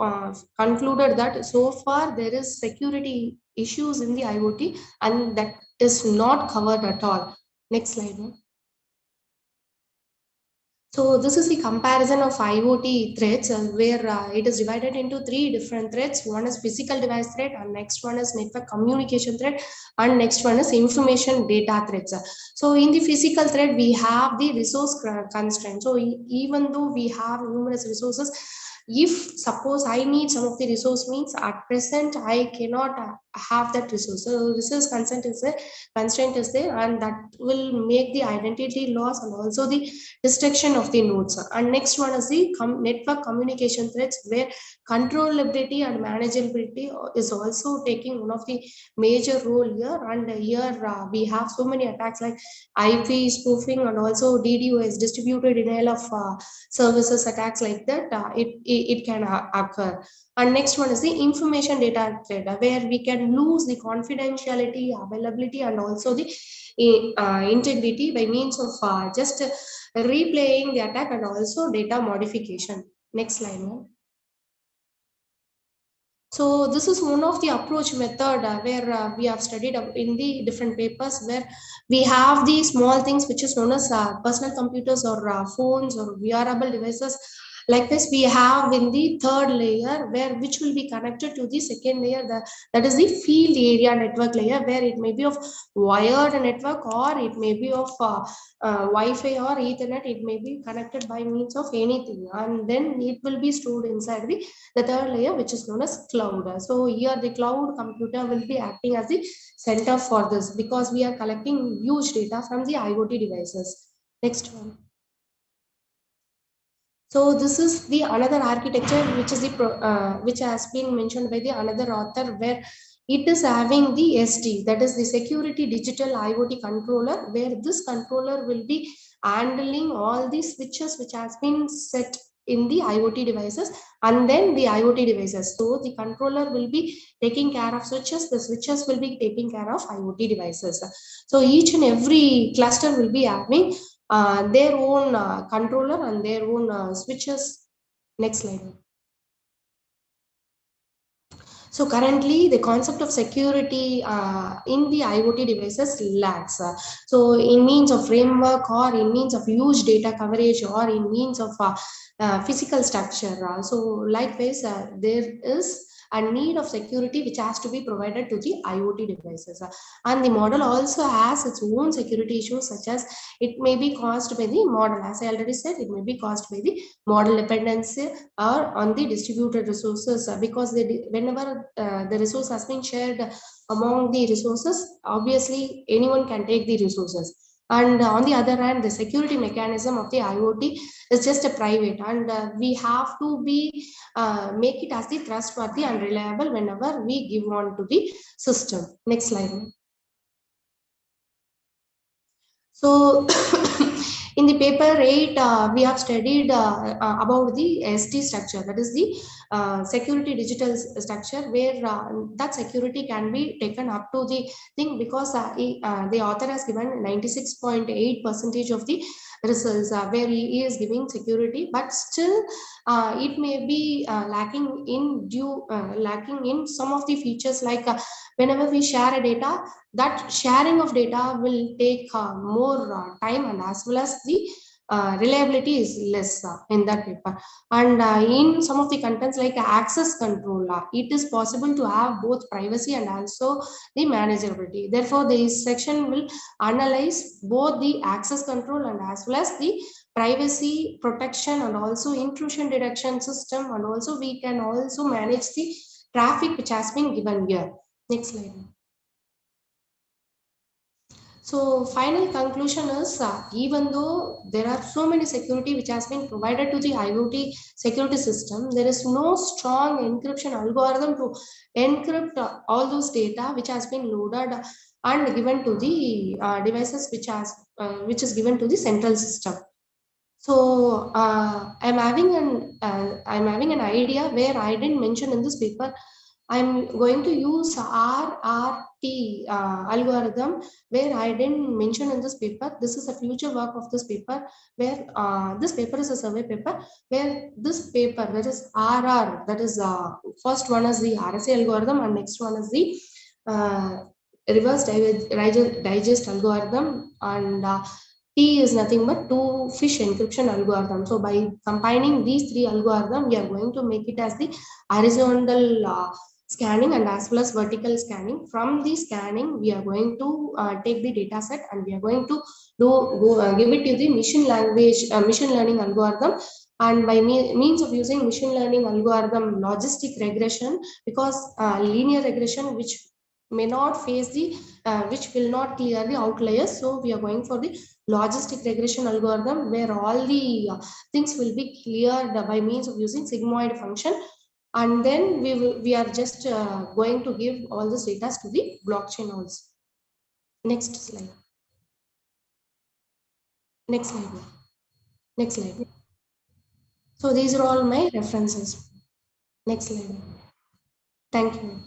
concluded that so far there is security issues in the IoT and that is not covered at all. Next slide, ma'am. So this is the comparison of IoT threats where it is divided into 3 different threats. One is physical device threat, and next one is network communication threat, and next one is information data threats. So in the physical threat, we have the resource constraint. So even though we have numerous resources, if suppose I need some of the resource, means at present I cannot have that resource. So resource constraint is there, and that will make the identity loss and also the destruction of the nodes. And next one is the network communication threats, where controllability and manageability is also taking one of the major role here. And here we have so many attacks like IP spoofing and also DDoS, distributed denial of services attacks like that. It can occur. And next one is the information data threat, where we can lose the confidentiality, availability, and also the integrity by means of just replaying the attack and also data modification. Next slide, ma'am. So this is one of the approach method where we have studied in the different papers, where we have the small things which is known as personal computers or phones or wearable devices. Like this, we have in the third layer, where which will be connected to the second layer, that is the field area network layer, where it may be of wired network or it may be of Wi-Fi or Ethernet. It may be connected by means of anything, and then it will be stored inside the third layer, which is known as cloud. So here the cloud computer will be acting as the center for this, because we are collecting huge data from the IoT devices. Next one. So this is the another architecture which is the which has been mentioned by the another author, where it is having the SD, that is the security digital IoT controller, where this controller will be handling all the switches which has been set in the IoT devices and then the IoT devices. So the controller will be taking care of switches, the switches will be taking care of IoT devices. So each and every cluster will be having their own controller and their own switches. Next slide. So currently the concept of security in the IoT devices lacks. So in means of framework or in means of huge data coverage or in means of physical structure. So likewise, there is a need of security which has to be provided to the IoT devices. And the model also has its own security issues, such as it may be caused by the model. As I already said, it may be caused by the model dependency or on the distributed resources, because whenever the resource has been shared among the resources, obviously anyone can take the resources. And on the other hand, the security mechanism of the IoT is just a private, and we have to be make it as the trustworthy and reliable whenever we give on to the system. Next slide. So in the paper 8, we have studied about the SD structure, that is the security digital structure, where that security can be taken up to the thing, because the author has given 96.8% of the results where he is giving security, but still it may be lacking in some of the features, like whenever we share a data, that sharing of data will take more time, and as well as the reliability is less in that paper. And in some of the contents like access control, it is possible to have both privacy and also the manageability. Therefore, this section will analyze both the access control and as well as the privacy protection and also intrusion detection system, and also we can also manage the traffic which has been given here. Next slide. So final conclusion is, even though there are so many security which has been provided to the IoT security system, there is no strong encryption algorithm to encrypt all those data which has been loaded and given to the devices which is given to the central system. So I'm having an idea where I didn't mention in this paper. I'm going to use RRT algorithm, where I didn't mention in this paper. This is a future work of this paper, where this paper is a survey paper, where this paper, that is RR, that is first one is the RSA algorithm and next one is the reverse digest algorithm, and T is nothing but two-fish encryption algorithm. So by combining these three algorithms, we are going to make it as the horizontal scanning and as well as vertical scanning. From the scanning, we are going to take the data set and we are going to give it to the machine learning algorithm. And by means of using machine learning algorithm, logistic regression, because linear regression which may not face the which will not clear the outliers, so we are going for the logistic regression algorithm, where all the things will be cleared by means of using sigmoid function. And then we are just going to give all this data to the blockchain also. Next slide. Next slide. Next slide. So these are all my references. Next slide. Thank you.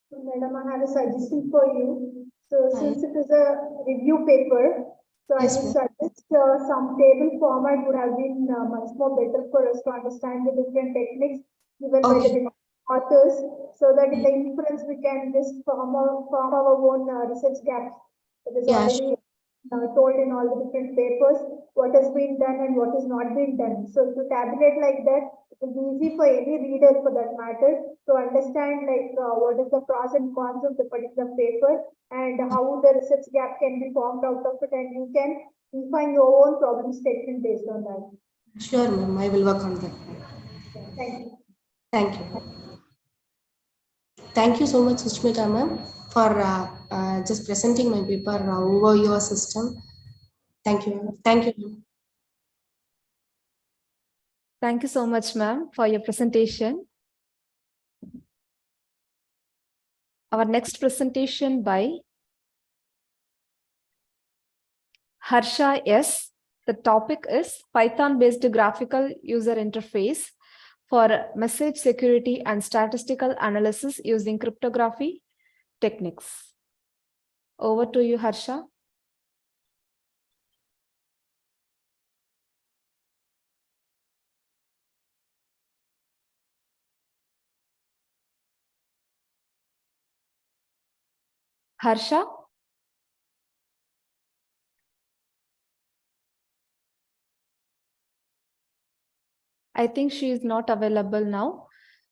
So, Madam, I have a suggestion for you. So since it is a review paper, so I would suggest some table format would have been much more better for us to understand the different techniques given by the different authors, so that in the inference we can just form our own research gaps. It is already told in all the different papers what has been done and what has not been done. So to tabulate like that, it will be easy for any reader for that matter to understand like what is the pros and cons of the particular paper and how the research gap can be formed out of it, and you can define your own problem statement based on that. Sure, ma'am. I will work on that. Thank you. Thank you. Thank you so much, Sushmita ma'am, for just presenting my paper over your system. Thank you. Thank you. Thank you so much, ma'am, for your presentation. Our next presentation by Harsha S. The topic is Python-based graphical user interface for message security and statistical analysis using cryptography techniques. Over to you, Harsha. Harsha? I think she is not available now.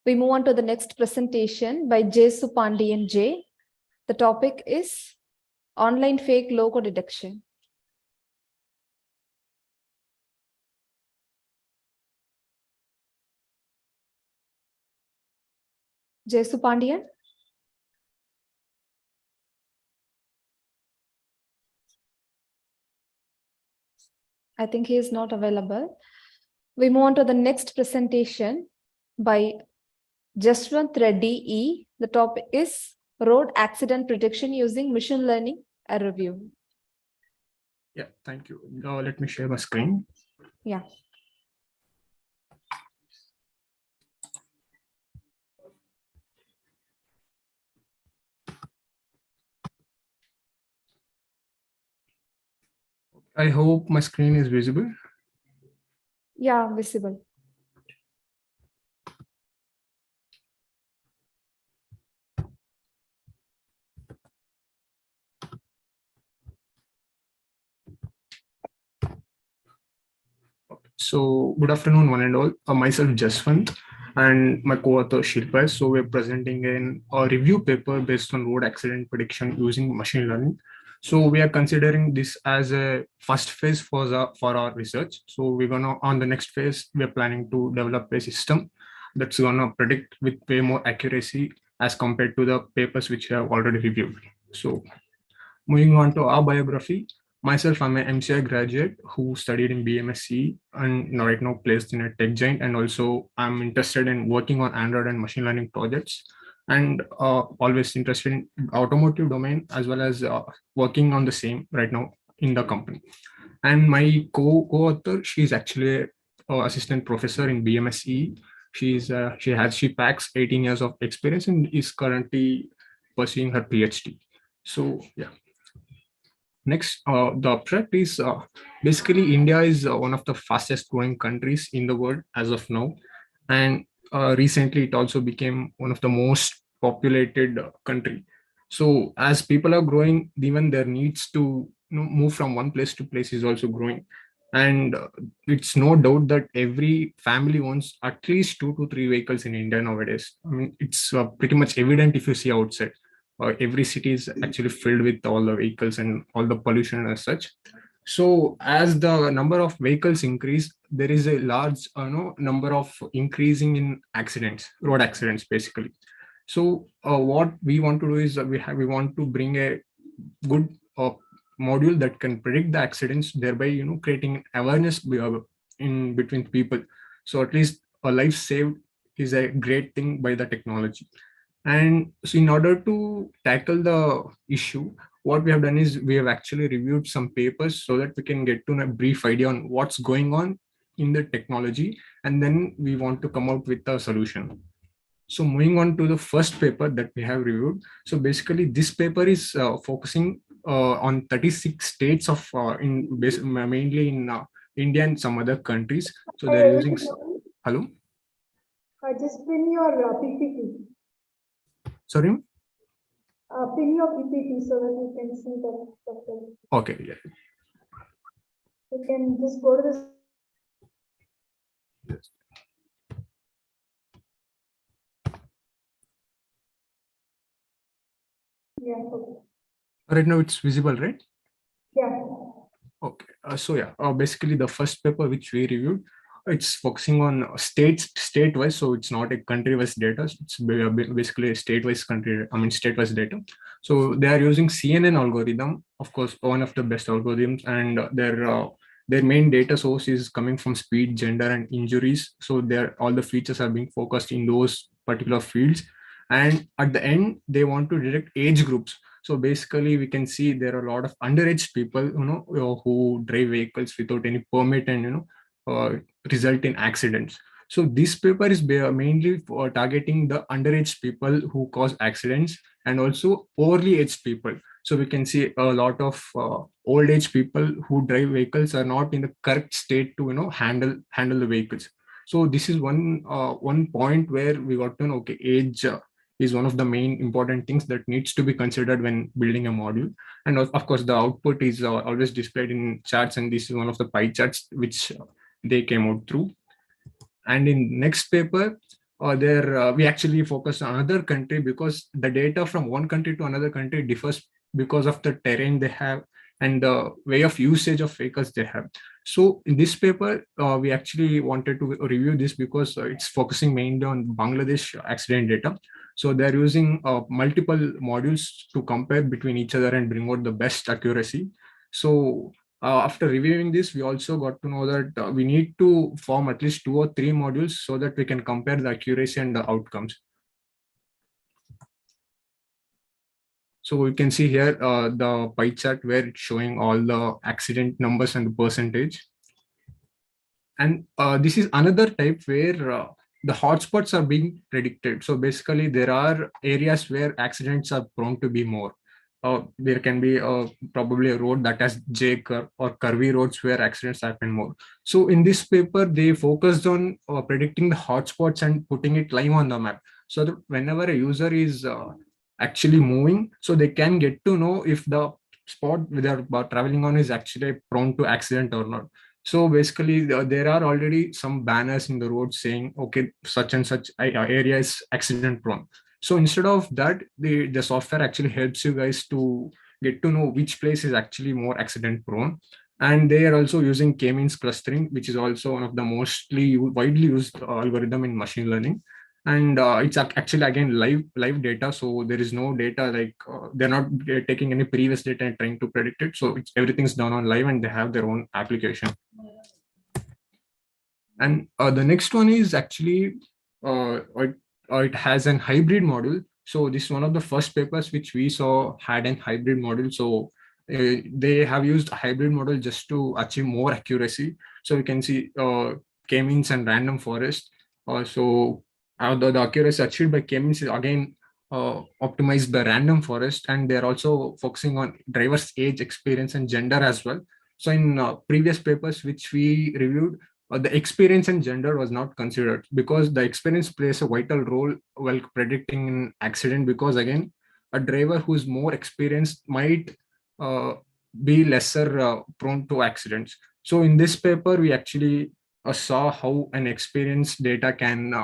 We move on to the next presentation by J. Supandian J. The topic is online fake logo detection. J. Supandian? I think he is not available. We move on to the next presentation by Jaswant Reddy E. The topic is road accident prediction using machine learning, a review. Yeah, thank you. Let me share my screen. Yeah. I hope my screen is visible. Yeah, visible. So good afternoon, one and all. Myself, Jaswant, and my co-author Shilpa. So we're presenting a review paper based on road accident prediction using machine learning. So we are considering this as a first phase for our research. So we're gonna, on the next phase, we're planning to develop a system that's gonna predict with way more accuracy as compared to the papers which we have already reviewed. So moving on to our biography. Myself, I'm an MCI graduate who studied in BMSc and right now placed in a tech giant. And also I'm interested in working on Android and machine learning projects, and always interested in automotive domain as well as working on the same right now in the company. And my co-author, she's actually an assistant professor in BMSc. She packs 18 years of experience and is currently pursuing her PhD. So yeah. Next, the abstract is basically India is one of the fastest growing countries in the world as of now. And recently it also became one of the most populated country. So as people are growing, even their needs to move from one place to place is also growing. And it's no doubt that every family owns at least 2 to 3 vehicles in India nowadays. I mean, it's pretty much evident if you see outside. Every city is actually filled with all the vehicles and all the pollution as such. So as the number of vehicles increase, there is a large number of increasing in accidents, road accidents basically. So what we want to do is we want to bring a good module that can predict the accidents, thereby creating awareness in between people. So at least a life saved is a great thing by the technology. And so in order to tackle the issue, what we have done is we have actually reviewed some papers so that we can get to a brief idea on what's going on in the technology, and then we want to come out with a solution. So moving on to the first paper that we have reviewed. So basically this paper is focusing on 36 states of mainly in India and some other countries. So they're using, hello? Just pin your PPT. Sorry? Pin your PPT so that you can see that. Okay, yeah. You can just go to this. Yes. Yeah, okay. Right now it's visible, right? Yeah. Okay, so yeah, basically the first paper which we reviewed, it's focusing on state-wise, so it's not a country-wise data. It's basically a state-wise data. So they are using CNN algorithm, of course, one of the best algorithms, and their main data source is coming from speed, gender, and injuries. So all the features are being focused in those particular fields. And at the end, they want to detect age groups. So basically, we can see there are a lot of underage people, who drive vehicles without any permit and result in accidents. So this paper is mainly for targeting the underage people who cause accidents and also overly aged people. So we can see a lot of old age people who drive vehicles are not in the correct state to handle the vehicles. So this is one point where we got to know, okay, age is one of the main important things that needs to be considered when building a module. And of course, the output is always displayed in charts, and this is one of the pie charts which they came out through. And in next paper, we actually focus on another country because the data from one country to another country differs because of the terrain they have and the way of usage of vehicles they have. So in this paper, we actually wanted to review this because it's focusing mainly on Bangladesh accident data. So they're using multiple modules to compare between each other and bring out the best accuracy. So after reviewing this, we also got to know that we need to form at least 2 or 3 modules so that we can compare the accuracy and the outcomes. So we can see here the pie chart where it's showing all the accident numbers and the percentage. And this is another type where the hotspots are being predicted. So basically, there are areas where accidents are prone to be more. There can be probably a road that has J curve or curvy roads where accidents happen more. So in this paper, they focused on predicting the hotspots and putting it live on the map. So that whenever a user is actually moving, so they can get to know if the spot they're traveling on is actually prone to accident or not. So basically, there are already some banners in the road saying, okay, such and such area is accident prone. So instead of that, the software actually helps you guys to get to know which place is actually more accident prone. And they are also using k-means clustering, which is also one of the mostly widely used algorithm in machine learning. And it's actually again live data. So there is no data like they're not taking any previous data and trying to predict it. So everything's done on live and they have their own application. And the next one is actually it has an hybrid model. So this is one of the first papers which we saw had an hybrid model. So they have used a hybrid model just to achieve more accuracy. So we can see k-means and random forest. So the accuracy achieved by k-means is again optimized by random forest, and they're also focusing on driver's age, experience, and gender as well. So in previous papers which we reviewed, the experience and gender was not considered because the experience plays a vital role while predicting an accident, because again, a driver who's more experienced might be lesser prone to accidents. So in this paper, we actually saw how an experienced data can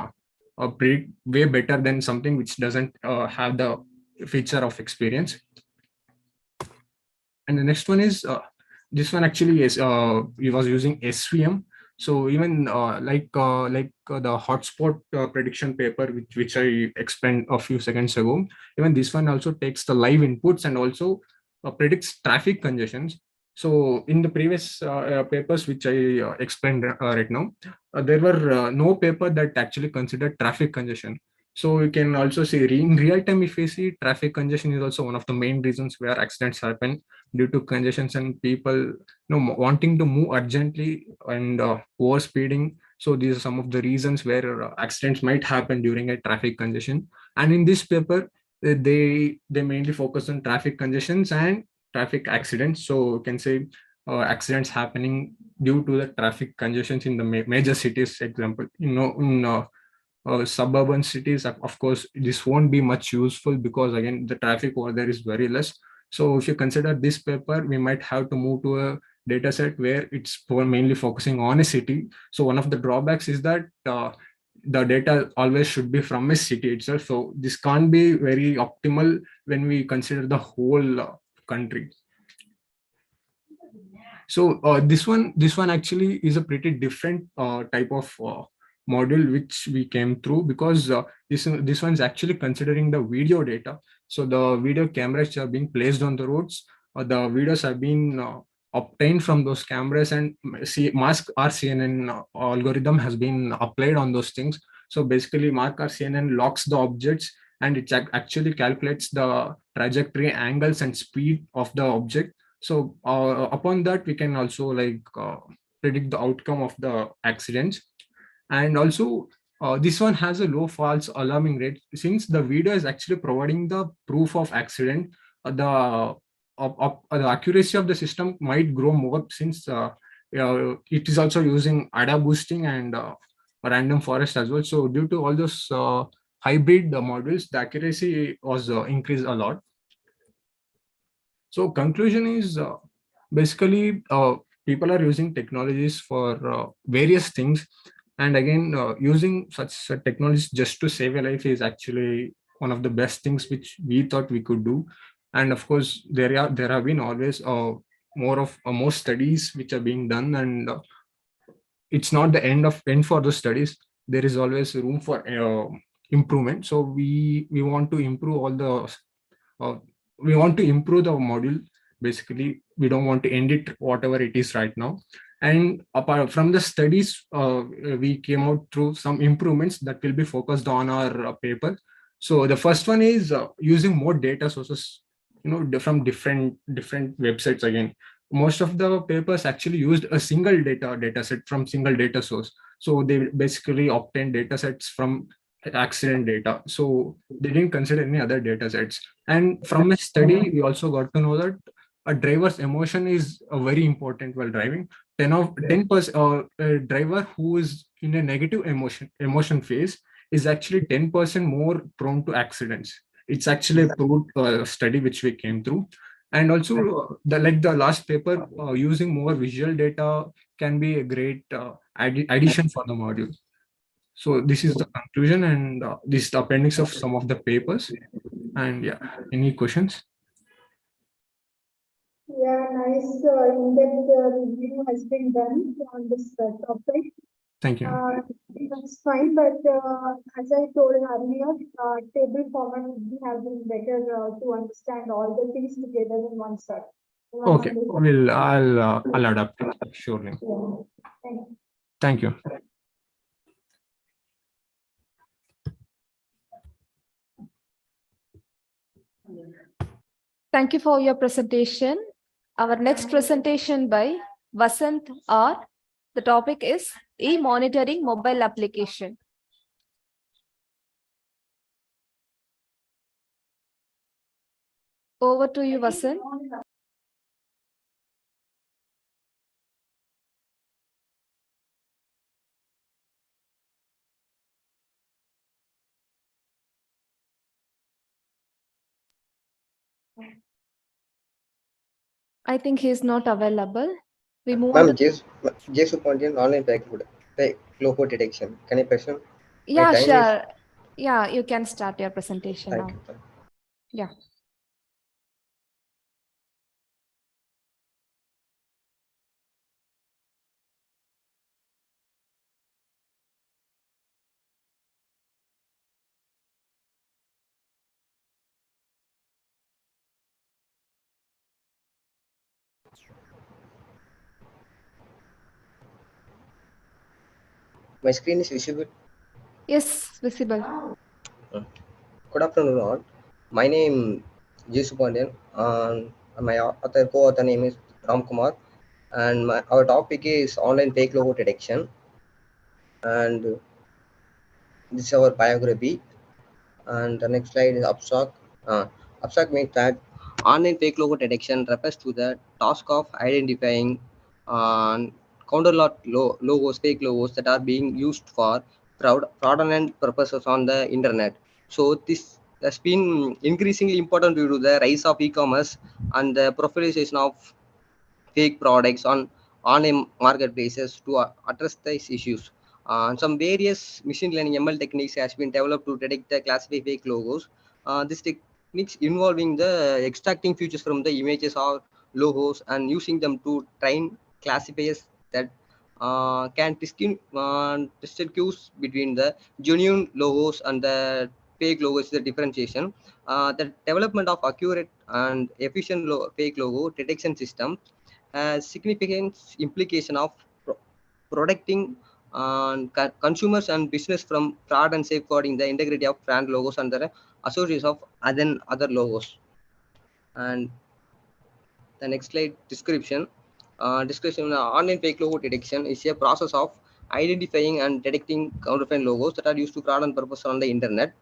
predict way better than something which doesn't have the feature of experience. And the next one is this one actually is we was using SVM. So even like the hotspot prediction paper, which I explained a few seconds ago, even this one also takes the live inputs and also predicts traffic congestions. So in the previous papers which I explained right now, there were no paper that actually considered traffic congestion. So you can also see in real time, if we see traffic congestion is also one of the main reasons where accidents happen due to congestions and people wanting to move urgently and over speeding. So these are some of the reasons where accidents might happen during a traffic congestion. And in this paper, they mainly focus on traffic congestions and traffic accidents. So you can say accidents happening due to the traffic congestions in the major cities. Example, in suburban cities, of course, this won't be much useful because again, the traffic over there is very less. So if you consider this paper, we might have to move to a data set where it's mainly focusing on a city. So one of the drawbacks is that the data always should be from a city itself. So this can't be very optimal when we consider the whole country. So this one actually is a pretty different type of module which we came through, because this one's actually considering the video data. So the video cameras are being placed on the roads, the videos have been obtained from those cameras, and mask RCNN algorithm has been applied on those things. So basically, mask RCNN locks the objects and it actually calculates the trajectory, angles, and speed of the object. So upon that, we can also predict the outcome of the accidents. And also, this one has a low false alarming rate. Since the video is actually providing the proof of accident, the accuracy of the system might grow more, since it is also using ADA boosting and random forest as well. So due to all those hybrid modules, the accuracy was increased a lot. So conclusion is basically people are using technologies for various things, and again using such technologies just to save a life is actually one of the best things which we thought we could do. And of course, there have been always more studies which are being done, and it's not the end for the studies. There is always room for improvement. So we want to improve all the we want to improve the module. Basically, we don't want to end it whatever it is right now. And apart from the studies, we came out through some improvements that will be focused on our paper. So the first one is using more data sources, from different websites. Again, most of the papers actually used a single data set from single data source. So they basically obtained data sets from accident data. So they didn't consider any other data sets. And from a study, we also got to know that a driver's emotion is very important while driving. 10% a driver who is in a negative emotion phase is actually 10% more prone to accidents. It's actually a proved study which we came through. And also, the last paper, using more visual data can be a great addition for the module. So this is the conclusion, and this is the appendix of some of the papers. And yeah, any questions? Yeah, nice in-depth review has been done on this topic. Thank you. That's fine, but as I told earlier, table format would have been better to understand all the things together in one shot. Okay, I'll adapt it, surely. Yeah. Thank you. Thank you for your presentation. Our next presentation by Vasant R. The topic is e-monitoring mobile application. Over to you, Vasant. I think he is not available. We move on. Jason Pontian online logo detection. Can I present? Yeah, sure. Yeah, you can start your presentation now. Yeah. My screen is visible. Yes, visible. Good afternoon, all. My name is Jason Pontian, and my co-author name is Ram Kumar, and our topic is online fake logo detection. And this is our biography. And the next slide is abstract. Abstract means that online fake logo detection refers to the task of identifying counterlot logos, fake logos that are being used for fraudulent purposes on the internet. So this has been increasingly important due to the rise of e-commerce and the proliferation of fake products on online marketplaces. To address these issues, some various machine learning ML techniques has been developed to detect the classify fake logos. This techniques involving the extracting features from the images or logos and using them to train classifiers that can distinguish between the genuine logos and the fake logos. The differentiation, the development of accurate and efficient fake logo detection system has significant implication of protecting and consumers and business from fraud and safeguarding the integrity of brand logos and the associates of other logos. And the next slide, description. Description, online fake logo detection is a process of identifying and detecting counterfeit logos that are used to fraud and purpose on the internet.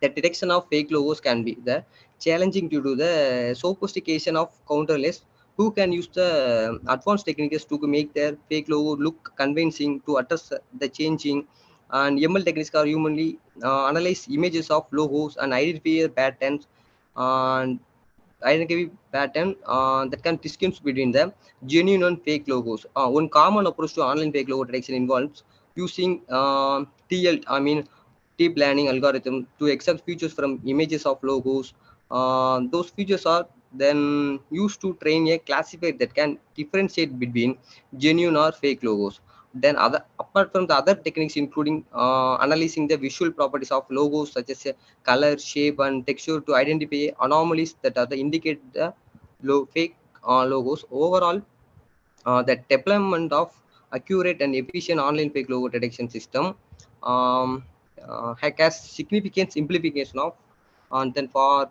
The detection of fake logos can be the challenging due to the sophistication of counterless who can use the advanced techniques to make their fake logo look convincing to address the changing. And ML techniques are humanly analyze images of logos and identify patterns and identify pattern that can distinguish between the genuine and fake logos. One common approach to online fake logo detection involves using deep learning algorithm to extract features from images of logos. Those features are then used to train a classifier that can differentiate between genuine or fake logos. Then apart from the other techniques including analyzing the visual properties of logos such as color, shape, and texture to identify anomalies that are the indicate the fake logos. Overall, the deployment of accurate and efficient online fake logo detection system um, has significant implication of and then for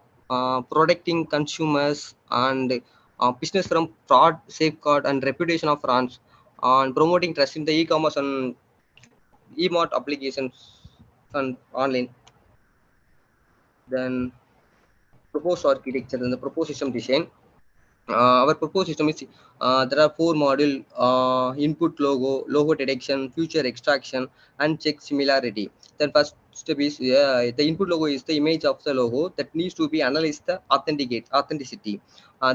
protecting consumers and business from fraud, safeguard, and reputation of frauds, and promoting trust in the e-commerce and e-mart applications and online. Then proposed architecture and the proposed system design. Our proposed system is there are 4 module: input logo detection, feature extraction, and check similarity. Then first step is the input logo is the image of the logo that needs to be analyzed the authenticity.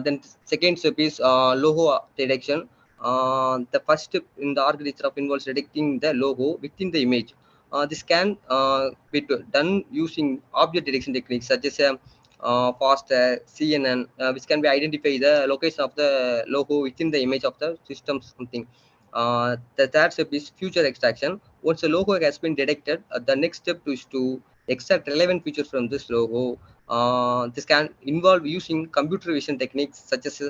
Then second step is logo detection. The first step in the architecture of involves detecting the logo within the image. This can be done using object detection techniques such as faster CNN, which can be identify the location of the logo within the image of the system something. The third step is feature extraction. Once the logo has been detected, the next step is to extract relevant features from this logo. This can involve using computer vision techniques such as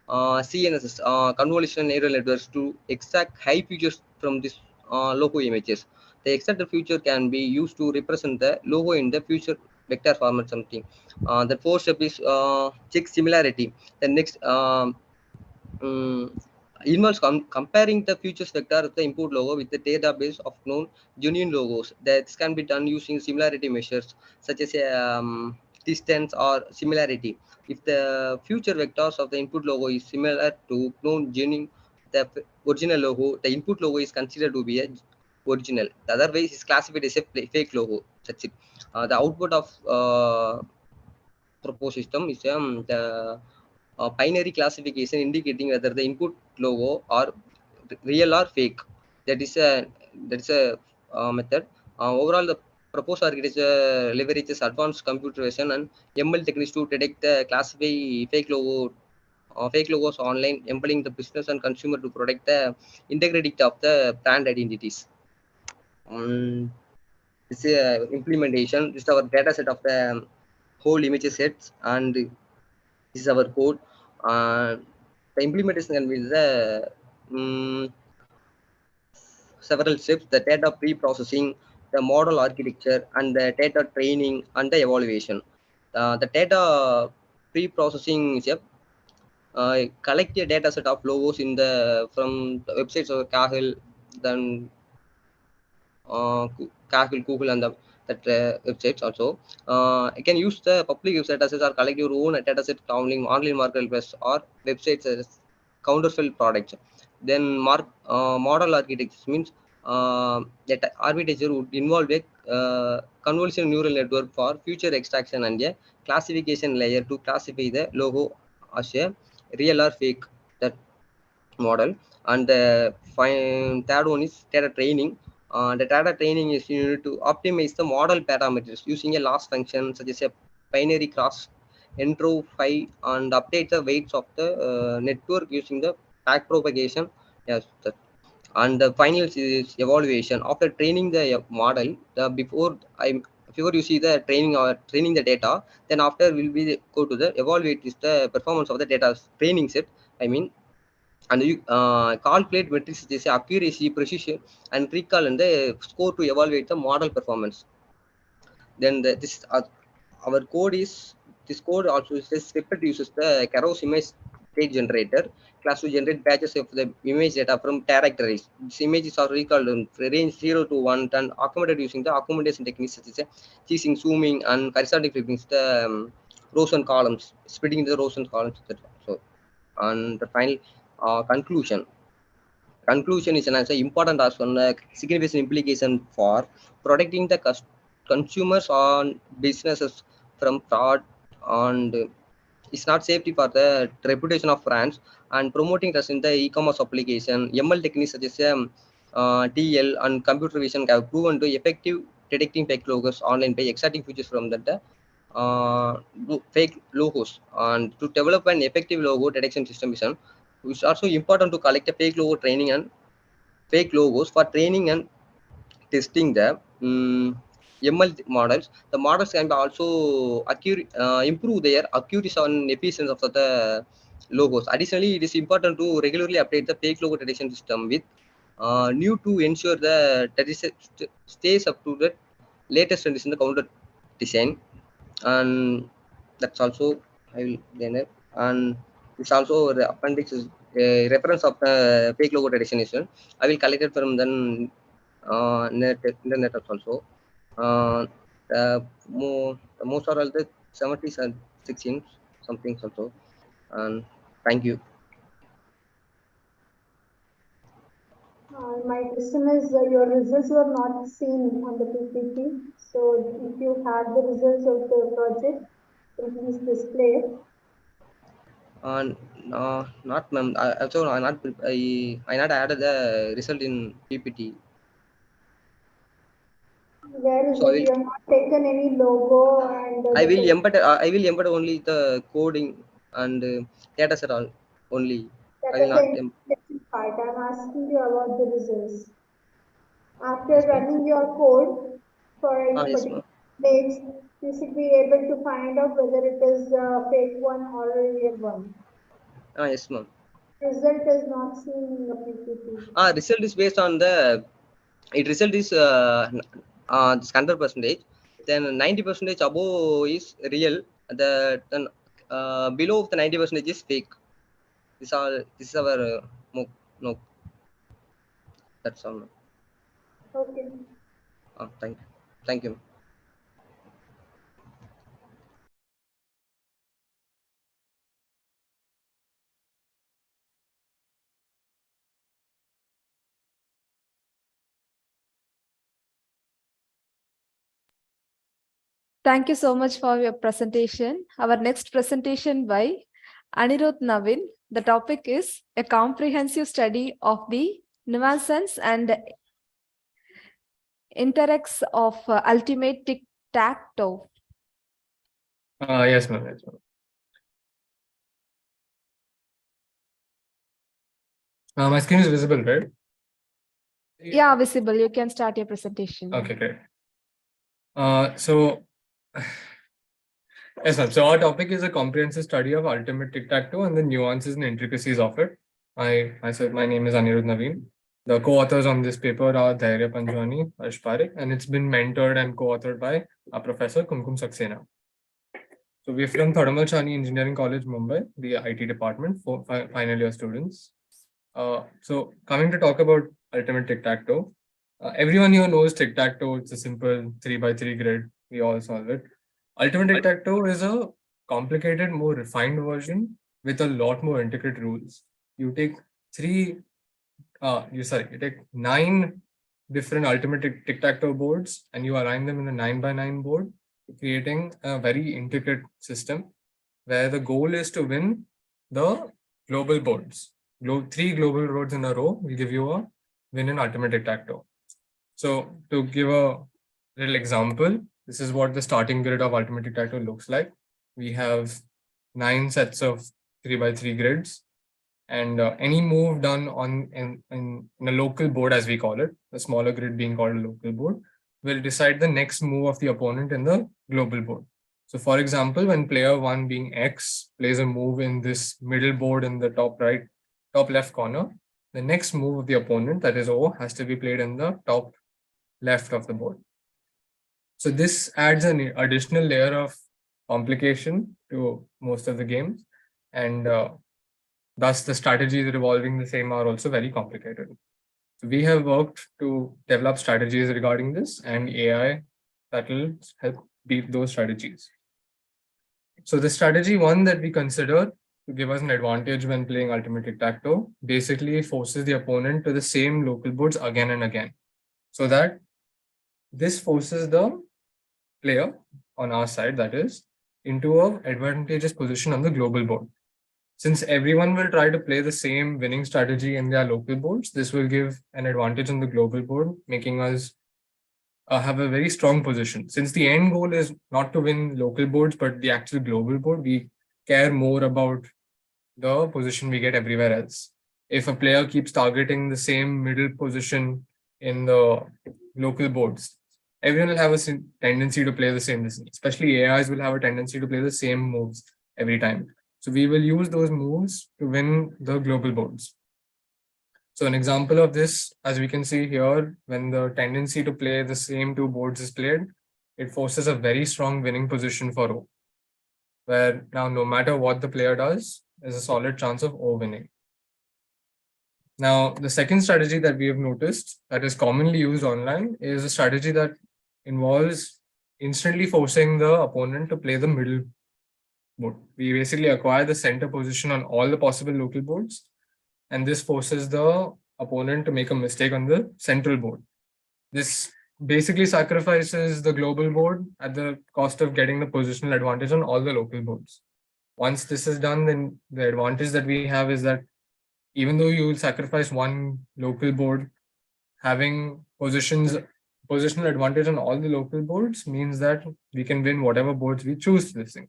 CNS, convolutional neural networks, to extract high features from this logo images. The extracted feature can be used to represent the logo in the future vector format something. The fourth step is check similarity. The next involves comparing the features vector of the input logo with the database of known genuine logos. That can be done using similarity measures such as distance or similarity. If the future vectors of the input logo is similar to known genuine the original logo, the input logo is considered to be a original. The otherwise is classified as a fake logo. That's it. The output of proposed system is the binary classification indicating whether the input logo are real or fake. That is a method. Overall, the proposed architecture leverages advanced computer vision and ML techniques to detect the classify fake logos online, empowering the business and consumer to protect the integrity of the brand identities. This is implementation. This is our data set of the whole image sets, and this is our code. The implementation can be the several steps: the data pre-processing, the model architecture, and the data training and the evaluation. The data pre-processing is collect a data set of logos in the from the websites of Kahil, then Kahil, Google, and that websites also. You can use the public website assets or collect your own dataset downlink online marketplace or websites as counterfeit products. Then model architecture means that architecture would involve a convolutional neural network for future extraction and a classification layer to classify the logo as a real or fake. That model. And the third one is data training. The data training is you need to optimize the model parameters using a loss function such as a binary cross entropy and update the weights of the network using the back propagation. Yes, and the final is evaluation. After training the model, before you see the training or training the data, then after will be go to the evaluate is the performance of the data training set. I mean, and you calculate metrics such as accuracy, precision, and recall, and the score to evaluate the model performance. Then our code is this code also says snippet uses the Keros image state generator class to generate batches of the image data from characters. These images are recalled in range 0 to 1 and accommodated using the accommodation techniques such as cheesing, zooming, and corresponding flipping the rows and columns, splitting the rows and columns, etc. So, and the final conclusion. Conclusion is an answer important as one significant implication for protecting the consumers on businesses from fraud, and it's not safety for the reputation of brands and promoting trust in the e-commerce application. ML techniques such as TL and computer vision have proven to effective detecting fake logos online by extracting features from that fake logos. And to develop an effective logo detection system vision, it's also important to collect a fake logo training and fake logos for training and testing the ML models. The models can be also improve their accuracy and efficiency of the logos. Additionally, it is important to regularly update the fake logo detection system with new to ensure that it stays up to the latest trends in the counter design. And that's also I will then and it's also the appendix is a reference of the fake logo detection is I will collect it from the internet also. The most are all the 70s and 16 something also. And thank you. My question is your results were not seen on the PPT. So if you have the results of the project, please display it. Not ma'am. Also, I not added the result in PPT. Where is So it? You have not taken any logo and I will embed only the coding and data set all only. that I will is not the implementation part. I'm asking you about the results. After running your code for any yes, particular page, you should be able to find out whether it is a fake one or a real one. yes, ma'am. Result is not seen in the PPT. Result is based on the result is this 100%. Then 90% above is real. Then below the 90% is fake. This is our no. That's all. Okay. Thank you. Thank you so much for your presentation. Our next presentation by Anirudh Navin. The topic is a comprehensive study of the nuances and interacts of ultimate tic-tac-toe. Yes, ma'am. Yes, ma'am. My screen is visible, right? Yeah, visible. You can start your presentation. Okay, great. Yes, ma'am. So our topic is a comprehensive study of ultimate tic-tac-toe and the nuances and intricacies of it. Myself, my name is Anirudh Navin. The co-authors on this paper are Dhairya Panjwani, Harsh Parekh, and it's been mentored and co-authored by our Professor Kumkum Saxena. So we're from Thadamal Chani Engineering College, Mumbai, the IT department for final year students. So coming to talk about ultimate tic-tac-toe, everyone here knows tic-tac-toe. It's a simple 3x3 grid. We all solve it. Ultimate tic-tac-toe is a complicated, more refined version with a lot more intricate rules. You take you take 9 different ultimate tic-tac-toe boards and you align them in a 9x9 board, creating a very intricate system where the goal is to win the global boards. 3 global boards in a row will give you a win in ultimate tic-tac-toe. So to give a little example, this is what the starting grid of ultimate tic-tac-toe looks like. We have 9 sets of 3x3 grids, and any move done in a local board, as we call it, the smaller grid being called a local board, will decide the next move of the opponent in the global board. So for example, when player 1 being X plays a move in this middle board in the top right top left corner, the next move of the opponent, that is O, has to be played in the top left of the board. So this adds an additional layer of complication to most of the games, and thus the strategies revolving the same are also very complicated. So we have worked to develop strategies regarding this and AI that will help beat those strategies. So the strategy one that we consider to give us an advantage when playing Ultimate Tic-Tac-Toe basically forces the opponent to the same local boards again and again, so that this forces the player on our side, that is, into an advantageous position on the global board. Since everyone will try to play the same winning strategy in their local boards, this will give an advantage on the global board, making us have a very strong position. Since the end goal is not to win local boards, but the actual global board, we care more about the position we get everywhere else. If a player keeps targeting the same middle position in the local boards, everyone will have a tendency to play the same, especially AIs will have a tendency to play the same moves every time. So we will use those moves to win the global boards. So an example of this, as we can see here, when the tendency to play the same two boards is played, it forces a very strong winning position for O, where now no matter what the player does, there's a solid chance of O winning. Now, the second strategy that we have noticed that is commonly used online is a strategy that involves instantly forcing the opponent to play the middle board. We basically acquire the center position on all the possible local boards, and this forces the opponent to make a mistake on the central board. This basically sacrifices the global board at the cost of getting the positional advantage on all the local boards. Once this is done, then the advantage that we have is that even though you will sacrifice one local board, having positional advantage on all the local boards means that we can win whatever boards we choose to this thing.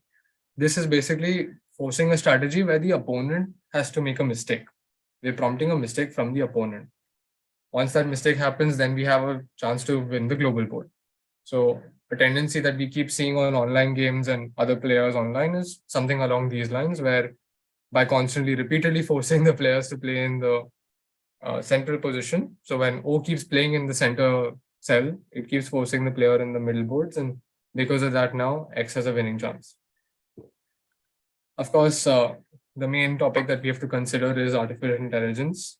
This is basically forcing a strategy where the opponent has to make a mistake. We're prompting a mistake from the opponent. Once that mistake happens, then we have a chance to win the global board. So a tendency that we keep seeing on online games and other players online is something along these lines, where by constantly repeatedly forcing the players to play in the central position. So when O keeps playing in the center cell, it keeps forcing the player in the middle boards. And because of that, now X has a winning chance. Of course, the main topic that we have to consider is artificial intelligence.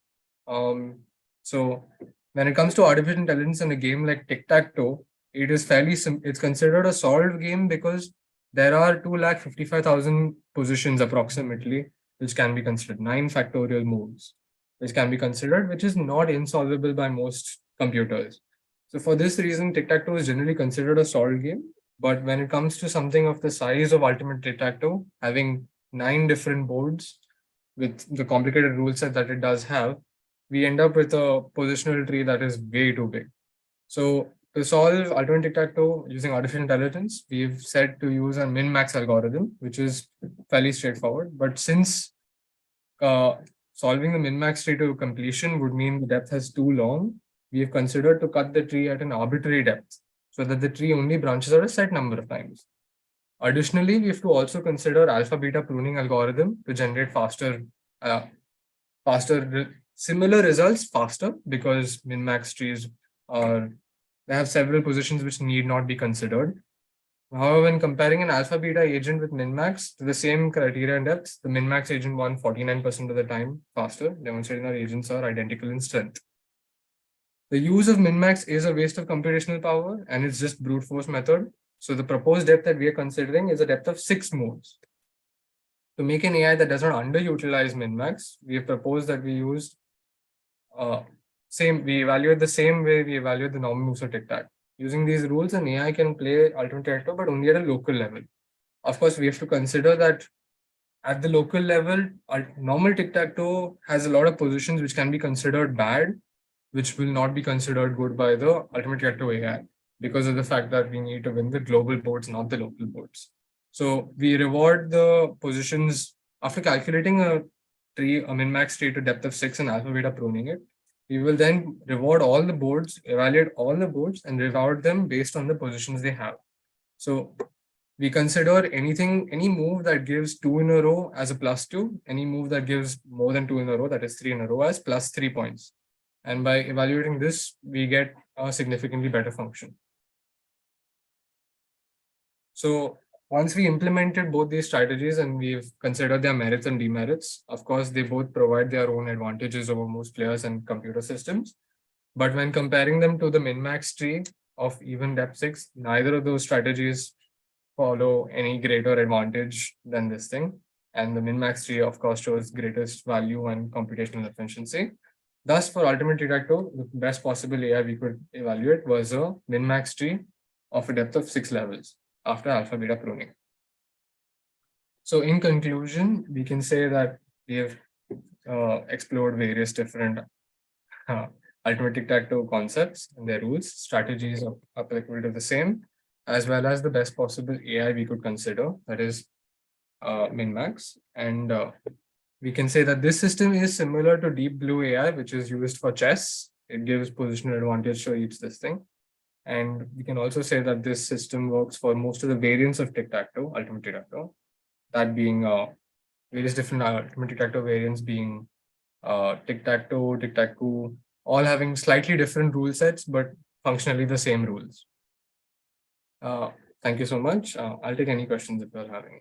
So when it comes to artificial intelligence in a game like Tic-Tac-Toe, it is it's considered a solved game because there are 255,000 positions approximately, which can be considered 9 factorial moves, which can be considered, which is not insolvable by most computers. So for this reason, Tic-Tac-Toe is generally considered a solved game. But when it comes to something of the size of Ultimate Tic-Tac-Toe, having 9 different boards with the complicated rule set that it does have, we end up with a positional tree that is way too big. So to solve Ultimate Tic-Tac-Toe using artificial intelligence, we've said to use a min-max algorithm, which is fairly straightforward. But since solving the min-max tree to completion would mean the depth is too long, we have considered to cut the tree at an arbitrary depth, so that the tree only branches out a set number of times. Additionally, we have to also consider alpha-beta pruning algorithm to generate similar results faster, because min-max trees they have several positions which need not be considered. However, when comparing an alpha-beta agent with min-max to the same criteria and depth, the min-max agent won 49% of the time faster, demonstrating our agents are identical in strength. The use of min-max is a waste of computational power, and it's just brute force method. So the proposed depth that we are considering is a depth of 6 moves. To make an AI that does not underutilize min-max, we have proposed that we use we evaluate the same way we evaluate the normal moves of Tic-Tac. Using these rules, an AI can play Ultimate Tic-Tac-Toe, but only at a local level. Of course, we have to consider that at the local level, normal Tic-Tac-Toe has a lot of positions which can be considered bad, which will not be considered good by the Ultimate Tic-Tac-Toe AI, because of the fact that we need to win the global boards, not the local boards. So we reward the positions after calculating a min-max tree to depth of 6 and alpha-beta pruning it. We will then reward all the boards, evaluate all the boards, and reward them based on the positions they have. So we consider any move that gives 2 in a row as a +2, any move that gives more than 2 in a row, that is 3 in a row, as +3 points. And by evaluating this, we get a significantly better function. So once we implemented both these strategies and we've considered their merits and demerits, of course, they both provide their own advantages over most players and computer systems. But when comparing them to the min-max tree of even depth 6, neither of those strategies follow any greater advantage than this thing. And the min-max tree, of course, shows greatest value and computational efficiency. Thus, for ultimate tic-tac-toe, the best possible AI we could evaluate was a min-max tree of a depth of 6 levels after alpha beta pruning. So in conclusion, we can say that we have explored various different ultimate tic-tac-toe concepts and their rules, strategies applicable to the same, as well as the best possible AI we could consider, that is min-max. And we can say that this system is similar to Deep Blue AI, which is used for chess. It gives positional advantage to each this thing. And we can also say that this system works for most of the variants of tic-tac-toe, ultimate tic-tac-toe, that being various different ultimate tic-tac-toe variants being tic-tac-toe, tic-tac-coup, all having slightly different rule sets, but functionally the same rules. Thank you so much. I'll take any questions if you're having.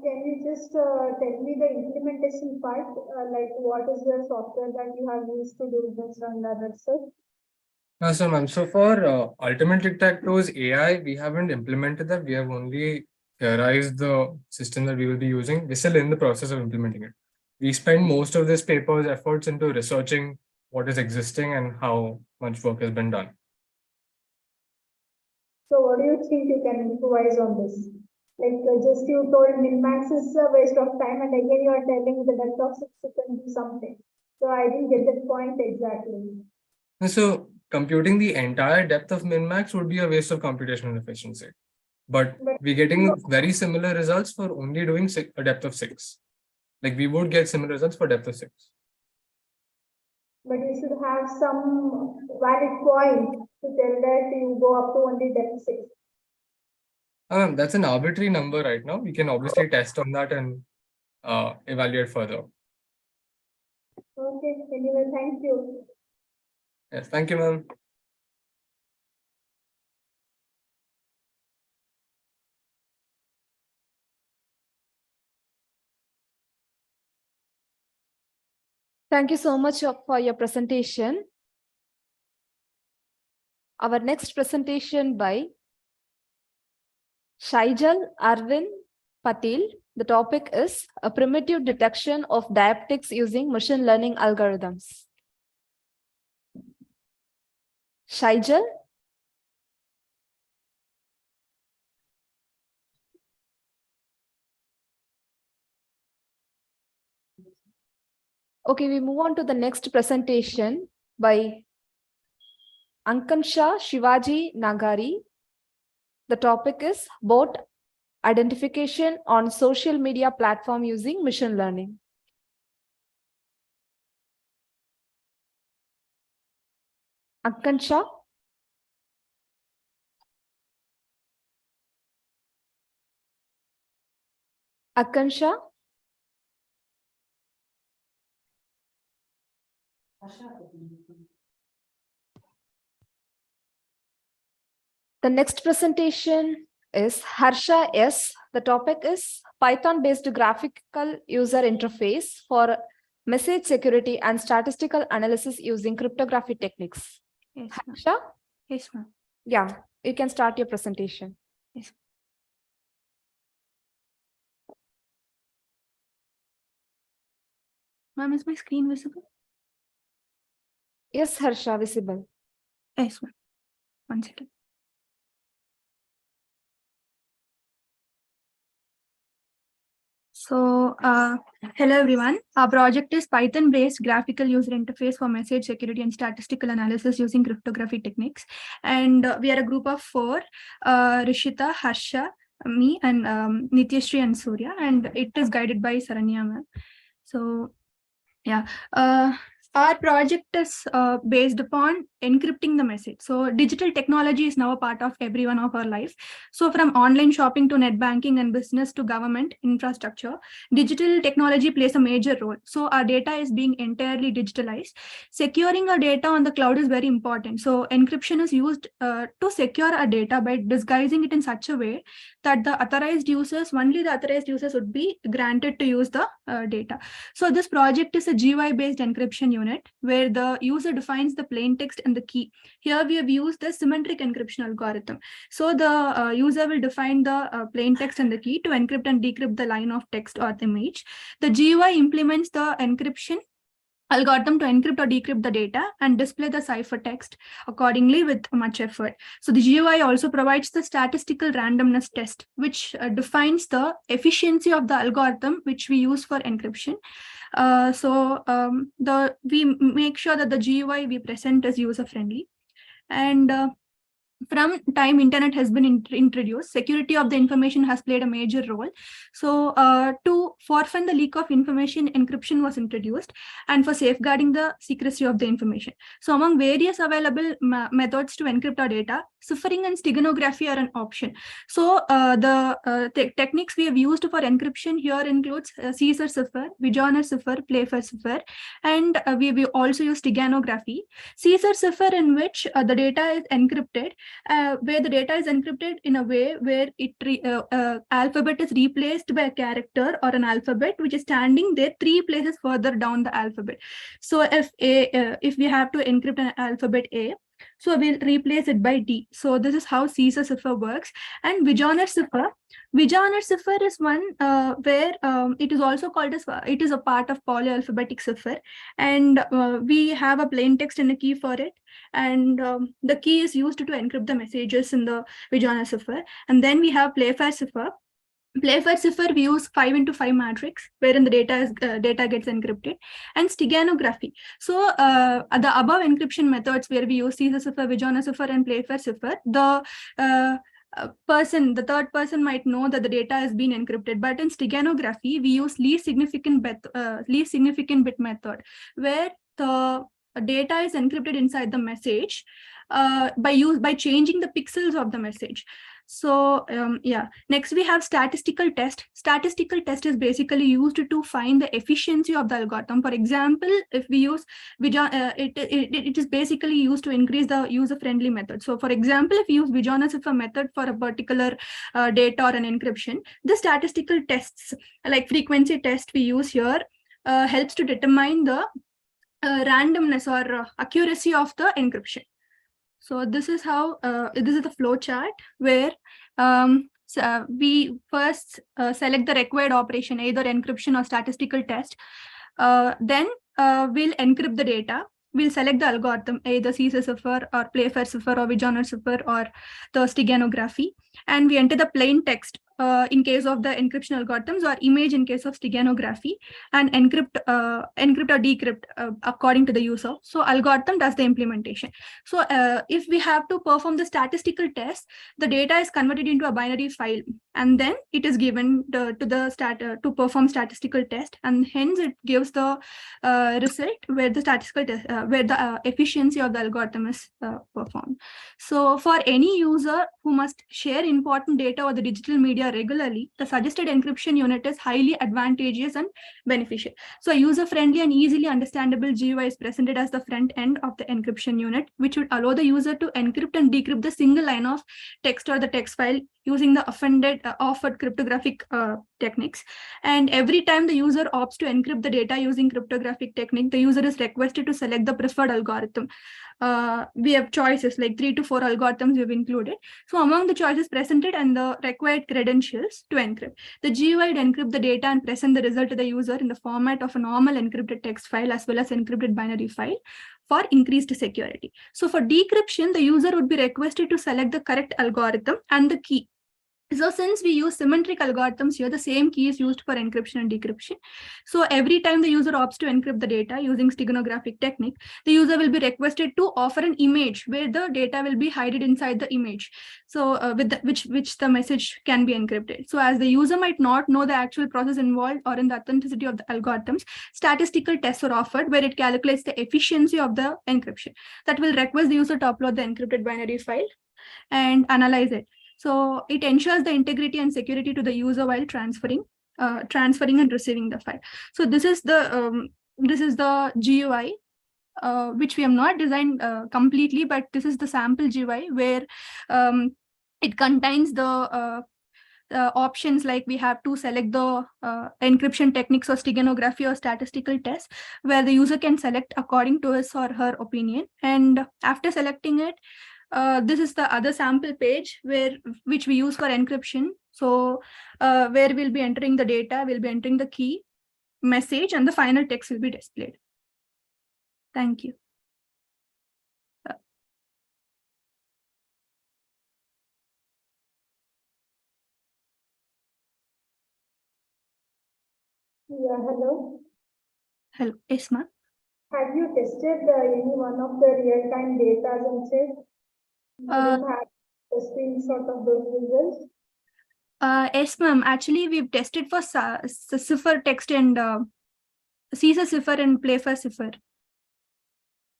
Can you just tell me the implementation part, like what is the software that you have used to do this and other stuff? So ma'am, so for ultimate tic-tac-toe's AI, we haven't implemented that. We have only theorized the system that we will be using. We're still in the process of implementing it. We spend most of this paper's efforts into researching what is existing and how much work has been done. So what do you think you can improvise on this? Like just you told min-max is a waste of time, and again you are telling the depth of 6 you can do something. So I didn't get that point exactly. So computing the entire depth of min-max would be a waste of computational efficiency. But we're getting very similar results for only doing a depth of 6. Like we would get similar results for depth of 6. But you should have some valid point to tell that you go up to only depth 6. That's an arbitrary number right now. We can obviously test on that and evaluate further. Okay, anyway, thank you. Yes, thank you, ma'am. Thank you so much for your presentation. Our next presentation by Shaijal Arvind Patil. The topic is a primitive detection of diabetics using machine learning algorithms. Shaijal? Okay, we move on to the next presentation by Ankansha Shivaji Nagari. The topic is bot identification on social media platform using machine learning. Ankansha? Ankansha? The next presentation is Harsha S. The topic is Python-based graphical user interface for message security and statistical analysis using cryptography techniques. Yes, Harsha? Yes, ma'am. Yeah, you can start your presentation. Yes. Ma'am, is my screen visible? Yes, Harsha, visible. Yes, ma'am. 1 second. So, hello everyone. Our project is Python-based graphical user interface for message security and statistical analysis using cryptography techniques. And we are a group of 4, Rishita, Harsha, me, and Nityashri and Surya. And it is guided by Saranya ma'am. So, yeah. Our project is based upon encrypting the message. So digital technology is now a part of every one of our lives. So from online shopping to net banking and business to government infrastructure, digital technology plays a major role. So our data is being entirely digitalized. Securing our data on the cloud is very important. So encryption is used to secure our data by disguising it in such a way that the authorized users, only the authorized users would be granted to use the data. So this project is a GUI-based encryption unit where the user defines the plain text and the key. Here we have used the symmetric encryption algorithm. So the user will define the plain text and the key to encrypt and decrypt the line of text or the image. The GUI implements the encryption algorithm to encrypt or decrypt the data and display the ciphertext accordingly with much effort. So the GUI also provides the statistical randomness test, which defines the efficiency of the algorithm which we use for encryption. We make sure that the GUI we present is user friendly. And from time internet has been introduced, security of the information has played a major role. So to forfend the leak of information, encryption was introduced, and for safeguarding the secrecy of the information. So among various available methods to encrypt our data, ciphering and steganography are an option. So the techniques we have used for encryption here includes Caesar cipher, Vijoner cipher, Playfair cipher, and we also use steganography. Caesar cipher, in which the data is encrypted, where the data is encrypted in a way where alphabet is replaced by a character or an alphabet which is standing there 3 places further down the alphabet. So if we have to encrypt an alphabet A, so we'll replace it by D. So this is how Caesar cipher works. And Vijoner cipher is one where it is also called as, it is a part of polyalphabetic cipher, and we have a plain text and a key for it, and the key is used to encrypt the messages in the Vijoner cipher. And then we have Playfair cipher. Playfair cipher, we use 5 into 5 matrix, wherein the data gets encrypted, and steganography. So the above encryption methods where we use Caesar cipher, Vijoner cipher, and Playfair cipher, the third person might know that the data has been encrypted. But in steganography, we use least significant bit method, where the data is encrypted inside the message by changing the pixels of the message. So next we have statistical test. Statistical test is basically used to find the efficiency of the algorithm. For example, if we use it is basically used to increase the user-friendly method. So for example, if we use Vijoner cipher method for a particular data or an encryption, the statistical tests like frequency test we use here helps to determine the randomness or accuracy of the encryption. So this is how this is the flow chart where we first select the required operation, either encryption or statistical test. Then we'll encrypt the data. We'll select the algorithm, either Caesar cipher or Playfair cipher or Vijoner cipher or the steganography, and we enter the plain text in case of the encryption algorithms, or image in case of steganography, and encrypt or decrypt according to the user. So algorithm does the implementation. So if we have to perform the statistical test, the data is converted into a binary file, and then it is given to perform statistical test, and hence it gives the result where the statistical test, where the efficiency of the algorithm is performed. So for any user who must share important data or the digital media regularly, the suggested encryption unit is highly advantageous and beneficial. So a user-friendly and easily understandable GUI is presented as the front end of the encryption unit, which would allow the user to encrypt and decrypt the single line of text or the text file using the offered cryptographic techniques. And every time the user opts to encrypt the data using cryptographic technique, the user is requested to select the preferred algorithm. We have choices like 3 to 4 algorithms we've included. So among the choices presented and the required credentials to encrypt, the GUI would encrypt the data and present the result to the user in the format of a normal encrypted text file as well as encrypted binary file for increased security. So for decryption, the user would be requested to select the correct algorithm and the key. So since we use symmetric algorithms here, the same key is used for encryption and decryption. So every time the user opts to encrypt the data using steganographic technique, the user will be requested to offer an image where the data will be hidden inside the image. So which the message can be encrypted. So as the user might not know the actual process involved or in the authenticity of the algorithms, statistical tests are offered where it calculates the efficiency of the encryption. That will request the user to upload the encrypted binary file and analyze it. So it ensures the integrity and security to the user while transferring and receiving the file. So this is the GUI, which we have not designed completely, but this is the sample GUI where it contains the options like we have to select the encryption techniques or steganography or statistical tests, where the user can select according to his or her opinion. And after selecting it, this is the other sample page which we use for encryption. So where we'll be entering the data, we'll be entering the key, message, and the final text will be displayed. Thank you. Yeah, hello. Hello, Isma. Have you tested any one of the real-time data and check? Have a screenshot of those results? Yes, ma'am. Actually, we've tested for cipher text and Caesar cipher and play for cipher.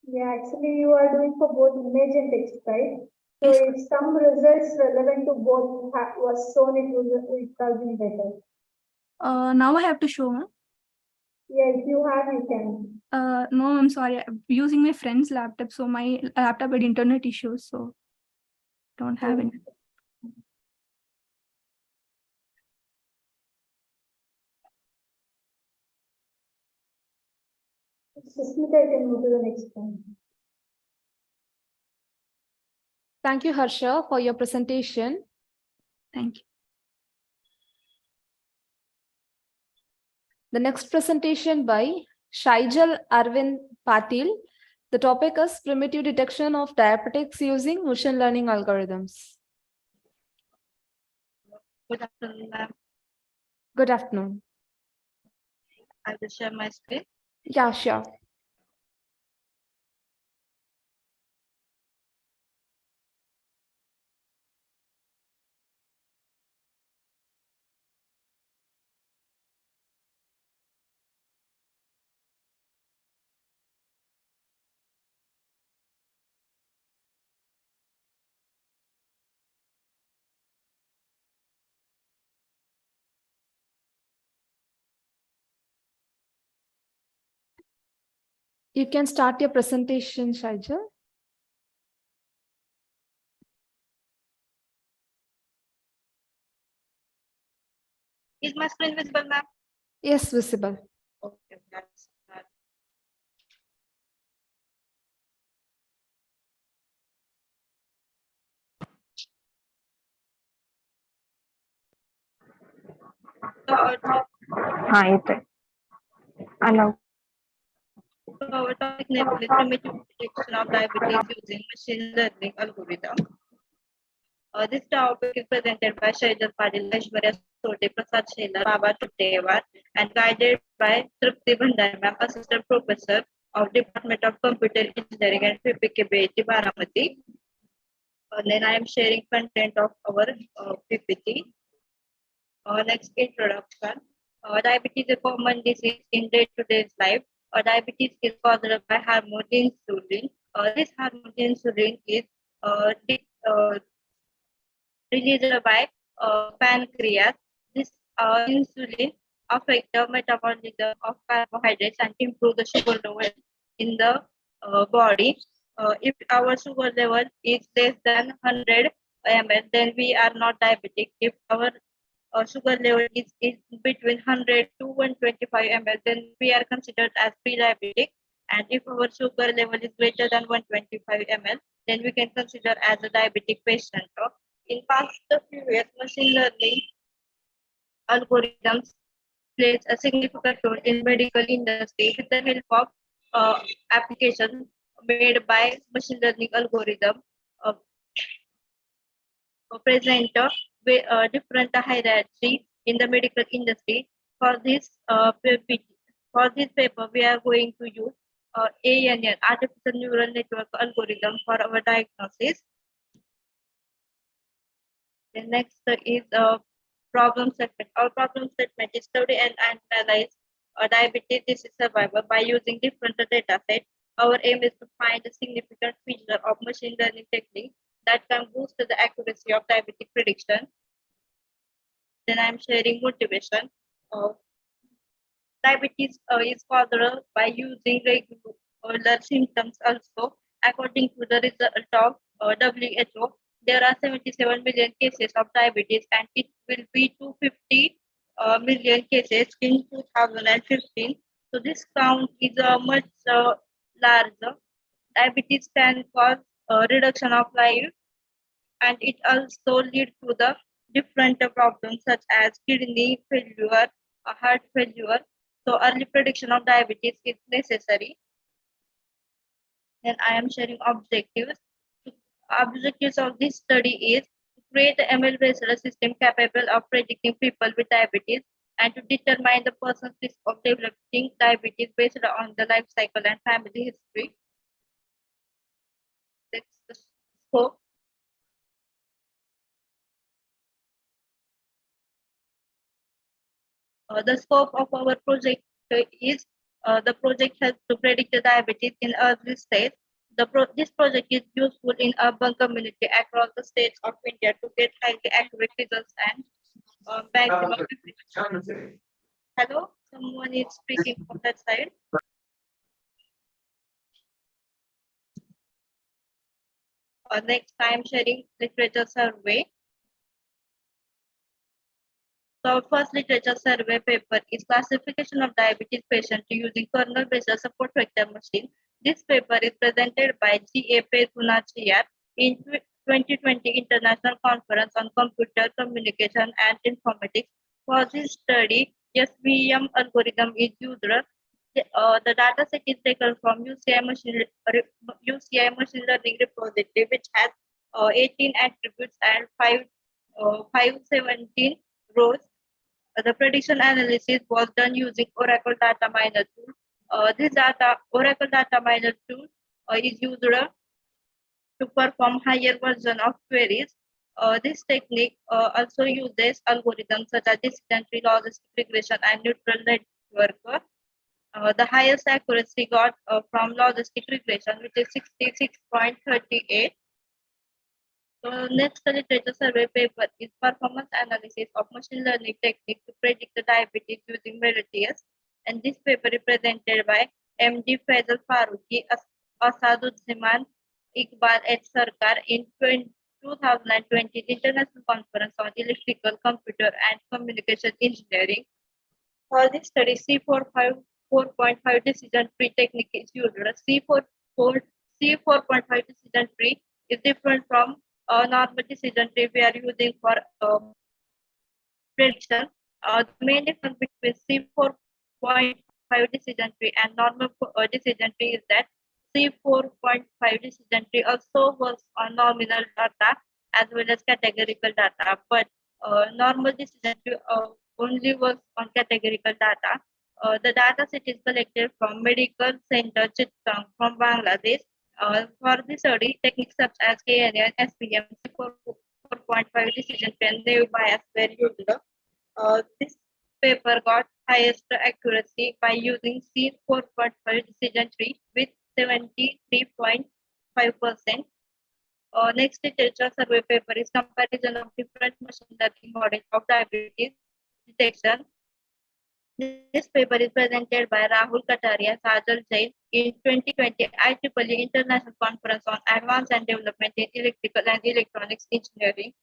Yeah, actually, you are doing for both image and text, right? So if some results relevant to both was shown, it would have been better. Now I have to show, ma'am. Yeah, if you have, you can. No, I'm sorry. I'm using my friend's laptop, so my laptop had internet issues, so don't have it. Susmita, I can move to the next one. Thank you, Harsha, for your presentation. Thank you. The next presentation by Shaijal Arvind Patil. The topic is primitive detection of diabetics using machine learning algorithms. Good afternoon, ma'am. Good afternoon. I will share my screen. Yeah, sure. You can start your presentation, Shaijal. Is my screen visible, ma'am? Yes, visible. Okay, that's that. Hi, hello. Our topic name is primitive detection of diabetes using machine learning algorithm. This topic is presented by Shaijal Padil, Aishwarya Sote, Prasad Shelar, Baba Chutewar, and guided by Tripti Bhandari, ma'am, Assistant Professor of Department of Computer Engineering and PPKBIT, Baramati. Then I am sharing content of our PPT. Next, introduction. Diabetes is a common disease in day-to-day life. Diabetes is caused by hormone insulin. This hormone insulin is released by pancreas. This insulin affects the metabolism of carbohydrates and improve the sugar level in the body. If our sugar level is less than 100 ml, then we are not diabetic. If our sugar level is between 100 to 125 ml, then we are considered as pre-diabetic. And if our sugar level is greater than 125 ml, then we can consider as a diabetic patient. In past few years, machine learning algorithms plays a significant role in medical industry with the help of applications made by machine learning algorithm. Present different hierarchy in the medical industry. For this paper, we are going to use ANN, artificial neural network algorithm, for our diagnosis. The next is problem statement. Our problem statement is study and analyze diabetes disease survival by using different data sets. Our aim is to find a significant feature of machine learning technique that can boost the accuracy of diabetic prediction. Then I'm sharing motivation. Diabetes is caused by using regular symptoms also. According to the result of WHO, there are 77 million cases of diabetes, and it will be 250 million cases in 2015. So this count is much larger. Diabetes can cause reduction of life, and it also leads to the different problems such as kidney failure, heart failure. So early prediction of diabetes is necessary. Then I am sharing objectives. Objectives of this study is to create an ML-based system capable of predicting people with diabetes and to determine the person's risk of developing diabetes based on the life cycle and family history. That's the scope. The scope of our project is the project helps to predict the diabetes in early stage. This project is useful in urban community across the states of India to get highly accurate results and maximum efficiency. Hello, someone is speaking from that side. Next, I am sharing literature survey. So our first literature survey paper is classification of diabetes patients using kernel-based support vector machine. This paper is presented by G.A. Pesunachiyar in 2020 International Conference on Computer Communication and Informatics. For this study, SVM algorithm is used. The data set is taken from UCI machine learning repository, which has 18 attributes and 517 rows. The prediction analysis was done using Oracle Data Miner tool. This Oracle Data Miner tool is used to perform higher version of queries. This technique also uses algorithms such as decision tree, logistic regression, and neutral network. The highest accuracy got from logistic regression, which is 66.38. So next literature survey paper is performance analysis of machine learning techniques to predict the diabetes using Meridius. And this paper is presented by MD Faisal Farooqi, Asaduzzman Iqbal H. Sarkar in 2020 International Conference on Electrical, Computer and Communication Engineering. For this study, C4.5 decision tree technique is used. C4.5 decision tree is different from normal decision tree we are using for prediction. The main difference between C4.5 decision tree and normal decision tree is that C4.5 decision tree also works on nominal data as well as categorical data, but normal decision tree only works on categorical data. The data set is collected from Medical Center Chittagong from Bangladesh. For this study, techniques such as KNN, SPM, C4.5 decision tree, and naive bias were used. This paper got highest accuracy by using C4.5 decision tree with 73.5%. Next literature survey paper is comparison of different machine learning models of diabetes detection. This paper is presented by Rahul Kataria, Sajal Jain in 2020 IEEE International Conference on Advanced and Development in Electrical and Electronics Engineering.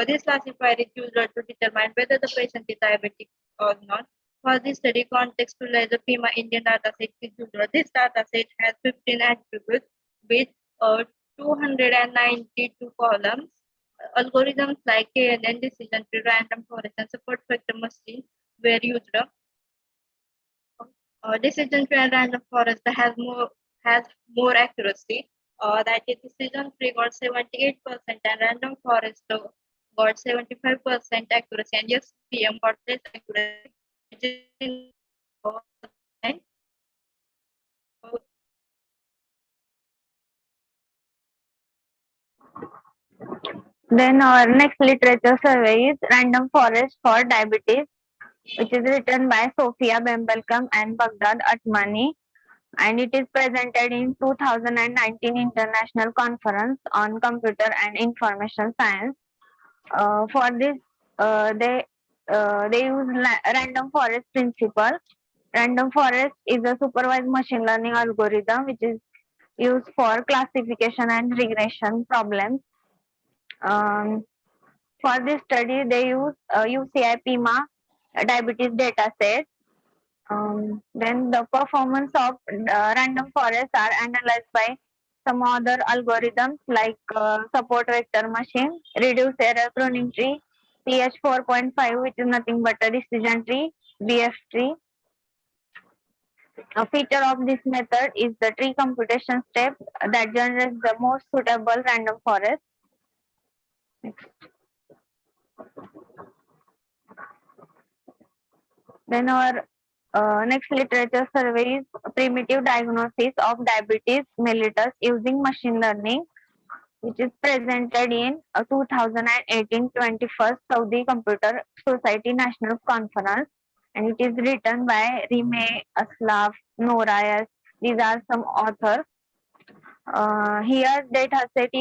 This classifier is used to determine whether the patient is diabetic or not. For this study, contextualized FEMA Indian dataset is used. This dataset has 15 attributes with 292 columns. Algorithms like KNN, decision tree, random forest, and support vector machine were used. Decision tree and random forest has more accuracy. That is, decision tree got 78% and random forest got 75% accuracy, and SPM got less accuracy, which is in and Then our next literature survey is Random Forest for Diabetes, which is written by Sophia Bembelkam and Baghdad Atmani, and it is presented in 2019 International Conference on Computer and Information Science. For this, they use random forest principle. Random forest is a supervised machine learning algorithm which is used for classification and regression problems. For this study, they use UCI-PIMA diabetes dataset. Then the performance of random forests are analyzed by some other algorithms like support vector machine, reduced error pruning tree, PH 4.5, which is nothing but a decision tree, BF tree. A feature of this method is the tree computation step that generates the most suitable random forest. Next. Then our next literature survey is primitive diagnosis of diabetes mellitus using machine learning, which is presented in 2018 21st Saudi Computer Society National Conference, and it is written by Rime Aslaf, Norayas. These are some authors. Here data set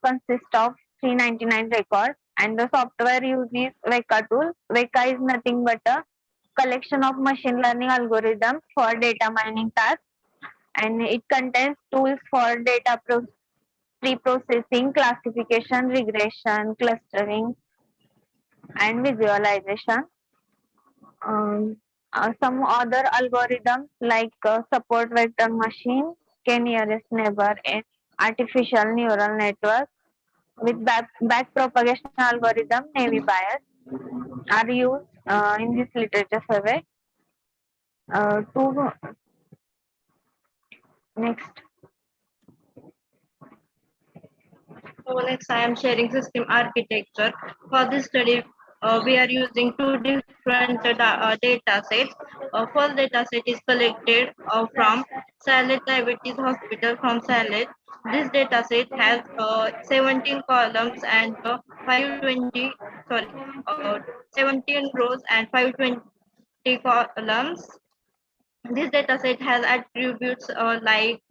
consists of 399 records, and the software used is Weka tool. Weka is nothing but a collection of machine learning algorithms for data mining tasks, and it contains tools for data pre-processing, classification, regression, clustering, and visualization. Some other algorithms like support vector machine, k-nearest neighbor, and artificial neural network with back propagation algorithm, navy bias, are used in this literature survey. Next. So next, I am sharing system architecture. For this study, we are using two different data sets. First data set is collected from Saleh Diabetes Hospital from Saleh. This data set has 17 columns and 17 rows and 520 columns. This dataset has attributes like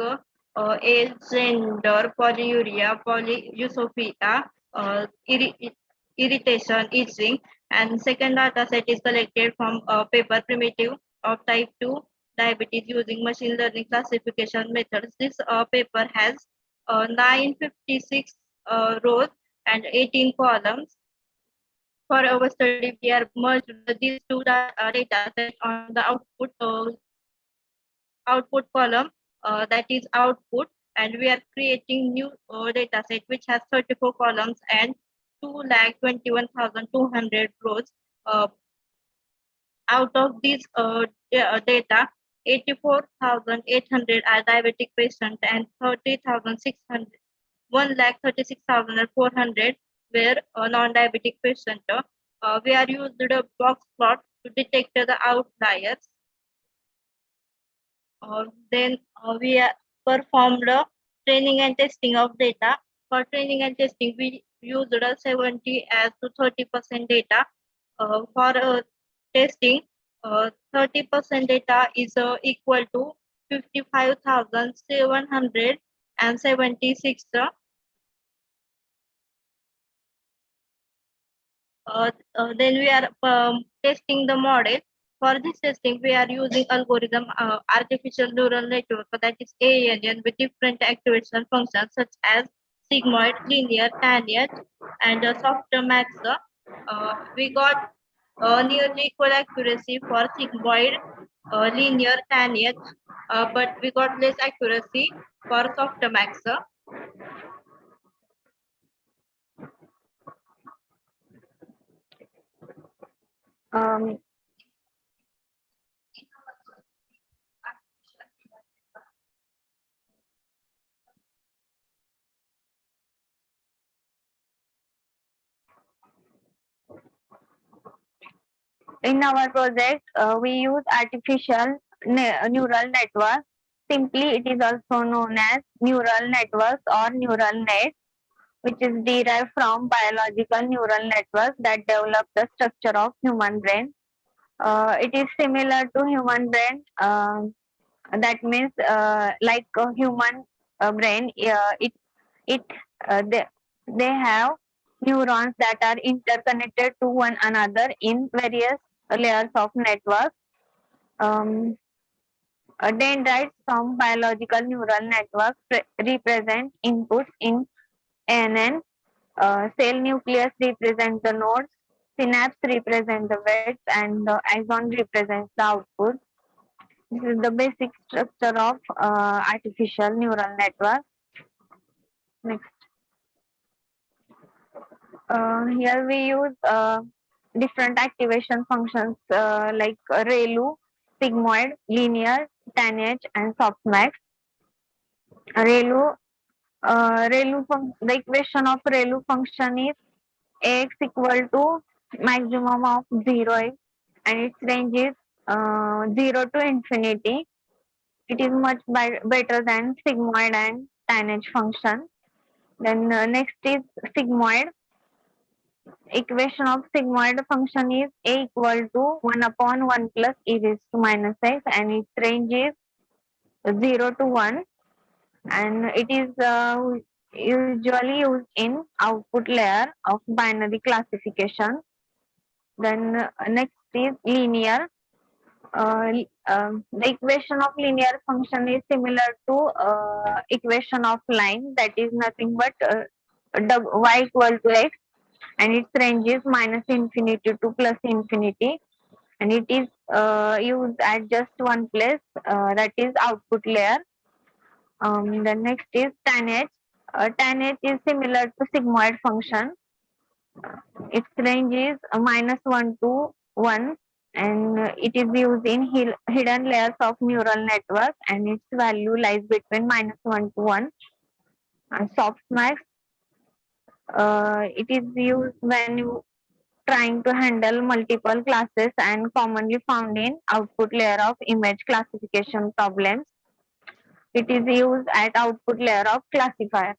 age, gender, polyuria, polyusophia, irritation, itching, and second dataset is collected from paper primitive of type 2 diabetes using machine learning classification methods. This paper has 956 rows and 18 columns. For our study, we are merged these two data sets on the output column, that is output, and we are creating new data set which has 34 columns and 2,21,200 rows. Out of these data, 84,800 are diabetic patients and 30,600, 1,36,400 were non-diabetic patients. We are used the box plot to detect the outliers. Then we performed training and testing of data. For training and testing, we used 70 as to 30% data. For testing, 30% data is equal to 55,776. Then we are testing the model. For this testing, we are using algorithm artificial neural network, that is ANN, with different activation functions such as sigmoid, linear, tangent, and softmax. We got nearly equal accuracy for sigmoid, linear, tangent, but we got less accuracy for softmax. In our project, we use artificial neural network. Simply, it is also known as neural networks or neural nets, which is derived from biological neural networks that develop the structure of human brain. It is similar to human brain. That means, like a human brain, they have neurons that are interconnected to one another in various layers of network. Dendrites from biological neural networks represent inputs in ANN. Cell nucleus represents the nodes. Synapse represent the weights, and the axon represents the output. This is the basic structure of artificial neural network. Next. Here we use different activation functions like ReLU, sigmoid, linear, tanh, and softmax. ReLU, the equation of ReLU function is Ax equal to maximum of 0x, and its range is 0 to infinity. It is much better than sigmoid and tanh function. Then next is sigmoid. Equation of sigmoid function is A equal to 1 upon 1 plus e raised to minus x, and its range is 0 to 1, and it is usually used in output layer of binary classification. Then next is linear. The equation of linear function is similar to equation of line, that is nothing but y equal to x, and its range is minus infinity to plus infinity, and it is used at just one place, that is output layer. The next is tanh. Tanh is similar to sigmoid function. Its range is minus 1 to 1, and it is used in hidden layers of neural network, and its value lies between minus 1 to 1. And softmax, it is used when you trying to handle multiple classes and commonly found in output layer of image classification problems. It is used at output layer of classifier.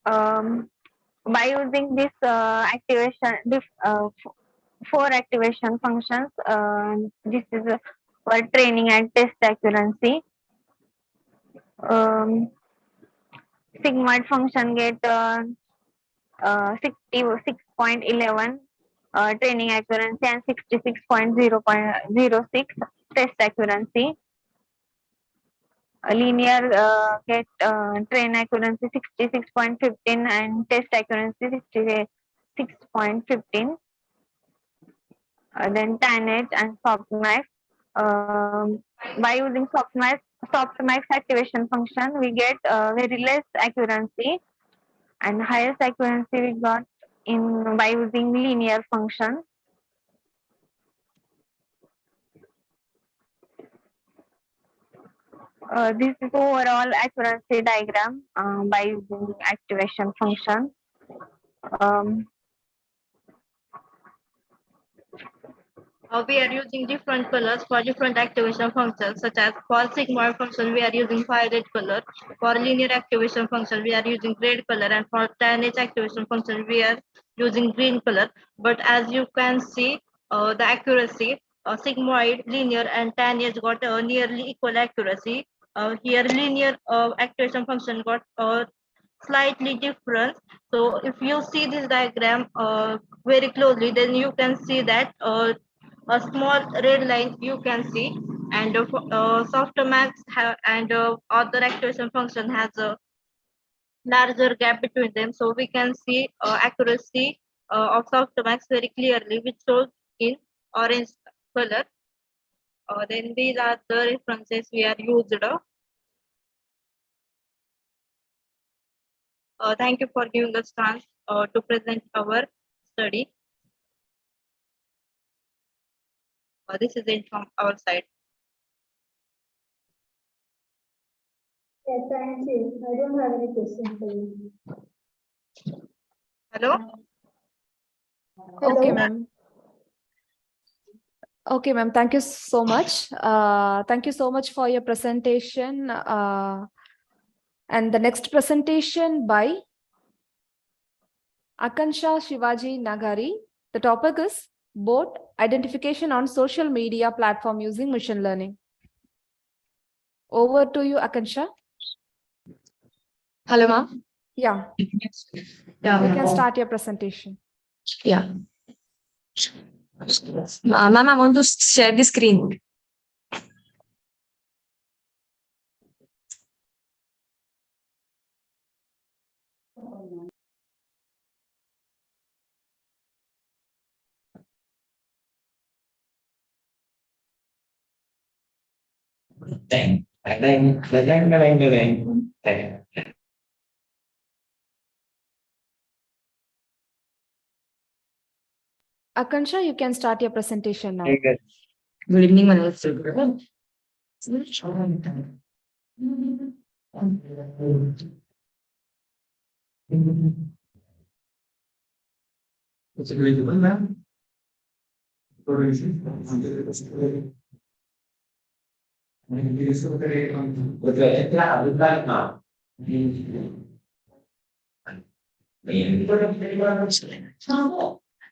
By using this four activation functions, this is for training and test accuracy. Sigmoid function get 66.11 training accuracy and 66.006 test accuracy. Linear get train accuracy 66.15 and test accuracy 66.15. Then tanh and softmax. By using softmax activation function, we get very less accuracy, and highest accuracy we got by using linear function. This is overall accuracy diagram by using activation function. We are using different colors for different activation functions, such as for sigmoid function, we are using violet color. For linear activation function, we are using red color, and for tanh activation function, we are using green color. But as you can see, the accuracy, sigmoid, linear, and tanh got nearly equal accuracy. Here, linear activation function got slightly different. So if you see this diagram very closely, then you can see that a small red line you can see, and softmax and other activation function has a larger gap between them. So we can see accuracy of softmax very clearly, which shows in orange color. Then these are the references we are used. Thank you for giving us chance to present our study. This is it from our side. Yeah, thank you. I don't have any questions for you. Hello? Okay, ma'am. Okay, ma'am. Thank you so much. Thank you so much for your presentation. And the next presentation by Akansha Shivaji Nagari. The topic is bot identification on social media platform using machine learning. Over to you, Akansha. Hello, ma'am. Yeah. Yeah. You can start your presentation. Yeah. Ma'am, I want to share the screen. Akansha, you can start your presentation now. Good evening, my It's a great one, ma'am.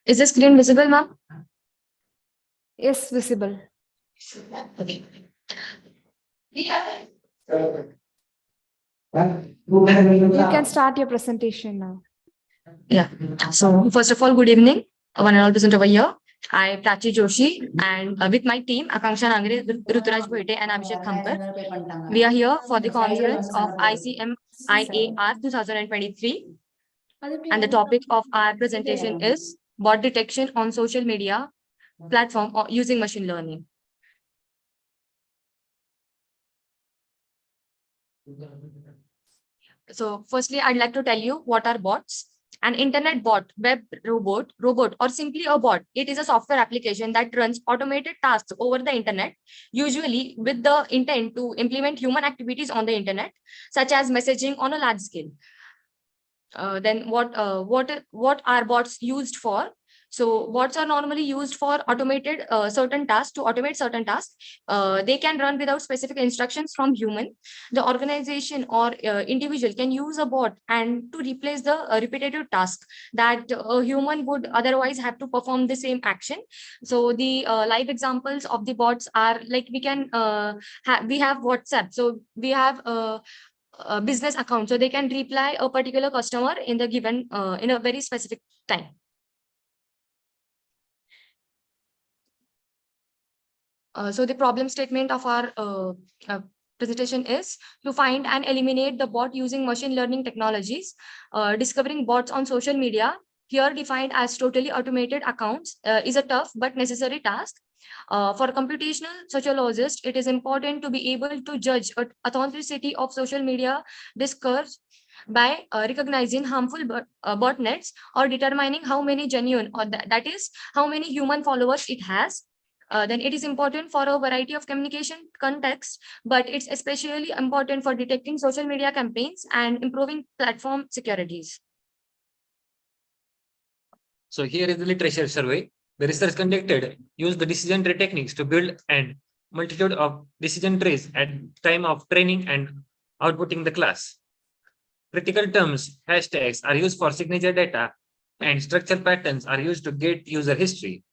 Is the screen visible, ma'am? Yes, visible. Okay. You can start your presentation now. Yeah. So first of all, good evening, one and all present over here. I am Prachi Joshi, and with my team, Akanksha Nangre, Ruturaj Bhoite, and Abhishek Khankar. We are here for the conference of ICMIAR 2023. And the topic of our presentation is bot detection on social media platform or using machine learning. So firstly, I'd like to tell you what are bots. An internet bot, web robot, or simply a bot. It is a software application that runs automated tasks over the internet, usually with the intent to implement human activities on the internet, such as messaging on a large scale. Then what are bots used for? So bots are normally used for automated certain tasks, to automate certain tasks. They can run without specific instructions from human. The organization or individual can use a bot and to replace the repetitive task that a human would otherwise have to perform the same action. So the live examples of the bots are like we have WhatsApp. So we have business account, so they can reply a particular customer in the given in a very specific time. So the problem statement of our presentation is to find and eliminate the bot using machine learning technologies. Discovering bots on social media, here defined as totally automated accounts, is a tough but necessary task. For computational sociologists, it is important to be able to judge authenticity of social media discourse by recognizing harmful botnets or determining how many genuine, or that is how many human followers it has. Then it is important for a variety of communication contexts, but it's especially important for detecting social media campaigns and improving platform securities. So here is the literature survey. The research conducted used the decision tree techniques to build a multitude of decision trees at time of training and outputting the class. Critical terms, hashtags are used for signature data, and structural patterns are used to get user history.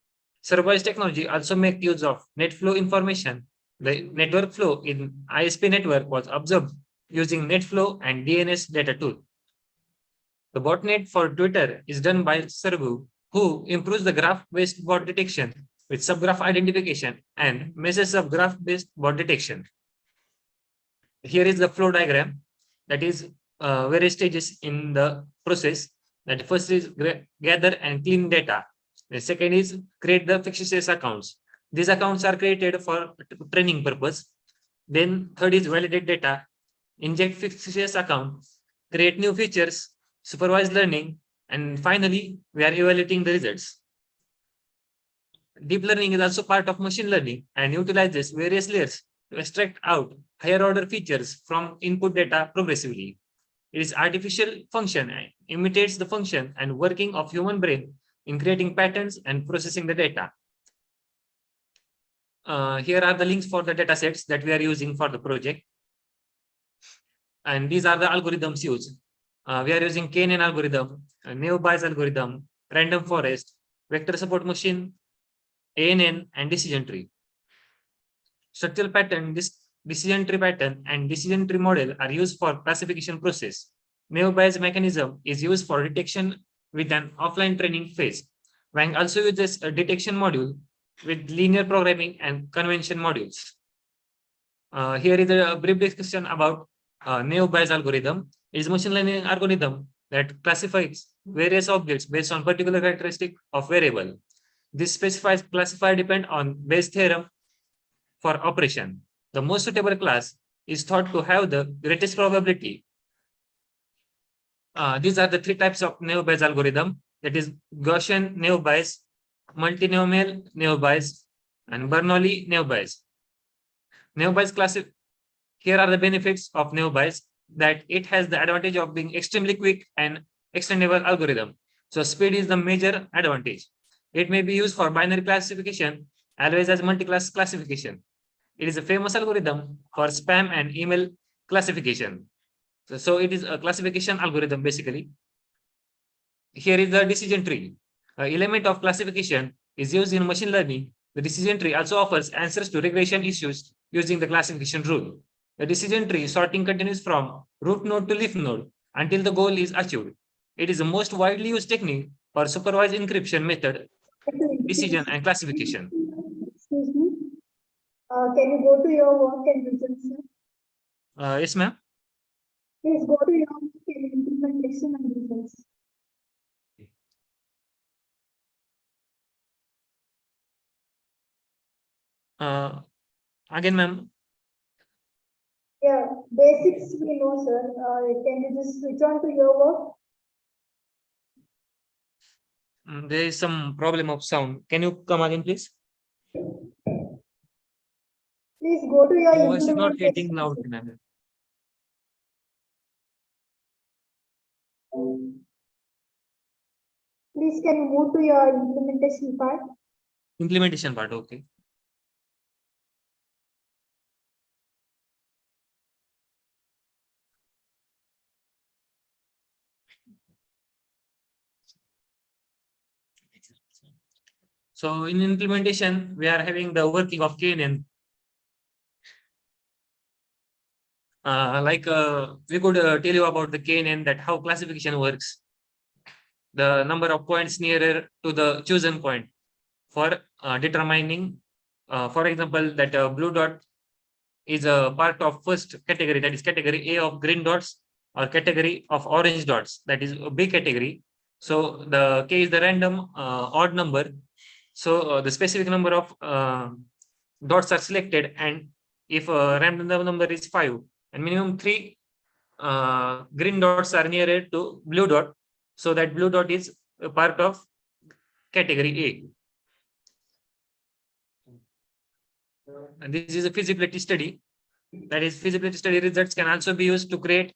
Serverless technology also make use of net flow information. The network flow in ISP network was observed using net flow and DNS data tool. The botnet for Twitter is done by Servu, who improves the graph-based bot detection with subgraph identification and measures of graph-based bot detection. Here is the flow diagram, that is various stages in the process. That first is gather and clean data. The second is create the fictitious accounts. These accounts are created for training purpose. Then third is validate data, inject fictitious account, create new features, supervised learning, and finally, we are evaluating the results. Deep learning is also part of machine learning and utilizes various layers to extract out higher order features from input data progressively. It is artificial function and imitates the function and working of human brain in creating patterns and processing the data. Here are the links for the data sets that we are using for the project. And these are the algorithms used. We are using KNN algorithm, naive-Bayes algorithm, random forest, vector support machine, ANN, and decision tree. Structural pattern, decision tree pattern, and decision tree model are used for classification process. Naive-Bayes mechanism is used for detection with an offline training phase. Wang also uses a detection module with linear programming and convention modules. Here is a brief discussion about naive-Bayes algorithm. It is a machine learning algorithm that classifies various objects based on particular characteristic of variable. This specifies classifier depend on Bayes theorem for operation. The most suitable class is thought to have the greatest probability. These are the three types of naive-Bayes algorithm. That is Gaussian naive-Bayes, multinomial naive-Bayes, and Bernoulli naive-Bayes. Naive-Bayes class. Here are the benefits of naive-Bayes, that it has the advantage of being extremely quick and extendable algorithm. So speed is the major advantage. It may be used for binary classification as well as multi-class classification. It is a famous algorithm for spam and email classification. So it is a classification algorithm basically. Here is the decision tree. An element of classification is used in machine learning. The decision tree also offers answers to regression issues using the classification rule. The decision tree sorting continues from root node to leaf node until the goal is achieved. It is the most widely used technique for supervised encryption method, decision and classification. Excuse me. Can you go to your work and results, sir? Yes, ma'am. Please go to your work and implementation and results. Again, ma'am. Yeah, basics we know, sir. Can you just switch on to your work? There is some problem of sound. Can you come again, please? Please go to your Your voice is not getting implementation. loud, ma'am. Please can you move to your implementation part? Implementation part, okay. So in implementation, we are having the working of KNN. We could tell you about the KNN, that how classification works. The number of points nearer to the chosen point for determining, for example, that blue dot is a part of first category, that is category A of green dots, or category of orange dots, that is a B category. So the K is the random odd number. So the specific number of dots are selected, and if a random number is 5 and minimum 3 green dots are nearer to blue dot, so that blue dot is a part of category A. And this is a feasibility study. That is, feasibility study results can also be used to create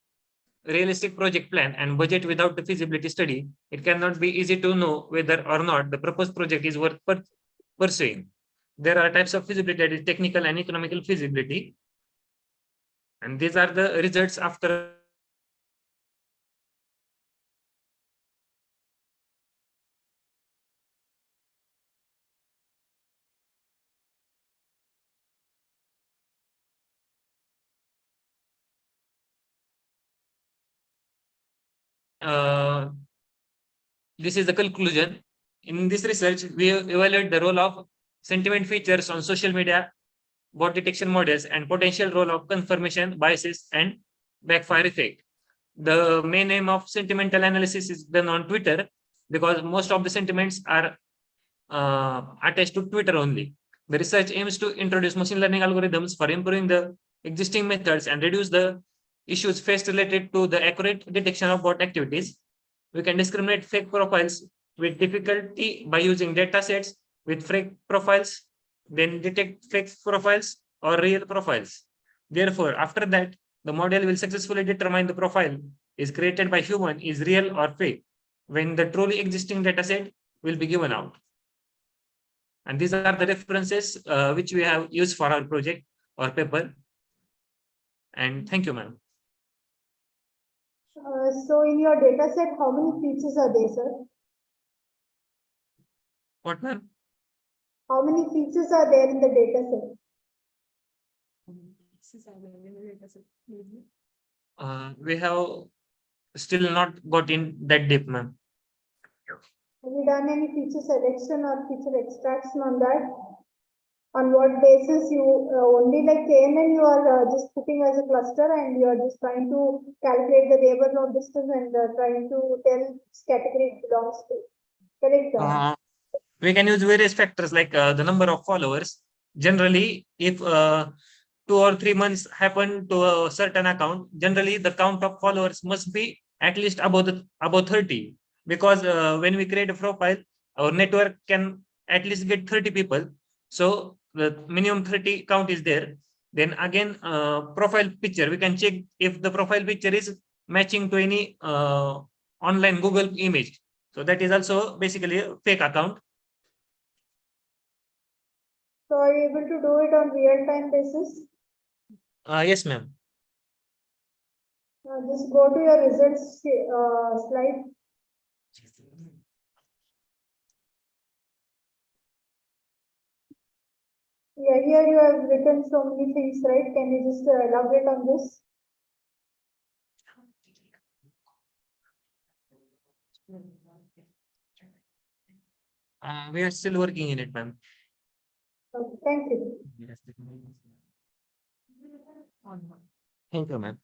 realistic project plan and budget. Without the feasibility study, it cannot be easy to know whether or not the proposed project is worth pursuing. There are types of feasibility, that is technical and economical feasibility. And these are the results after this is the conclusion. In this research, we evaluate the role of sentiment features on social media, bot detection models, and potential role of confirmation biases and backfire effect. The main aim of sentimental analysis is done on Twitter, because most of the sentiments are attached to Twitter only. The research aims to introduce machine learning algorithms for improving the existing methods and reduce the issues faced related to the accurate detection of bot activities. We can discriminate fake profiles with difficulty by using data sets with fake profiles, then detect fake profiles or real profiles. Therefore, after that, the model will successfully determine the profile is created by human is real or fake when the truly existing data set will be given out. And these are the references which we have used for our project or paper. And thank you, ma'am. So in your data set, how many features are there, sir? What, ma'am? How many features are there in the data set? We have still not got in that deep, ma'am. Have you done any feature selection or feature extraction on that? On what basis you only like KNN you are just putting as a cluster and you are just trying to calculate the neighbor node distance and trying to tell which category it belongs to. Correct? We can use various factors like the number of followers. Generally, if 2 or 3 months happen to a certain account, generally the count of followers must be at least about 30. Because when we create a profile, our network can at least get 30 people. So the minimum 30 count is there. Then again, profile picture, we can check if the profile picture is matching to any online Google image. So that is also basically a fake account. So are you able to do it on real-time basis? Yes, ma'am. Just go to your results slide. Yeah, here you have written so many things, right? Can you just elaborate on this? We are still working in it, ma'am. Okay, thank you. Thank you, ma'am.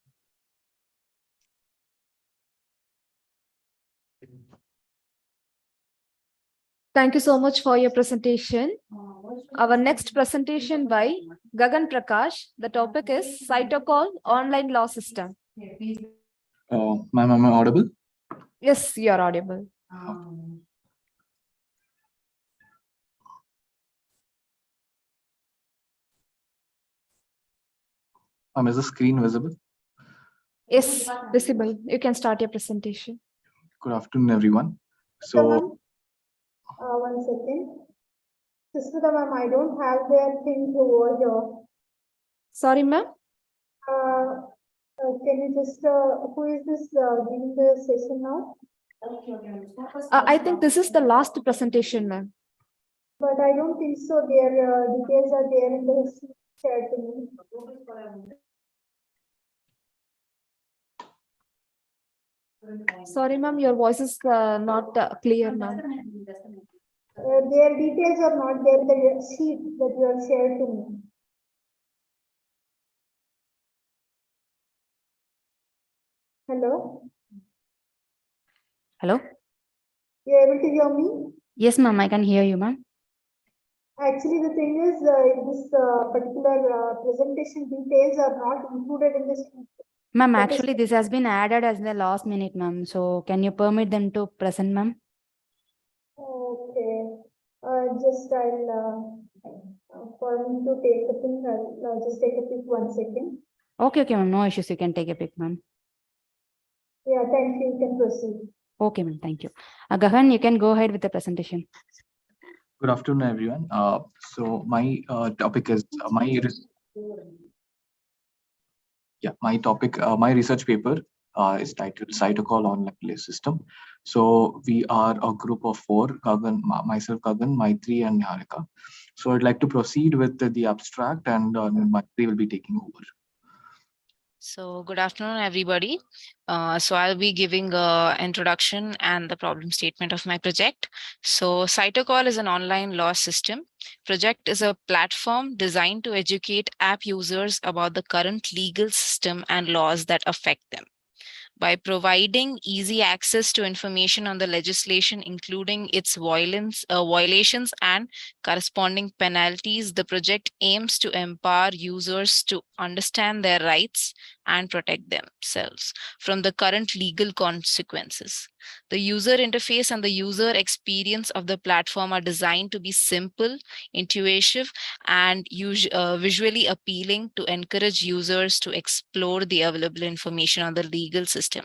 Thank you so much for your presentation. Our next presentation by Gagan Prakash. The topic is Cytocall Online Law System. Ma'am, am I audible? Yes, you are audible. Is the screen visible? Yes, visible. You can start your presentation. Good afternoon, everyone. So, One second. Sister ma'am, I don't have their thing over here. Sorry, ma'am. Can you just, who is this giving the session now? I think this is the last presentation, ma'am. But I don't think so. Their details are there in the shared to me. Sorry, ma'am, your voice is not clear, ma'am. Their details are not there in the sheet that you have shared to me. Hello? Hello? You able to hear me? Yes, ma'am, I can hear you, ma'am. Actually, the thing is, this particular presentation details are not included in this. Ma'am, actually, this has been added as the last minute, ma'am. So can you permit them to present, ma'am? Okay. Just I'll, for me to take the thing, I'll just take a pic 1 second. Okay, ma'am. No issues. You can take a pic, ma'am. Yeah, thank you. You can proceed. Okay, ma'am. Thank you. Gahan, you can go ahead with the presentation. good afternoon, everyone. So my topic is my research paper is titled Cytocall Online Play System. So we are a group of 4, Gagan, myself, Gagan, Maitri, and Niharika. So I'd like to proceed with the abstract, and Maitri will be taking over. So good afternoon, everybody. So I'll be giving an introduction and the problem statement of my project. So Cytocall is an online law system. Project is a platform designed to educate app users about the current legal system and laws that affect them. By providing easy access to information on the legislation, including its violations and corresponding penalties, the project aims to empower users to understand their rights and protect themselves from the current legal consequences. The user interface and the user experience of the platform are designed to be simple, intuitive, and visually appealing to encourage users to explore the available information on the legal system.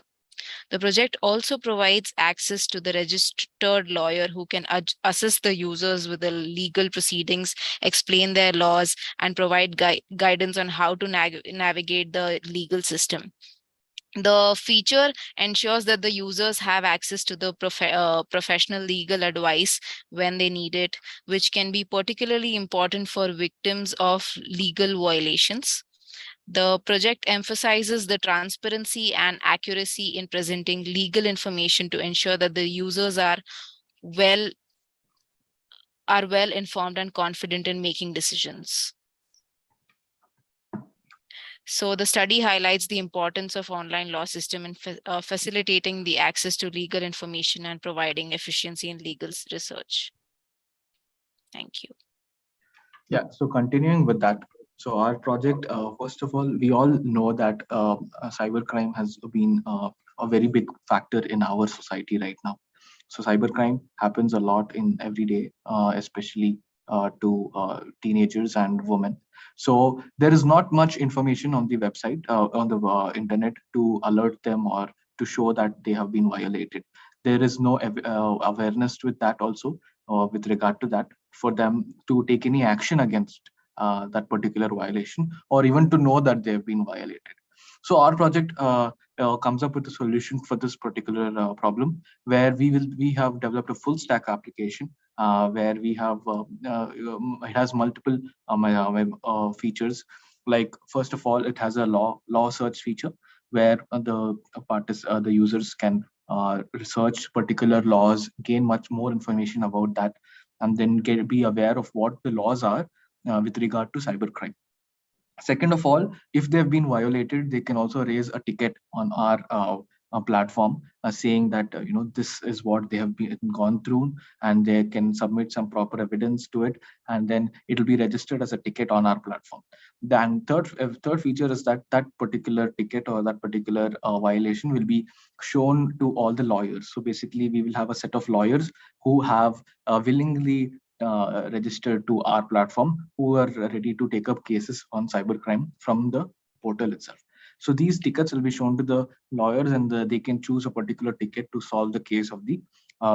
The project also provides access to the registered lawyer who can assist the users with the legal proceedings, explain their laws, and provide guidance on how to navigate the legal system. The feature ensures that the users have access to the professional legal advice when they need it, which can be particularly important for victims of legal violations. The project emphasizes the transparency and accuracy in presenting legal information to ensure that the users are well informed and confident in making decisions. So the study highlights the importance of online law system in facilitating the access to legal information and providing efficiency in legal research. Thank you. Yeah, so continuing with that, so our project, first of all, we all know that cybercrime has been a very big factor in our society right now. So cybercrime happens a lot in every day, especially to teenagers and women. So there is not much information on the website, on the internet to alert them or to show that they have been violated. There is no awareness with that also, with regard to that, for them to take any action against that particular violation, or even to know that they have been violated. So our project comes up with a solution for this particular problem, where we have developed a full stack application where we have it has multiple features. Like, first of all, it has a law search feature where the users can research particular laws, gain much more information about that, and then be aware of what the laws are with regard to cybercrime. Second of all, if they've been violated, they can also raise a ticket on our platform saying that this is what they have gone through, and they can submit some proper evidence to it, and then it will be registered as a ticket on our platform. Then third feature is that that particular ticket or that particular violation will be shown to all the lawyers. So basically, we will have a set of lawyers who have willingly registered to our platform, who are ready to take up cases on cybercrime from the portal itself. So these tickets will be shown to the lawyers, and they can choose a particular ticket to solve the case of the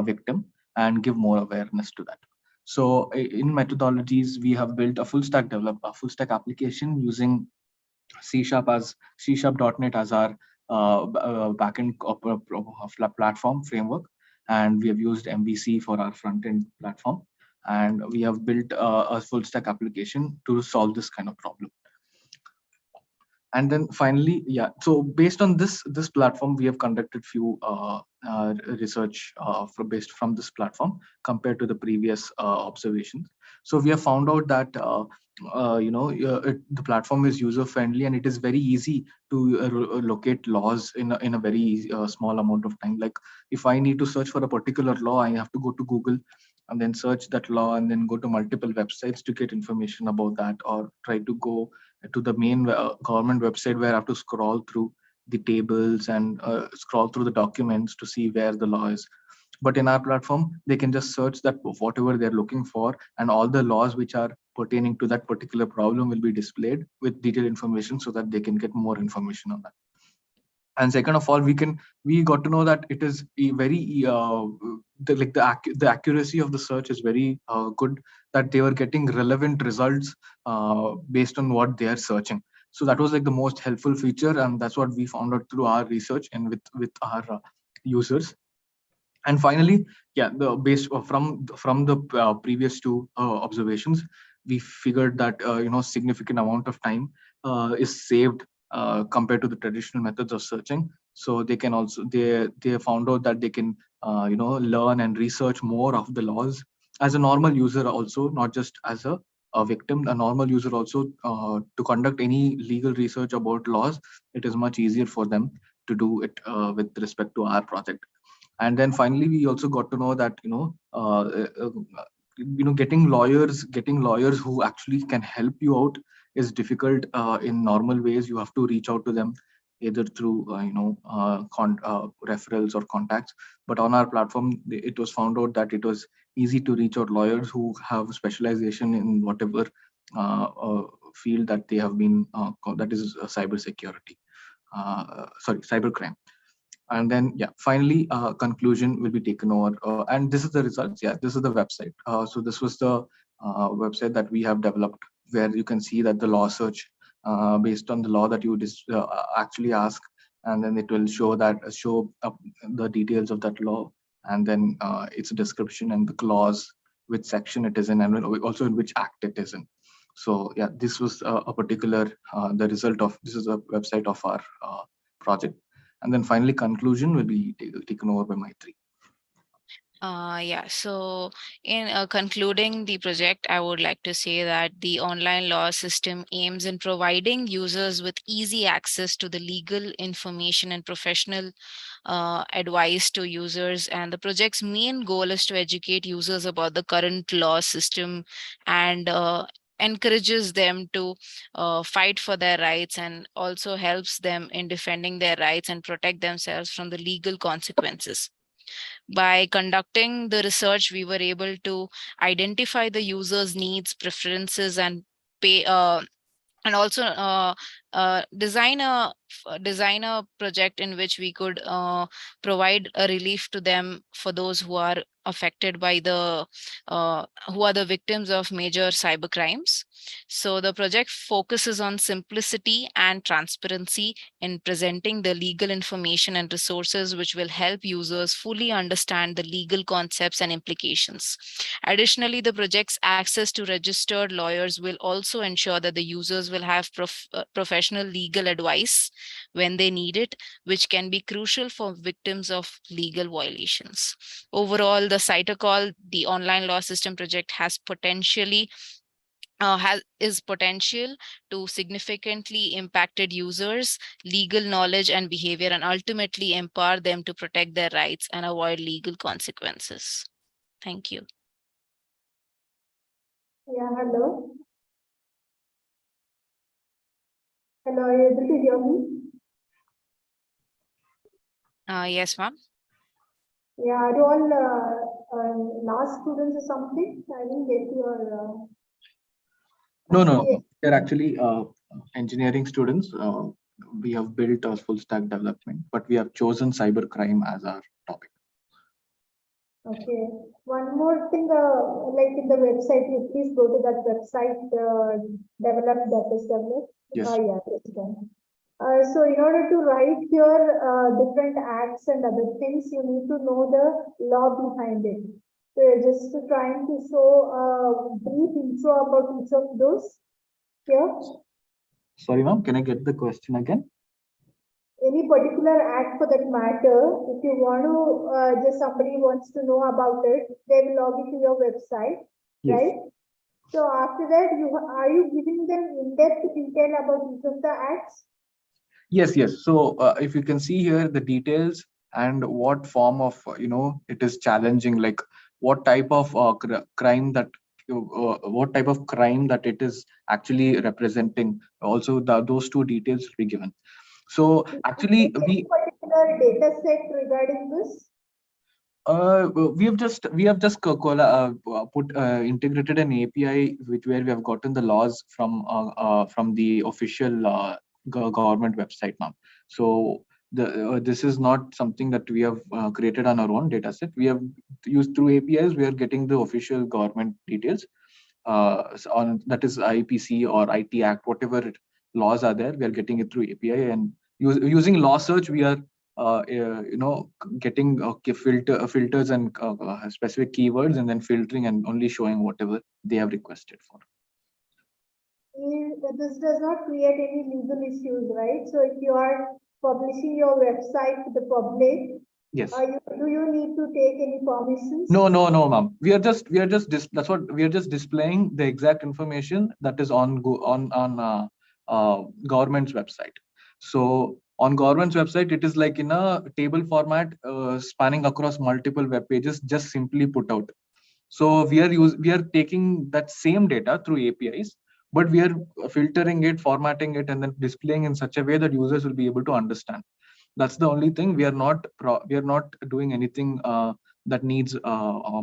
victim and give more awareness to that. So in methodologies, we have built a full stack application using C#.NET as our backend platform framework, and we have used MVC for our front end platform. And we have built a full stack application to solve this kind of problem. And then finally, yeah, so based on this platform, we have conducted few research based from this platform compared to the previous observations. So we have found out that the platform is user friendly, and it is very easy to locate laws in a very small amount of time. Like, if I need to search for a particular law, I have to go to Google and then search that law, and then go to multiple websites to get information about that, or try to go to the main government website where I have to scroll through the tables and scroll through the documents to see where the law is. But in our platform, they can just search that whatever they're looking for, and all the laws which are pertaining to that particular problem will be displayed with detailed information, so that they can get more information on that. And second of all, we got to know that it is a very the accuracy of the search is very good, that they were getting relevant results based on what they are searching. So that was like the most helpful feature, and that's what we found out through our research and with our users. And finally, yeah, from the previous two observations, we figured that significant amount of time is saved compared to the traditional methods of searching. So they can also they found out that they can learn and research more of the laws as a normal user, also not just as a victim. A normal user also, to conduct any legal research about laws, it is much easier for them to do it with respect to our project. And then finally, we also got to know that getting lawyers who actually can help you out is difficult in normal ways. You have to reach out to them either through referrals or contacts. But on our platform, it was found out that it was easy to reach out lawyers who have specialization in whatever field that they have been that is cybercrime. And then, yeah, finally, conclusion will be taken over. And this is the results. Yeah, this is the website. So this was the website that we have developed, where you can see that the law search based on the law that you actually ask, and then it will show up the details of that law, and then its description and the clause, which section it is in, and also in which act it is in. So yeah, this was a particular the result of this is a website of our project. And then finally, conclusion will be taken over by Maitri. Yeah, so in concluding the project, I would like to say that the online law system aims in providing users with easy access to the legal information and professional advice to users. And the project's main goal is to educate users about the current law system and encourages them to fight for their rights, and also helps them in defending their rights and protect themselves from the legal consequences. By conducting the research, we were able to identify the user's needs, preferences, and and also design a project in which we could provide a relief to them for those who are affected by who are the victims of major cyber crimes. So the project focuses on simplicity and transparency in presenting the legal information and resources, which will help users fully understand the legal concepts and implications. Additionally, the project's access to registered lawyers will also ensure that the users will have professional legal advice when they need it, which can be crucial for victims of legal violations. Overall, the Cytocall, the online law system project, has potential to significantly impacted users' legal knowledge and behavior, and ultimately empower them to protect their rights and avoid legal consequences. Thank you. Yeah, hello. Hello, are you able to hear me? Yes, ma'am. Yeah, are you all last students or something? I didn't get your. No. They're actually engineering students. We have built a full stack development, but we have chosen cybercrime as our topic. Okay. One more thing, like in the website, you please go to that website, develop. Yes. Yeah, it's done. So in order to write your different acts and other things, you need to know the law behind it. So just trying to show a brief intro about each of those here. Sorry, ma'am, can I get the question again? Any particular act for that matter, if you want to, just somebody wants to know about it, they will log into your website, Yes. right? So after that, are you giving them in-depth detail about each of the acts? Yes. So if you can see here the details and what form of, it is challenging, like what type of crime that it is actually representing. Also, those two details will be given. So actually, any particular data set regarding this? We have just integrated an API where we have gotten the laws from the official government website now. So this is not something that we have created on our own data set. We have used through APIs. We are getting the official government details on, that is IPC or IT Act, whatever laws are there. We are getting it through API, and using law search, we are getting filters and specific keywords, and then filtering and only showing whatever they have requested for. This does not create any legal issues, right? So if you are publishing your website to the public, yes, do you need to take any permissions? No, ma'am. We are just that's what we are just displaying the exact information that is on government's website. So on government's website, it is like in a table format, spanning across multiple web pages, just simply put out. So we are taking that same data through APIs, but we are filtering it, formatting it, and then displaying in such a way that users will be able to understand. That's the only thing. We are not doing anything that needs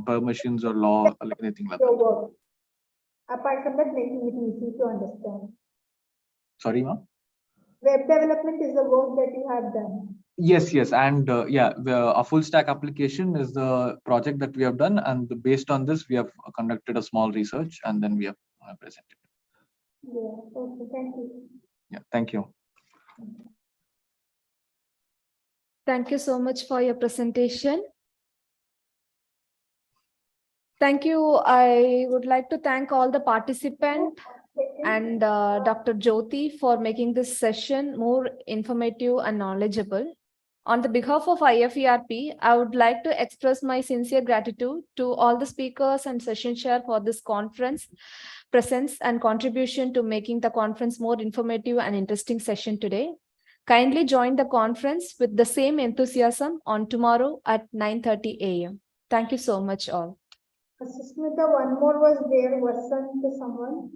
permissions or law or anything like that. Work. Apart from that, making it easy to understand. Sorry, ma'am. Web development is the work that you have done. Yes, and a full stack application is the project that we have done, and based on this, we have conducted a small research, and then we have presented. Yeah, okay, thank you. Yeah, thank you. Thank you so much for your presentation. Thank you. I would like to thank all the participants and Dr. Jyoti for making this session more informative and knowledgeable. On the behalf of IFERP, I would like to express my sincere gratitude to all the speakers and session chair for this conference presence and contribution to making the conference more informative and interesting session today. Kindly join the conference with the same enthusiasm on tomorrow at 9:30 a.m. Thank you so much all. Susmita, one more was there, wasn't someone?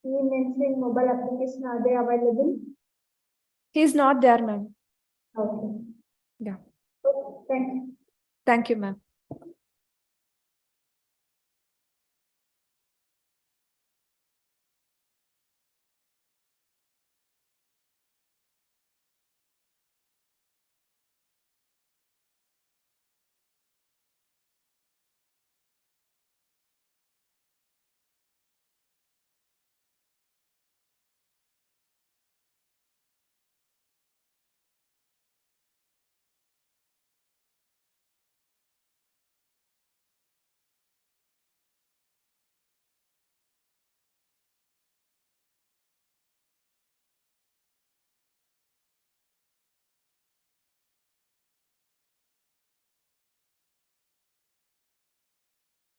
He mentioned mobile application, are they available? He's not there, ma'am. Okay. Yeah. Okay, thank you. Thank you, ma'am.